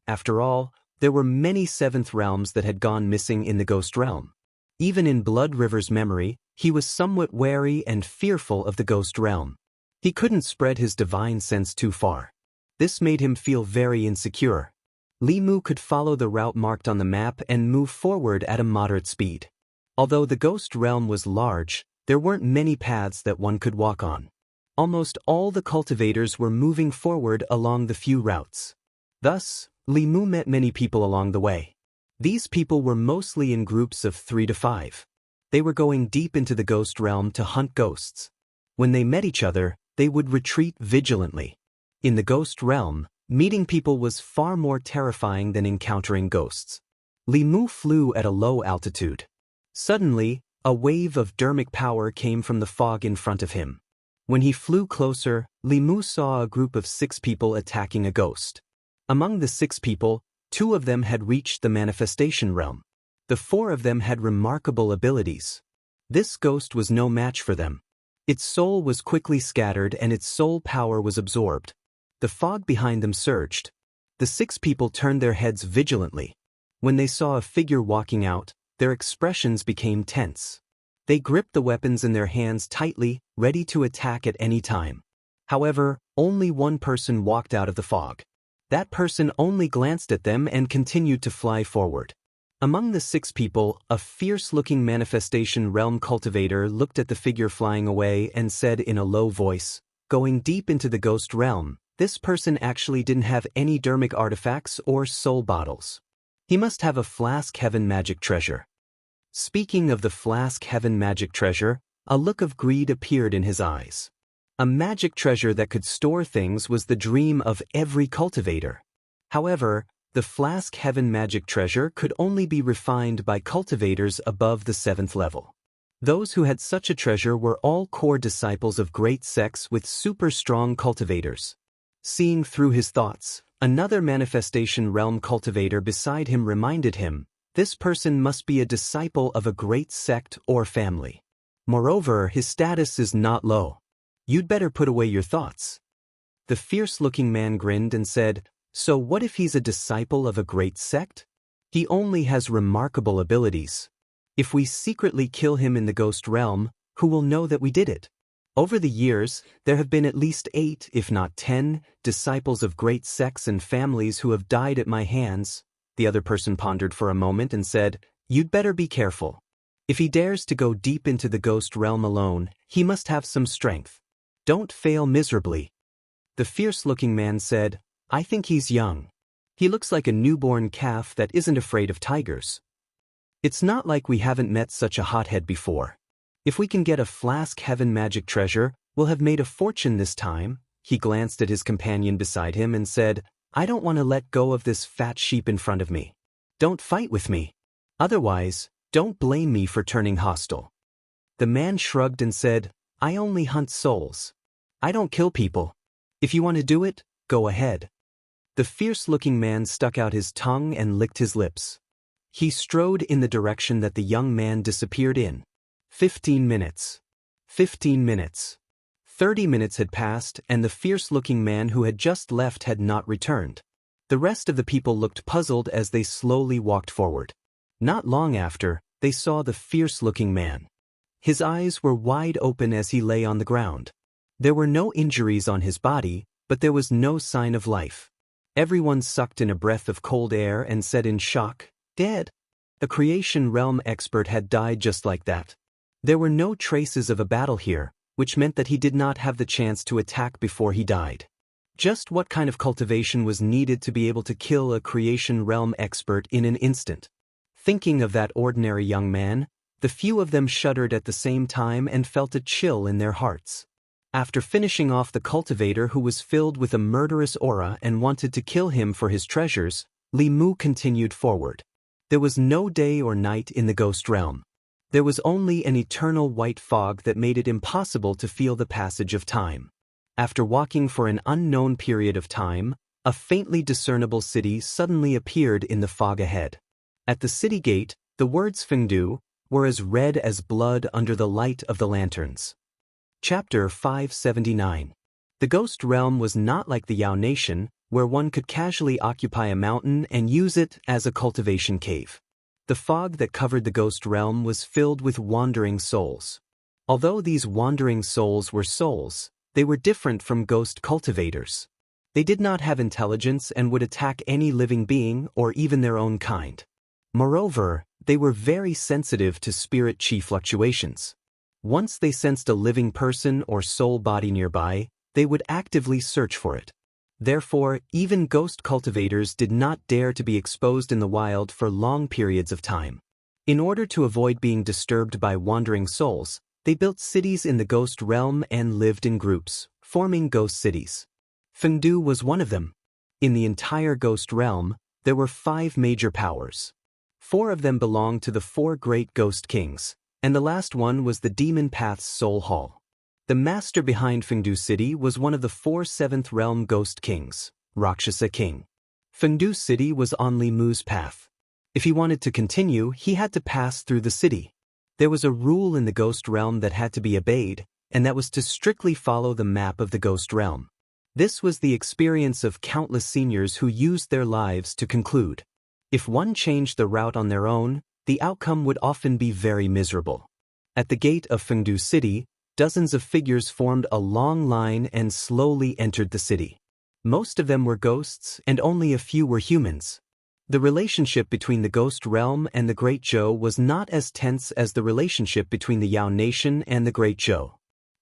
After all, there were many 7th realms that had gone missing in the ghost realm. Even in Blood River's memory, he was somewhat wary and fearful of the ghost realm. He couldn't spread his divine sense too far. This made him feel very insecure. Li Mu could follow the route marked on the map and move forward at a moderate speed. Although the ghost realm was large, there weren't many paths that one could walk on. Almost all the cultivators were moving forward along the few routes. Thus, Li Mu met many people along the way. These people were mostly in groups of 3 to 5. They were going deep into the ghost realm to hunt ghosts. When they met each other, they would retreat vigilantly. In the ghost realm, meeting people was far more terrifying than encountering ghosts. Li Mu flew at a low altitude. Suddenly, a wave of dermic power came from the fog in front of him. When he flew closer, Li Mu saw a group of 6 people attacking a ghost. Among the 6 people, 2 of them had reached the manifestation realm. The 4 of them had remarkable abilities. This ghost was no match for them. Its soul was quickly scattered and its soul power was absorbed. The fog behind them surged. The 6 people turned their heads vigilantly. When they saw a figure walking out, their expressions became tense. They gripped the weapons in their hands tightly, ready to attack at any time. However, only one person walked out of the fog. That person only glanced at them and continued to fly forward. Among the 6 people, a fierce-looking manifestation realm cultivator looked at the figure flying away and said in a low voice, "Going deep into the ghost realm, this person actually didn't have any dermic artifacts or soul bottles. He must have a flask heaven magic treasure." Speaking of the flask heaven magic treasure, a look of greed appeared in his eyes. A magic treasure that could store things was the dream of every cultivator. However, the flask heaven magic treasure could only be refined by cultivators above the 7th level. Those who had such a treasure were all core disciples of great sects with super strong cultivators. Seeing through his thoughts, another manifestation realm cultivator beside him reminded him, this person must be a disciple of a great sect or family. Moreover, his status is not low. You'd better put away your thoughts. The fierce-looking man grinned and said, "So what if he's a disciple of a great sect? He only has remarkable abilities. If we secretly kill him in the ghost realm, who will know that we did it?" Over the years, there have been at least 8, if not 10, disciples of great sects and families who have died at my hands. The other person pondered for a moment and said, "You'd better be careful. If he dares to go deep into the ghost realm alone, he must have some strength. Don't fail miserably." The fierce-looking man said, "I think he's young. He looks like a newborn calf that isn't afraid of tigers. It's not like we haven't met such a hothead before. If we can get a flask heaven magic treasure, we'll have made a fortune this time." He glanced at his companion beside him and said, "I don't want to let go of this fat sheep in front of me. Don't fight with me. Otherwise, don't blame me for turning hostile." The man shrugged and said, "I only hunt souls. I don't kill people. If you want to do it, go ahead." The fierce-looking man stuck out his tongue and licked his lips. He strode in the direction that the young man disappeared in. 15 minutes. 15 minutes. 30 minutes had passed, and the fierce-looking man who had just left had not returned. The rest of the people looked puzzled as they slowly walked forward. Not long after, they saw the fierce-looking man. His eyes were wide open as he lay on the ground. There were no injuries on his body, but there was no sign of life. Everyone sucked in a breath of cold air and said in shock, "Dead." A creation realm expert had died just like that. There were no traces of a battle here, which meant that he did not have the chance to attack before he died. Just what kind of cultivation was needed to be able to kill a creation realm expert in an instant? Thinking of that ordinary young man, the few of them shuddered at the same time and felt a chill in their hearts. After finishing off the cultivator who was filled with a murderous aura and wanted to kill him for his treasures, Li Mu continued forward. There was no day or night in the ghost realm. There was only an eternal white fog that made it impossible to feel the passage of time. After walking for an unknown period of time, a faintly discernible city suddenly appeared in the fog ahead. At the city gate, the words Fengdu were as red as blood under the light of the lanterns. Chapter 579. The ghost realm was not like the Yao Nation, where one could casually occupy a mountain and use it as a cultivation cave. The fog that covered the ghost realm was filled with wandering souls. Although these wandering souls were souls, they were different from ghost cultivators. They did not have intelligence and would attack any living being or even their own kind. Moreover, they were very sensitive to spirit chi fluctuations. Once they sensed a living person or soul body nearby, they would actively search for it. Therefore, even ghost cultivators did not dare to be exposed in the wild for long periods of time. In order to avoid being disturbed by wandering souls, they built cities in the ghost realm and lived in groups, forming ghost cities. Fengdu was one of them. In the entire ghost realm, there were 5 major powers. 4 of them belonged to the 4 great ghost kings, and the last one was the Demon Path's Soul Hall. The master behind Fengdu City was one of the 4 7th realm ghost kings, Rakshasa King. Fengdu City was on Li Mu's path. If he wanted to continue, he had to pass through the city. There was a rule in the ghost realm that had to be obeyed, and that was to strictly follow the map of the ghost realm. This was the experience of countless seniors who used their lives to conclude. If one changed the route on their own, the outcome would often be very miserable. At the gate of Fengdu City, dozens of figures formed a long line and slowly entered the city. Most of them were ghosts, and only a few were humans. The relationship between the ghost realm and the Great Zhou was not as tense as the relationship between the Yao Nation and the Great Zhou.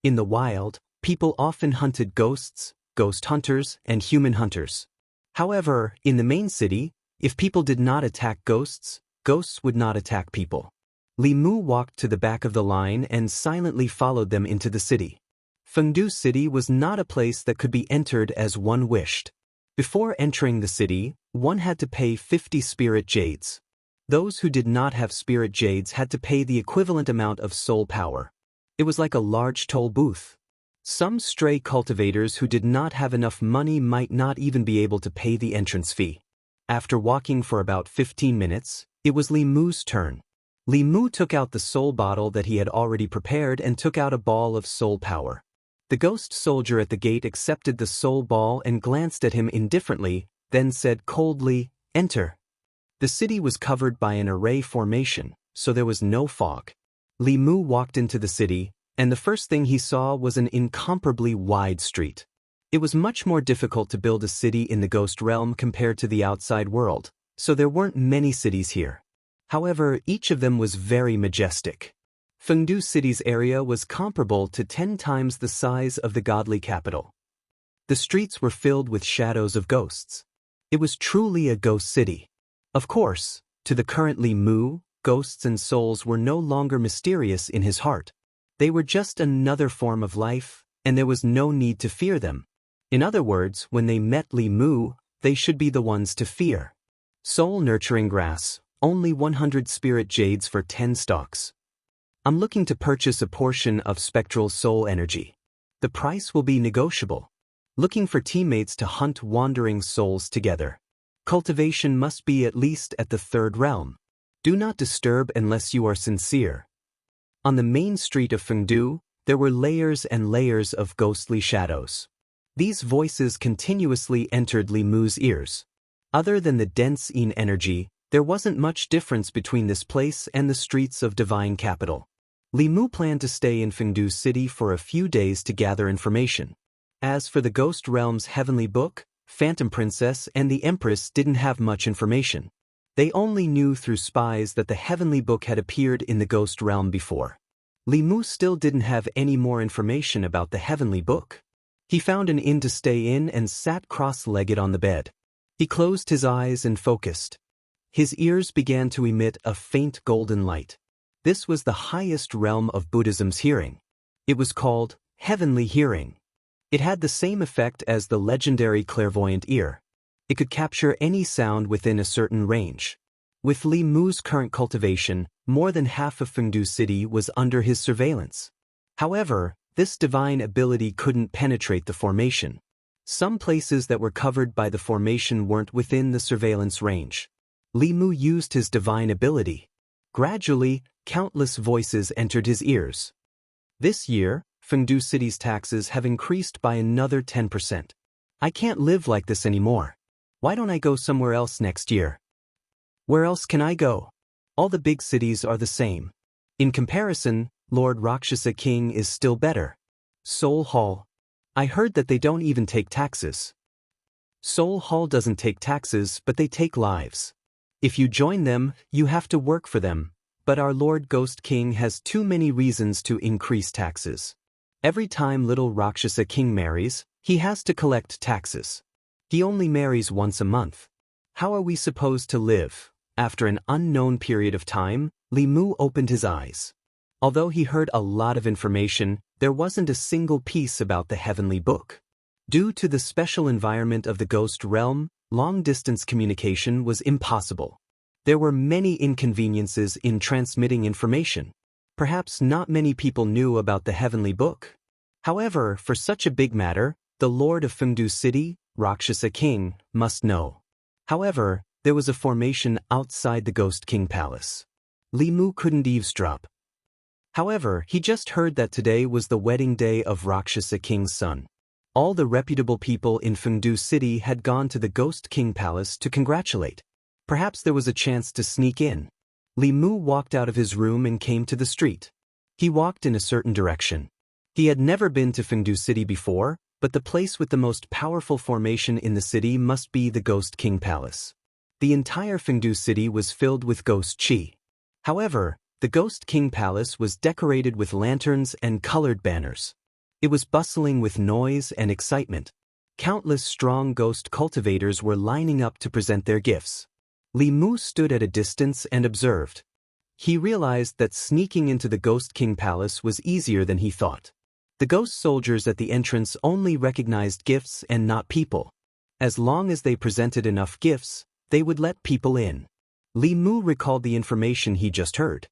In the wild, people often hunted ghosts, ghost hunters, and human hunters. However, in the main city, if people did not attack ghosts, ghosts would not attack people. Li Mu walked to the back of the line and silently followed them into the city. Fengdu City was not a place that could be entered as one wished. Before entering the city, one had to pay 50 spirit jades. Those who did not have spirit jades had to pay the equivalent amount of soul power. It was like a large toll booth. Some stray cultivators who did not have enough money might not even be able to pay the entrance fee. After walking for about 15 minutes, it was Li Mu's turn. Li Mu took out the soul bottle that he had already prepared and took out a ball of soul power. The ghost soldier at the gate accepted the soul ball and glanced at him indifferently, then said coldly, "Enter." The city was covered by an array formation, so there was no fog. Li Mu walked into the city, and the first thing he saw was an incomparably wide street. It was much more difficult to build a city in the ghost realm compared to the outside world, so there weren't many cities here. However, each of them was very majestic. Fengdu City's area was comparable to 10 times the size of the godly capital. The streets were filled with shadows of ghosts. It was truly a ghost city. Of course, to the current Li Mu, ghosts and souls were no longer mysterious in his heart. They were just another form of life, and there was no need to fear them. In other words, when they met Li Mu, they should be the ones to fear. Soul nurturing grass, only 100 spirit jades for 10 stalks. I'm looking to purchase a portion of spectral soul energy. The price will be negotiable. Looking for teammates to hunt wandering souls together. Cultivation must be at least at the 3rd realm. Do not disturb unless you are sincere. On the main street of Fengdu, there were layers and layers of ghostly shadows. These voices continuously entered Li Mu's ears. Other than the dense yin energy, there wasn't much difference between this place and the streets of Divine Capital. Li Mu planned to stay in Fengdu City for a few days to gather information. As for the Ghost Realm's Heavenly Book, Phantom Princess and the Empress didn't have much information. They only knew through spies that the Heavenly Book had appeared in the Ghost Realm before. Li Mu still didn't have any more information about the Heavenly Book. He found an inn to stay in and sat cross-legged on the bed. He closed his eyes and focused. His ears began to emit a faint golden light. This was the highest realm of Buddhism's hearing. It was called heavenly hearing. It had the same effect as the legendary clairvoyant ear. It could capture any sound within a certain range. With Li Mu's current cultivation, more than half of Fengdu City was under his surveillance. However, this divine ability couldn't penetrate the formation. Some places that were covered by the formation weren't within the surveillance range. Li Mu used his divine ability. Gradually, countless voices entered his ears. This year, Fengdu City's taxes have increased by another 10%. I can't live like this anymore. Why don't I go somewhere else next year? Where else can I go? All the big cities are the same. In comparison, Lord Rakshasa King is still better. Soul Hall. I heard that they don't even take taxes. Soul Hall doesn't take taxes, but they take lives. If you join them, you have to work for them, but our Lord Ghost King has too many reasons to increase taxes. Every time little Rakshasa King marries, he has to collect taxes. He only marries once a month. How are we supposed to live? After an unknown period of time, Li Mu opened his eyes. Although he heard a lot of information, there wasn't a single piece about the Heavenly Book. Due to the special environment of the Ghost Realm, long-distance communication was impossible. There were many inconveniences in transmitting information. Perhaps not many people knew about the Heavenly Book. However, for such a big matter, the Lord of Fengdu City, Rakshasa King, must know. However, there was a formation outside the Ghost King Palace. Li Mu couldn't eavesdrop. However, he just heard that today was the wedding day of Rakshasa King's son. All the reputable people in Fengdu City had gone to the Ghost King Palace to congratulate. Perhaps there was a chance to sneak in. Li Mu walked out of his room and came to the street. He walked in a certain direction. He had never been to Fengdu City before, but the place with the most powerful formation in the city must be the Ghost King Palace. The entire Fengdu City was filled with ghost qi. However, the Ghost King Palace was decorated with lanterns and colored banners. It was bustling with noise and excitement. Countless strong ghost cultivators were lining up to present their gifts. Li Mu stood at a distance and observed. He realized that sneaking into the Ghost King Palace was easier than he thought. The ghost soldiers at the entrance only recognized gifts and not people. As long as they presented enough gifts, they would let people in. Li Mu recalled the information he just heard.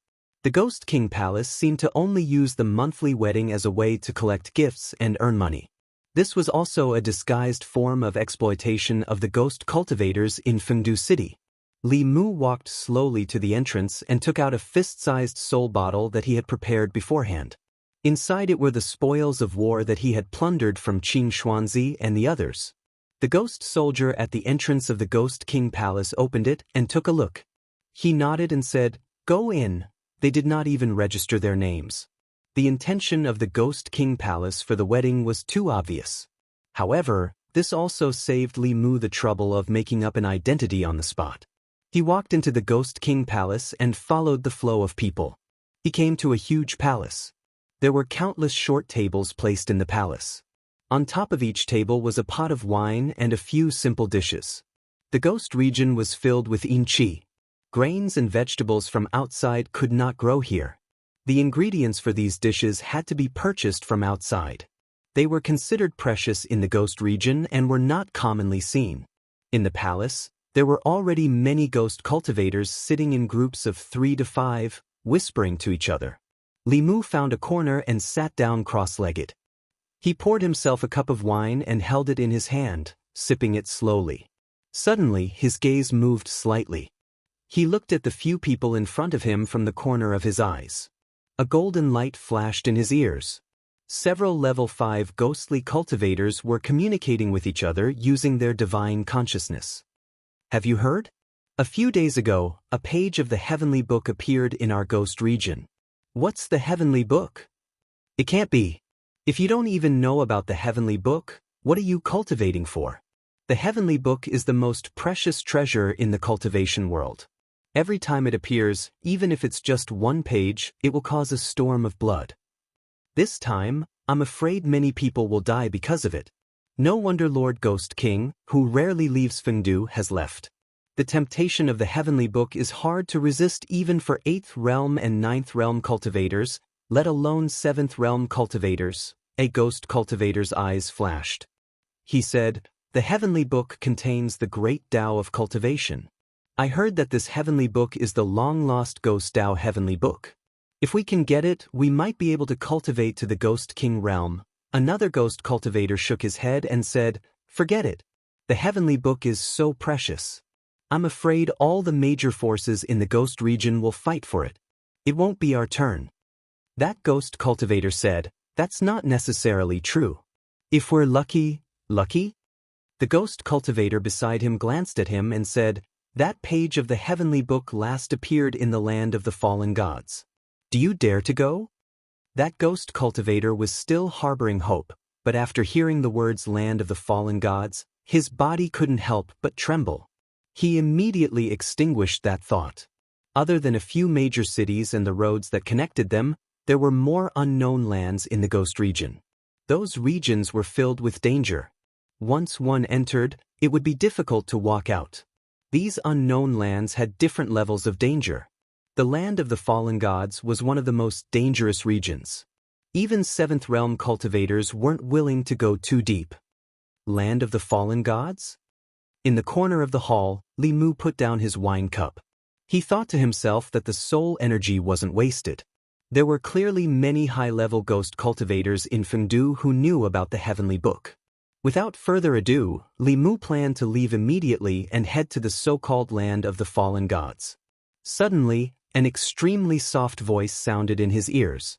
The Ghost King Palace seemed to only use the monthly wedding as a way to collect gifts and earn money. This was also a disguised form of exploitation of the ghost cultivators in Fengdu City. Li Mu walked slowly to the entrance and took out a fist-sized soul bottle that he had prepared beforehand. Inside it were the spoils of war that he had plundered from Qing Xuanzi and the others. The ghost soldier at the entrance of the Ghost King Palace opened it and took a look. He nodded and said, "Go in." They did not even register their names. The intention of the Ghost King Palace for the wedding was too obvious. However, this also saved Li Mu the trouble of making up an identity on the spot. He walked into the Ghost King Palace and followed the flow of people. He came to a huge palace. There were countless short tables placed in the palace. On top of each table was a pot of wine and a few simple dishes. The ghost region was filled with yin qi. Grains and vegetables from outside could not grow here. The ingredients for these dishes had to be purchased from outside. They were considered precious in the ghost region and were not commonly seen. In the palace, there were already many ghost cultivators sitting in groups of 3 to 5, whispering to each other. Li Mu found a corner and sat down cross-legged. He poured himself a cup of wine and held it in his hand, sipping it slowly. Suddenly, his gaze moved slightly. He looked at the few people in front of him from the corner of his eyes. A golden light flashed in his ears. Several level 5 ghostly cultivators were communicating with each other using their divine consciousness. Have you heard? A few days ago, a page of the Heavenly Book appeared in our ghost region. What's the Heavenly Book? It can't be. If you don't even know about the Heavenly Book, what are you cultivating for? The Heavenly Book is the most precious treasure in the cultivation world. Every time it appears, even if it's just one page, it will cause a storm of blood. This time, I'm afraid many people will die because of it. No wonder Lord Ghost King, who rarely leaves Fengdu, has left. The temptation of the Heavenly Book is hard to resist even for 8th realm and 9th realm cultivators, let alone 7th realm cultivators. A ghost cultivator's eyes flashed. He said, "The Heavenly Book contains the great Tao of cultivation. I heard that this Heavenly Book is the long-lost Ghost Tao Heavenly Book. If we can get it, we might be able to cultivate to the Ghost King realm." Another ghost cultivator shook his head and said, "Forget it. The Heavenly Book is so precious. I'm afraid all the major forces in the ghost region will fight for it. It won't be our turn." That ghost cultivator said, "That's not necessarily true. If we're lucky, lucky?" The ghost cultivator beside him glanced at him and said, "That page of the Heavenly Book last appeared in the land of the fallen gods. Do you dare to go?" That ghost cultivator was still harboring hope, but after hearing the words land of the fallen gods, his body couldn't help but tremble. He immediately extinguished that thought. Other than a few major cities and the roads that connected them, there were more unknown lands in the ghost region. Those regions were filled with danger. Once one entered, it would be difficult to walk out. These unknown lands had different levels of danger. The land of the fallen gods was one of the most dangerous regions. Even 7th realm cultivators weren't willing to go too deep. Land of the fallen gods? In the corner of the hall, Li Mu put down his wine cup. He thought to himself that the soul energy wasn't wasted. There were clearly many high-level ghost cultivators in Fengdu who knew about the Heavenly Book. Without further ado, Li Mu planned to leave immediately and head to the so-called land of the fallen gods. Suddenly, an extremely soft voice sounded in his ears.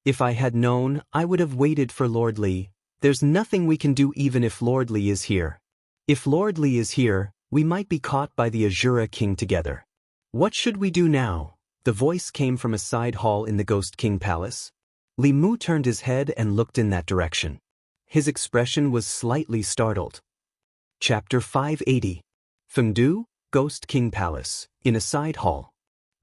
"If I had known, I would have waited for Lord Li. There's nothing we can do even if Lord Li is here. If Lord Li is here, we might be caught by the Azura King together. What should we do now? The voice came from a side hall in the Ghost King Palace. Li Mu turned his head and looked in that direction. His expression was slightly startled. Chapter 580. Fengdu, Ghost King Palace, in a side hall.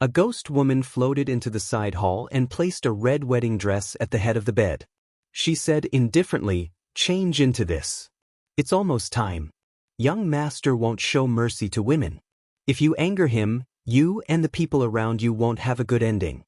A ghost woman floated into the side hall and placed a red wedding dress at the head of the bed. She said indifferently, "Change into this. It's almost time. Young master won't show mercy to women. If you anger him, you and the people around you won't have a good ending."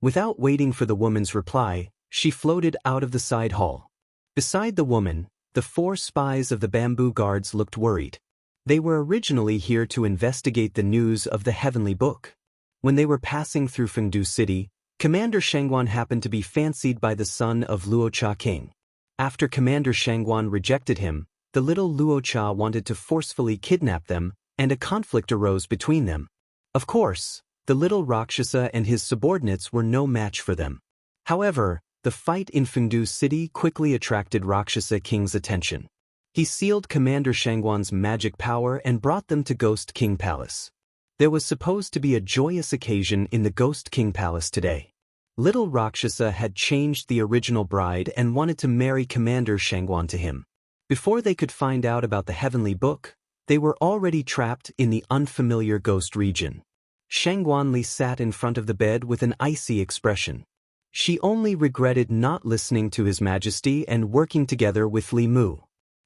Without waiting for the woman's reply, she floated out of the side hall. Beside the woman, the 4 spies of the bamboo guards looked worried. They were originally here to investigate the news of the heavenly book. When they were passing through Fengdu City, Commander Shangguan happened to be fancied by the son of Luocha King. After Commander Shangguan rejected him, the little Luocha wanted to forcefully kidnap them, and a conflict arose between them. Of course, the little Rakshasa and his subordinates were no match for them. However, the fight in Fengdu City quickly attracted Rakshasa King's attention. He sealed Commander Shangguan's magic power and brought them to Ghost King Palace. There was supposed to be a joyous occasion in the Ghost King Palace today. Little Rakshasa had changed the original bride and wanted to marry Commander Shangguan to him. Before they could find out about the heavenly book, they were already trapped in the unfamiliar ghost region. Shangguan Li sat in front of the bed with an icy expression. She only regretted not listening to His Majesty and working together with Li Mu.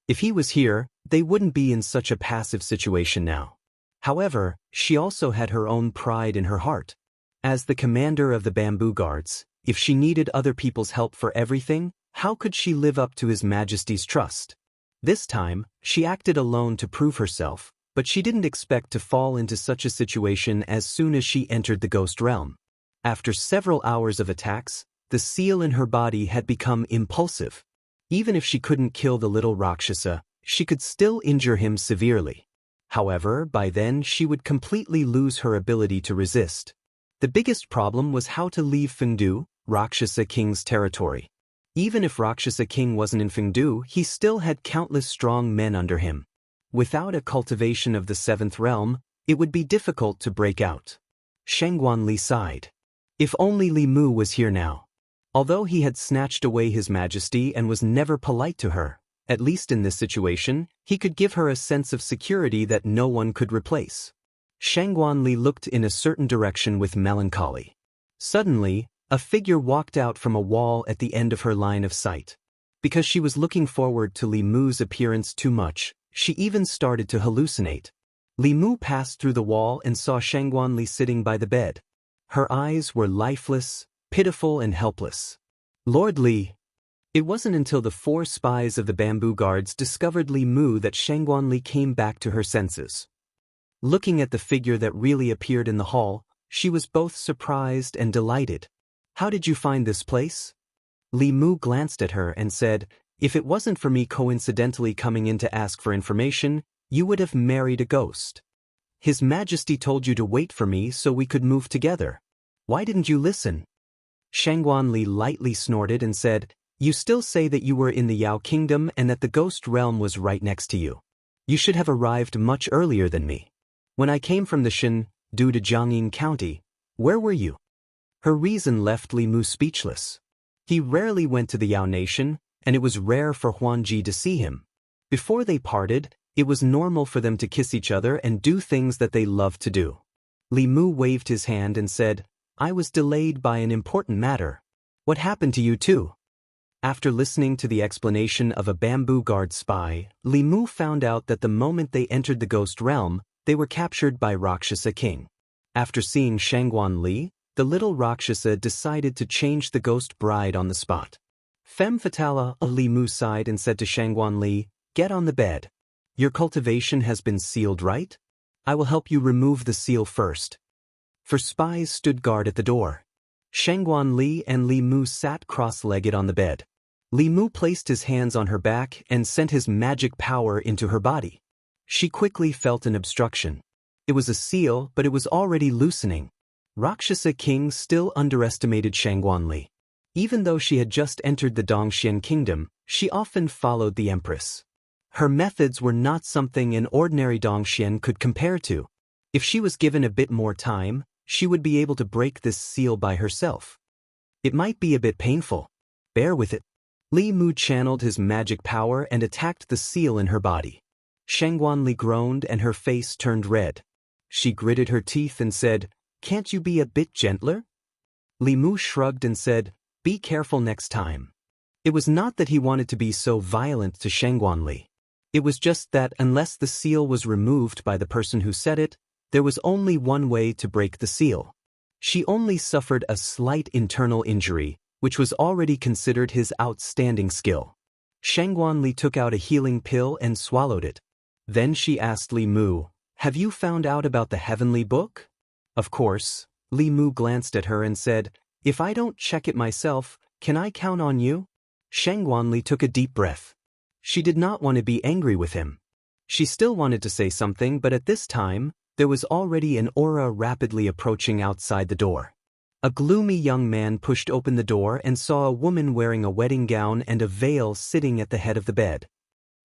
If he was here, they wouldn't be in such a passive situation now. However, she also had her own pride in her heart. As the commander of the bamboo guards, if she needed other people's help for everything, how could she live up to His Majesty's trust? This time, she acted alone to prove herself, but she didn't expect to fall into such a situation as soon as she entered the ghost realm. After several hours of attacks, the seal in her body had become impulsive. Even if she couldn't kill the little Rakshasa, she could still injure him severely. However, by then she would completely lose her ability to resist. The biggest problem was how to leave Fengdu, Rakshasa King's territory. Even if Rakshasa King wasn't in Fengdu, he still had countless strong men under him. Without a cultivation of the 7th realm, it would be difficult to break out. Shangguan Li sighed. If only Li Mu was here now. Although he had snatched away His Majesty and was never polite to her, at least in this situation, he could give her a sense of security that no one could replace. Shangguan Li looked in a certain direction with melancholy. Suddenly, a figure walked out from a wall at the end of her line of sight. Because she was looking forward to Li Mu's appearance too much, she even started to hallucinate. Li Mu passed through the wall and saw Shangguan Li sitting by the bed. Her eyes were lifeless, pitiful and helpless. Lord Li. It wasn't until the 4 spies of the bamboo guards discovered Li Mu that Shangguan Li came back to her senses. Looking at the figure that really appeared in the hall, she was both surprised and delighted. "How did you find this place?" Li Mu glanced at her and said, "If it wasn't for me coincidentally coming in to ask for information, you would have married a ghost. His Majesty told you to wait for me so we could move together. Why didn't you listen?" Shangguan Li lightly snorted and said, "You still say that you were in the Yao Kingdom and that the ghost realm was right next to you. You should have arrived much earlier than me. When I came from the Shin, due to Jiangyin County, where were you?" Her reason left Li Mu speechless. He rarely went to the Yao Nation, and it was rare for Huanji to see him. Before they parted, it was normal for them to kiss each other and do things that they loved to do. Li Mu waved his hand and said, "I was delayed by an important matter. What happened to you too?" After listening to the explanation of a bamboo guard spy, Li Mu found out that the moment they entered the ghost realm, they were captured by Rakshasa King. After seeing Shangguan Li, the little Rakshasa decided to change the ghost bride on the spot. Femme fatale, Li Mu sighed and said to Shangguan Li, "Get on the bed. Your cultivation has been sealed, right? I will help you remove the seal first." For spies stood guard at the door. Shangguan Li and Li Mu sat cross-legged on the bed. Li Mu placed his hands on her back and sent his magic power into her body. She quickly felt an obstruction. It was a seal, but it was already loosening. Rakshasa King still underestimated Shangguan Li. Even though she had just entered the Dongxian Kingdom, She often followed the empress. Her methods were not something an ordinary Dongxian could compare to. If she was given a bit more time, she would be able to break this seal by herself. It might be a bit painful. Bear with it. Li Mu channeled his magic power and attacked the seal in her body. Shangguanli groaned and her face turned red. She gritted her teeth and said, "Can't you be a bit gentler?" Li Mu shrugged and said, "Be careful next time." It was not that he wanted to be so violent to Shangguanli. It was just that unless the seal was removed by the person who said it, there was only one way to break the seal. She only suffered a slight internal injury, which was already considered his outstanding skill. Shangguanli took out a healing pill and swallowed it. Then she asked Li Mu, "Have you found out about the heavenly book?" Of course. Li Mu glanced at her and said, "If I don't check it myself, can I count on you?" Shangguanli took a deep breath. She did not want to be angry with him. She still wanted to say something, but at this time, there was already an aura rapidly approaching outside the door. A gloomy young man pushed open the door and saw a woman wearing a wedding gown and a veil sitting at the head of the bed.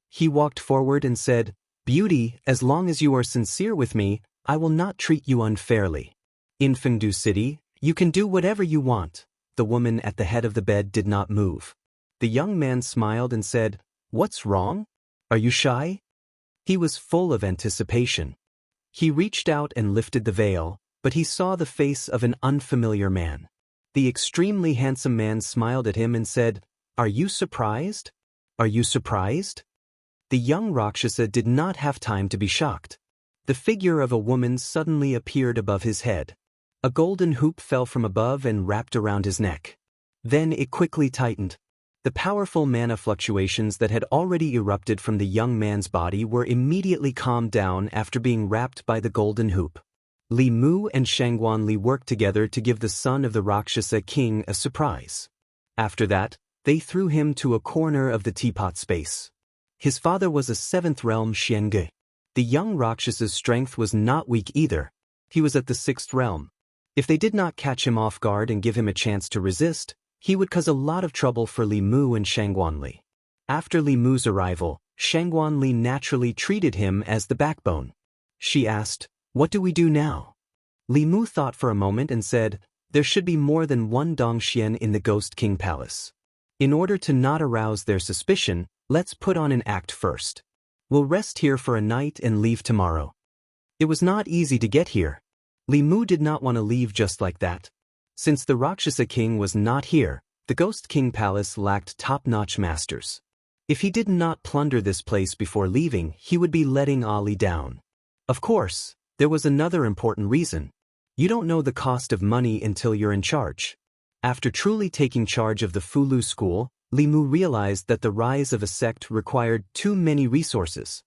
He walked forward and said, "Beauty, as long as you are sincere with me, I will not treat you unfairly. In Fengdu City, you can do whatever you want." The woman at the head of the bed did not move. The young man smiled and said, "What's wrong? Are you shy?" He was full of anticipation. He reached out and lifted the veil, but he saw the face of an unfamiliar man. The extremely handsome man smiled at him and said, "Are you surprised? Are you surprised?" The young Rakshasa did not have time to be shocked. The figure of a woman suddenly appeared above his head. A golden hoop fell from above and wrapped around his neck. Then it quickly tightened. The powerful mana fluctuations that had already erupted from the young man's body were immediately calmed down after being wrapped by the golden hoop. Li Mu and Shangguanli worked together to give the son of the Rakshasa king a surprise. After that, they threw him to a corner of the teapot space. His father was a seventh realm Xiange. The young Rakshasa's strength was not weak either. He was at the sixth realm. If they did not catch him off guard and give him a chance to resist, he would cause a lot of trouble for Li Mu and Shangguanli. After Li Mu's arrival, Shangguanli naturally treated him as the backbone. She asked, "What do we do now?" Li Mu thought for a moment and said, "There should be more than one Dongxian in the Ghost King Palace. In order to not arouse their suspicion, let's put on an act first. We'll rest here for a night and leave tomorrow." It was not easy to get here. Li Mu did not want to leave just like that. Since the Rakshasa king was not here, the Ghost King Palace lacked top-notch masters. If he did not plunder this place before leaving, he would be letting Ali down. Of course, there was another important reason. You don't know the cost of money until you're in charge. After truly taking charge of the Fulu school, Li Mu realized that the rise of a sect required too many resources.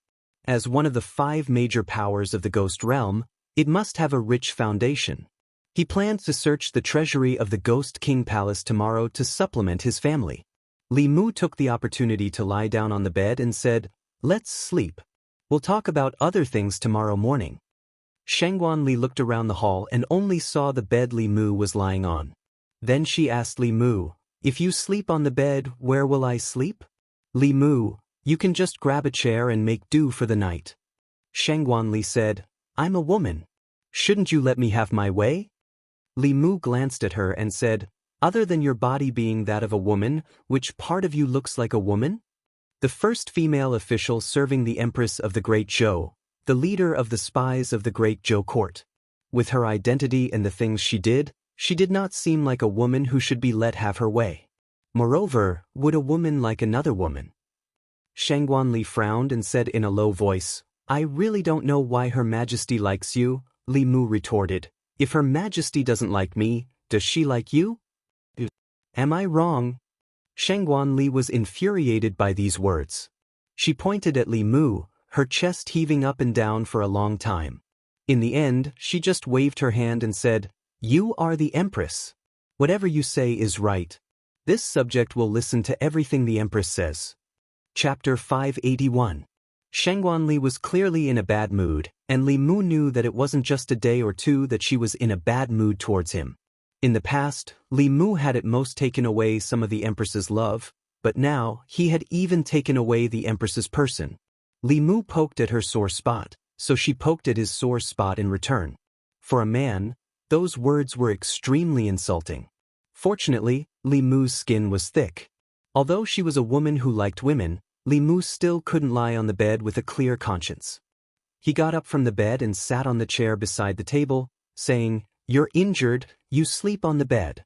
As one of the 5 major powers of the Ghost Realm, it must have a rich foundation. He planned to search the treasury of the Ghost King Palace tomorrow to supplement his family. Li Mu took the opportunity to lie down on the bed and said, "Let's sleep. We'll talk about other things tomorrow morning." Shangguanli looked around the hall and only saw the bed Li Mu was lying on. Then she asked Li Mu, "If you sleep on the bed, where will I sleep?" "Li Mu, you can just grab a chair and make do for the night." Shangguanli said, "I'm a woman. Shouldn't you let me have my way?" Li Mu glanced at her and said, "Other than your body being that of a woman, which part of you looks like a woman?" The first female official serving the Empress of the Great Zhou, the leader of the spies of the Great Zhou court. With her identity and the things she did not seem like a woman who should be let have her way. Moreover, would a woman like another woman? Shangguanli frowned and said in a low voice, "I really don't know why Her Majesty likes you." Li Mu retorted, "If Her Majesty doesn't like me, does she like you? Am I wrong?" Shangguanli was infuriated by these words. She pointed at Li Mu, her chest heaving up and down for a long time. In the end, she just waved her hand and said, "You are the Empress. Whatever you say is right. This subject will listen to everything the Empress says." Chapter 581. Shangguanli was clearly in a bad mood, and Li Mu knew that it wasn't just a day or two that she was in a bad mood towards him. In the past, Li Mu had at most taken away some of the Empress's love, but now he had even taken away the Empress's person. Li Mu poked at her sore spot, so she poked at his sore spot in return. For a man, those words were extremely insulting. Fortunately, Li Mu's skin was thick. Although she was a woman who liked women, Li Mu still couldn't lie on the bed with a clear conscience. He got up from the bed and sat on the chair beside the table, saying, "You're injured, you sleep on the bed."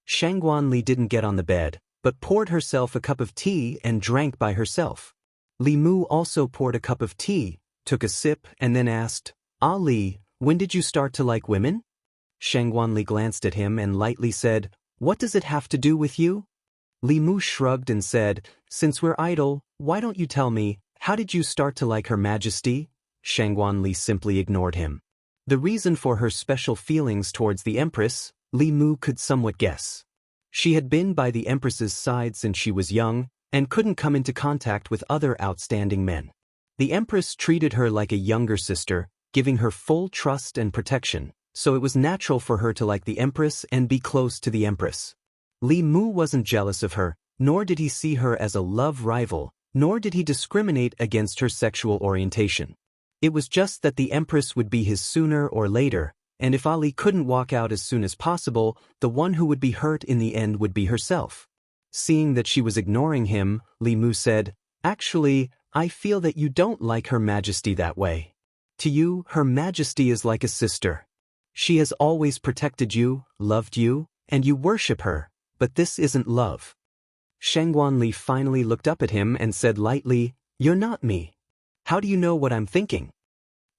Shangguan Li didn't get on the bed, but poured herself a cup of tea and drank by herself. Li Mu also poured a cup of tea, took a sip, and then asked, "Ah Li, when did you start to like women?" Shangguan Li glanced at him and lightly said, "What does it have to do with you?" Li Mu shrugged and said, "Since we're idle, why don't you tell me, how did you start to like Her Majesty?" Shangguan Li simply ignored him. The reason for her special feelings towards the Empress, Li Mu could somewhat guess. She had been by the Empress's side since she was young, and couldn't come into contact with other outstanding men. The Empress treated her like a younger sister, giving her full trust and protection, so it was natural for her to like the Empress and be close to the Empress. Li Mu wasn't jealous of her, nor did he see her as a love rival, nor did he discriminate against her sexual orientation. It was just that the Empress would be his sooner or later, and if Ali couldn't walk out as soon as possible, the one who would be hurt in the end would be herself. Seeing that she was ignoring him, Li Mu said, "Actually, I feel that you don't like Her Majesty that way. To you, Her Majesty is like a sister. She has always protected you, loved you, and you worship her, but this isn't love." Shangguan Li finally looked up at him and said lightly, "You're not me. How do you know what I'm thinking?"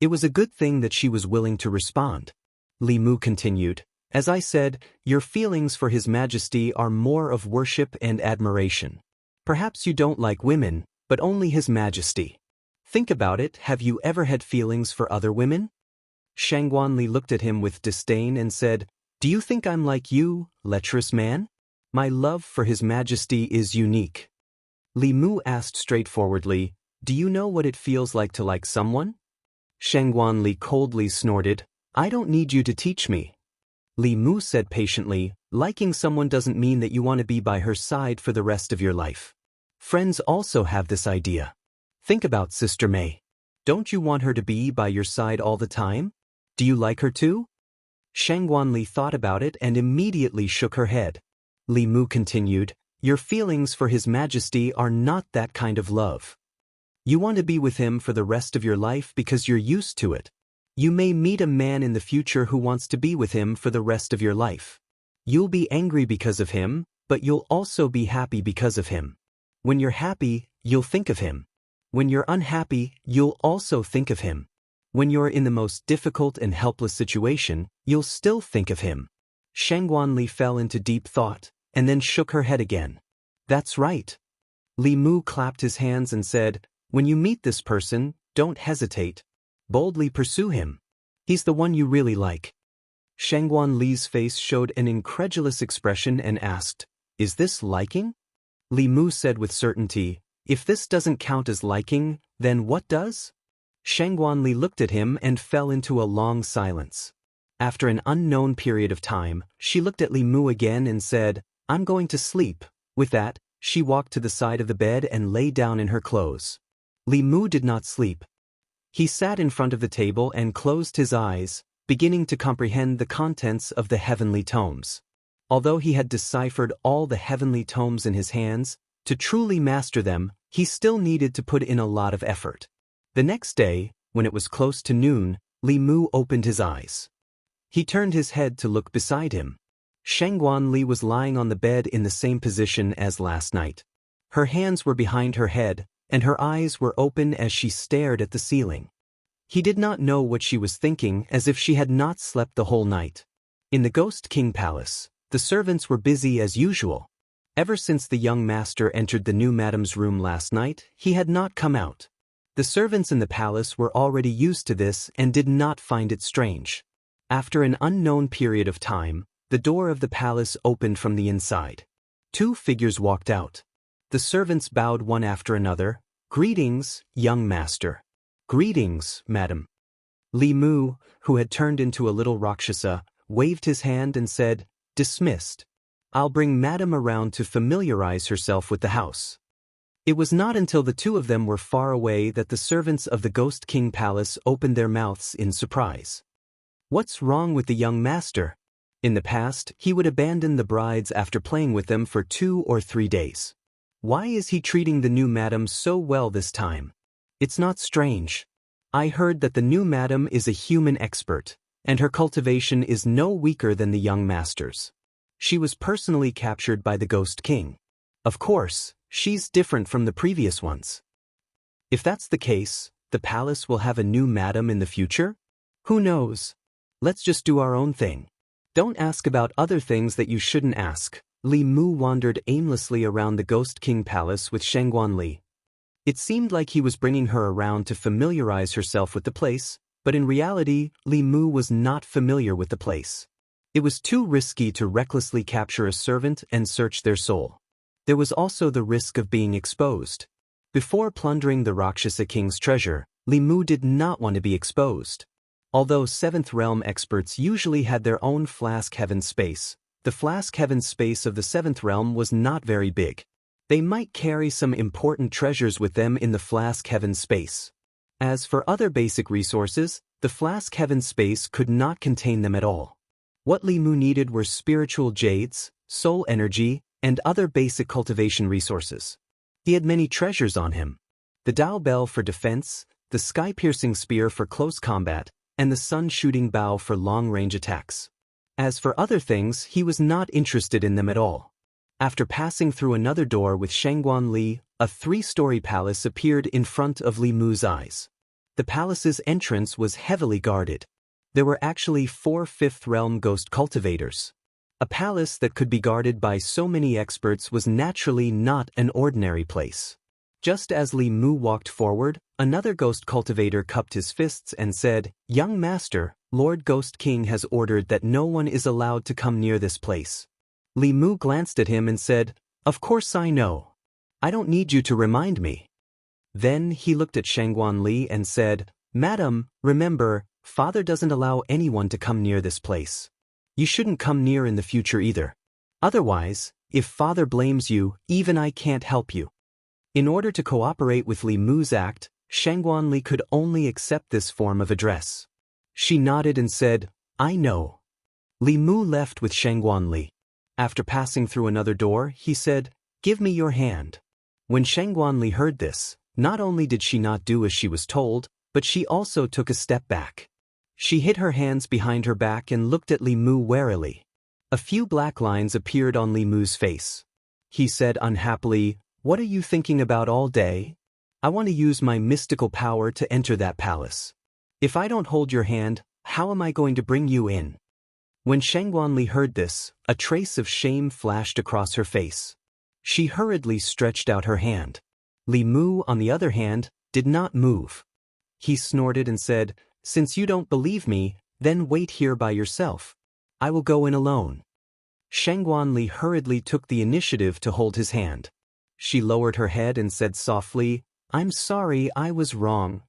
It was a good thing that she was willing to respond. Li Mu continued, "As I said, your feelings for His Majesty are more of worship and admiration. Perhaps you don't like women, but only His Majesty. Think about it, have you ever had feelings for other women?" Shangguan Li looked at him with disdain and said, "Do you think I'm like you, lecherous man? My love for His Majesty is unique." Li Mu asked straightforwardly, "Do you know what it feels like to like someone?" Shangguan Li coldly snorted, "I don't need you to teach me." Li Mu said patiently, "Liking someone doesn't mean that you want to be by her side for the rest of your life. Friends also have this idea. Think about Sister May. Don't you want her to be by your side all the time? Do you like her too?" Shangguan Li thought about it and immediately shook her head. Li Mu continued, "Your feelings for His Majesty are not that kind of love. You want to be with him for the rest of your life because you're used to it. You may meet a man in the future who wants to be with him for the rest of your life. You'll be angry because of him, but you'll also be happy because of him. When you're happy, you'll think of him. When you're unhappy, you'll also think of him. When you're in the most difficult and helpless situation, you'll still think of him." Shangguan Li fell into deep thought, and then shook her head again. "That's right." Li Mu clapped his hands and said, "When you meet this person, don't hesitate. Boldly pursue him. He's the one you really like." Shangguan Li's face showed an incredulous expression and asked, "Is this liking?" Li Mu said with certainty, "If this doesn't count as liking, then what does?" Shangguan Li looked at him and fell into a long silence. After an unknown period of time, she looked at Li Mu again and said, "I'm going to sleep." With that, she walked to the side of the bed and lay down in her clothes. Li Mu did not sleep. He sat in front of the table and closed his eyes, beginning to comprehend the contents of the heavenly tomes. Although he had deciphered all the heavenly tomes in his hands, to truly master them, he still needed to put in a lot of effort. The next day, when it was close to noon, Li Mu opened his eyes. He turned his head to look beside him. Shangguan Li was lying on the bed in the same position as last night. Her hands were behind her head, and her eyes were open as she stared at the ceiling. He did not know what she was thinking, as if she had not slept the whole night. In the Ghost King Palace, the servants were busy as usual. Ever since the young master entered the new madam's room last night, he had not come out. The servants in the palace were already used to this and did not find it strange. After an unknown period of time, the door of the palace opened from the inside. Two figures walked out. The servants bowed one after another. "Greetings, young master." "Greetings, madam." Li Mu, who had turned into a little Rakshasa, waved his hand and said, "Dismissed." I'll bring Madame around to familiarize herself with the house. It was not until the two of them were far away that the servants of the Ghost King Palace opened their mouths in surprise. What's wrong with the young master? In the past, he would abandon the brides after playing with them for 2 or 3 days. Why is he treating the new madam so well this time? It's not strange. I heard that the new madam is a human expert, and her cultivation is no weaker than the young master's. She was personally captured by the Ghost King. Of course, she's different from the previous ones. If that's the case, the palace will have a new madam in the future? Who knows? Let's just do our own thing. Don't ask about other things that you shouldn't ask. Li Mu wandered aimlessly around the Ghost King Palace with Shangguan Li. It seemed like he was bringing her around to familiarize herself with the place, but in reality, Li Mu was not familiar with the place. It was too risky to recklessly capture a servant and search their soul. There was also the risk of being exposed. Before plundering the Rakshasa King's treasure, Li Mu did not want to be exposed. Although 7th Realm experts usually had their own Flask Heaven space, the Flask Heaven space of the 7th Realm was not very big. They might carry some important treasures with them in the Flask Heaven space. As for other basic resources, the Flask Heaven space could not contain them at all. What Li Mu needed were spiritual jades, soul energy, and other basic cultivation resources. He had many treasures on him. The Dao Bell for defense, the sky-piercing spear for close combat, and the sun-shooting bow for long-range attacks. As for other things, he was not interested in them at all. After passing through another door with Shangguan Li, a 3-story palace appeared in front of Li Mu's eyes. The palace's entrance was heavily guarded. There were actually 4 5th Realm ghost cultivators. A palace that could be guarded by so many experts was naturally not an ordinary place. Just as Li Mu walked forward, another ghost cultivator cupped his fists and said, "Young master, Lord Ghost King has ordered that no one is allowed to come near this place." Li Mu glanced at him and said, "Of course I know. I don't need you to remind me." Then he looked at Shangguan Li and said, "Madam, remember, Father doesn't allow anyone to come near this place. You shouldn't come near in the future either. Otherwise, if Father blames you, even I can't help you." In order to cooperate with Li Mu's act, Shangguan Li could only accept this form of address. She nodded and said, "I know." Li Mu left with Shangguan Li. After passing through another door, he said, "Give me your hand." When Shangguan Li heard this, not only did she not do as she was told, but she also took a step back. She hid her hands behind her back and looked at Li Mu warily. A few black lines appeared on Li Mu's face. He said unhappily, "What are you thinking about all day? I want to use my mystical power to enter that palace. If I don't hold your hand, how am I going to bring you in?" When Shangguan Li heard this, a trace of shame flashed across her face. She hurriedly stretched out her hand. Li Mu, on the other hand, did not move. He snorted and said, "Since you don't believe me, then wait here by yourself. I will go in alone." Shangguan Li hurriedly took the initiative to hold his hand. She lowered her head and said softly, "I'm sorry, I was wrong.